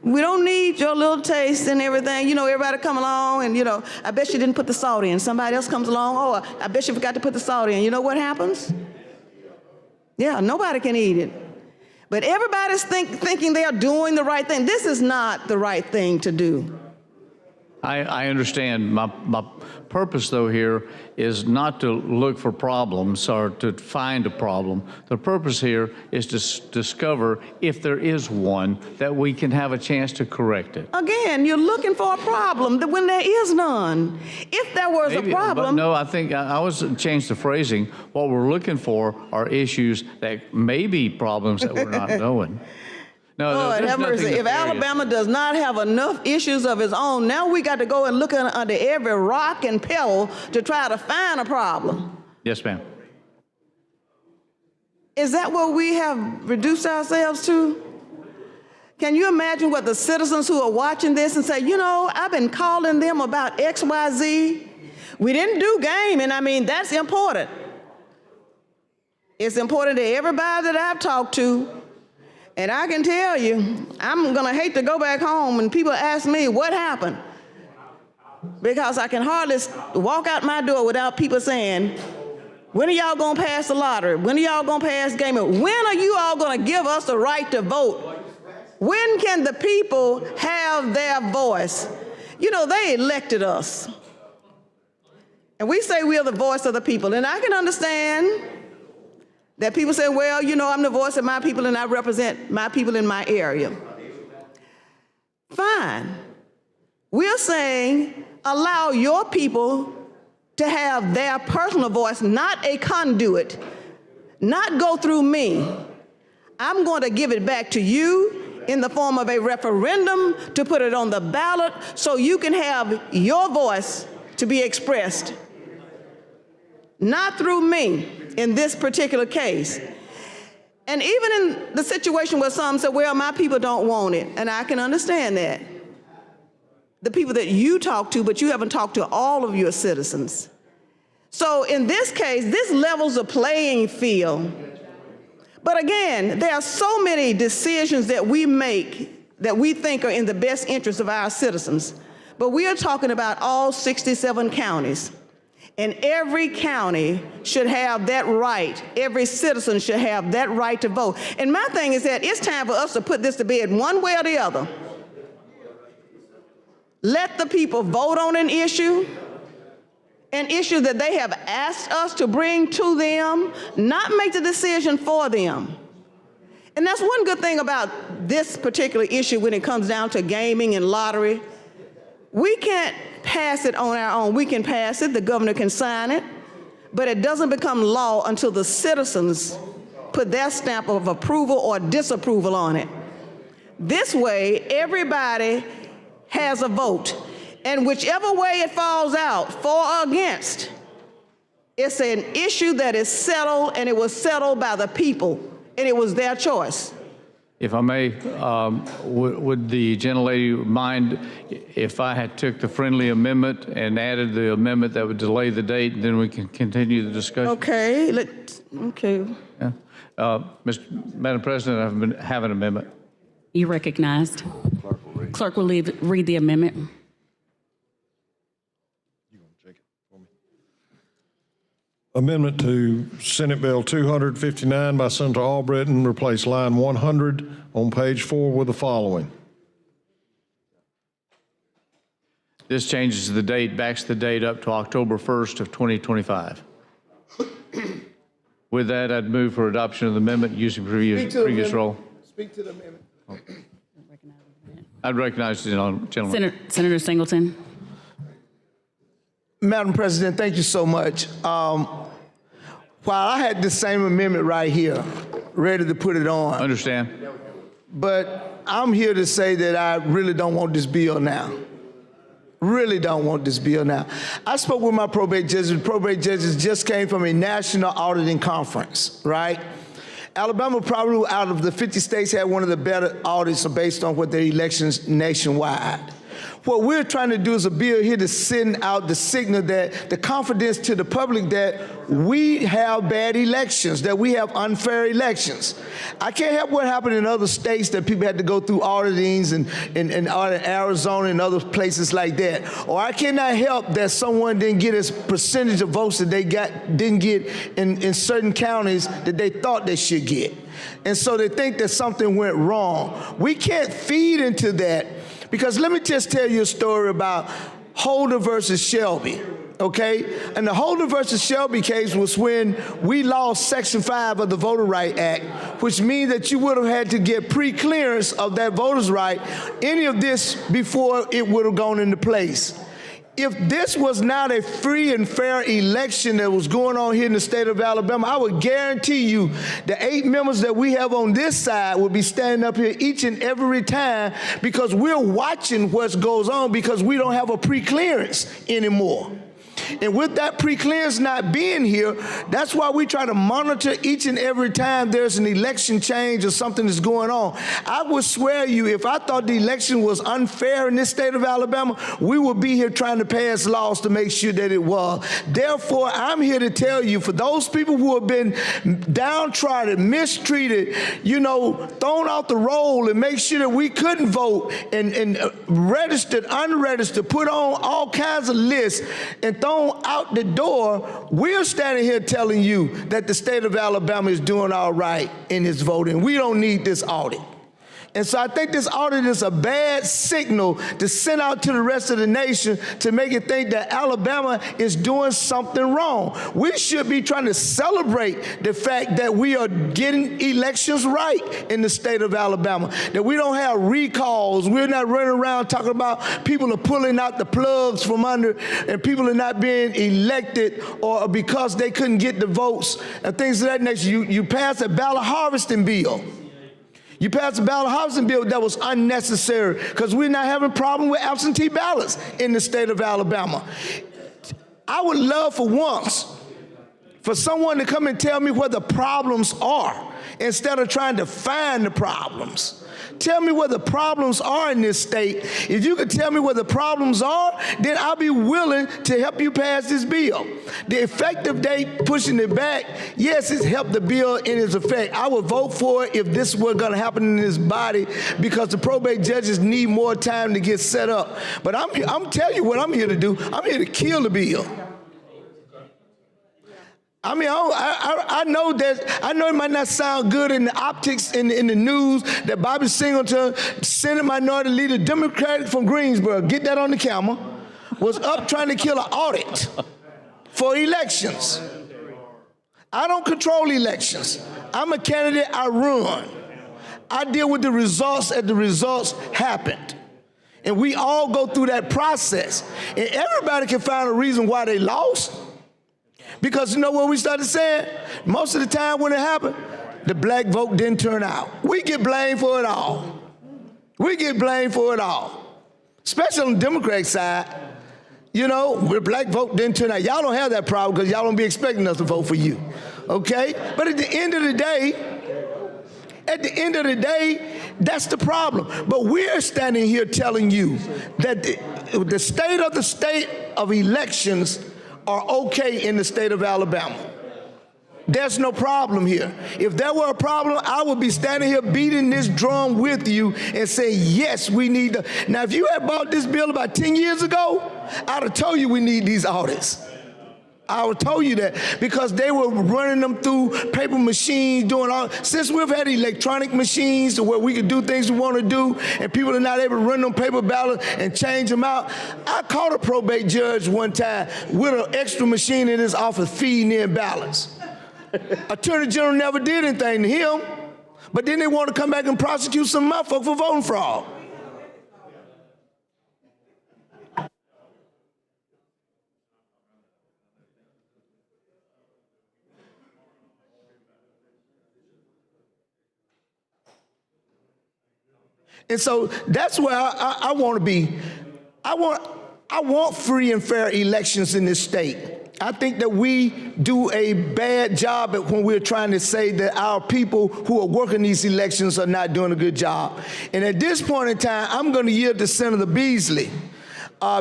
We don't need your little taste and everything. Everybody come along and, I bet you didn't put the salt in. Somebody else comes along, oh, I bet you forgot to put the salt in. You know what happens? Yeah, nobody can eat it. But everybody's thinking they are doing the right thing. This is not the right thing to do. I understand. My purpose, though, here is not to look for problems or to find a problem. The purpose here is to discover if there is one that we can have a chance to correct it. Again, you're looking for a problem when there is none. If there was Maybe, a problem. but no, I think I was change the phrasing. What we're looking for are issues that may be problems that we're not knowing. No, Lord there's have mercy. nothing If nefarious. Alabama does not have enough issues of its own, now we got to go and look under every rock and pebble to try to find a problem. Yes, ma'am. Is that what we have reduced ourselves to? Can you imagine what the citizens who are watching this and say, you know, I've been calling them about X, Y, Z. We didn't do gaming. I mean, that's important. It's important to everybody that I've talked to. And I can tell you, I'm going to hate to go back home and people ask me what happened. Because I can hardly walk out my door without people saying, when are y'all going to pass the lottery? When are y'all going to pass gaming? When are you all going to give us the right to vote? When can the people have their voice? You know, they elected us. And we say we are the voice of the people. And I can understand that people say, well, you know, I'm the voice of my people and I represent my people in my area. Fine. We're saying allow your people to have their personal voice, not a conduit, not go through me. I'm going to give it back to you in the form of a referendum to put it on the ballot so you can have your voice to be expressed. Not through me in this particular case. And even in the situation where some say, well, my people don't want it, and I can understand that. The people that you talk to, but you haven't talked to all of your citizens. So in this case, this levels the playing field. But again, there are so many decisions that we make that we think are in the best interest of our citizens. But we are talking about all 67 counties. And every county should have that right. Every citizen should have that right to vote. And my thing is that it's time for us to put this to bed one way or the other. Let the people vote on an issue that they have asked us to bring to them, not make the decision for them. And that's one good thing about this particular issue when it comes down to gaming and lottery. We can't pass it on our own. We can pass it, the governor can sign it, but it doesn't become law until the citizens put their stamp of approval or disapproval on it. This way, everybody has a vote. And whichever way it falls out, for or against, it's an issue that is settled, and it was settled by the people, and it was their choice. If I may, would the gentlelady mind if I had took the friendly amendment and added the amendment that would delay the date, and then we can continue the discussion? Okay, okay. Yeah. Madam President, I have an amendment. You recognized. Clerk will read the amendment. Amendment to Senate Bill 259 by Senator Albritton, replace line 100 on page 4 with the following. This changes the date, backs the date up to October 1st of 2025. With that, I'd move for adoption of the amendment using previous role. Speak to the amendment. I'd recognize the gentleman. Senator Singleton. Madam President, thank you so much. While I had the same amendment right here, ready to put it on. Understand. But I'm here to say that I really don't want this bill now. Really don't want this bill now. I spoke with my probate judges. Probate judges just came from a national auditing conference, right? Alabama probably out of the 50 states had one of the better audits based on what their elections nationwide. What we're trying to do is a bill here to send out the signal that the confidence to the public that we have bad elections, that we have unfair elections. I can't help what happened in other states that people had to go through auditings and Arizona and other places like that. Or I cannot help that someone didn't get a percentage of votes that they didn't get in certain counties that they thought they should get. And so they think that something went wrong. We can't feed into that. Because let me just tell you a story about Holder versus Shelby, okay? And the Holder versus Shelby case was when we lost Section 5 of the Voter Right Act, which means that you would have had to get pre-clearance of that voter's right, any of this before it would have gone into place. If this was not a free and fair election that was going on here in the state of Alabama, I would guarantee you the 8 members that we have on this side would be standing up here each and every time because we're watching what goes on because we don't have a pre-clearance anymore. And with that pre-clearance not being here, that's why we try to monitor each and every time there's an election change or something that's going on. I would swear you, if I thought the election was unfair in this state of Alabama, we would be here trying to pass laws to make sure that it was. Therefore, I'm here to tell you, for those people who have been downtrodden, mistreated, you know, thrown off the roll and make sure that we couldn't vote and registered, unregistered, put on all kinds of lists and thrown out the door, we're standing here telling you that the state of Alabama is doing all right in its voting. We don't need this audit. And so I think this audit is a bad signal to send out to the rest of the nation to make it think that Alabama is doing something wrong. We should be trying to celebrate the fact that we are getting elections right in the state of Alabama, that we don't have recalls. We're not running around talking about people are pulling out the plugs from under and people are not being elected or because they couldn't get the votes and things of that nature. You passed a ballot harvesting bill. You passed a ballot harvesting bill that was unnecessary because we're not having a problem with absentee ballots in the state of Alabama. I would love for once for someone to come and tell me where the problems are instead of trying to find the problems. Tell me where the problems are in this state. If you could tell me where the problems are, then I'll be willing to help you pass this bill. The effective date, pushing it back, yes, it's helped the bill in its effect. I would vote for it if this were going to happen in this body because the probate judges need more time to get set up. But I'm telling you what I'm here to do. I'm here to kill the bill. I mean, I know it might not sound good in the optics in the news that Bobby Singleton, Senate Minority Leader, Democratic from Greensboro, get that on the camera, was up trying to kill an audit for elections. I don't control elections. I'm a candidate, I run. I deal with the results as the results happened. And we all go through that process. And everybody can find a reason why they lost. Because you know what we started saying? Most of the time when it happened, the black vote didn't turn out. We get blamed for it all. We get blamed for it all. Especially on the Democratic side. You know, the black vote didn't turn out. Y'all don't have that problem because y'all don't be expecting us to vote for you. Okay? But at the end of the day, that's the problem. But we're standing here telling you that the state of elections are okay in the state of Alabama. There's no problem here. If there were a problem, I would be standing here beating this drum with you and saying, yes, we need to. Now, if you had bought this bill about 10 years ago, I'd have told you we need these audits. I would have told you that because they were running them through paper machines, doing all. Since we've had electronic machines to where we can do things we want to do and people are not able to run them paper ballots and change them out. I caught a probate judge one time with an extra machine in his office feeding in ballots. Attorney General never did anything to him, but then they want to come back and prosecute some motherfucker for voting fraud. And so that's where I want to be. I want free and fair elections in this state. I think that we do a bad job at when we're trying to say that our people who are working these elections are not doing a good job. And at this point in time, I'm going to yield to Senator Beasley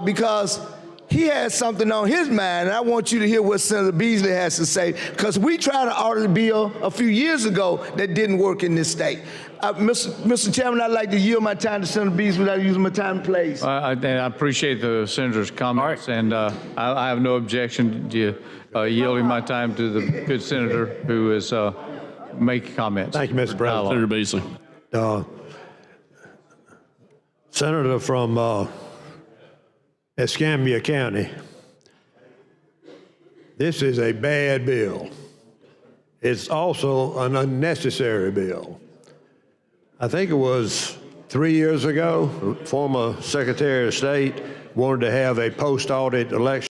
because he has something on his mind, and I want you to hear what Senator Beasley has to say, because we tried to audit a bill a few years ago that didn't work in this state. Mr. Chairman, I'd like to yield my time to Senator Beasley without using my time, please. I appreciate the senator's comments, and I have no objection to yielding my time to the good senator who is making comments. Thank you, Mr. President. Senator Beasley. Senator from Escambia County. This is a bad bill. It's also an unnecessary bill. I think it was 3 years ago, the former Secretary of State wanted to have a post-audit election.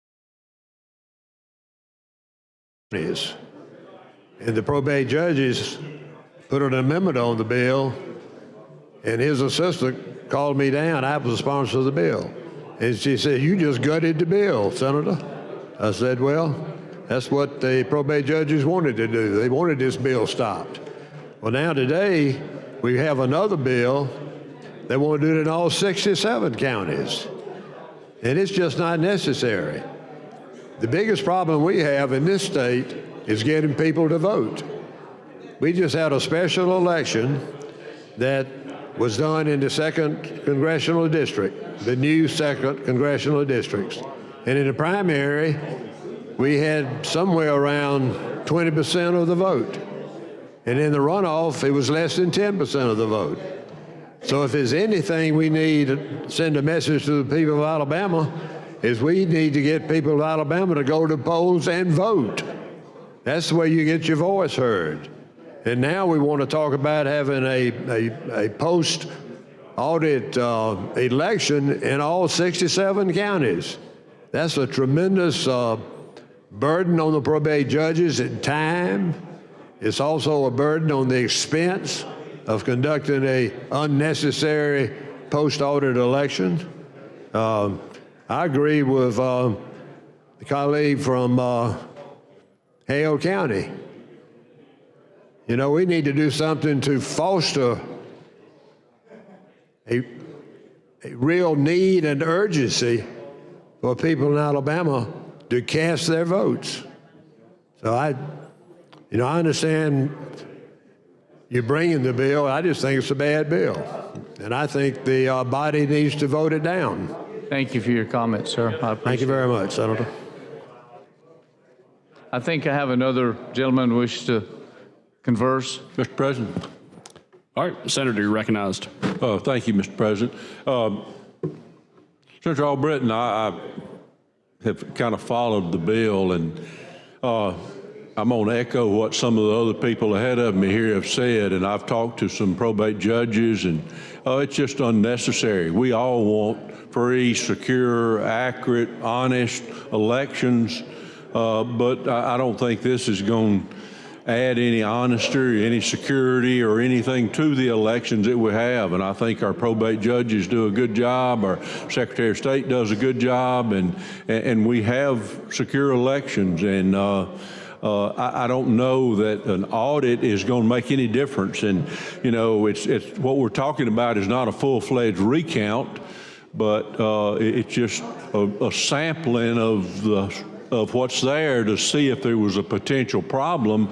And the probate judges put an amendment on the bill, and his assistant called me down. I was the sponsor of the bill. And she said, "You just gutted the bill, Senator." I said, "Well, that's what the probate judges wanted to do. They wanted this bill stopped." Well, now today, we have another bill. They want to do it in all 67 counties. And it's just not necessary. The biggest problem we have in this state is getting people to vote. We just had a special election that was done in the 2nd Congressional District, the new 2nd Congressional Districts. And in the primary, we had somewhere around 20% of the vote. And in the runoff, it was less than 10% of the vote. So if there's anything we need to send a message to the people of Alabama, is we need to get people of Alabama to go to the polls and vote. That's the way you get your voice heard. And now we want to talk about having a post-audit election in all 67 counties. That's a tremendous burden on the probate judges in time. It's also a burden on the expense of conducting a unnecessary post-audit election. I agree with the colleague from Hale County. You know, we need to do something to foster a real need and urgency for people in Alabama to cast their votes. So I understand you're bringing the bill. I just think it's a bad bill. And I think the body needs to vote it down. Thank you for your comments, sir. Thank you very much, Senator. I think I have another gentleman who wishes to converse. Mr. President. All right, Senator, you're recognized. Thank you, Mr. President. Senator Albritton, I have kind of followed the bill, and I'm going to echo what some of the other people ahead of me here have said, and I've talked to some probate judges, and it's just unnecessary. We all want free, secure, accurate, honest elections, but I don't think this is going to add any honesty, any security, or anything to the elections that we have. And I think our probate judges do a good job. Our Secretary of State does a good job, and we have secure elections. And I don't know that an audit is going to make any difference. And you know, it's what we're talking about is not a full-fledged recount, but it's just a sampling of what's there to see if there was a potential problem.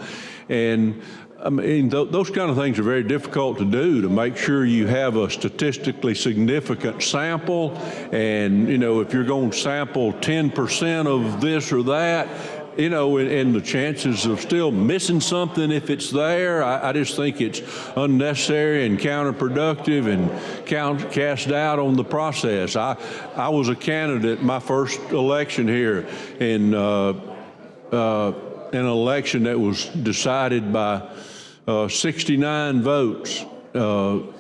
And I mean, those kind of things are very difficult to do, to make sure you have a statistically significant sample. And, you know, if you're going to sample 10% of this or that, you know, and the chances of still missing something if it's there, I just think it's unnecessary and counterproductive and cast doubt on the process. I was a candidate my first election here in an election that was decided by 69 votes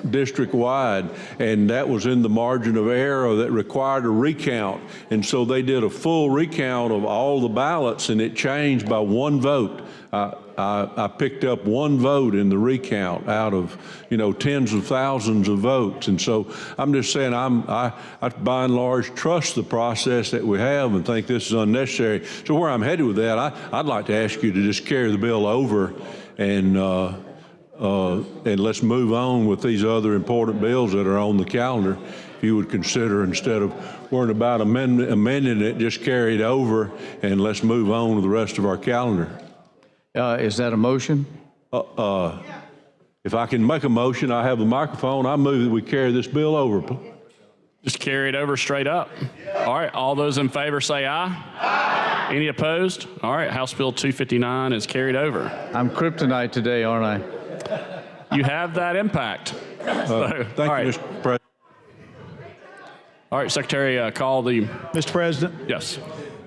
district-wide, and that was in the margin of error that required a recount. And so they did a full recount of all the ballots, and it changed by one vote. I picked up one vote in the recount out of, you know, tens of thousands of votes. And so I'm just saying I by and large trust the process that we have and think this is unnecessary. So where I'm headed with that, I'd like to ask you to just carry the bill over and let's move on with these other important bills that are on the calendar. If you would consider, instead of worrying about amending it, just carry it over and let's move on to the rest of our calendar. Is that a motion? If I can make a motion, I have the microphone. I move that we carry this bill over. Just carry it over straight up. All right, all those in favor say aye. Aye. Any opposed? All right, House Bill 259 is carried over. I'm kryptonite today, aren't I? You have that impact. Thank you, Mr. President. All right, Secretary, call the. Mr. President? Yes.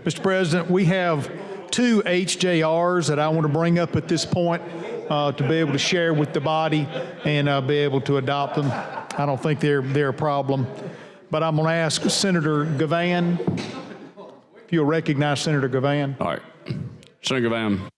Mr. President, we have 2 HJRs that I want to bring up at this point to be able to share with the body and be able to adopt them. I don't think they're a problem. But I'm going to ask Senator Gavan, if you'll recognize Senator Gavan. All right. Senator Gavan.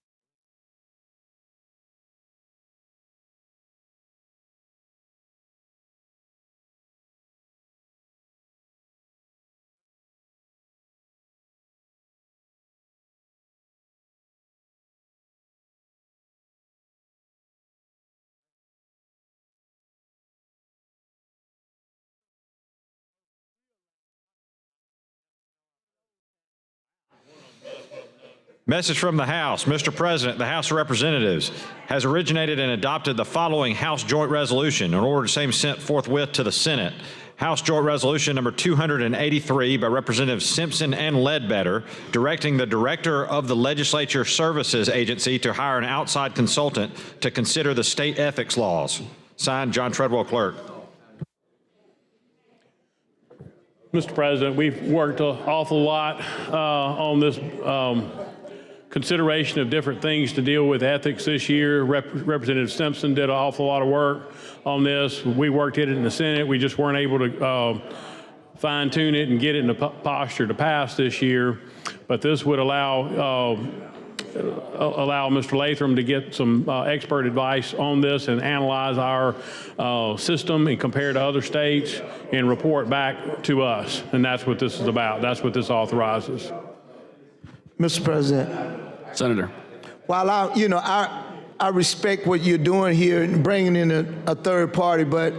Message from the House. Mr. President, the House of Representatives has originated and adopted the following House Joint Resolution. In order, same sent forthwith to the Senate. House Joint Resolution number 283 by Representatives Simpson and Ledbetter, directing the Director of the Legislature Services Agency to hire an outside consultant to consider the state ethics laws. Signed, John Treadwell, Clerk. Mr. President, we've worked an awful lot on this consideration of different things to deal with ethics this year. Representative Simpson did an awful lot of work on this. We worked it in the Senate. We just weren't able to fine tune it and get it in a posture to pass this year. But this would allow Mr. Latham to get some expert advice on this and analyze our system and compare to other states and report back to us. And that's what this is about. That's what this authorizes. Mr. President. Senator. While I respect what you're doing here and bringing in a third party, but,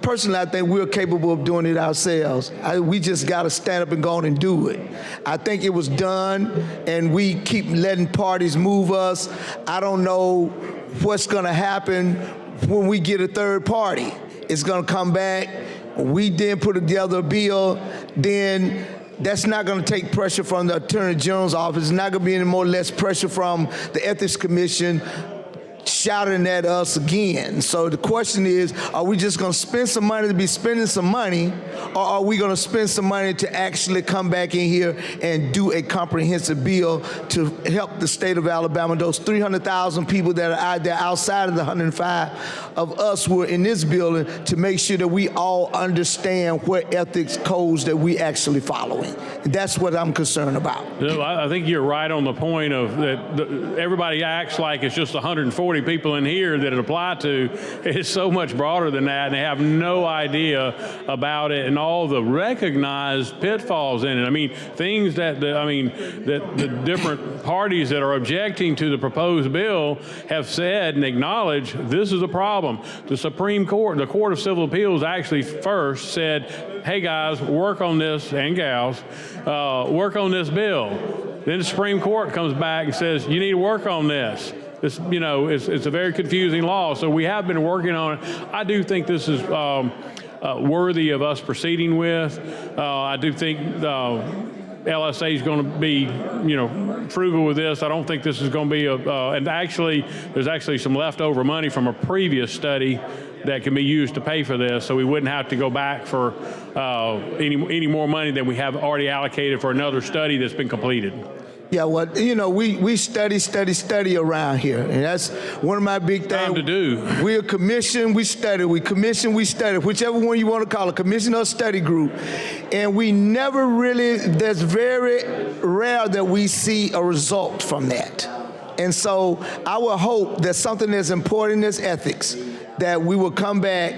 personally, I think we're capable of doing it ourselves. We just got to stand up and go on and do it. I think it was done, and we keep letting parties move us. I don't know what's going to happen when we get a third party. It's going to come back. We then put together a bill, then that's not going to take pressure from the Attorney General's office. It's not going to be any more or less pressure from the Ethics Commission shouting at us again. So the question is, are we just going to spend some money to be spending some money, or are we going to spend some money to actually come back in here and do a comprehensive bill to help the state of Alabama, those 300,000 people that are out there outside of the 105 of us who are in this building, to make sure that we all understand what ethics codes that we actually following. That's what I'm concerned about. I think you're right on the point of that everybody acts like it's just 140 people in here that it apply to. It's so much broader than that, and they have no idea about it and all the recognized pitfalls in it. I mean, things that the different parties that are objecting to the proposed bill have said and acknowledged this is a problem. The Supreme Court, the Court of Civil Appeals actually first said, hey guys, work on this, and gals, work on this bill. Then the Supreme Court comes back and says, you need to work on this. It's a very confusing law, so we have been working on it. I do think this is worthy of us proceeding with. I do think LSA is going to be, frugal with this. I don't think this is going to be and actually, there's actually some leftover money from a previous study that can be used to pay for this, so we wouldn't have to go back for any more money than we have already allocated for another study that's been completed. Yeah, well, we study around here, and that's one of my big things. Time to do. We're a commission, we study. We commission, we study. Whichever one you want to call it, commission or study group. And we never really, that's very rare that we see a result from that. And so I would hope that something as important as ethics, that we will come back,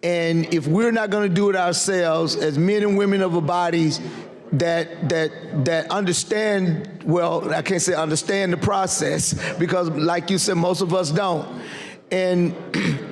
and if we're not going to do it ourselves, as men and women of our bodies, that understand, well, I can't say understand the process, because like you said, most of us don't. And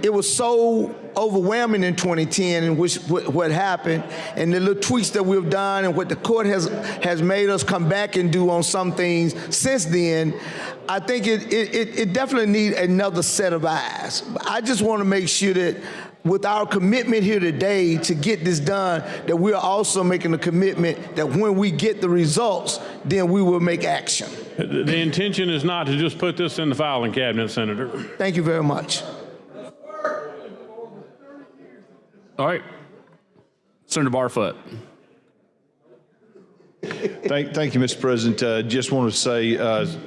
it was so overwhelming in 2010 and what happened, and the little tweaks that we've done and what the court has made us come back and do on some things since then. I think it definitely needs another set of eyes. I just want to make sure that with our commitment here today to get this done, that we're also making a commitment that when we get the results, then we will make action. The intention is not to just put this in the filing cabinet, Senator. Thank you very much. All right. Senator Barfoot. Thank you, Mr. President. Just want to say,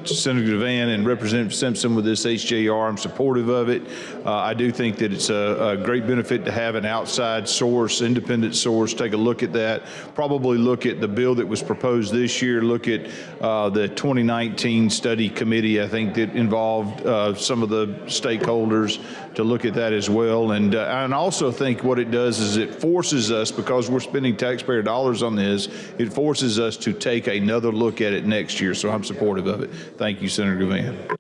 Senator Devan and Representative Simpson, with this HJR, I'm supportive of it. I do think that it's a great benefit to have an outside source, independent source, take a look at that. Probably look at the bill that was proposed this year, look at the 2019 study committee, I think, that involved some of the stakeholders, to look at that as well. And I also think what it does is it forces us, because we're spending taxpayer dollars on this, it forces us to take another look at it next year. So I'm supportive of it. Thank you, Senator Devan.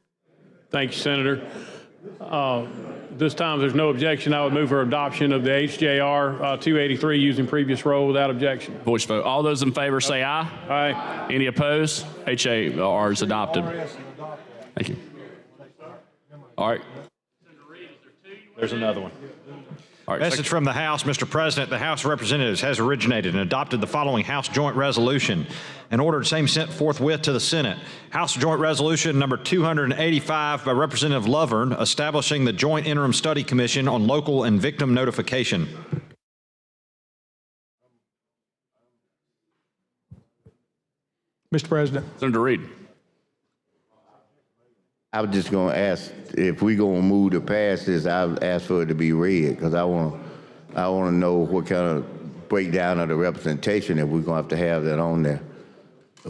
Thank you, Senator. This time, there's no objection. I would move for adoption of the HJR 283 using previous role without objection. Voice vote. All those in favor say aye. Aye. Any opposed? HJR is adopted. Thank you. All right. There's another one. All right, Message from the House. Mr. President, the House of Representatives has originated and adopted the following House Joint Resolution and ordered same sent forthwith to the Senate. House Joint Resolution number 285 by Representative Lovern, establishing the Joint Interim Study Commission on Local and Victim Notification. Mr. President. Senator Reed. I was just going to ask, if we're going to move to pass this, I would ask for it to be read, because I want to know what kind of breakdown of the representation, if we're going to have that on there.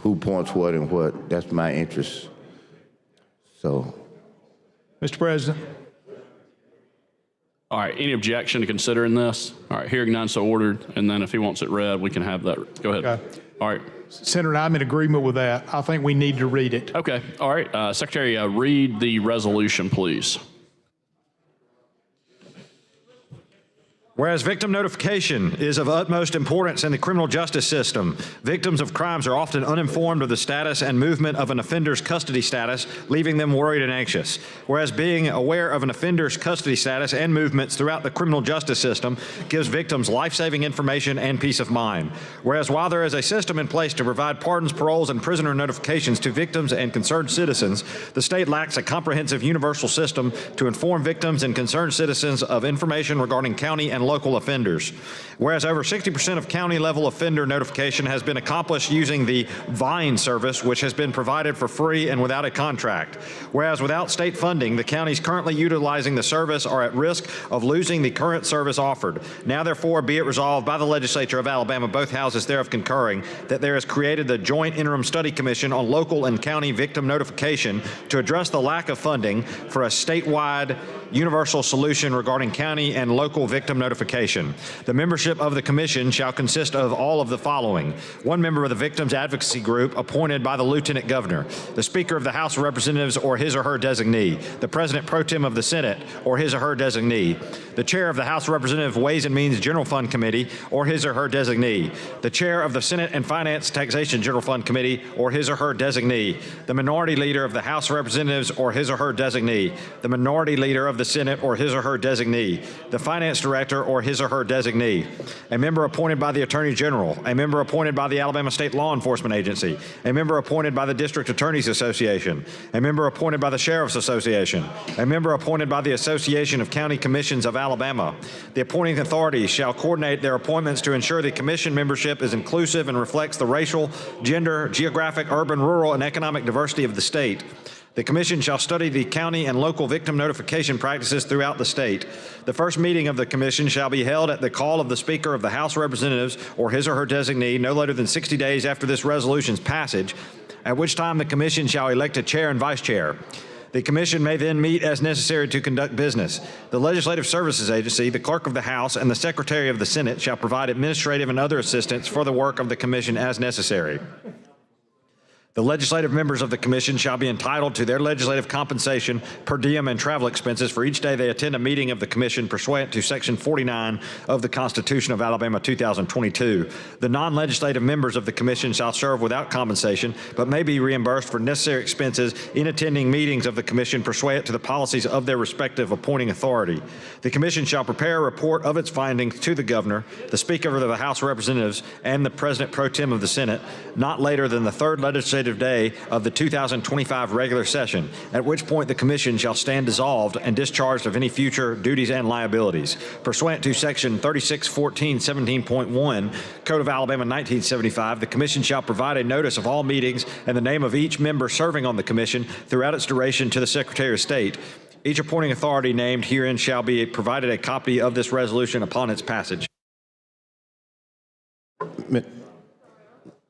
Who points what and what. That's my interest. So. Mr. President. All right. Any objection to considering this? All right. Hearing none, so ordered. And then if he wants it read, we can have that. Go ahead. Okay. All right. Senator, I'm in agreement with that. I think we need to read it. Okay. All right. Secretary, read the resolution, please. Whereas victim notification is of utmost importance in the criminal justice system, victims of crimes are often uninformed of the status and movement of an offender's custody status, leaving them worried and anxious. Whereas being aware of an offender's custody status and movements throughout the criminal justice system gives victims life-saving information and peace of mind. Whereas while there is a system in place to provide pardons, paroles, and prisoner notifications to victims and concerned citizens, the state lacks a comprehensive universal system to inform victims and concerned citizens of information regarding county and local offenders. Whereas over 60% of county-level offender notification has been accomplished using the VINE service, which has been provided for free and without a contract. Whereas without state funding, the counties currently utilizing the service are at risk of losing the current service offered. Now, therefore, be it resolved by the legislature of Alabama, both houses thereof concurring, that there is created the Joint Interim Study Commission on Local and County Victim Notification to address the lack of funding for a statewide universal solution regarding county and local victim notification. The membership of the commission shall consist of all of the following: one member of the Victims Advocacy Group appointed by the Lieutenant Governor, the Speaker of the House of Representatives or his or her designee, the President Pro Tem of the Senate or his or her designee, the Chair of the House of Representatives Ways and Means General Fund Committee or his or her designee, the Chair of the Senate and Finance Taxation General Fund Committee or his or her designee, the Minority Leader of the House of Representatives or his or her designee, the Minority Leader of the Senate or his or her designee, the Finance Director or his or her designee, a member appointed by the Attorney General, a member appointed by the Alabama State Law Enforcement Agency, a member appointed by the District Attorneys Association, a member appointed by the Sheriff's Association, a member appointed by the Association of County Commissions of Alabama. The appointing authorities shall coordinate their appointments to ensure the commission membership is inclusive and reflects the racial, gender, geographic, urban, rural, and economic diversity of the state. The commission shall study the county and local victim notification practices throughout the state. The first meeting of the commission shall be held at the call of the Speaker of the House of Representatives or his or her designee no later than 60 days after this resolution's passage, at which time the commission shall elect a chair and vice chair. The commission may then meet as necessary to conduct business. The Legislative Services Agency, the Clerk of the House, and the Secretary of the Senate shall provide administrative and other assistance for the work of the commission as necessary. The legislative members of the commission shall be entitled to their legislative compensation, per diem, and travel expenses for each day they attend a meeting of the commission pursuant to Section 49 of the Constitution of Alabama 2022. The non-legislative members of the commission shall serve without compensation, but may be reimbursed for necessary expenses in attending meetings of the commission pursuant to the policies of their respective appointing authority. The commission shall prepare a report of its findings to the governor, the Speaker of the House of Representatives, and the President Pro Tem of the Senate, not later than the third legislative consecutive day of the 2025 regular session, at which point the commission shall stand dissolved and discharged of any future duties and liabilities. Pursuant to Section 3614-17.1, Code of Alabama 1975, the commission shall provide a notice of all meetings and the name of each member serving on the commission throughout its duration to the Secretary of State. Each appointing authority named herein shall be provided a copy of this resolution upon its passage.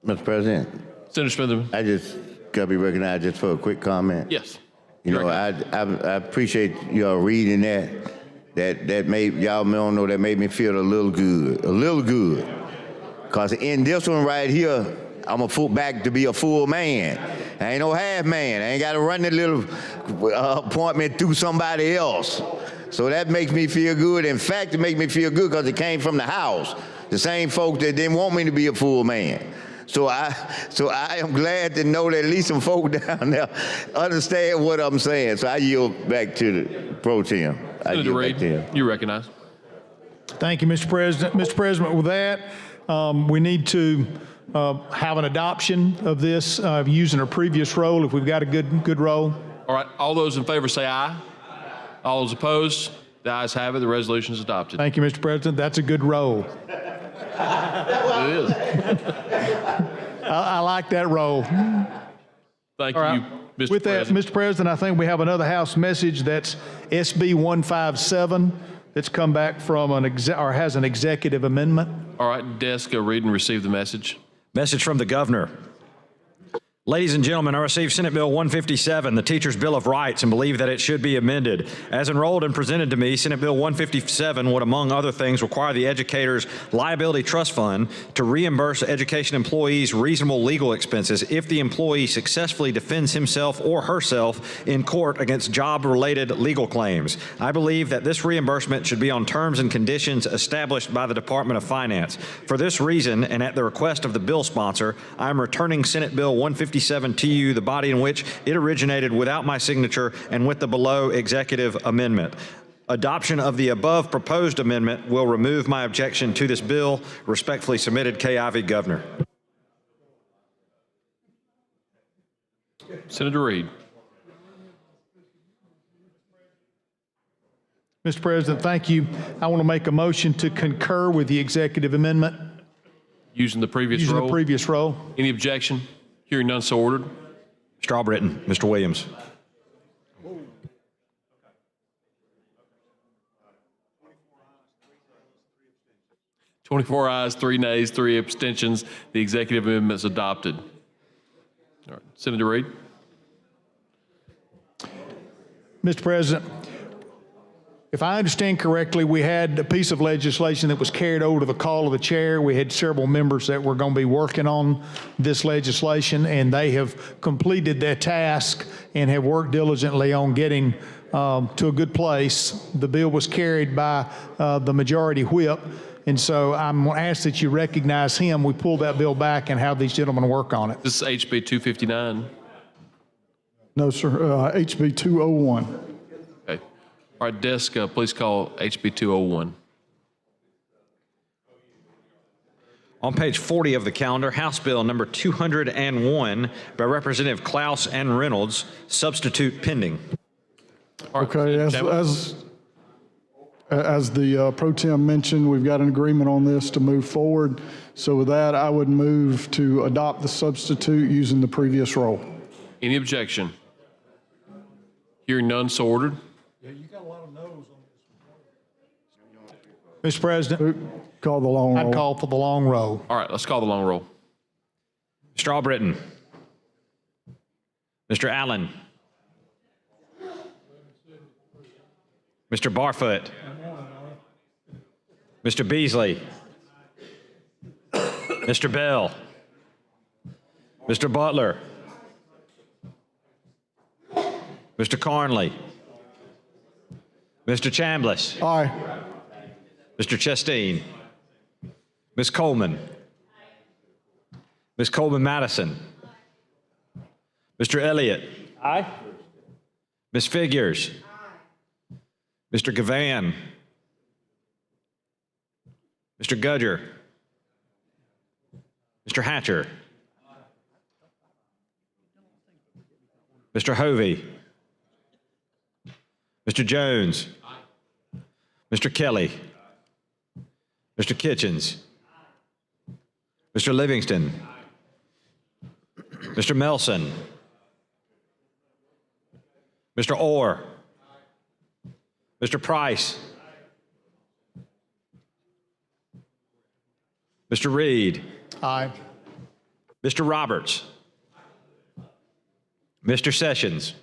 Mr. President. Senator Smitherman. I just got to be recognized just for a quick comment. Yes. You know, I appreciate y'all reading that. That made, y'all don't know, that made me feel a little good. Because in this one right here, I'm a back to be a full man. I ain't no half man. I ain't got to run that little appointment through somebody else. So that makes me feel good. In fact, it makes me feel good because it came from the House. The same folk that didn't want me to be a full man. So I am glad to know that at least some folk down there understand what I'm saying. So I yield back to the pro tem. Senator Reid, you recognize. Thank you, Mr. President. Mr. President, with that, we need to have an adoption of this using a previous roll if we've got a good roll. All right, all those in favor say aye. All those opposed, the ayes have it. The resolution is adopted. Thank you, Mr. President. That's a good roll. It is. I like that roll. Thank All right. you, Mr. With that, President. Mr. President, I think we have another House message that's SB 157 that's come back from or has an executive amendment. All right, desk, read and receive the message. Message from the governor. Ladies and gentlemen, I received Senate Bill 157, the Teacher's Bill of Rights, and believe that it should be amended. As enrolled and presented to me, Senate Bill 157 would, among other things, require the Educators Liability Trust Fund to reimburse education employees reasonable legal expenses if the employee successfully defends himself or herself in court against job-related legal claims. I believe that this reimbursement should be on terms and conditions established by the Department of Finance. For this reason, and at the request of the bill sponsor, I am returning Senate Bill 157 to you, the body in which it originated, without my signature and with the below executive amendment. Adoption of the above proposed amendment will remove my objection to this bill. Respectfully submitted, Kay Ivey, Governor. Senator Reid. Mr. President, thank you. I want to make a motion to concur with the executive amendment. Using the previous Using roll. the previous roll. Any objection? Hearing none, so ordered. Strawbritton, Mr. Williams. (24 ayes, 3 nays, 3 abstentions). The executive amendment is adopted. All right, Senator Reid. Mr. President, if I understand correctly, we had a piece of legislation that was carried over to the call of the chair. We had several members that were going to be working on this legislation, and they have completed their task and have worked diligently on getting to a good place. The bill was carried by the majority whip, and so I'm going to ask that you recognize him. We pulled that bill back and have these gentlemen work on it. This is HB 259. No, sir. HB 201. Okay. All right, desk, please call HB 201. On page 40 of the calendar, House Bill number 201 by Representative Klaus and Reynolds, substitute pending. Okay, as the pro tem mentioned, we've got an agreement on this to move forward. So with that, I would move to adopt the substitute using the previous roll. Any objection? Hearing none, so ordered. Mr. President, call the long roll. I'd call for the long roll. All right, let's call the long roll. Strawbritton. Mr. Allen. Mr. Barfoot. Mr. Beasley. Mr. Bell. Mr. Butler. Mr. Carnley. Mr. Chambliss. Aye. Mr. Chastain. Ms. Coleman. Ms. Coleman-Madison. Mr. Elliott. Aye. Ms. Figures. Mr. Gavan. Mr. Gudger. Mr. Hatcher. Mr. Hovey. Mr. Jones. Mr. Kelly. Mr. Kitchens. Mr. Livingston. Mr. Melson. Mr. Orr. Mr. Price. Mr. Reed. Aye. Mr. Roberts. Mr. Sessions.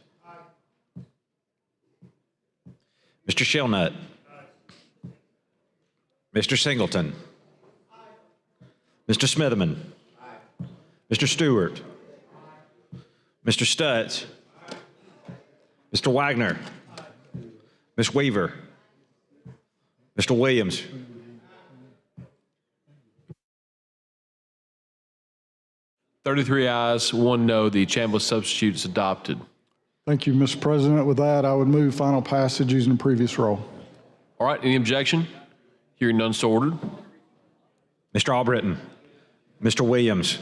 Mr. Shellnut. Mr. Singleton. Mr. Smitherman. Mr. Stewart. Mr. Stutz. Mr. Wagner. Ms. Weaver. Mr. Williams. Thirty-three ayes, 1 no. The Chambliss substitute is adopted. Thank you, Mr. President. With that, I would move final passage using the previous roll. All right, any objection? Hearing none, so ordered. Mr. Albritton. Mr. Williams.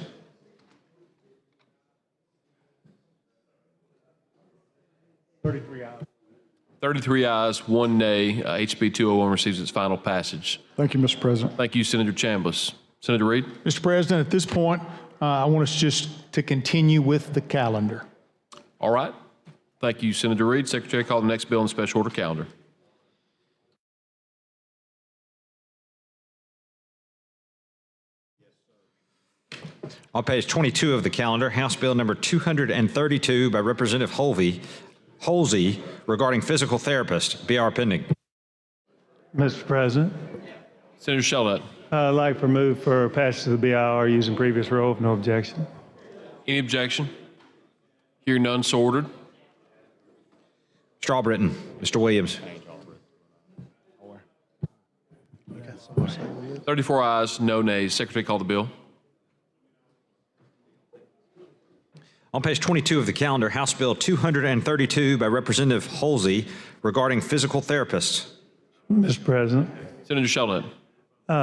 Thirty-three ayes, 1 nay. HB 201 receives its final passage. Thank you, Mr. President. Thank you, Senator Chambliss. Senator Reed? Mr. President, at this point, I want us just to continue with the calendar. All right. Thank you, Senator Reed. Secretary, call the next bill on the special order calendar. On page 22 of the calendar, House Bill number 232 by Representative Holsey regarding physical therapists. BR pending. Mr. President, Senator Shellnut. I'd like to move for passage of the BIR using previous rule, if no objection. Any objection? Hearing none, so ordered. Mr. Albritton. Mr. Williams. 34 ayes, no nays. Secretary, call the bill. On page 22 of the calendar, House Bill 232 by Representative Holsey regarding physical therapists. Mr. President. Senator Shellnut. All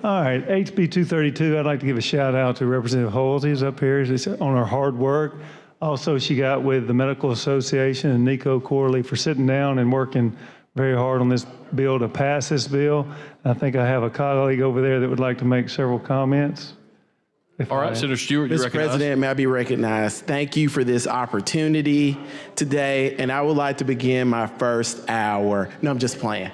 right, HB 232, I'd like to give a shout out to Representative Holsey, who's up here on her hard work. Also, she got with the Medical Association and Nico Corley for sitting down and working very hard on this bill to pass this bill. I think I have a colleague over there that would like to make several comments. All right, Senator Stewart, you Mr. recognize. President, may I be recognized? Thank you for this opportunity today, and I would like to begin my first hour. No, I'm just playing.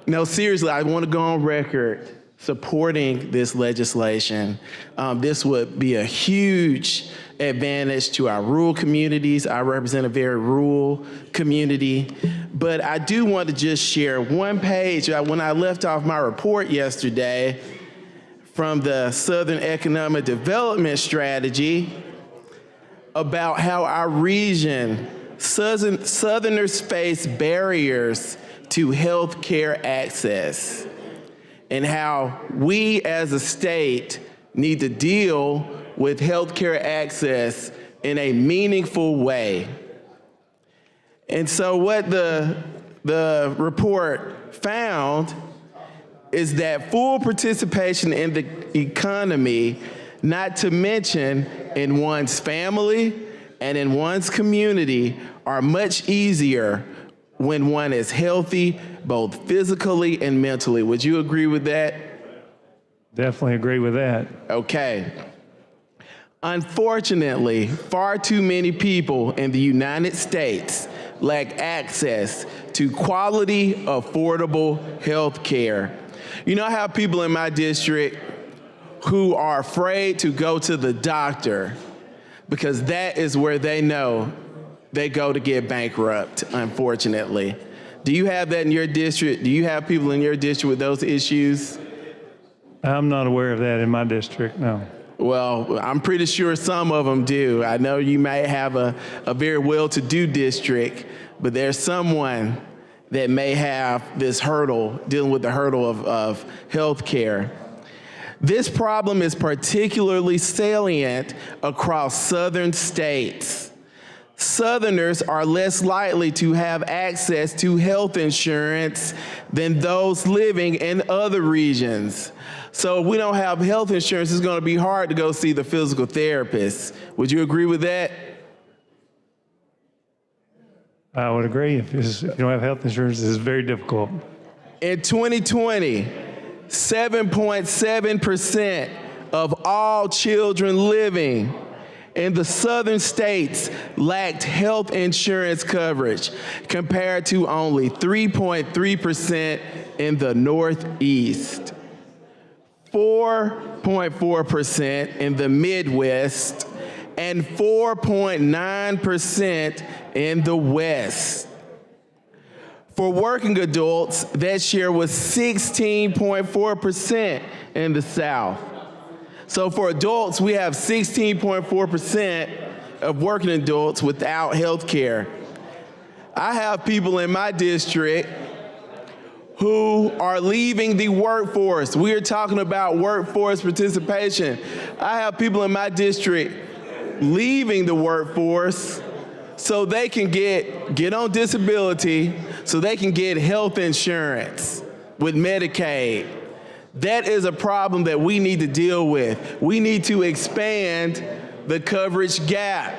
No, seriously, I want to go on record supporting this legislation. This would be a huge advantage to our rural communities. I represent a very rural community, but I do want to just share one page. When I left off my report yesterday from the Southern Economic Development Strategy about how our region, Southerners face barriers to health care access, and how we as a state need to deal with health care access in a meaningful way. And so what the report found is that full participation in the economy, not to mention in one's family and in one's community, are much easier when one is healthy, both physically and mentally. Would you agree with that? Definitely agree with that. Okay. Unfortunately, far too many people in the United States lack access to quality, affordable health care. You know how people in my district who are afraid to go to the doctor because that is where they know they go to get bankrupt, unfortunately. Do you have that in your district? Do you have people in your district with those issues? I'm not aware of that in my district, no. Well, I'm pretty sure some of them do. I know you may have a very well-to-do district, but there's someone that may have this hurdle, dealing with the hurdle of health care. This problem is particularly salient across southern states. Southerners are less likely to have access to health insurance than those living in other regions. So if we don't have health insurance, it's going to be hard to go see the physical therapist. Would you agree with that? I would agree. If you don't have health insurance, it's very difficult. In 2020, 7.7% of all children living in the southern states lacked health insurance coverage, compared to only 3.3% in the Northeast, 4.4% in the Midwest, and 4.9% in the West. For working adults, that share was 16.4% in the South. So for adults, we have 16.4% of working adults without health care. I have people in my district who are leaving the workforce. We are talking about workforce participation. I have people in my district leaving the workforce so they can get on disability, so they can get health insurance with Medicaid. That is a problem that we need to deal with. We need to expand the coverage gap.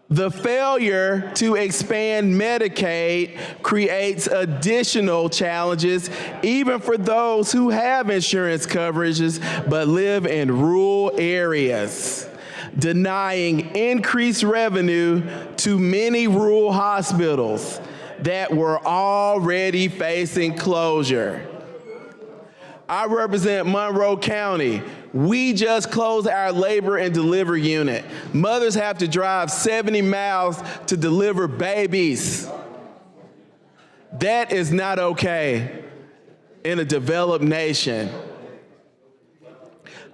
The failure to expand Medicaid creates additional challenges, even for those who have insurance coverages but live in rural areas, denying increased revenue to many rural hospitals that were already facing closure. I represent Monroe County. We just closed our labor and delivery unit. Mothers have to drive 70 miles to deliver babies. That is not okay in a developed nation.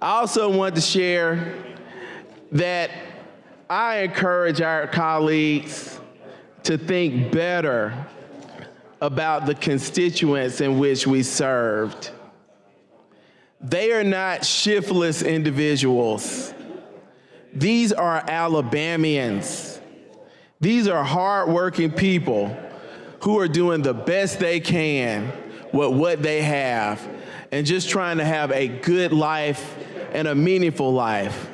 I also want to share that I encourage our colleagues to think better about the constituents in which we served. They are not shiftless individuals. These are Alabamians. These are hardworking people who are doing the best they can with what they have and just trying to have a good life and a meaningful life.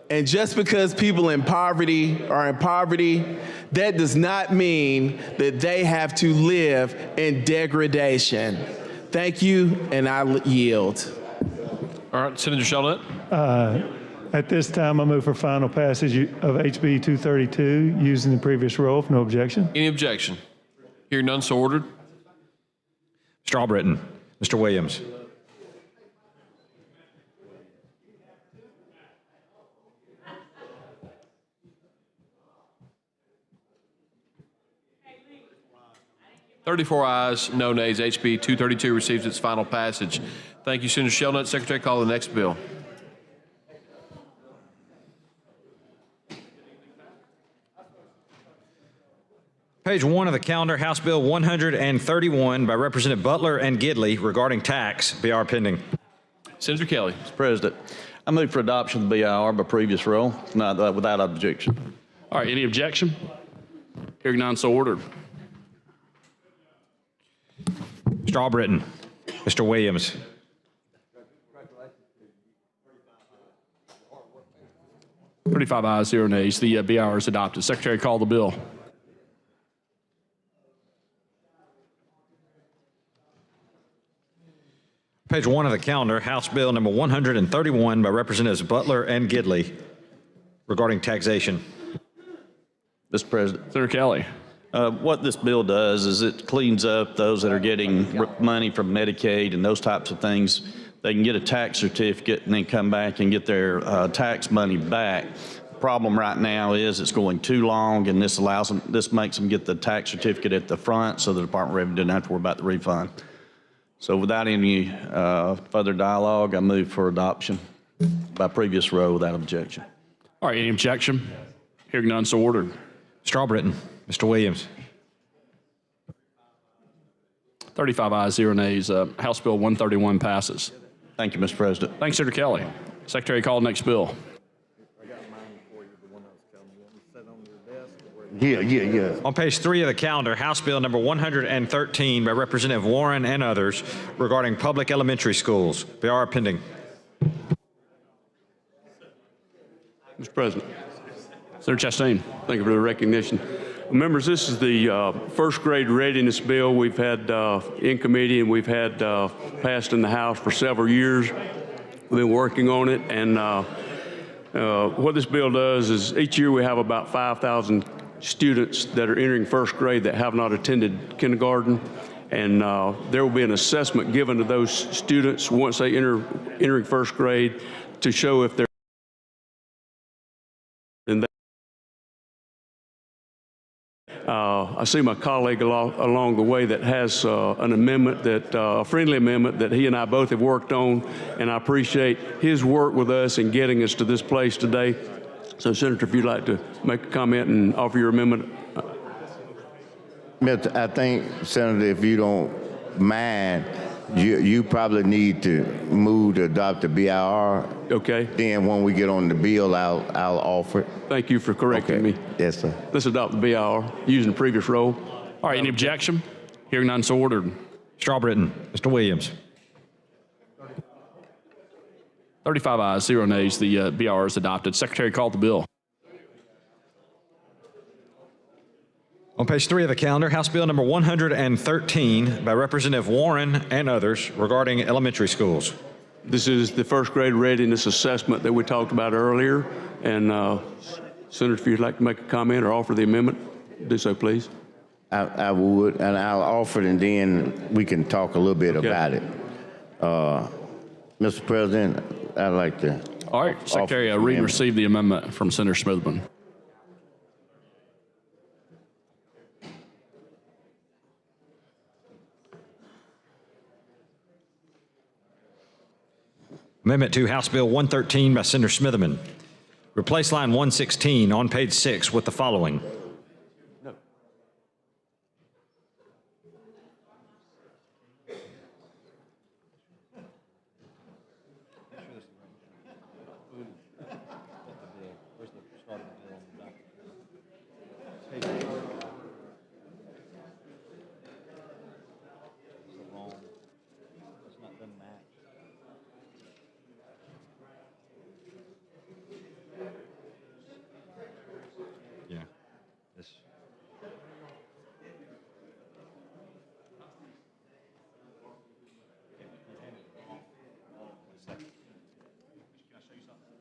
And just because people in poverty are in poverty, that does not mean that they have to live in degradation. Thank you, and I yield. All right, Senator Shelnut. At this time, I move for final passage of HB 232 using the previous rule, if no objection. Any objection? Hearing none, so ordered. Mr. Albritton. Mr. Williams. $34 ayes, no nays. HB 232 receives its final passage. Thank you, Senator Shelnut. Secretary, call the next bill. Page 1 of the calendar, House Bill 131 by Representative Butler and Gidley regarding tax. BR pending. Senator Kelly. Mr. President, I move for adoption of the BIR by previous rule, without objection. All right, any objection? Hearing none, so ordered. Mr. Albritton. Mr. Williams. $35 ayes, 0 nays. The BIR is adopted. Secretary, call the bill. Page 1 of the calendar, House Bill number 131 by Representatives Butler and Gidley regarding taxation. Mr. President. Senator Kelly. What this bill does is it cleans up those that are getting money from Medicaid and those types of things. They can get a tax certificate and then come back and get their tax money back. The problem right now is it's going too long, and this makes them get the tax certificate at the front, so the Department of Revenue doesn't have to worry about the refund. So without any further dialogue, I move for adoption by previous row without objection. All right, any objection? Hearing none, so ordered. Mr. Albritton. Mr. Williams. 35 ayes, 0 nays. House Bill 131 passes. Thank you, Mr. President. Thanks, Senator Kelly. Secretary, call the next bill. Yeah. On page 3 of the calendar, House Bill number 113 by Representative Warren and others regarding public elementary schools. BR pending. Mr. President. Senator Chastain. Thank you for the recognition. Members, this is the first grade readiness bill we've had in committee and we've had passed in the House for several years. We've been working on it, and what this bill does is each year we have about 5,000 students that are entering first grade that have not attended kindergarten, and there will be an assessment given to those students once they entering first grade to show if they're in that. I see my colleague along the way that has an amendment, a friendly amendment that he and I both have worked on, and I appreciate his work with us in getting us to this place today. So, Senator, if you'd like to make a comment and offer your amendment. I think, Senator, if you don't mind, you probably need to move to adopt the BIR. Okay. Then when we get on the bill, I'll offer it. Thank you for correcting me. Yes, sir. Let's adopt the BIR using the previous role. All right, any objection? Hearing none, so ordered. Strawbritton. Mr. Williams. 35 ayes, 0 nays. The BR is adopted. Secretary, call the bill. On page 3 of the calendar, House Bill number 113 by Representative Warren and others regarding elementary schools. This is the first grade readiness assessment that we talked about earlier. And Senator, if you'd like to make a comment or offer the amendment, do so, please. I would, and I'll offer it, and then we can talk a little bit about it. Mr. President, I'd like to. All right, Secretary, read and receive the amendment from Senator Smithman. Amendment to House Bill 113 by Senator Smitherman. Replace line 116 on page 6 with the following.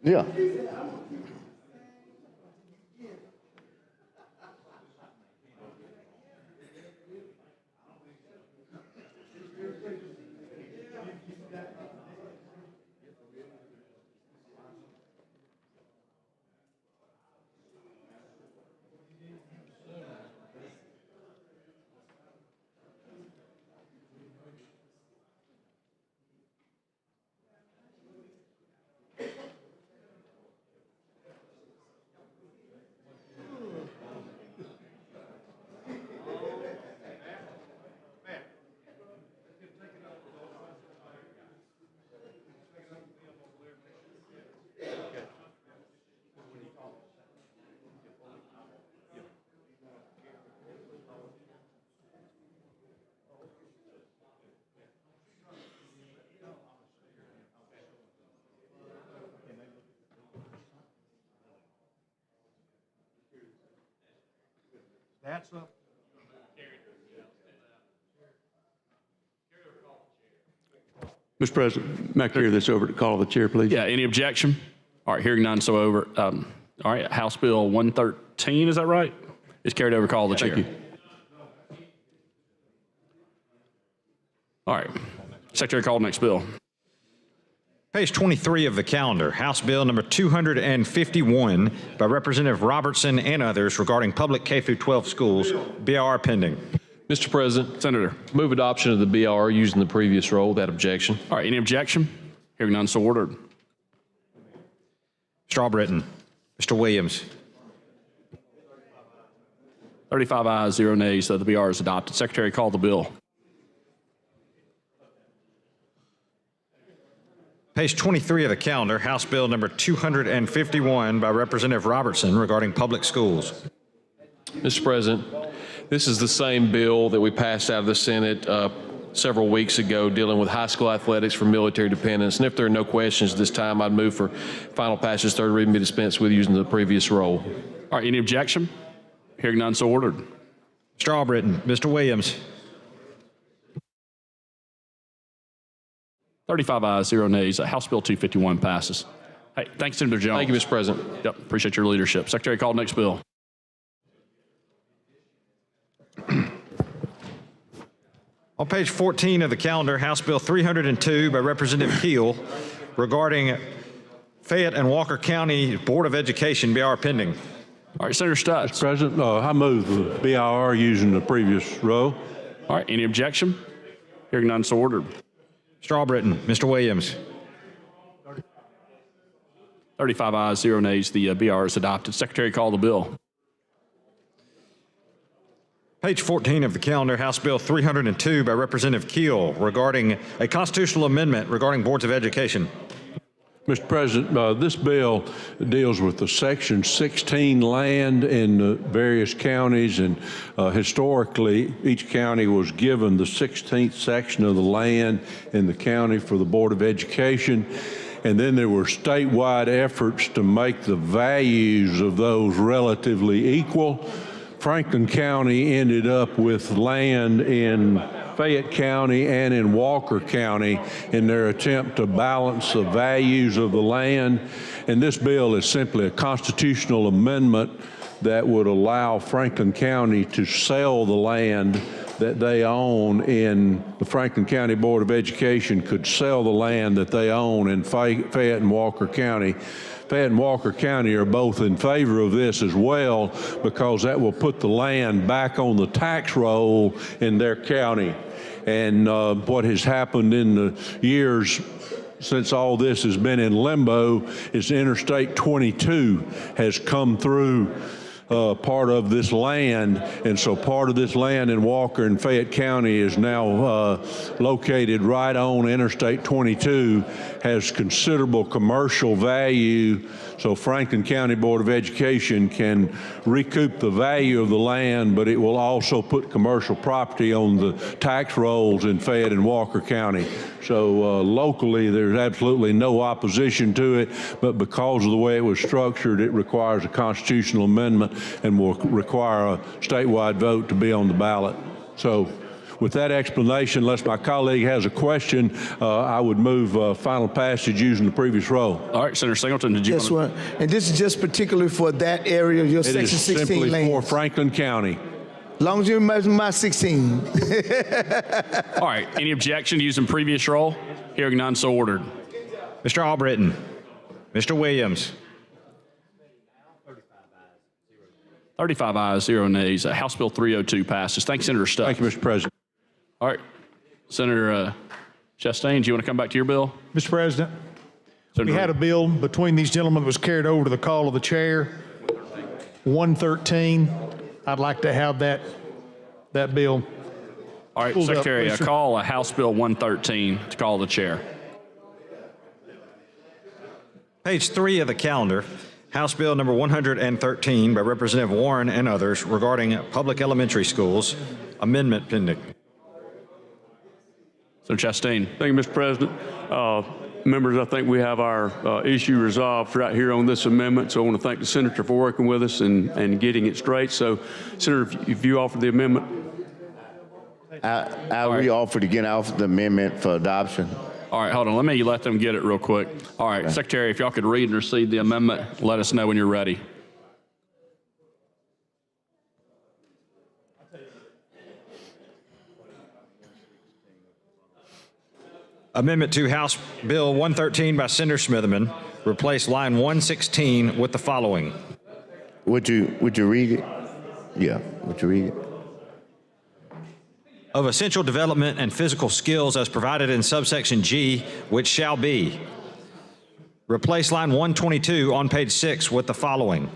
Yeah. That's up. Mr. President, may I carry this over to call the chair, please? Yeah, any objection? All right, hearing none, so over. All right, House Bill 113, is that right? It's carried over, call the chair. Thank you. All right, Secretary, call the next bill. Page 23 of the calendar, House Bill number 251 by Representative Robertson and others regarding public K-12 schools. BR pending. Mr. President. Senator. Move adoption of the BR using the previous role without objection. All right, any objection? Hearing none, so ordered. Strawbritton. Mr. Williams. 35 ayes, 0 nays, so the BR is adopted. Secretary, call the bill. Page 23 of the calendar, House Bill number 251 by Representative Robertson regarding public schools. Mr. President, this is the same bill that we passed out of the Senate several weeks ago dealing with high school athletics for military dependents. And if there are no questions this time, I'd move for final passage, third reading be dispensed with using the previous roll. All right, any objection? Hearing none, so ordered. Mr. Albritton, Mr. Williams. 35 ayes, 0 nays. House Bill 251 passes. Hey, thanks, Senator Jones. Thank you, Mr. President. Yep, appreciate your leadership. Secretary, call the next bill. On page 14 of the calendar, House Bill 302 by Representative Keel regarding Fayette and Walker County Board of Education, BR pending. All right, Senator Stutz. Mr. President, I move the BIR using the previous row. All right, any objection? Hearing none, so ordered. Mr. Albritton, Mr. Williams. 35 ayes, 0 nays. The BR is adopted. Secretary, call the bill. Page 14 of the calendar, House Bill 302 by Representative Keel regarding a constitutional amendment regarding boards of education. Mr. President, this bill deals with the Section 16 land in the various counties, and historically, each county was given the 16th section of the land in the county for the Board of Education. And then there were statewide efforts to make the values of those relatively equal. Franklin County ended up with land in Fayette County and in Walker County in their attempt to balance the values of the land. And this bill is simply a constitutional amendment that would allow Franklin County to sell the land that they own in the Franklin County Board of Education could sell the land that they own in Fayette and Walker County. Fayette and Walker County are both in favor of this as well because that will put the land back on the tax roll in their county. And what has happened in the years since all this has been in limbo is Interstate 22 has come through part of this land, and so part of this land in Walker and Fayette County is now located right on Interstate 22, has considerable commercial value, so Franklin County Board of Education can recoup the value of the land, but it will also put commercial property on the tax rolls in Fayette and Walker County. So locally, there's absolutely no opposition to it, but because of the way it was structured, it requires a constitutional amendment and will require a statewide vote to be on the ballot. So with that explanation, unless my colleague has a question, I would move final passage using the previous roll. All right, Senator Singleton, did you Yes, well, and this is just particularly for that area of your Section 16 It is simply land. for Franklin County. As long as you remember my 16. All right, any objection to using previous roll? Hearing none, so ordered. Mr. Albritton, Mr. Williams. 35 ayes, 0 nays. House Bill 302 passes. Thanks, Senator Stutz. Thank you, Mr. President. All right, Senator Chastain, do you want to come back to your bill? Mr. President, Senator we had a bill between these gentlemen that was carried over to the call of the chair. 113. I'd like to have that bill. All right, pulled up, Secretary, please, I sir. call House Bill 113 to call the chair. Page 3 of the calendar, House Bill number 113 by Representative Warren and others regarding public elementary schools, amendment pending. So Chastain. Thank you, Mr. President. Members, I think we have our issue resolved right here on this amendment, so I want to thank the senator for working with us and getting it straight. So, Senator, if you offer the amendment. I re-offered again, I offered the amendment for adoption. All right, hold on. Let me let them get it real quick. All right, Secretary, if y'all could read and receive the amendment, let us know when you're ready. Amendment to House Bill 113 by Senator Smitherman, replace line 116 with the following. Would you read it? Yeah, would you read it? Of essential development and physical skills as provided in subsection G, which shall be. Replace line 122 on page 6 with the following.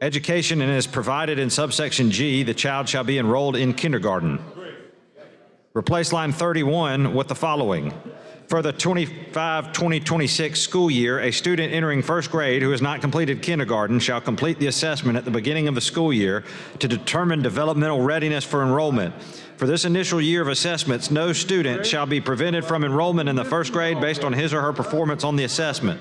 Education and as provided in subsection G, the child shall be enrolled in kindergarten. Replace line 31 with the following. For the 2026 school year, a student entering first grade who has not completed kindergarten shall complete the assessment at the beginning of the school year to determine developmental readiness for enrollment. For this initial year of assessments, no student shall be prevented from enrollment in the first grade based on his or her performance on the assessment.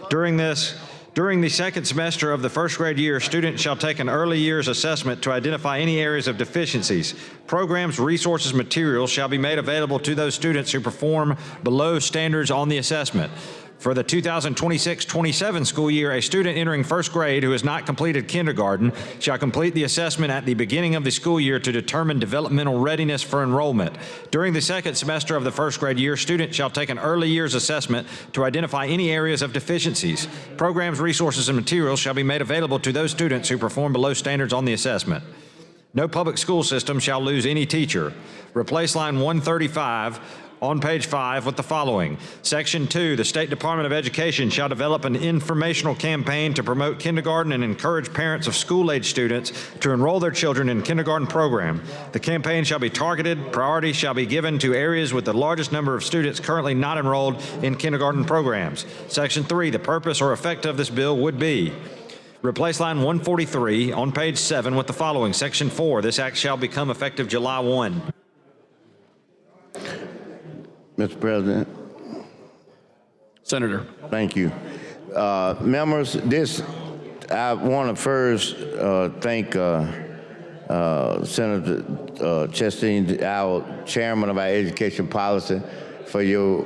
During the second semester of the first grade year, students shall take an early years assessment to identify any areas of deficiencies. Programs, resources, materials shall be made available to those students who perform below standards on the assessment. For the 2026-27 school year, a student entering first grade who has not completed kindergarten shall complete the assessment at the beginning of the school year to determine developmental readiness for enrollment. During the second semester of the first grade year, students shall take an early years assessment to identify any areas of deficiencies. Programs, resources, and materials shall be made available to those students who perform below standards on the assessment. No public school system shall lose any teacher. Replace line 135 on page 5 with the following. Section 2, the State Department of Education shall develop an informational campaign to promote kindergarten and encourage parents of school-age students to enroll their children in kindergarten program. The campaign shall be targeted. Priority shall be given to areas with the largest number of students currently not enrolled in kindergarten programs. Section 3, the purpose or effect of this bill would be: replace line 143 on page 7 with the following. Section 4, this act shall become effective July 1. Mr. President. Senator. Thank you. Members, I want to first thank Senator Chastain, our chairman of our education policy, for your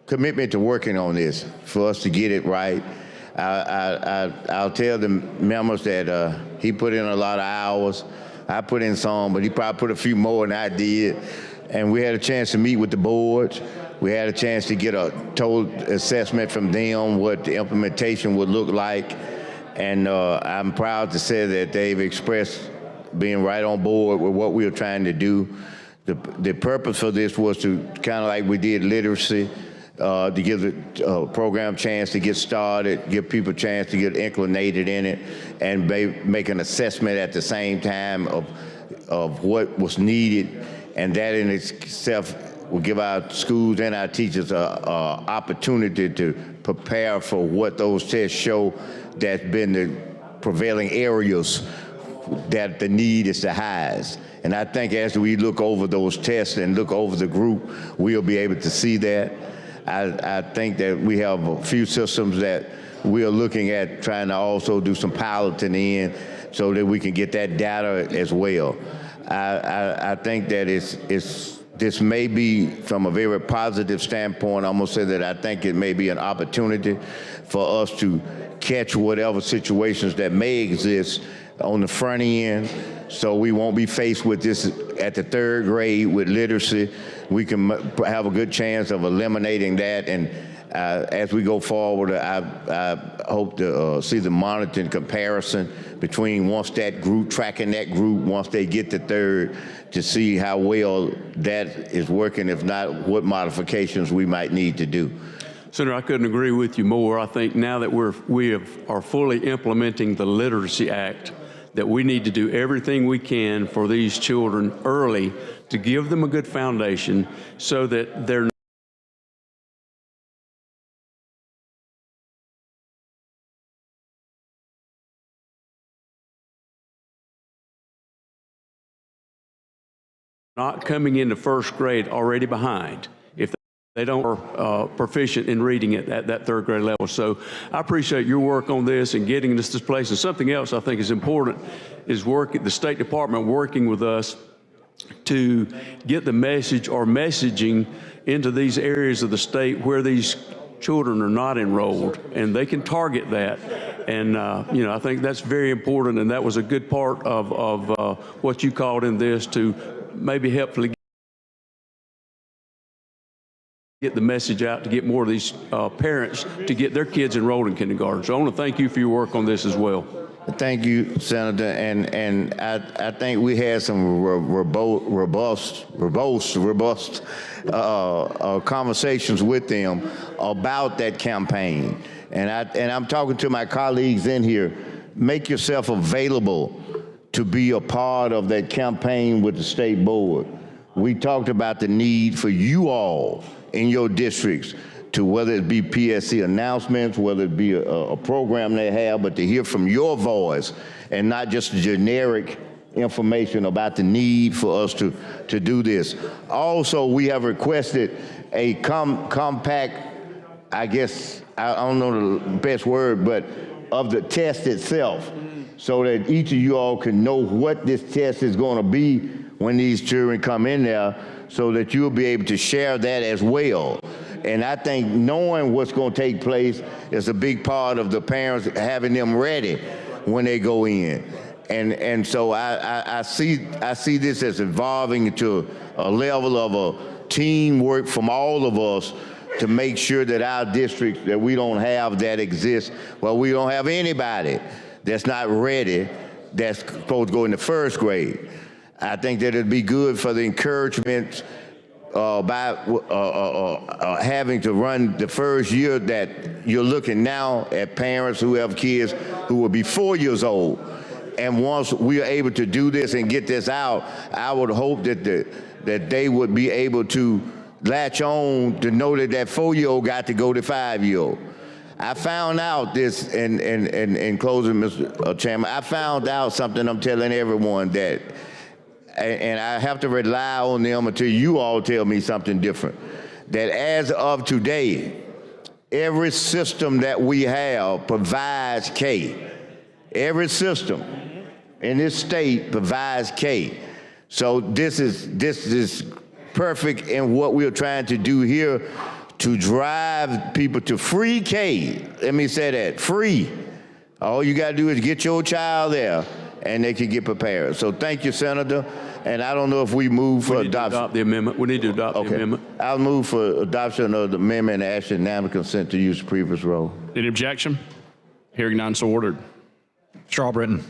commitment to working on this, for us to get it right. I'll tell the members that he put in a lot of hours. I put in some, but he probably put a few more than I did. And we had a chance to meet with the boards. We had a chance to get a total assessment from them, what the implementation would look like. And I'm proud to say that they've expressed being right on board with what we were trying to do. The purpose for this was to kind of like we did literacy, to give the program a chance to get started, give people a chance to get inclinated in it, and make an assessment at the same time of what was needed. And that in itself will give our schools and our teachers an opportunity to prepare for what those tests show that's been the prevailing areas that the need is the highest. And I think as we look over those tests and look over the group, we'll be able to see that. I think that we have a few systems that we are looking at trying to also do some piloting in so that we can get that data as well. I think that this may be, from a very positive standpoint, I'm going to say that I think it may be an opportunity for us to catch whatever situations that may exist on the front end, so we won't be faced with this at the third grade with literacy. We can have a good chance of eliminating that, and as we go forward, I hope to see the monitoring comparison between once that group, tracking that group, once they get to third, to see how well that is working, if not, what modifications we might need to do. Senator, I couldn't agree with you more. I think now that we are fully implementing the Literacy Act, that we need to do everything we can for these children early to give them a good foundation so that they're not coming into first grade already behind if they don't are proficient in reading it at that third grade level. So I appreciate your work on this and getting us this place. And something else I think is important is the State Department working with us to get the message or messaging into these areas of the state where these children are not enrolled, and they can target that. And I think that's very important, and that was a good part of what you called in this to maybe helpfully get the message out to get more of these parents to get their kids enrolled in kindergarten. So I want to thank you for your work on this as well. Thank you, Senator. And I think we had some robust conversations with them about that campaign. And I'm talking to my colleagues in here. Make yourself available to be a part of that campaign with the state board. we talked about the need for you all in your districts to, whether it be PSC announcements, whether it be a program they have, but to hear from your voice and not just generic information about the need for us to do this. Also, we have requested a compact, I guess, I don't know the best word, but of the test itself, so that each of you all can know what this test is going to be when these children come in there, so that you'll be able to share that as well. And I think knowing what's going to take place is a big part of the parents having them ready when they go in. And so I see this as evolving into a level of a teamwork from all of us to make sure that our districts, that we don't have that exists, well, we don't have anybody that's not ready that's supposed to go in the first grade. I think that it'd be good for the encouragement by having to run the first year, that you're looking now at parents who have kids who will be 4 years old. And once we are able to do this and get this out, I would hope that that they would be able to latch on to know that that 4-year-old got to go to 5-year-old. I found out this, in closing, Mr. Chairman, I found out something I'm telling everyone, that, and I have to rely on them until you all tell me something different, that as of today, every system that we have provides K. Every system in this state provides K. So this is perfect in what we're trying to do here, to drive people to free K. Let me say that, free. All you gotta do is get your child there and they can get prepared. So thank you, Senator. And I don't know if we move for adoption. Adopt the amendment. We need to adopt the amendment. I'll move for adoption of the amendment and ask unanimous consent to use the previous roll. Any objection? Hearing none, so ordered. Strawbritton.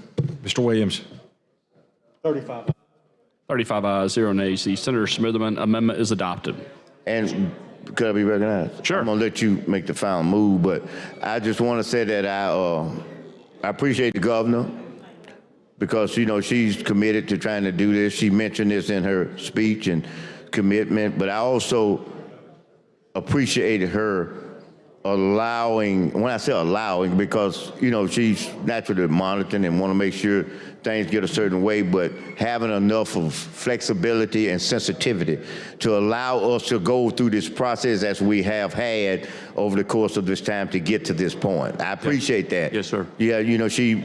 Mr. Williams. 35. 35 ayes, 0 nays. The Senator Smitherman amendment is adopted. And could I be recognized? Sure. I'm gonna let you make the final move, but I just want to say that I appreciate the governor, because, you know, she's committed to trying to do this. She mentioned this in her speech and commitment, but I also appreciated her allowing, when I say allowing, because, you know, she's naturally monitoring and want to make sure things get a certain way, but having enough of flexibility and sensitivity to allow us to go through this process as we have had over the course of this time to get to this point. I appreciate that. Yes, sir. Yeah, you know, she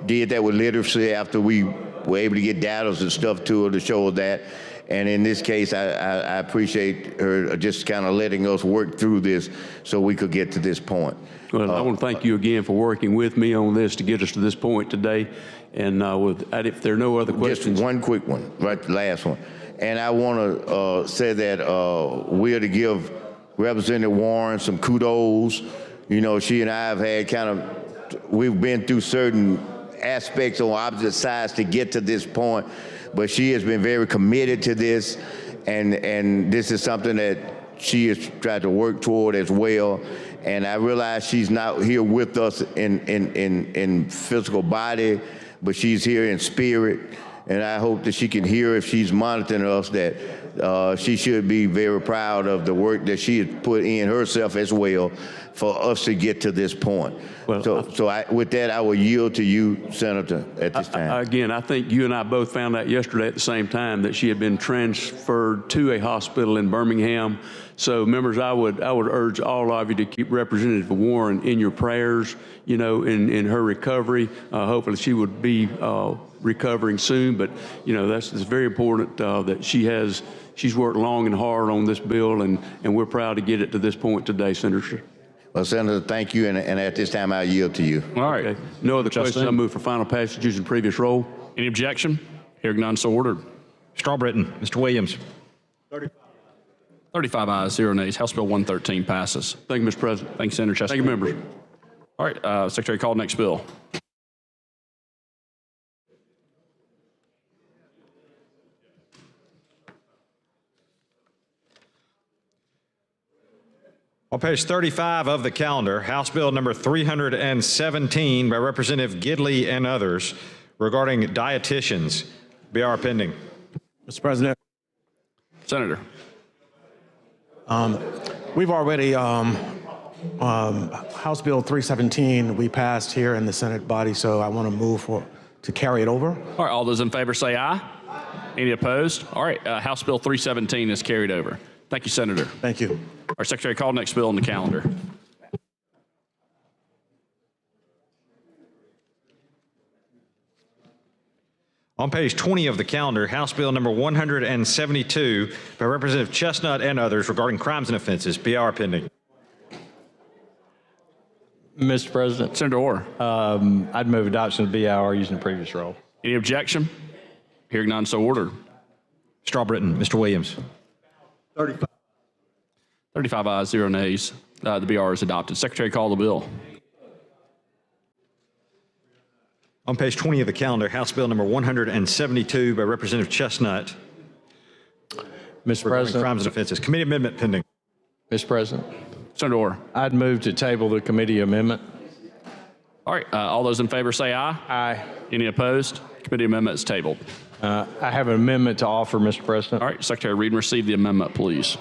did that with literacy after we were able to get data and stuff to her to show her that. And in this case, I appreciate her just kind of letting us work through this so we could get to this point. Well, I want to thank you again for working with me on this to get us to this point today. And if there are no other questions. Just one quick one, right, the last one. And I want to say that we are to give Representative Warren some kudos. You know, she and I have had we've been through certain aspects on opposite sides to get to this point, but she has been very committed to this, and this is something that she has tried to work toward as well. And I realize she's not here with us in physical body, but she's here in spirit. And I hope that she can hear, if she's monitoring us, that she should be very proud of the work that she has put in herself as well for us to get to this point. Well, with that, I will yield to you, Senator, at this time. Again, I think you and I both found out yesterday at the same time that she had been transferred to a hospital in Birmingham. So, members, I would urge all of you to keep Representative Warren in your prayers, you know, in her recovery. Hopefully she would be recovering soon, but, you know, it's very important that she's worked long and hard on this bill, and we're proud to get it to this point today, Senator. Well, Senator, thank you, and at this time I yield to you. All right. Okay. No other questions. I move for final passage using previous roll. Any objection? Hearing none, so ordered. Strawbritton. Mr. Williams. 35 ayes, 0 nays. House Bill 113 passes. Thank you, Mr. President. Thank you, Senator Chester. Thank you, members. All right, Secretary, call next bill. On page 35 of the calendar, House Bill number 317 by Representative Gidley and others regarding dietitians. BR pending. Mr. President. Senator. We've already, House Bill 317, we passed here in the Senate body, so I want to move to carry it over. All right, all those in favor say aye. Any opposed? All right, House Bill 317 is carried over. Thank you, Senator. Thank you. Our Secretary, call next bill on the calendar. On page 20 of the calendar, House Bill number 172 by Representative Chestnut and others regarding crimes and offenses. BR pending. Mr. President. Senator Orr. I'd move adoption of the BIR using the previous role. Any objection? Hearing none, so ordered. Strawbritton. Mr. Williams. 35 ayes, 0 nays. The BR is adopted. Secretary, call the bill. On page 20 of the calendar, House Bill number 172 by Representative Chestnut. Mr. President. Crimes and offenses. Committee amendment pending. Mr. President. Senator Orr. I'd move to table the committee amendment. All right, all those in favor say aye. Aye. Any opposed? Committee amendment is tabled. I have an amendment to offer, Mr. President. All right, Secretary, read and receive the amendment, please.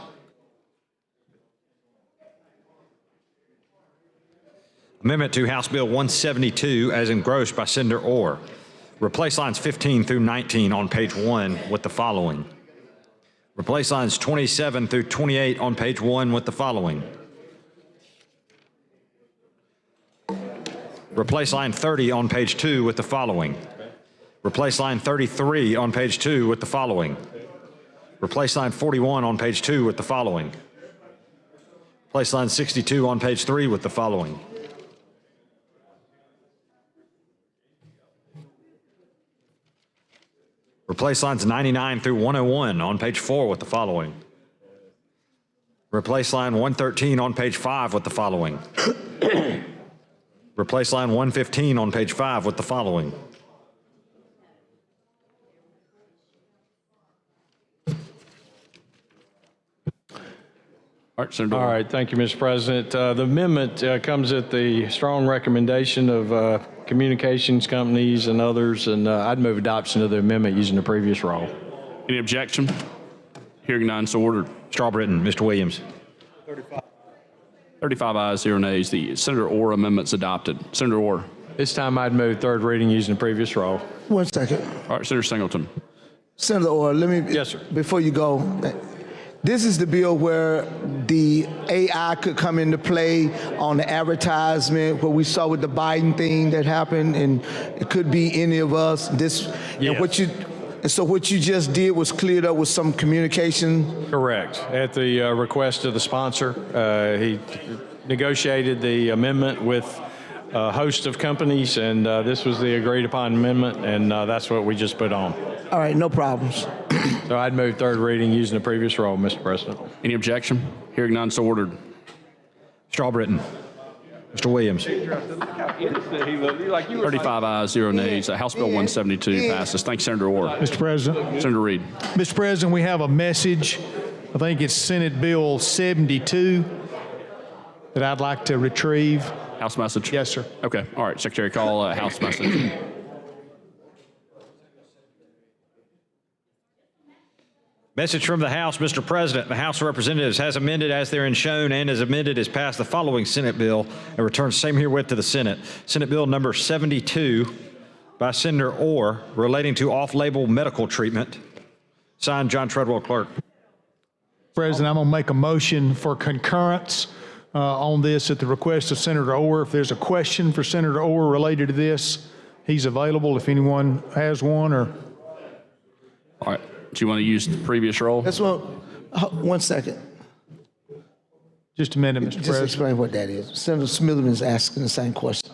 Amendment to House Bill 172 as engrossed by Senator Orr. Replace lines 15 through 19 on page 1 with the following. Replace lines 27 through 28 on page 1 with the following. Replace line 30 on page 2 with the following. Replace line 33 on page 2 with the following. Replace line 41 on page 2 with the following. Replace line 62 on page 3 with the following. Replace lines 99 through 101 on page 4 with the following. Replace line 113 on page 5 with the following. Replace line 115 on page 5 with the following. All right, Senator. All right, thank you, Mr. President. The amendment comes at the strong recommendation of communications companies and others, and I'd move adoption of the amendment using the previous role. Any objection? Hearing none, so ordered. Strawbritton. Mr. Williams. 35 ayes, 0 nays. The Senator Orr amendment's adopted. Senator Orr. This time I'd move third reading using the previous role. 1 second. All right, Senator Singleton. Senator Orr, let me, yes, sir. Before you go, this is the bill where the AI could come into play on the advertisement, what we saw with the Biden thing that happened, and it could be any of us. This, yes. And so what you just did was cleared up with some communication? Correct. At the request of the sponsor, he negotiated the amendment with a host of companies, and this was the agreed upon amendment, and that's what we just put on. All right, no problems. So I'd move third reading using the previous role, Mr. President. Any objection? Hearing none, so ordered. Strawbritton. Mr. Williams. 35 ayes, 0 nays. House Bill 172 passes. Thank you, Senator Orr. Mr. President. Senator Reed. Mr. President, we have a message. I think it's Senate Bill 72 that I'd like to retrieve. House message? Yes, sir. Okay. All right, Secretary, call House message. Message from the House, Mr. President. The House of Representatives has amended as therein shown and as amended has passed the following Senate bill and returns same herewith to the Senate. Senate Bill number 72 by Senator Orr relating to off-label medical treatment. Signed, John Treadwell, Clerk. President, I'm going to make a motion for concurrence on this at the request of Senator Orr. If there's a question for Senator Orr related to this, he's available if anyone has one. Or all right. Do you want to use the previous role? That's what. 1 second. Just a minute, Mr. Just President. explain what that is. Senator Smitherman is asking the same question.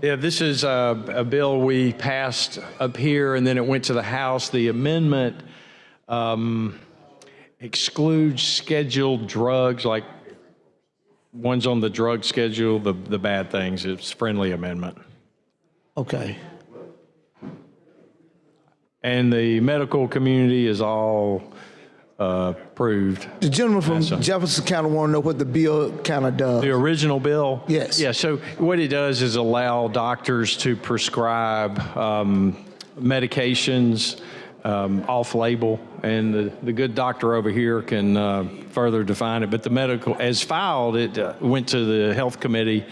Yeah, this is a bill we passed up here, and then it went to the House. The amendment excludes scheduled drugs, like ones on the drug schedule, the bad things. It's a friendly amendment. Okay. And the medical community is all approved. The gentleman from Jefferson County want to know what the bill kind of does. The original bill? Yes. Yeah, so what it does is allow doctors to prescribe medications off-label, and the good doctor over here can further define it. But the medical, as filed, it went to the Health Committee.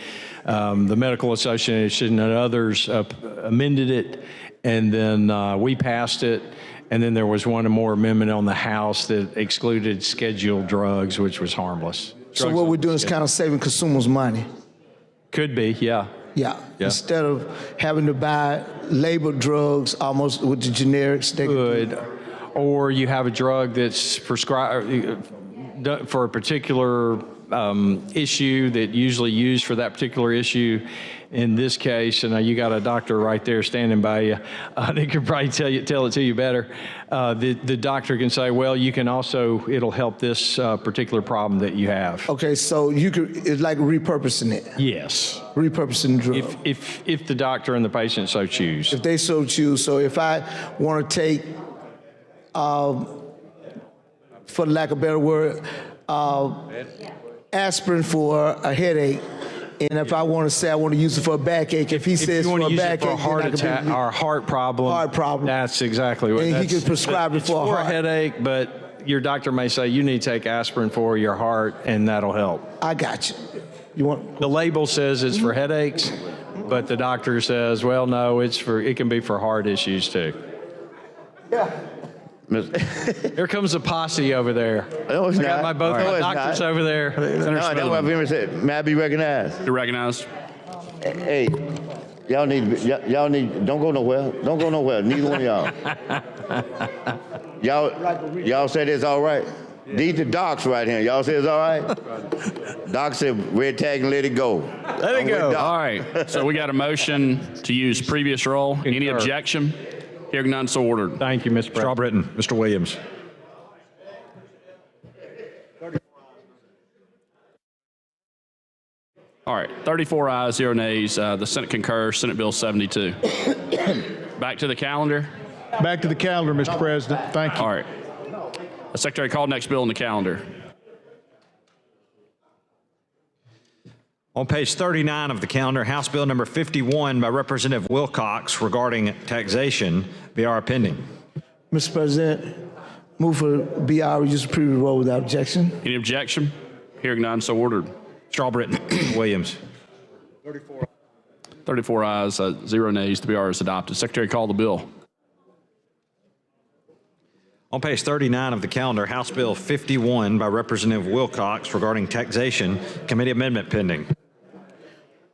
The Medical Association and others amended it, and then we passed it. And then there was one more amendment on the House that excluded scheduled drugs, which was harmless. So what we're doing is kind of saving consumers money. Could be, yeah. Yeah. Instead of having to buy labeled drugs almost with the generics. They could. Or you have a drug that's prescribed for a particular issue that usually used for that particular issue. In this case, and you got a doctor right there standing by you, they could probably tell it to you better. The doctor can say, well, you can also, it'll help this particular problem that you have. Okay, so it's like repurposing it. Yes. Repurposing the drug. If the doctor and the patient so choose. If they so choose. So if I want to take, for lack of a better word, aspirin for a headache, and if I want to say I want to use it for a backache, if he says for a backache, for a heart attack or a heart problem, that's exactly what. And he can prescribe it for a headache, but your doctor may say you need to take aspirin for your heart, and that'll help. I got you. You want the label says it's for headaches, but the doctor says, well, no, it can be for heart issues too. Yeah. Here comes a posse over there. No, it's I got not. both my No, it's doctors not. over there. No, that's what I've said. May I be recognized? You're recognized. Hey, y'all need, don't go nowhere. Don't go nowhere. Neither one of y'all. Y'all said it's all right. These the docs right here. Y'all say it's all right? Doc said red tag and let it go. Let it go. All right. So we got a motion to use previous role. Any objection? Hearing none, so ordered. Thank you, Mr. President. Strawbritton, Mr. Williams. All right, 34 ayes, 0 nays. The Senate concurs. Senate Bill 72. Back to the calendar. Back to the calendar, Mr. President. Thank you. All right. The Secretary called next bill on the calendar. On page 39 of the calendar, House Bill number 51 by Representative Wilcox regarding taxation, BR pending. Mr. President, move for BR use of previous role without objection. Any objection? Hearing none, so ordered. Strawbritton, Williams. 34 ayes, 0 nays. The BR is adopted. Secretary, call the bill. On page 39 of the calendar, House Bill 51 by Representative Wilcox regarding taxation, committee amendment pending.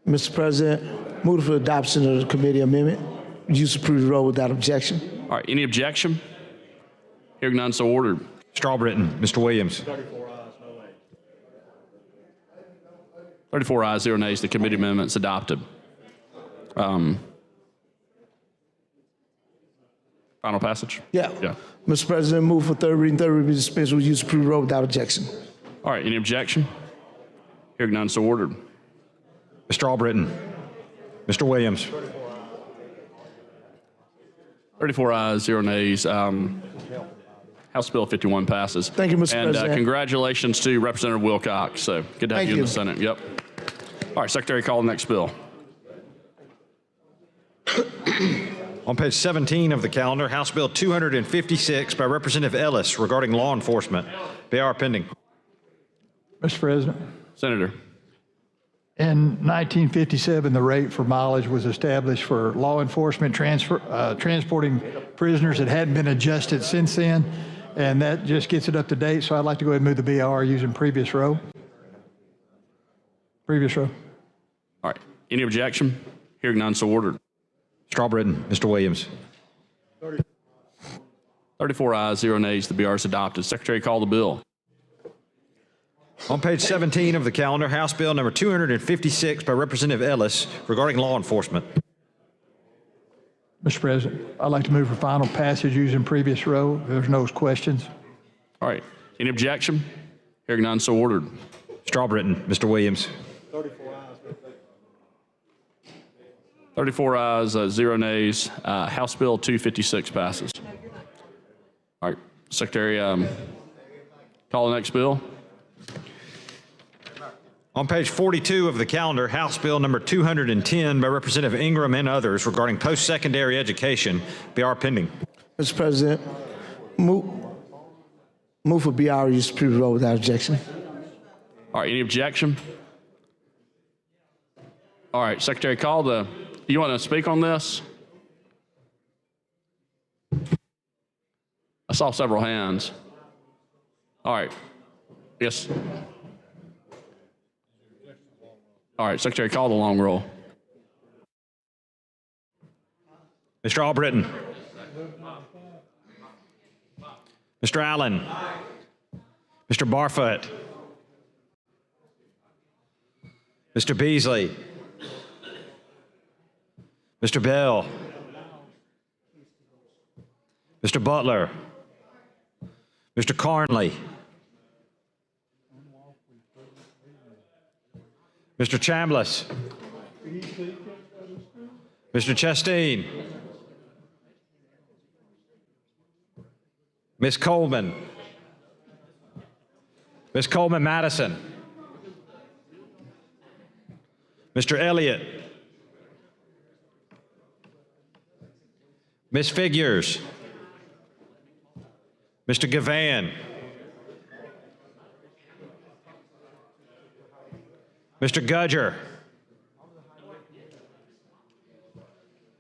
Mr. President, move for adoption of the committee amendment. Use of previous role without objection. All right, any objection? Hearing none, so ordered. Strawbritton, Mr. Williams. 34 ayes, 0 nays. The committee amendment's adopted. Final passage? Yeah. Mr. President, move for third reading be dispensed with use of previous role without objection. All right, any objection? Hearing none, so ordered. Strawbritton, Mr. Williams. 34 ayes, 0 nays. House Bill 51 passes. Thank you, Mr. And President. Congratulations to Representative Wilcox. So good to have Thank you in you. the Senate. Yep. All right, Secretary, call the next bill. On page 17 of the calendar, House Bill 256 by Representative Ellis regarding law enforcement, BR pending. Mr. President. Senator. In 1957, the rate for mileage was established for law enforcement transporting prisoners. It hadn't been adjusted since then, and that just gets it up to date. So I'd like to go ahead and move the BR using previous row. Previous row. All right. Any objection? Hearing none, so ordered. Strawbritton, Mr. Williams. 34 ayes, 0 nays. The BR is adopted. Secretary, call the bill. On page 17 of the calendar, House Bill number 256 by Representative Ellis regarding law enforcement. Mr. President, I'd like to move for final passage using previous row. If there's no questions. All right. Any objection? Hearing none, so ordered. Strawbritton, Mr. Williams. 34 ayes, 0 nays. House Bill 256 passes. All right. Secretary, Call the next bill. On page 42 of the calendar, House Bill number 210 by Representative Ingram and others regarding post-secondary education, BR pending. Mr. President, move for BR use Superior Road without objection. All right, any objection? All right, Secretary, you want to speak on this? I saw several hands. All right. Yes. All right, Secretary, call the long roll. Mr. Albritton. Mr. Allen. Mr. Barfoot. Mr. Beasley. Mr. Bell. Mr. Butler. Mr. Carnley. Mr. Chambliss. Mr. Chastain. Ms. Coleman. Ms. Coleman Madison. Mr. Elliott. Ms. Figures. Mr. Gavan. Mr. Gudger.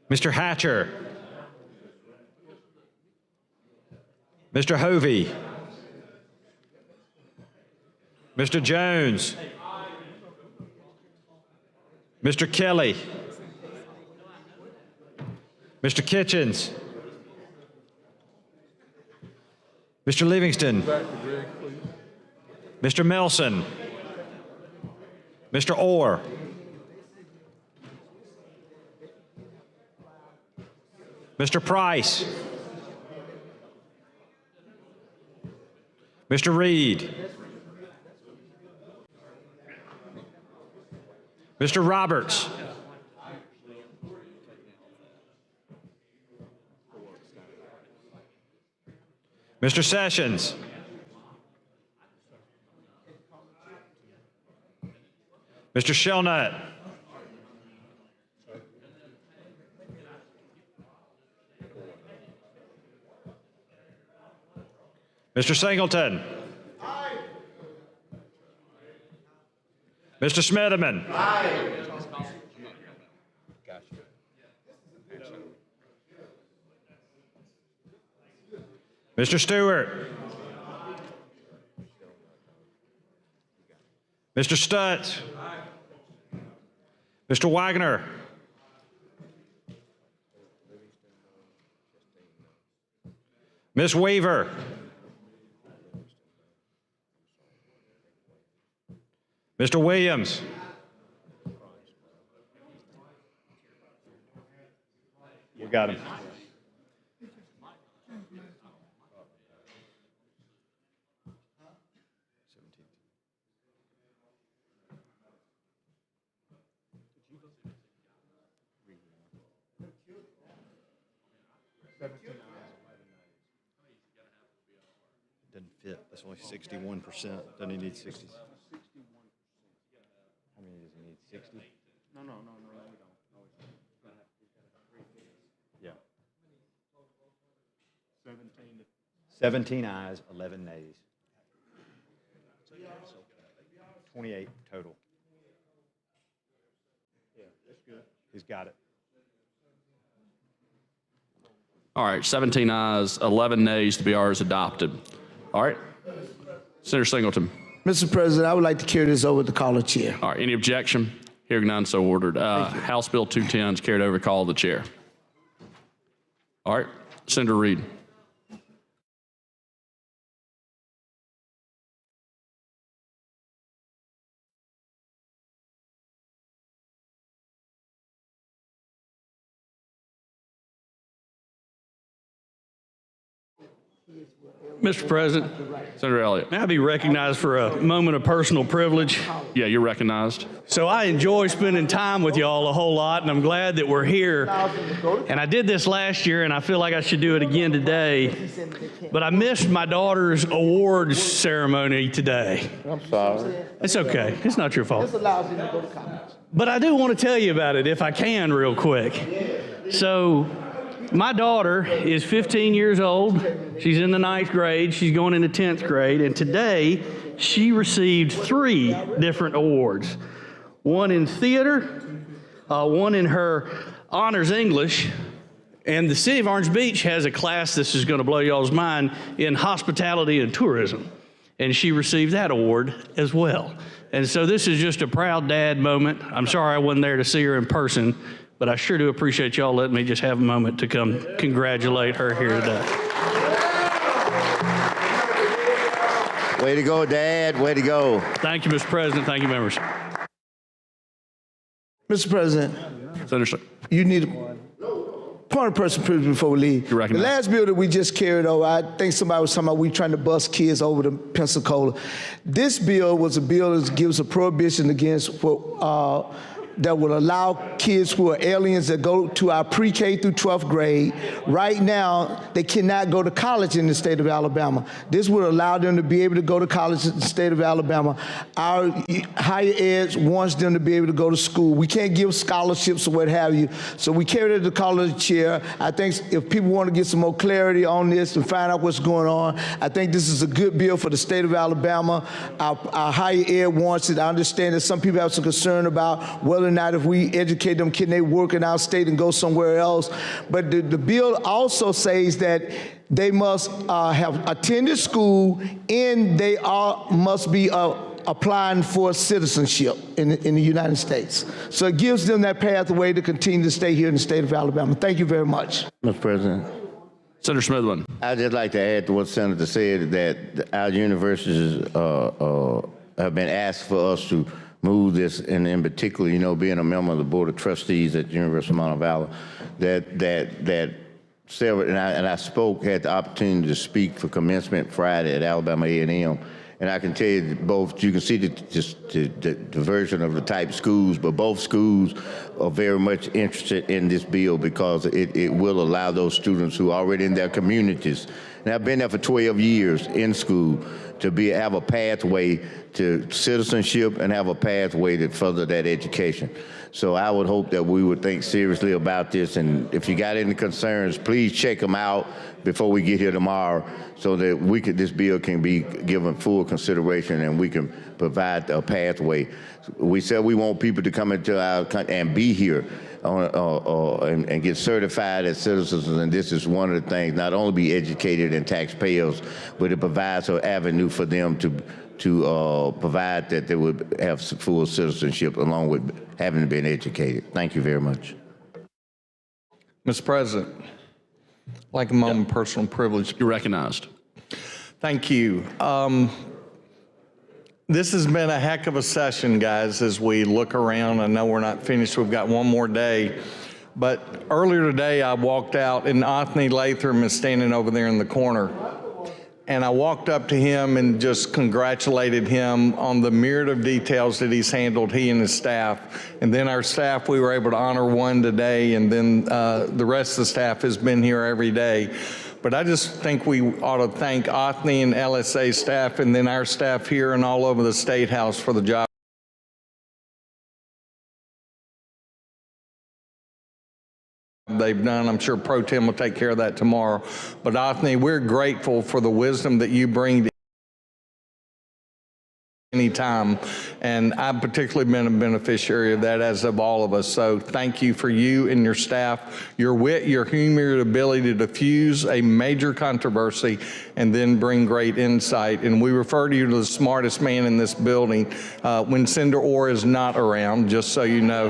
Mr. Hatcher. Mr. Hovey. Mr. Jones. Mr. Kelly. Mr. Kitchens. Mr. Livingston. Mr. Melson. Mr. Orr. Mr. Price. Mr. Reed. Mr. Roberts. Mr. Sessions. Mr. Shelnut. Mr. Singleton. Mr. Smitherman. Mr. Stewart. Mr. Stutz. Mr. Wagner. Ms. Weaver. Mr. Williams. You got him. Doesn't fit. That's only 61%. Doesn't he need 60? How many does he need? 60? No, we don't. Yeah. 17 ayes, 11 nays. 28 total. Yeah, that's good. He's got it. All right, 17 ayes, 11 nays to be ours adopted. All right, Senator Singleton. Mr. President, I would like to carry this over to call the chair. All right, any objection? Hearing none, so ordered. House Bill 210 is carried over to call the chair. All right, Senator Reed. Mr. President, Senator Elliott. may I be recognized for a moment of personal privilege? Yeah, you're recognized. So I enjoy spending time with y'all a whole lot, and I'm glad that we're here. And I did this last year, and I feel like I should do it again today. But I missed my daughter's awards ceremony today. I'm sorry. It's okay. It's not your fault. But I do want to tell you about it if I can real quick. So my daughter is 15 years old. She's in the 9th grade. She's going into 10th grade. And today she received 3 different awards. One in theater, one in her honors English, and the city of Orange Beach has a class, this is going to blow y'all's mind, in hospitality and tourism. And she received that award as well. And so this is just a proud dad moment. I'm sorry I wasn't there to see her in person, but I sure do appreciate y'all letting me just have a moment to come congratulate her here today. Way to go, Dad. Way to go. Thank you, Mr. President. Thank you, members. Mr. President, Senator, you need a point of personal privilege before we leave. You're The recognized. last bill that we just carried over, I think somebody was talking about we trying to bus kids over to Pensacola. This bill was a bill that gives a prohibition against what that would allow kids who are aliens that go to our pre-K through 12th grade. Right now, they cannot go to college in the state of Alabama. This would allow them to be able to go to college in the state of Alabama. Our higher ed wants them to be able to go to school. We can't give scholarships or what have you. So we carried it to the college chair. I think if people want to get some more clarity on this and find out what's going on, I think this is a good bill for the state of Alabama. Our higher ed wants it. I understand that some people have some concern about whether or not if we educate them, can they work in our state and go somewhere else? But the bill also says that they must have attended school and they must be applying for citizenship in the United States. So it gives them that pathway to continue to stay here in the state of Alabama. Thank you very much. Mr. President. Senator Smithland. I'd just like to add to what Senator said, that our universities have been asked for us to move this, and in particular, you know, being a member of the Board of Trustees at the University of Mount Valley, that several, and I had the opportunity to speak for commencement Friday at Alabama A&M, and I can tell you that both, you can see the diversion of the type of schools, but both schools are very much interested in this bill because it will allow those students who are already in their communities, and I've been there for 12 years in school, to have a pathway to citizenship and have a pathway to further that education. So I would hope that we would think seriously about this, and if you got any concerns, please check them out before we get here tomorrow so that this bill can be given full consideration and we can provide a pathway. We said we want people to come into our country and be here and get certified as citizens, and this is one of the things, not only be educated and taxpayers, but it provides an avenue for them to provide that they would have full citizenship along with having been educated. Thank you very much. Mr. President, I'd like a moment of personal privilege. You're recognized. Thank you. This has been a heck of a session, guys, as we look around. I know we're not finished. We've got one more day. But earlier today, I walked out, and Othni Latham is standing over there in the corner. And I walked up to him and just congratulated him on the myriad of details that he's handled, he and his staff. And then our staff, we were able to honor one today, and then the rest of the staff has been here every day. But I just think we ought to thank Othni and LSA staff and then our staff here and all over the State House for the job they've done. I'm sure Pro Tem will take care of that tomorrow. But Othni, we're grateful for the wisdom that you bring to any time, and I've particularly been a beneficiary of that, as of all of us. So thank you for you and your staff, your wit, your humor, your ability to diffuse a major controversy and then bring great insight. And we refer to you as the smartest man in this building when Senator Orr is not around, just so you know.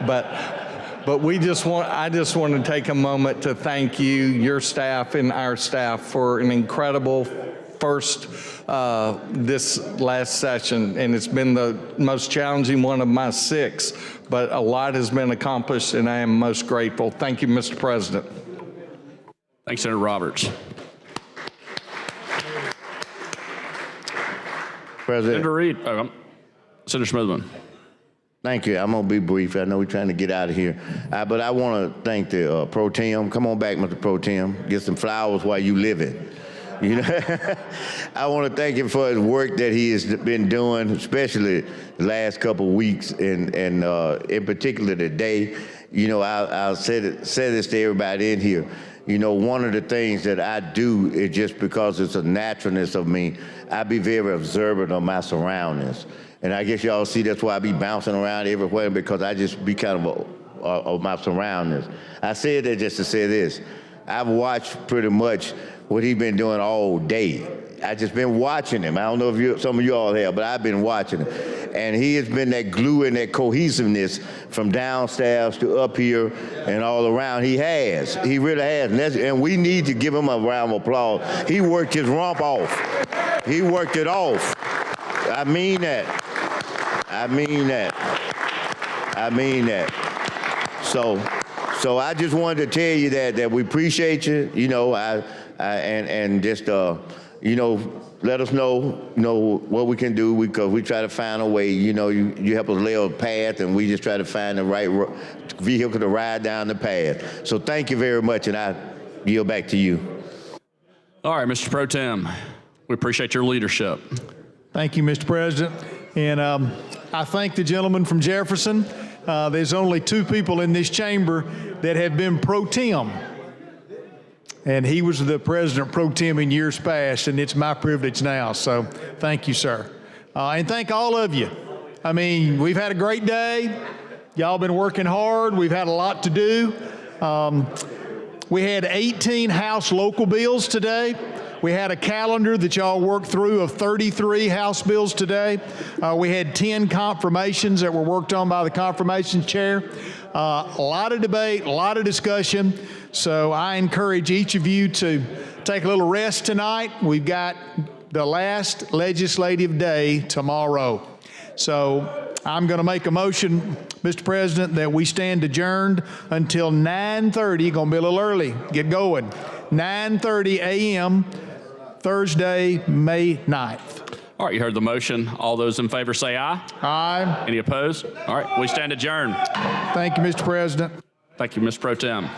But I just want to take a moment to thank you, your staff, and our staff for an incredible first this last session, and it's been the most challenging one of my 6, but a lot has been accomplished, and I am most grateful. Thank you, Mr. President. Thanks, Senator Roberts. President. Senator Reed. Senator Smithman. Thank you. I'm going to be brief. I know we're trying to get out of here. But I want to thank the Pro Tem. Come on back, Mr. Pro Tem. Get some flowers while you live it. You know, I want to thank him for his work that he has been doing, especially the last couple of weeks, and in particular today. You know, I'll say this to everybody in here. You know, one of the things that I do is just because it's a naturalness of me, I be very observant of my surroundings. And I guess y'all see that's why I be bouncing around everywhere, because I just be kind of my surroundings. I said that just to say this. I've watched pretty much what he's been doing all day. I just been watching him. I don't know if some of you all have, but I've been watching him. And he has been that glue and that cohesiveness from downstairs to up here and all around. He has. He really has. And we need to give him a round of applause. He worked his rump off. He worked it off. I mean that. I mean that. I mean that. So I just wanted to tell you that we appreciate you. You know, and just you know, let us know what we can do, because we try to find a way. You know, you help us lay a path, and we just try to find the right vehicle to ride down the path. So thank you very much, and I yield back to you. All right, Mr. Pro Tem, we appreciate your leadership. Thank you, Mr. President. And I thank the gentleman from Jefferson. There's only 2 people in this chamber that have been pro tem. And he was the president pro tem in years past, and it's my privilege now. So thank you, sir. And thank all of you. I mean, we've had a great day. Y'all been working hard. We've had a lot to do. We had 18 House local bills today. We had a calendar that y'all worked through of 33 House bills today. We had 10 confirmations that were worked on by the confirmation chair. A lot of debate, a lot of discussion. So I encourage each of you to take a little rest tonight. We've got the last legislative day tomorrow. So I'm going to make a motion, Mr. President, that we stand adjourned until 9:30. Going to be a little early. Get going. 9:30 a.m. Thursday, May 9th. All right, you heard the motion. All those in favor say aye. Aye. Any opposed? All right, we stand adjourned. Thank you, Mr. President. Thank you, Ms. Pro Tem.